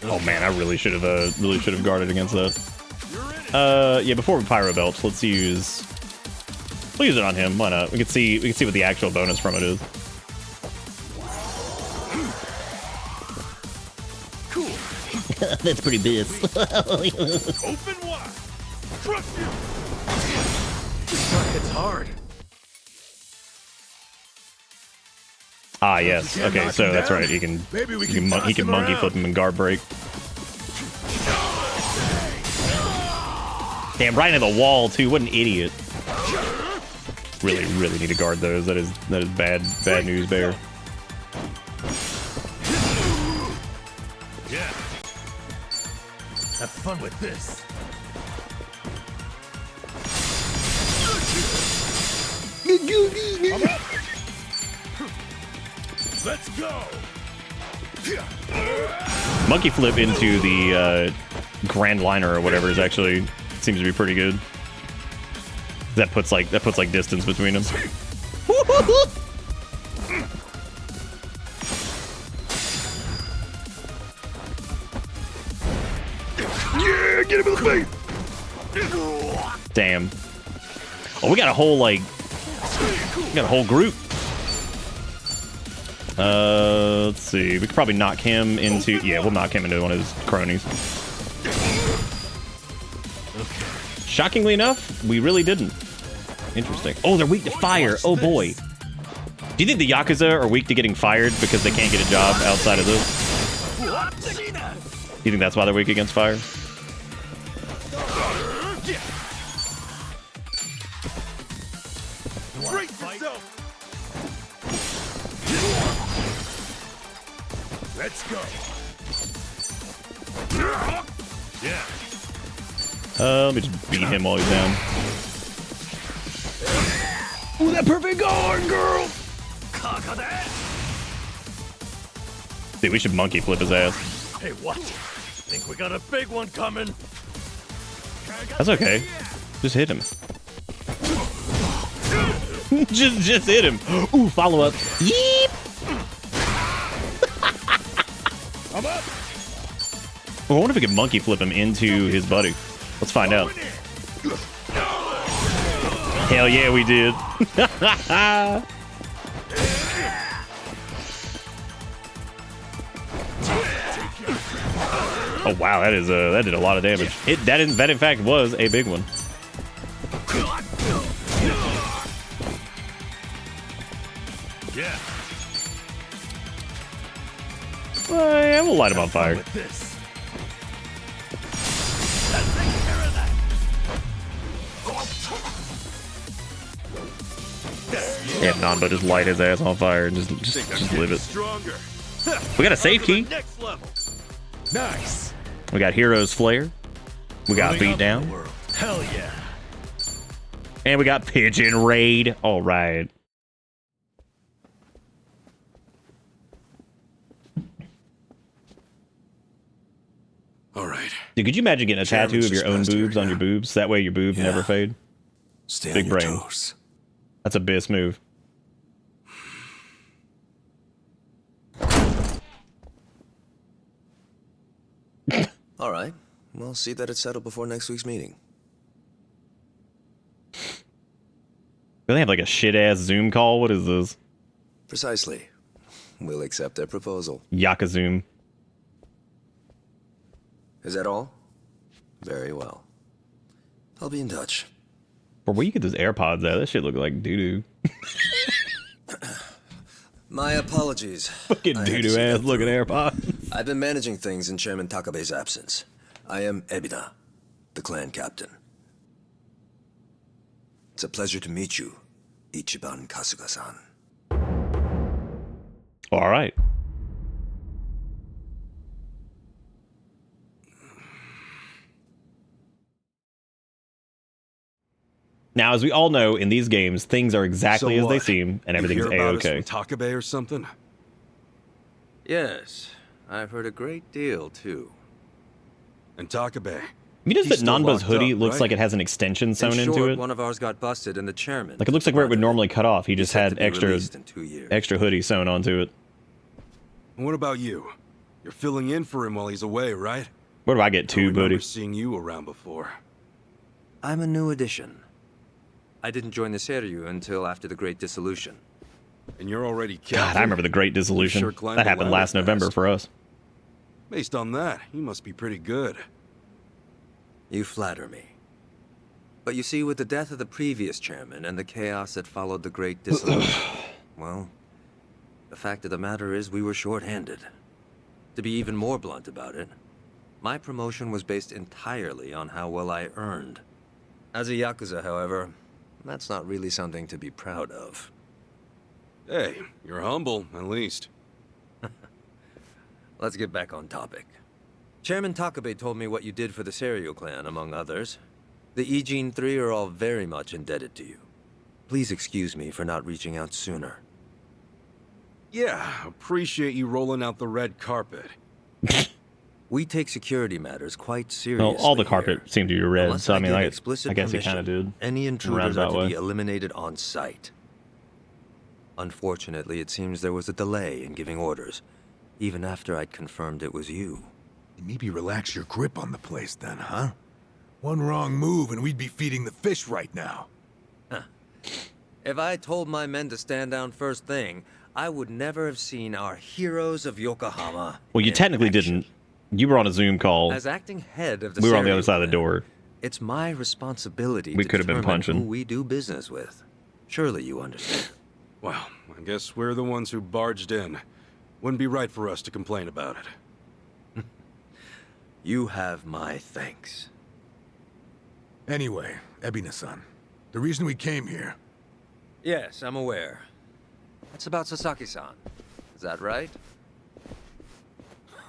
Oh man, I really should have guarded against that. Yeah, before we pyro belts, let's use it on him. Why not? We can see what the actual bonus from it is. Cool. That's pretty Biss. Open wide. Trust you. It's hard. Ah, yes. Okay, so that's right. He can monkey flip him and guard break. Damn, right into the wall too. What an idiot. Really need to guard those. That is bad news, Bear. fun with this. Let's go. Monkey flip into the Grand Liner or whatever is actually seems to be pretty good. That puts like distance between them. Yeah, get him in the face. Damn. Oh, we got a whole group. Let's see. We could probably knock him into. Yeah, we'll knock him into one of his cronies. Shockingly enough, we really didn't. Interesting. Oh, they're weak to fire. Oh boy. Do you think the Yakuza are weak to getting fired because they can't get a job outside of this? Do you think that's why they're weak against fire? Let's go. Yeah. Let me just beat him while he's down. Ooh, that perfect guard, girl. Dude, we should monkey flip his ass. Hey, watch it. Think we got a big one coming. That's okay. Just hit him. just hit him. Ooh, follow up. Yeep. I'm up. I wonder if we can monkey flip him into his buddy. Let's find out. Hell yeah, we did. Oh wow, that did a lot of damage. That in fact was a big one. Yeah. Yeah, we'll light him on fire. Yeah, Nanba just light his ass on fire and just live it. We got a save key. Nice. We got Hero's Flare. We got Beat Down. Hell yeah. And we got Pigeon Raid. All right. All right. Dude, could you imagine getting a tattoo of your own Chairman's boobs on your boobs? That way your boobs never fade. Stay Big on your brain. toes. That's a BIS move. All right. We'll see that it's settled before next week's meeting. Do they have like a shit ass Zoom call? What is this? Precisely. We'll accept their proposal. Yakazoom. Is that all? Very well. I'll be in touch. Or where you get those AirPods at? That shit look like doo doo. My apologies. Fucking doo doo ass looking AirPods. I've been managing things in Chairman Takabe's absence. I am Ebina, the clan captain. It's a pleasure to meet you, Ichiban Kasuga-san. All right. Now, as we all know, in these games, things are exactly as they seem, and everything's A-okay. Takabe or something? Yes, I've heard a great deal, too. And Takabe. You notice that Nanba's hoodie looks like it has an extension sewn into it? One of ours got busted and the chairman... Like, it looks like where it would normally cut off. He just had extra hoodie sewn onto it. And what about you? You're filling in for him while he's away, right? Where do I get to, buddy? I've seen you around before. I'm a new addition. I didn't join the Seiryu until after the Great Dissolution. And you're already captain? God, I remember the Great Dissolution. Sure climbed That the happened ladder last November fast. for us. Based on that, he must be pretty good. You flatter me. But you see, with the death of the previous chairman and the chaos that followed the Great Dissolution, well, the fact of the matter is we were short-handed. To be even more blunt about it, my promotion was based entirely on how well I earned. As a Yakuza, however, that's not really something to be proud of. Hey, you're humble, at least. Let's get back on topic. Chairman Takabe told me what you did for the Seiryu clan, among others. The Ijin 3 are all very much indebted to you. Please excuse me for not reaching out sooner. Yeah, appreciate you rolling out the red carpet. We take security matters quite seriously. Well, all the carpet here. seemed to be red, Unless so I mean, give I explicit guess he kind of permission, did. Any intruders are roundabout to way. be eliminated on sight. Unfortunately, it seems there was a delay in giving orders, even after I'd confirmed it was you. Maybe relax your grip on the place then, huh? One wrong move and we'd be feeding the fish right now. If I told my men to stand down first thing, I would never have seen our heroes of Yokohama. Well, you technically didn't. You were on a Zoom call. As acting head of the We were on the Seiryu other side of the clan, door. It's my responsibility We to could have been determine punching. who we do business with. Surely you understand. Well, I guess we're the ones who barged in. Wouldn't be right for us to complain about it. You have my thanks. Anyway, Ebina-san, the reason we came here... Yes, I'm aware. That's about Sasaki-san. Is that right?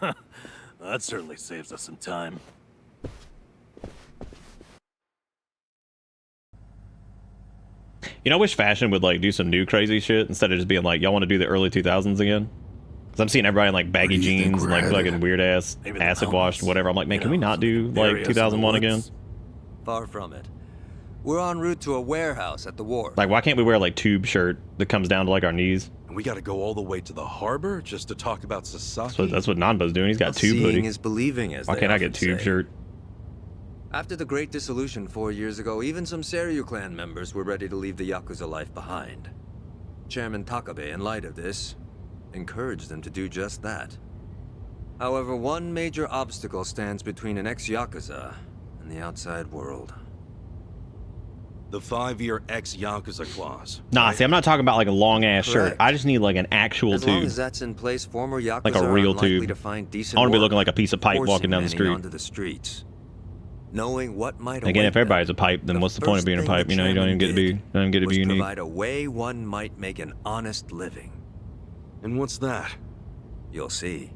That certainly saves us some time. You know, I wish fashion would like do some new crazy shit instead of just being like, y'all want to do the early 2000s again? Because I'm seeing everybody in like baggy jeans and like fucking weird ass acid washed whatever. I'm like, man, can we not do like 2001 again? Far from it. We're en route to a warehouse at the wharf. Like, why can't we wear like tube shirt that comes down to like our knees? And we gotta go all the way to the harbor just to talk about Sasaki? That's what Nanba's doing. He's got tube Seeing hoodie. is believing, as Why they can't I often get tube say. shirt? After the Great Dissolution 4 years ago, even some Seiryu clan members were ready to leave the Yakuza life behind. Chairman Takabe, in light of this, encouraged them to do just that. However, one major obstacle stands between an ex-Yakuza and the outside world. The 5-year ex-Yakuza clause. Nah, see, I'm not talking about like a long ass shirt. Correct. I just need like an actual As long tube. as that's in place, former Yakuza Like a real are unlikely tube. to find decent I want to be work, looking like a piece of pipe forcing walking down the many street. onto the streets. Knowing what might Again, await if everybody's a pipe, then what's the point of being a first thing pipe? the You know, you don't even get to be, chairman don't even get to was be unique. provide a way one might make an honest living. And what's that? You'll see.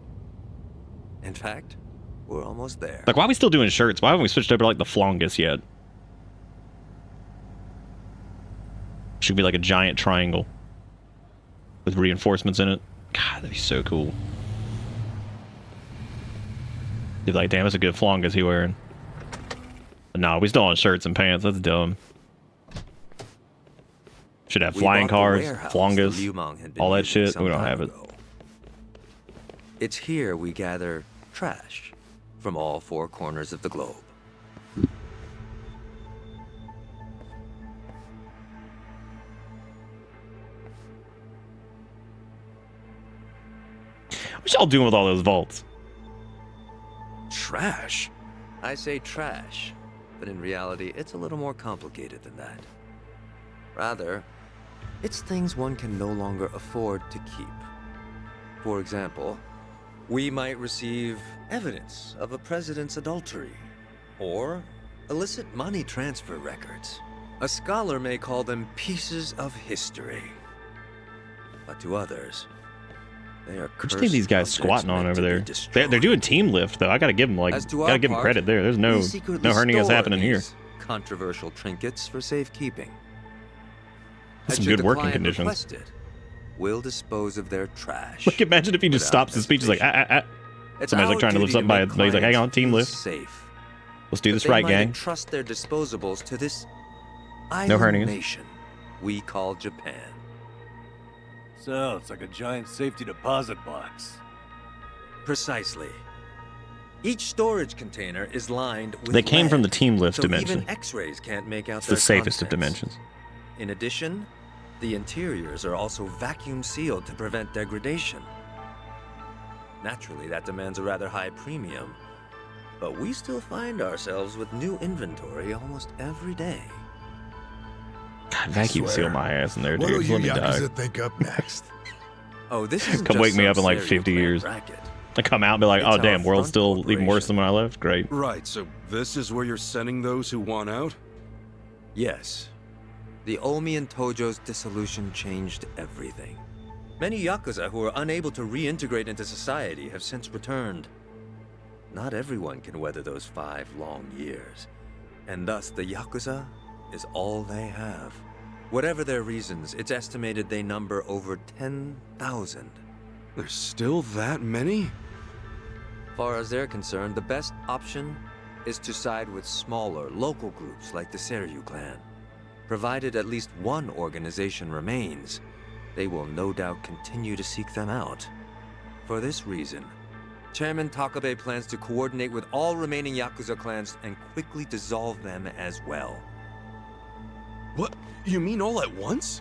In fact, we're almost there. Like, why are we still doing shirts? Why haven't we switched over to like the flongus yet? Should be like a giant triangle with reinforcements in it. God, that'd be so cool. You'd be like, damn, that's a good flongus he wearing. But nah, we still on shirts and pants. That's dumb. Should have We flying bought the cars, warehouse flongus, that Liu Meng had been all that using shit. some We don't time have it. ago. It's here we gather trash from all 4 corners of the globe. What y'all doing with all those vaults? Trash? I say trash, but in reality, it's a little more complicated than that. Rather, it's things one can no longer afford to keep. For example, we might receive evidence of a president's adultery, or illicit money transfer records. A scholar may call them pieces of history. But to others, they are What do you think these guys cursed squatting on objects over meant to be there? They're doing team lift though. I gotta give them like, As to gotta our give them part, credit there. There's no we secretly hernias store happening here. these controversial trinkets for safekeeping. That's some Should good the working client conditions. request it, we'll dispose of their trash. Like, imagine if he just without stops his speech. He's like, It's somebody's like our trying to lift duty something by make it. He's like, hang clients on, team feel lift. Safe. Let's do But this they right, might gang. entrust their disposables to this No island hernias. nation we call Japan. So, it's like a giant safety deposit box. Precisely. Each storage container is lined with They came lead, from the team lift so dimension. Even X-rays can't make out It's their the safest of contents. dimensions. In addition, the interiors are also vacuum sealed to prevent degradation. Naturally, that demands a rather high premium, but we still find ourselves with new inventory almost every day. God, vacuum swear. seal my ass in there, What dude. will you Let me die. Yakuza think up next? Oh, this is Come wake me up in like 50 years. I come out and be like, It's oh our damn, world's front still even worse than when I left. Great. Right, so this is where you're sending those who want out? Yes. The Omi and Tojo's dissolution changed everything. Many Yakuza who were unable to reintegrate into society have since returned. not everyone can weather those 5 long years. And thus, the Yakuza is all they have. Whatever their reasons, it's estimated they number over 10,000. There's still that many? Far as they're concerned, the best option is to side with smaller, local groups like the Seiryu clan. Provided at least one organization remains, they will no doubt continue to seek them out. For this reason, Chairman Takabe plans to coordinate with all remaining Yakuza clans and quickly dissolve them as well. What? You mean all at once?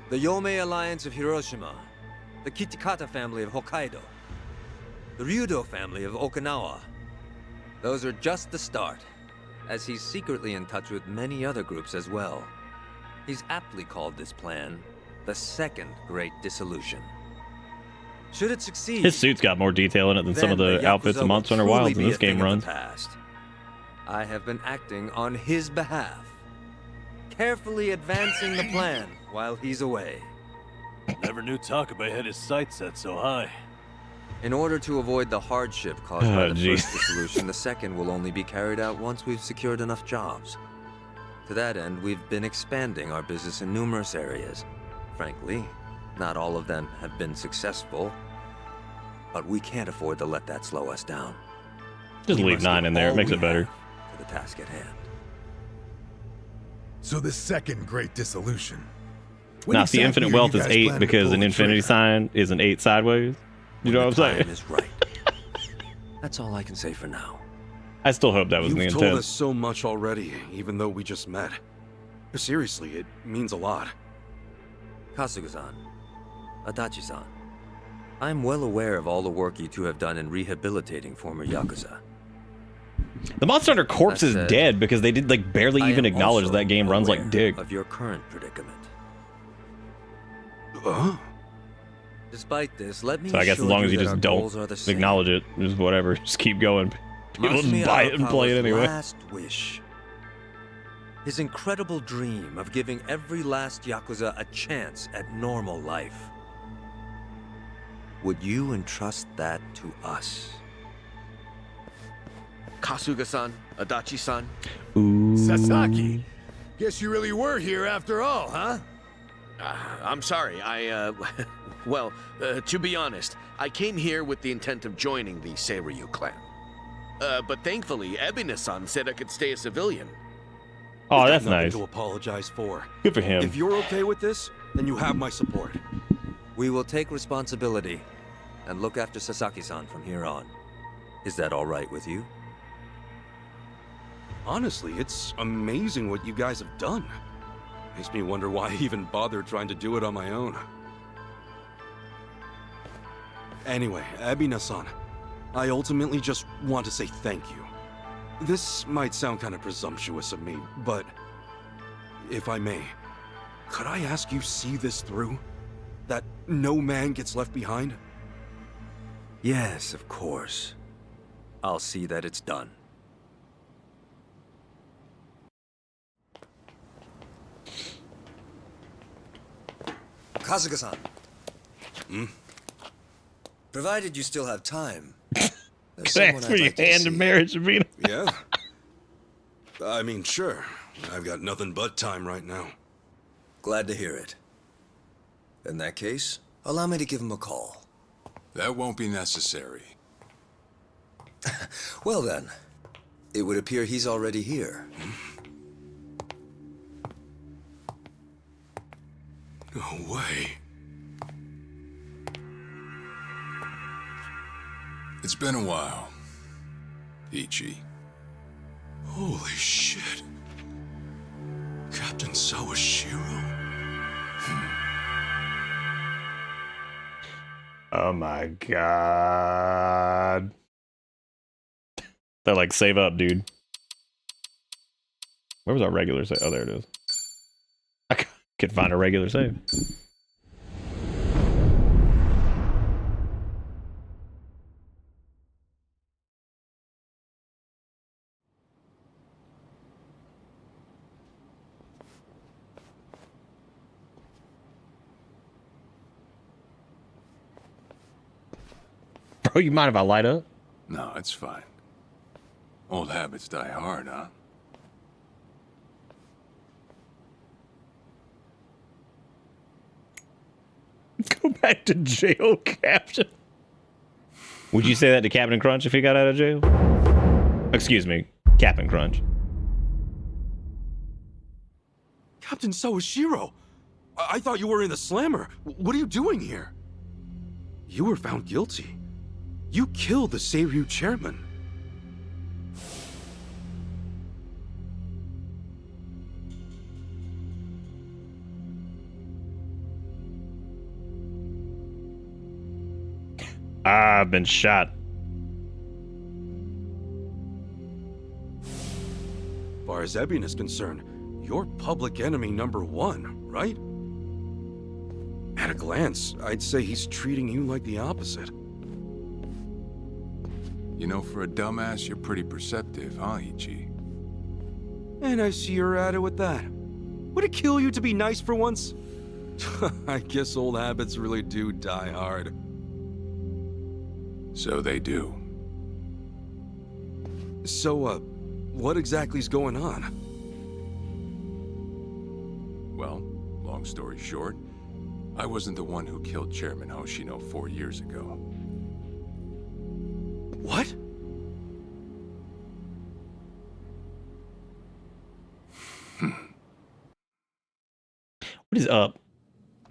The Yomei Alliance of Hiroshima, the Kitakata family of Hokkaido, the Ryudo family of Okinawa. Those are just the start, as he's secretly in touch with many other groups as well. He's aptly called this plan the Second Great Dissolution. Should it succeed, His suit's got more detail in it than some of the outfits in Monster Hunter Wilds in this game runs. I have been acting on his behalf, carefully advancing the plan while he's away. Never knew Takabe had his sights set so high. In order to avoid the hardship caused by the first dissolution, the second will only be carried out once we've secured enough jobs. To that end, we've been expanding our business in numerous areas. Frankly, not all of them have been successful, but we can't afford to let that slow us down. Just leave 9 in there, it makes it better. For the task at hand. So the Second Great Dissolution. Now, see, infinite wealth is 8 because an infinity sign is an 8 sideways. You know what I'm saying? Time is right. That's all I can say for now. I still hope that was the You've intent. told us so much already, even though we just met. Seriously, it means a lot. Kasuga-san, Adachi-san, I'm well aware of all the work you two have done in rehabilitating former Yakuza. The Monster Hunter corpse is said, dead because they did like barely I even am acknowledge also that game runs like aware dick. of your current predicament. Despite this, let me So I guess as assure long as you that just our don't goals are the same. acknowledge it, just whatever, just keep going. People Masumi buy it and play it Arakawa's anyway. last wish. His incredible dream of giving every last Yakuza a chance at normal life. Would you entrust that to us? Kasuga-san, Adachi-san. Sasaki, guess you really were here after all, huh? I'm sorry, well, to be honest, I came here with the intent of joining the Seiryu clan. But thankfully, Ebina-san said I could stay a civilian. Oh, We've got that's nothing nice. to apologize for. Good for him. If you're okay with this, then you have my support. We will take responsibility and look after Sasaki-san from here on. Is that all right with you? Honestly, it's amazing what you guys have done. Makes me wonder why I even bothered trying to do it on my own. Anyway, Ebina-san, I ultimately just want to say thank you. This might sound kind of presumptuous of me, but if I may, could I ask you see this through? That no man gets left behind? Yes, of course. I'll see that it's done. Kasuga-san. Provided you still have time. Thanks for your hand in marriage, Amina. Yeah. I mean, sure. I've got nothing but time right now. Glad to hear it. In that case, allow me to give him a call. That won't be necessary. Well then, it would appear he's already here. No way. It's been a while, Ichi. Holy shit. Captain Sawashiro. Oh my god. They're like, save up, dude. Where was our regular save? Oh, there it is. I could find a regular save. Bro, you mind if I light up? No, it's fine. Old habits die hard, huh? Go back to jail, Captain. Would you say that to Captain Crunch if he got out of jail? Excuse me, Captain Crunch. Captain Sawashiro! I thought you were in the slammer. What are you doing here? You were found guilty. You killed the Seiryu chairman. I've been shot. As far as Ebion is concerned, you're public enemy #1, right? At a glance, I'd say he's treating you like the opposite. You know, for a dumbass, you're pretty perceptive, huh, Ichi? And I see you're at it with that. Would it kill you to be nice for once? I guess old habits really do die hard. So they do. So, what exactly's going on? Well, long story short, I wasn't the one who killed Chairman Hoshino 4 years ago. What? What is up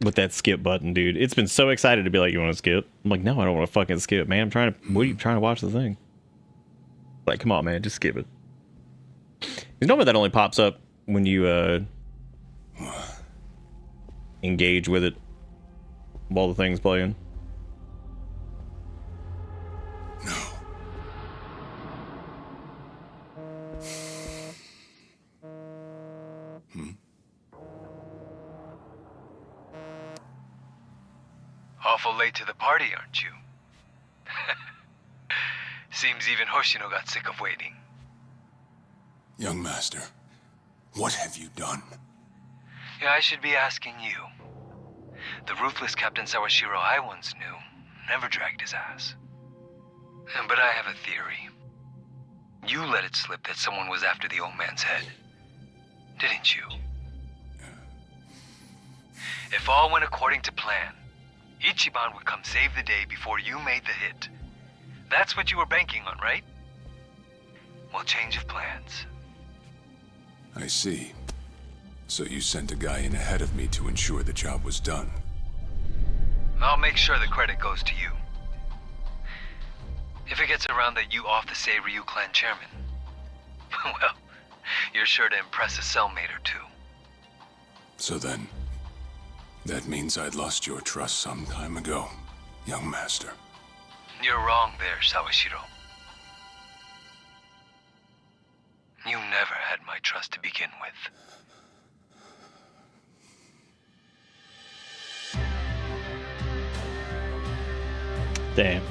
with that skip button, dude? It's been so excited to be like, you want to skip? I'm like, no, I don't want to fucking skip, man. What are you trying to watch the thing? Like, come on, man, just skip it. Because normally that only pops up when you engage with it while the thing's playing. Awful late to the party, aren't you? Seems even Hoshino got sick of waiting. Young master, what have you done? Yeah, I should be asking you. The ruthless Captain Sawashiro I once knew never dragged his ass. But I have a theory. You let it slip that someone was after the old man's head, didn't you? If all went according to plan, Ichiban would come save the day before you made the hit. That's what you were banking on, right? Well, change of plans. I see. So you sent a guy in ahead of me to ensure the job was done. I'll make sure the credit goes to you. If it gets around that you off the Seiryu clan chairman, well, you're sure to impress a cellmate or two. So then, that means I'd lost your trust some time ago, young master. You're wrong there, Sawashiro. You never had my trust to begin with. Damn.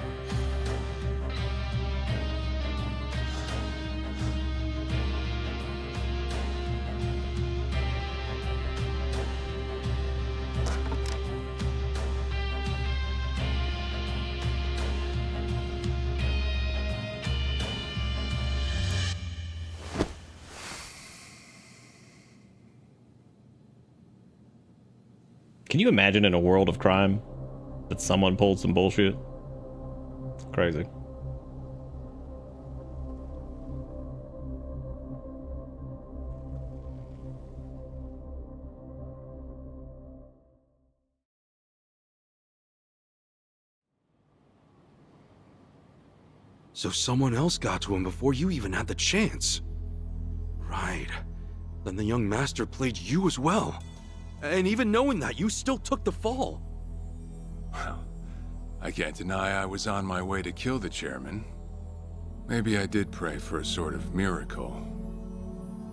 Can you imagine in a world of crime that someone pulled some bullshit? It's crazy. So someone else got to him before you even had the chance. Right. Then the young master played you as well. And even knowing that, you still took the fall. Well, I can't deny I was on my way to kill the chairman. Maybe I did pray for a sort of miracle.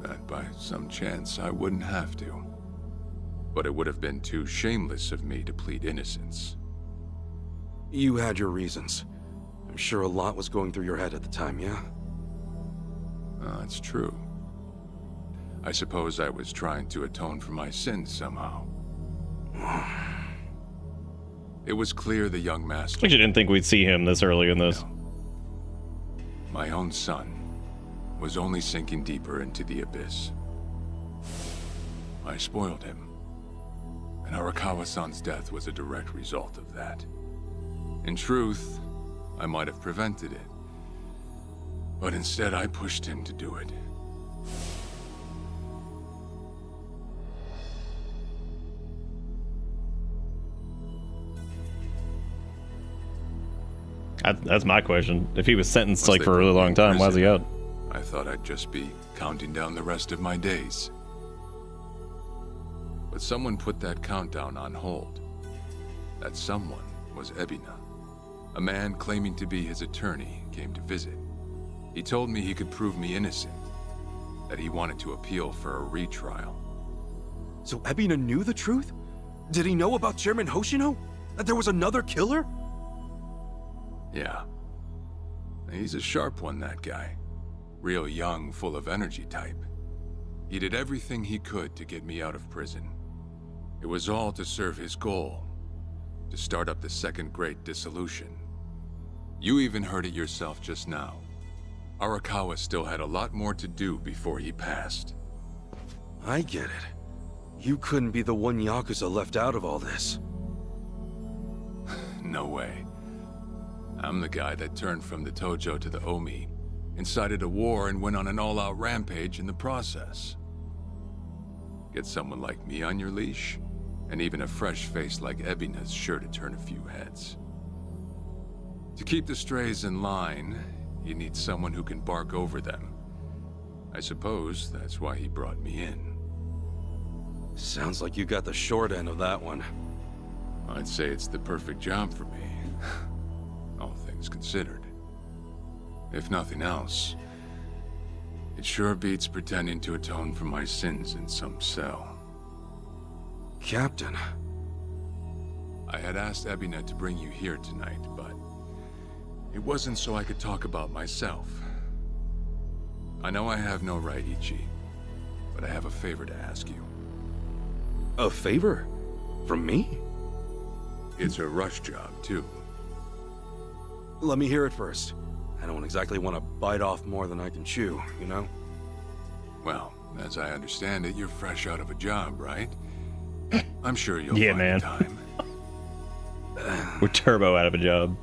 That by some chance I wouldn't have to. But it would have been too shameless of me to plead innocence. You had your reasons. I'm sure a lot was going through your head at the time, yeah? That's true. I suppose I was trying to atone for my sins somehow. It was clear the young master... I actually didn't think we'd see him this early in this. My own son was only sinking deeper into the abyss. I spoiled him, and Arakawa-san's death was a direct result of that. In truth, I might have prevented it, but instead I pushed him to do it. That's my question. If he was sentenced Once like they for a really put me long in time, why is he prison, out? I thought I'd just be counting down the rest of my days. But someone put that countdown on hold. That someone was Ebina. A man claiming to be his attorney came to visit. He told me he could prove me innocent, that he wanted to appeal for a retrial. So Ebina knew the truth? Did he know about Chairman Hoshino? That there was another killer? Yeah. He's a sharp one, that guy. Real young, full of energy type. He did everything he could to get me out of prison. It was all to serve his goal, to start up the Second Great Dissolution. You even heard it yourself just now. Arakawa still had a lot more to do before he passed. I get it. You couldn't be the one Yakuza left out of all this. No way. I'm the guy that turned from the Tojo to the Omi, incited a war and went on an all-out rampage in the process. Get someone like me on your leash, and even a fresh face like Ebina's sure to turn a few heads. To keep the strays in line, you need someone who can bark over them. I suppose that's why he brought me in. Sounds like you got the short end of that one. I'd say it's the perfect job for me. All things considered. If nothing else, it sure beats pretending to atone for my sins in some cell. Captain. I had asked Ebina to bring you here tonight, but it wasn't so I could talk about myself. I know I have no right, Ichi, but I have a favor to ask you. A favor? From me? It's a rush job, too. Let me hear it first. I don't exactly want to bite off more than I can chew, you know? Well, as I understand it, you're fresh out of a job, right? I'm sure you'll Yeah, find man. time. We're Turbo out of a job.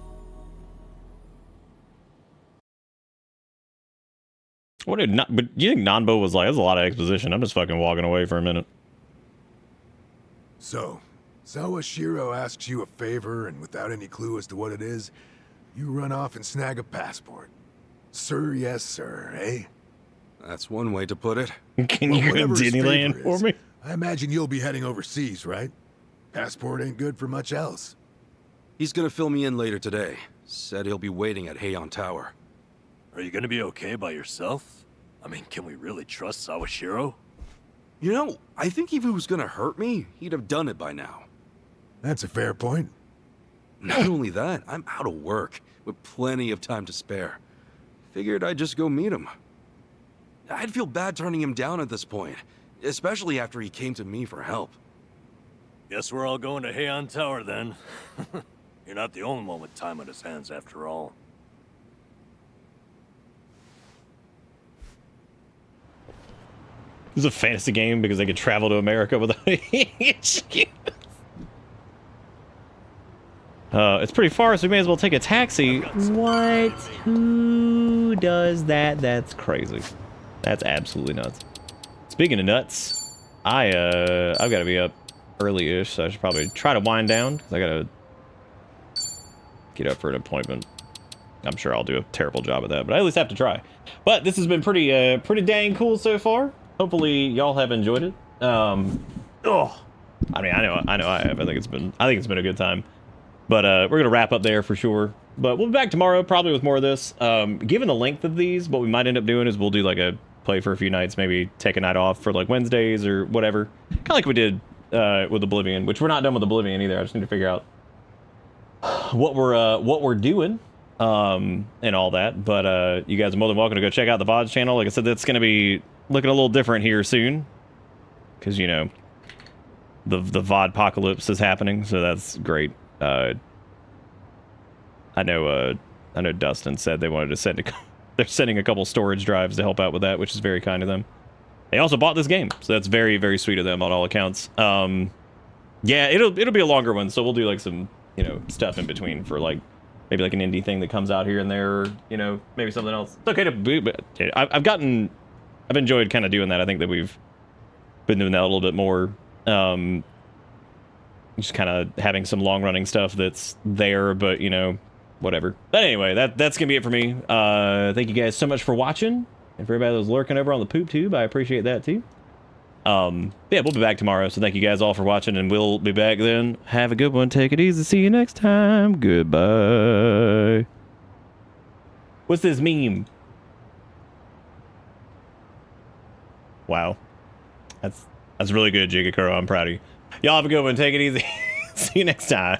What did not? But you think Nanbo was like? That's a lot of exposition. I'm just fucking walking away for a minute. So, Sawashiro asks you a favor, and without any clue as to what it is, you run off and snag a passport. Sir, yes, sir, eh? That's one way to put it. Can you go to whatever his Disneyland favor for is, me? I imagine you'll be heading overseas, right? Passport ain't good for much else. He's gonna fill me in later today. Said he'll be waiting at Heian Tower. Are you gonna be okay by yourself? I mean, can we really trust Sawashiro? You know, I think if he was gonna hurt me, he'd have done it by now. That's a fair point. Not only that, I'm out of work, with plenty of time to spare. Figured I'd just go meet him. I'd feel bad turning him down at this point, especially after he came to me for help. Guess we're all going to Heian Tower then. You're not the only one with time on his hands after all. This is a fantasy game because they could travel to America without excuse. It's pretty far, so we may as well take a taxi. What? Who does that? That's crazy. That's absolutely nuts. Speaking of nuts, I've got to be up early-ish, so I should probably try to wind down because I got to get up for an appointment. I'm sure I'll do a terrible job at that, but I at least have to try. But this has been pretty dang cool so far. Hopefully y'all have enjoyed it. I mean, I know I have. I think it's been a good time. But we're gonna wrap up there for sure. But we'll be back tomorrow, probably with more of this. Given the length of these, what we might end up doing is we'll do like a play for a few nights, maybe take a night off for like Wednesdays or whatever. Kind of like we did with Oblivion, which we're not done with Oblivion either. I just need to figure out what we're doing and all that. But you guys are more than welcome to go check out the VODs channel. Like I said, that's gonna be looking a little different here soon, because you know the VODpocalypse is happening, so that's great. I know Dustin said they wanted to send they're sending a couple storage drives to help out with that, which is very kind of them. They also bought this game, so that's very, very sweet of them on all accounts. Yeah, it'll be a longer one, so we'll do like some, you know, stuff in between for like maybe like an indie thing that comes out here and there, or, you know, maybe something else. It's okay to boot, but I've enjoyed kind of doing that. I think that we've been doing that a little bit more. Just kind of having some long running stuff that's there, but you know, whatever. But anyway, that's gonna be it for me. Thank you guys so much for watching, and for everybody that was lurking over on the poop tube, I appreciate that too. Yeah, we'll be back tomorrow, so thank you guys all for watching, and we'll be back then. Have a good one, take it easy, see you next time, goodbye. What's this meme? Wow, that's really good, Jigakuro. I'm proud of you. Y'all have a good one, take it easy. See you next time.